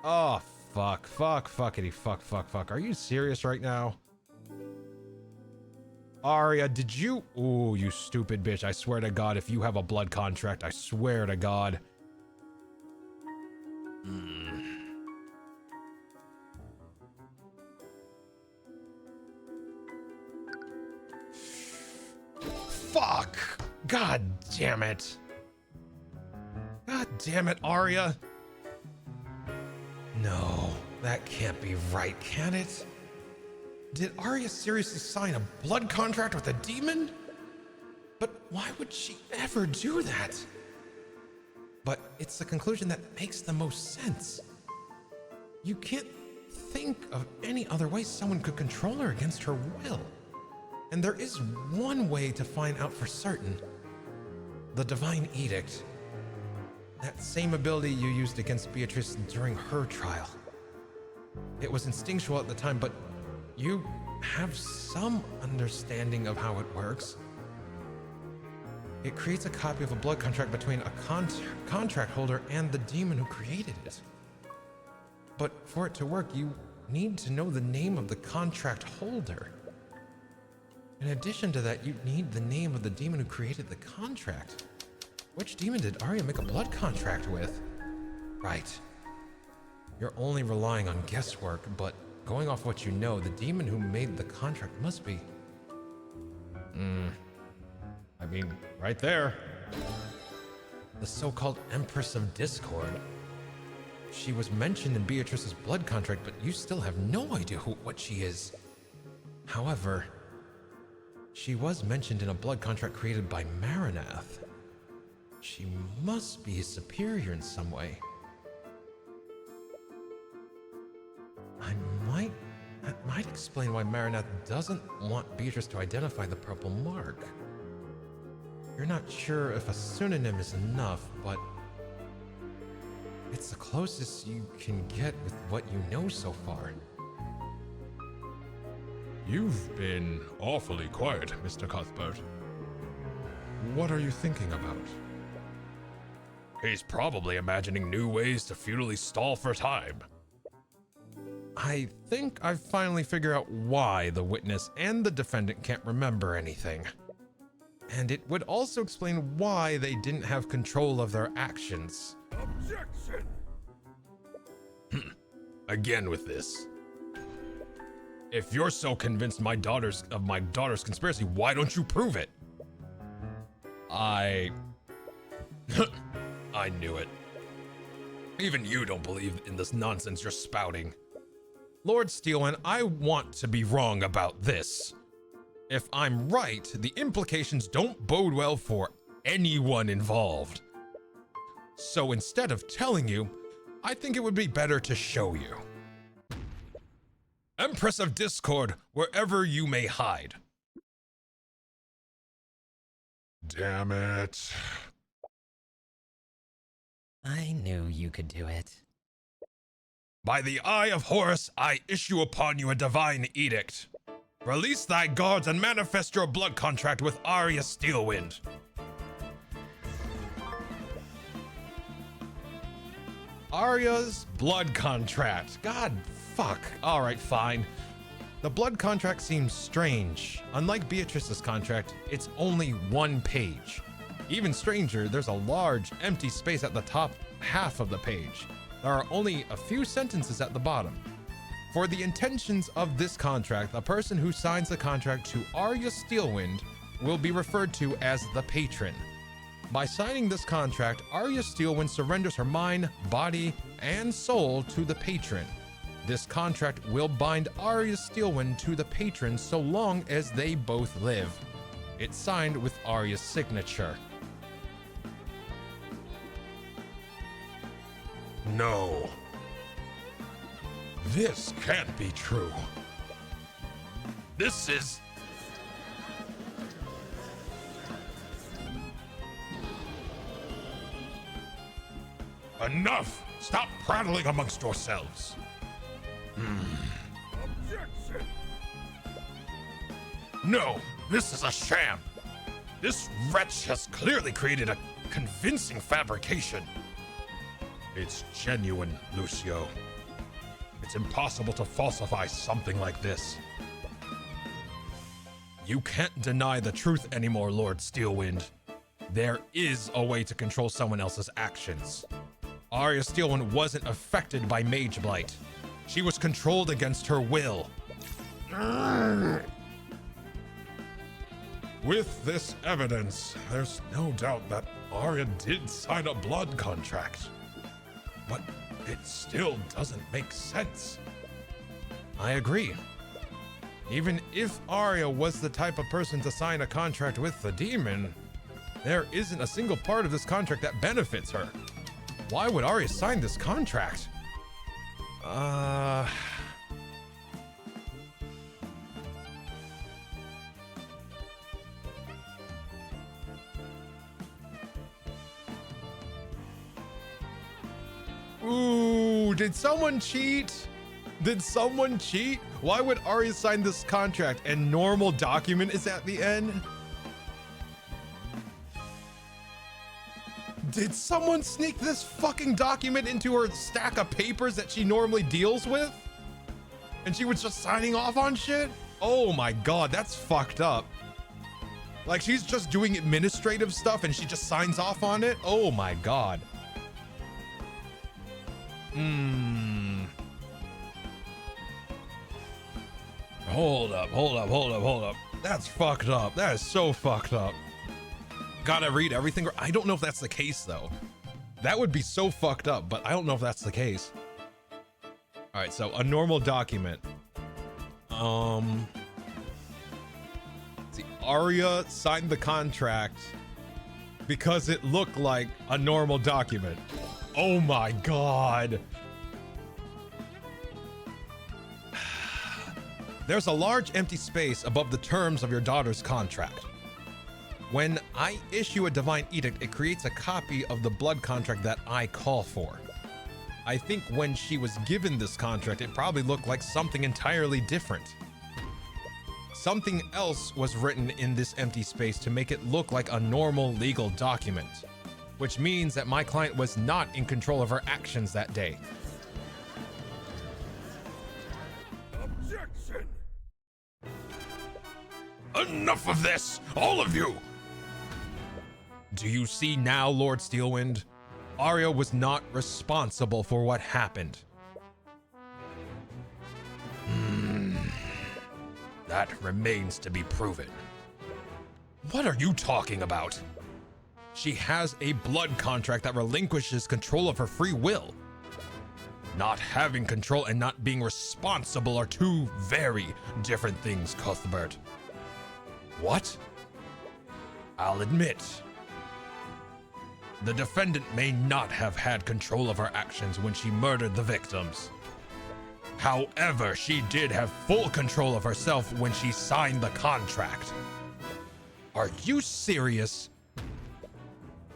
Oh, fuck, fuckity, fuck. Are you serious right now? Arya, did you... Ooh, you stupid bitch. I swear to God, if you have a blood contract, I swear to God. Fuck! God damn it. God damn it, Arya. No, that can't be right, can it? Did Arya seriously sign a blood contract with a demon? But why would she ever do that? But it's the conclusion that makes the most sense. You can't think of any other way someone could control her against her will. And there is one way to find out for certain. The Divine Edict. That same ability you used against Beatrice during her trial. It was instinctual at the time, but you have some understanding of how it works. It creates a copy of a blood contract between a contract holder and the demon who created it. But for it to work, you need to know the name of the contract holder. In addition to that, you need the name of the demon who created the contract. Which demon did Arya make a blood contract with? Right. You're only relying on guesswork, but going off what you know, the demon who made the contract must be... I mean, right there. The so-called Empress of Discord. She was mentioned in Beatrice's blood contract, but you still have no idea what she is. However, she was mentioned in a blood contract created by Marinath. She must be his superior in some way. That might explain why Marinath doesn't want Beatrice to identify the purple mark. You're not sure if a pseudonym is enough, but it's the closest you can get with what you know so far. You've been awfully quiet, Mr. Cuthbert. What are you thinking about? He's probably imagining new ways to futilely stall for time. I think I've finally figured out why the witness and the defendant can't remember anything. And it would also explain why they didn't have control of their actions. Objection! Again with this. If you're so convinced of my daughter's conspiracy, why don't you prove it? I knew it. Even you don't believe in this nonsense you're spouting. Lord Steelwind, I want to be wrong about this. If I'm right, the implications don't bode well for anyone involved. So instead of telling you, I think it would be better to show you. Empress of Discord, wherever you may hide. Damn it. I knew you could do it. By the eye of Horus, I issue upon you a divine edict. Release thy guards and manifest your blood contract with Arya Steelwind. Arya's blood contract. God, fuck. All right, fine. The blood contract seems strange. Unlike Beatrice's contract, it's only one page. Even stranger, there's a large empty space at the top half of the page. There are only a few sentences at the bottom. For the intentions of this contract, the person who signs the contract to Arya Steelwind will be referred to as the patron. By signing this contract, Arya Steelwind surrenders her mind, body, and soul to the patron. This contract will bind Arya Steelwind to the patron so long as they both live. It's signed with Arya's signature. No. This can't be true. This is... Enough! Stop prattling amongst yourselves. Objection! No, this is a sham. This wretch has clearly created a convincing fabrication. It's genuine, Lucio. It's impossible to falsify something like this. You can't deny the truth anymore, Lord Steelwind. There is a way to control someone else's actions. Arya Steelwind wasn't affected by Mage Blight. She was controlled against her will. With this evidence, there's no doubt that Arya did sign a blood contract. But it still doesn't make sense. I agree. Even if Arya was the type of person to sign a contract with the demon, there isn't a single part of this contract that benefits her. Why would Arya sign this contract? Ooh, did someone cheat? Did someone cheat? Why would Arya sign this contract and normal document is at the end? Did someone sneak this fucking document into her stack of papers that she normally deals with? And she was just signing off on shit? Oh my god, that's fucked up. Like she's just doing administrative stuff and she just signs off on it? Oh my god. Hold up. That's fucked up. That is so fucked up. Gotta read everything. I don't know if that's the case though. That would be so fucked up, but I don't know if that's the case. All right, so a normal document. See, Arya signed the contract because it looked like a normal document. Oh my god. There's a large empty space above the terms of your daughter's contract. When I issue a divine edict, it creates a copy of the blood contract that I call for. I think when she was given this contract, it probably looked like something entirely different. Something else was written in this empty space to make it look like a normal legal document, which means that my client was not in control of her actions that day. Objection! Enough of this, all of you! Do you see now, Lord Steelwind? Arya was not responsible for what happened. That remains to be proven. What are you talking about? She has a blood contract that relinquishes control of her free will. Not having control and not being responsible are two very different things, Cuthbert. What? I'll admit, the defendant may not have had control of her actions when she murdered the victims. However, she did have full control of herself when she signed the contract. Are you serious?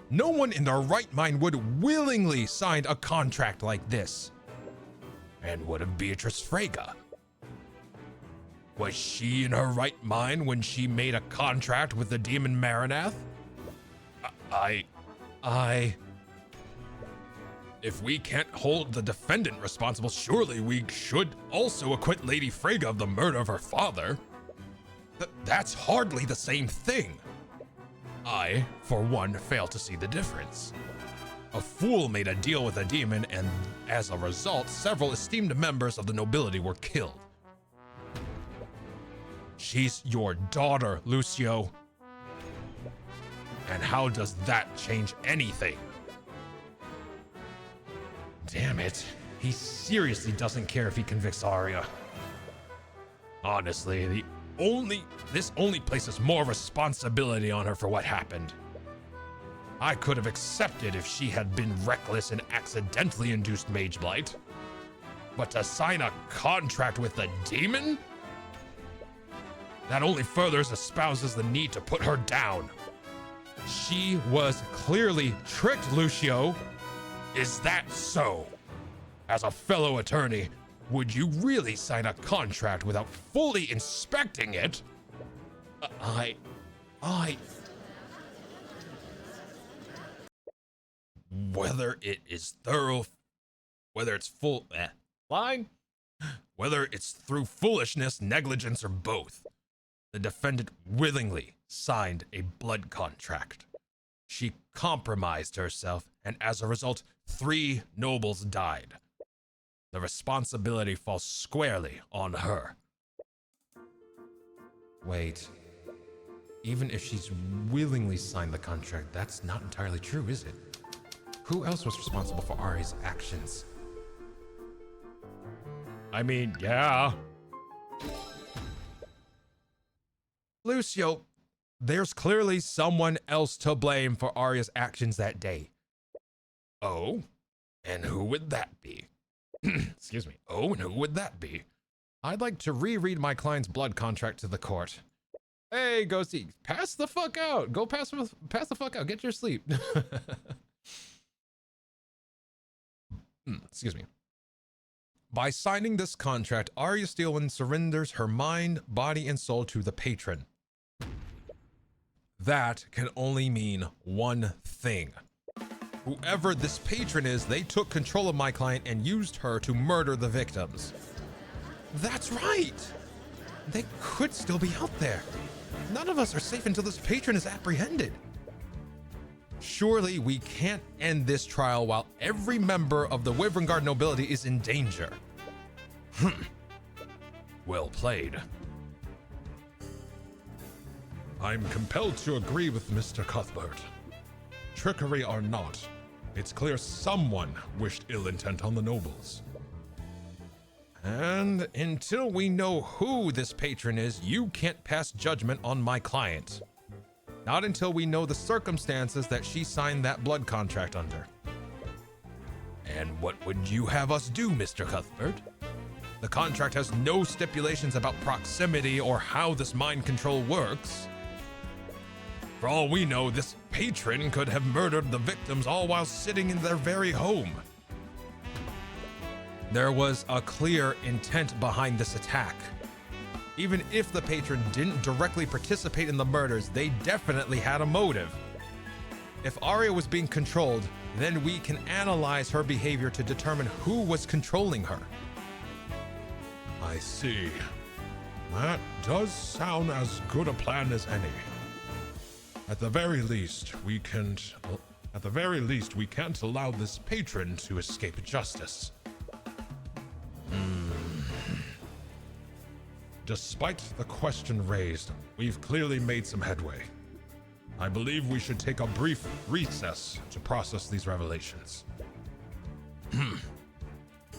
No one in their right mind would willingly sign a contract like this. And what of Beatrice Frege? Was she in her right mind when she made a contract with the demon Maranath? If we can't hold the defendant responsible, surely we should also acquit Lady Frege of the murder of her father. That's hardly the same thing. I, for one, fail to see the difference. A fool made a deal with a demon, and as a result, several esteemed members of the nobility were killed. She's your daughter, Lucio. And how does that change anything? Damn it. He seriously doesn't care if he convicts Arya. Honestly, this only places more responsibility on her for what happened. I could have accepted if she had been reckless and accidentally induced Mage Blight. But to sign a contract with the demon? That only further espouses the need to put her down. She was clearly tricked, Lucio. Is that so? As a fellow attorney, would you really sign a contract without fully inspecting it? Whether it is thorough, whether it's lying, whether it's through foolishness, negligence, or both, the defendant willingly signed a blood contract. She compromised herself, and as a result, 3 nobles died. The responsibility falls squarely on her. Wait. Even if she's willingly signed the contract, that's not entirely true, is it? Who else was responsible for Ari's actions? I mean, yeah. Lucio, there's clearly someone else to blame for Arya's actions that day. Oh? And who would that be? Excuse me. Oh, and who would that be? I'd like to reread my client's blood contract to the court. Hey, Ghosty, pass the fuck out. Go pass the fuck out. Get your sleep. Excuse me. By signing this contract, Arya Steelwind surrenders her mind, body, and soul to the patron. That can only mean one thing. Whoever this patron is, they took control of my client and used her to murder the victims. That's right. They could still be out there. None of us are safe until this patron is apprehended. Surely we can't end this trial while every member of the Wyverngard nobility is in danger. Well played. I'm compelled to agree with Mr. Cuthbert. Trickery or not, it's clear someone wished ill intent on the nobles. And until we know who this patron is, you can't pass judgment on my client. Not until we know the circumstances that she signed that blood contract under. And what would you have us do, Mr. Cuthbert? The contract has no stipulations about proximity or how this mind control works. For all we know, this patron could have murdered the victims all while sitting in their very home. There was a clear intent behind this attack. Even if the patron didn't directly participate in the murders, they definitely had a motive. If Arya was being controlled, then we can analyze her behavior to determine who was controlling her. I see. That does sound as good a plan as any. At the very least, we can't allow this patron to escape justice. Despite the question raised, we've clearly made some headway. I believe we should take a brief recess to process these revelations.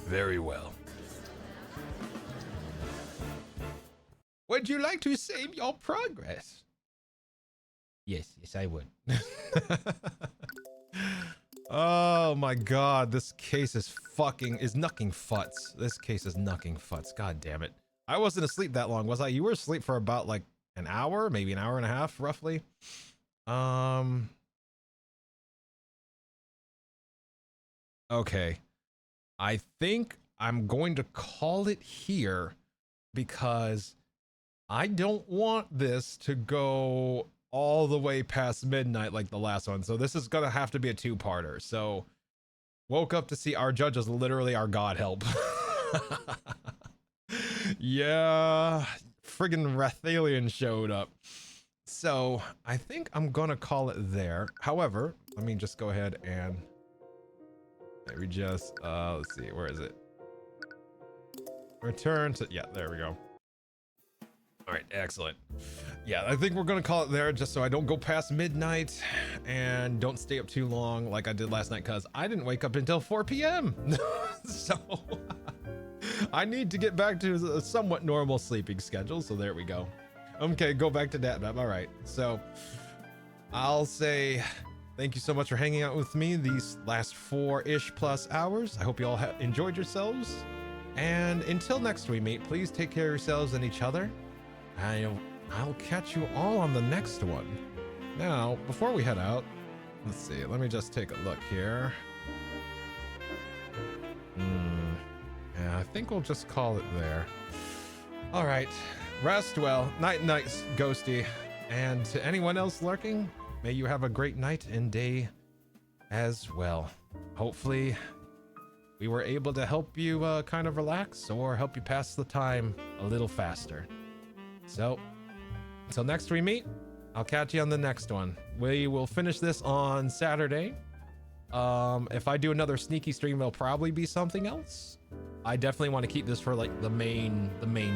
Very well. Would you like to save your progress? Yes, I would. Oh my god, this case is knucking futz. This case is knucking futz. God damn it. I wasn't asleep that long, was I? You were asleep for about like an hour, maybe an hour and a half, roughly. Okay. I think I'm going to call it here because I don't want this to go all the way past midnight like the last one. So this is going to have to be a 2-parter. So woke up to see our judge is literally our god help. Yeah, friggin' Rathalion showed up. So I think I'm gonna call it there. However, let me just go ahead and maybe just let's see, where is it? Return to, yeah, there we go. All right, excellent. Yeah, I think we're gonna call it there just so I don't go past midnight and don't stay up too long like I did last night, because I didn't wake up until 4 p.m. So I need to get back to a somewhat normal sleeping schedule, so there we go. Okay, go back to that map. All right, so I'll say Thank you so much for hanging out with me these last 4-ish plus hours. I hope you all enjoyed yourselves. And until next we meet, please take care of yourselves and each other. I'll catch you all on the next one. Now, before we head out, let's see. Let me just take a look here. Yeah, I think we'll just call it there. All right. Rest well. Night, Ghosty. And to anyone else lurking, may you have a great night and day as well. Hopefully, we were able to help you kind of relax or help you pass the time a little faster. So, until next we meet, I'll catch you on the next one. We will finish this on Saturday. If I do another sneaky stream, it'll probably be something else. I definitely want to keep this for like the main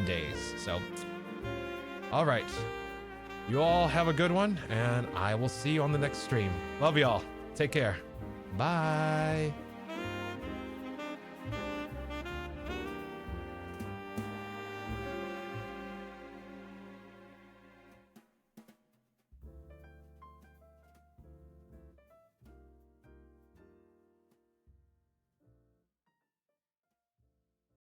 days. So, all right. You all have a good one, and I will see you on the next stream. Love y'all. Take care. Bye.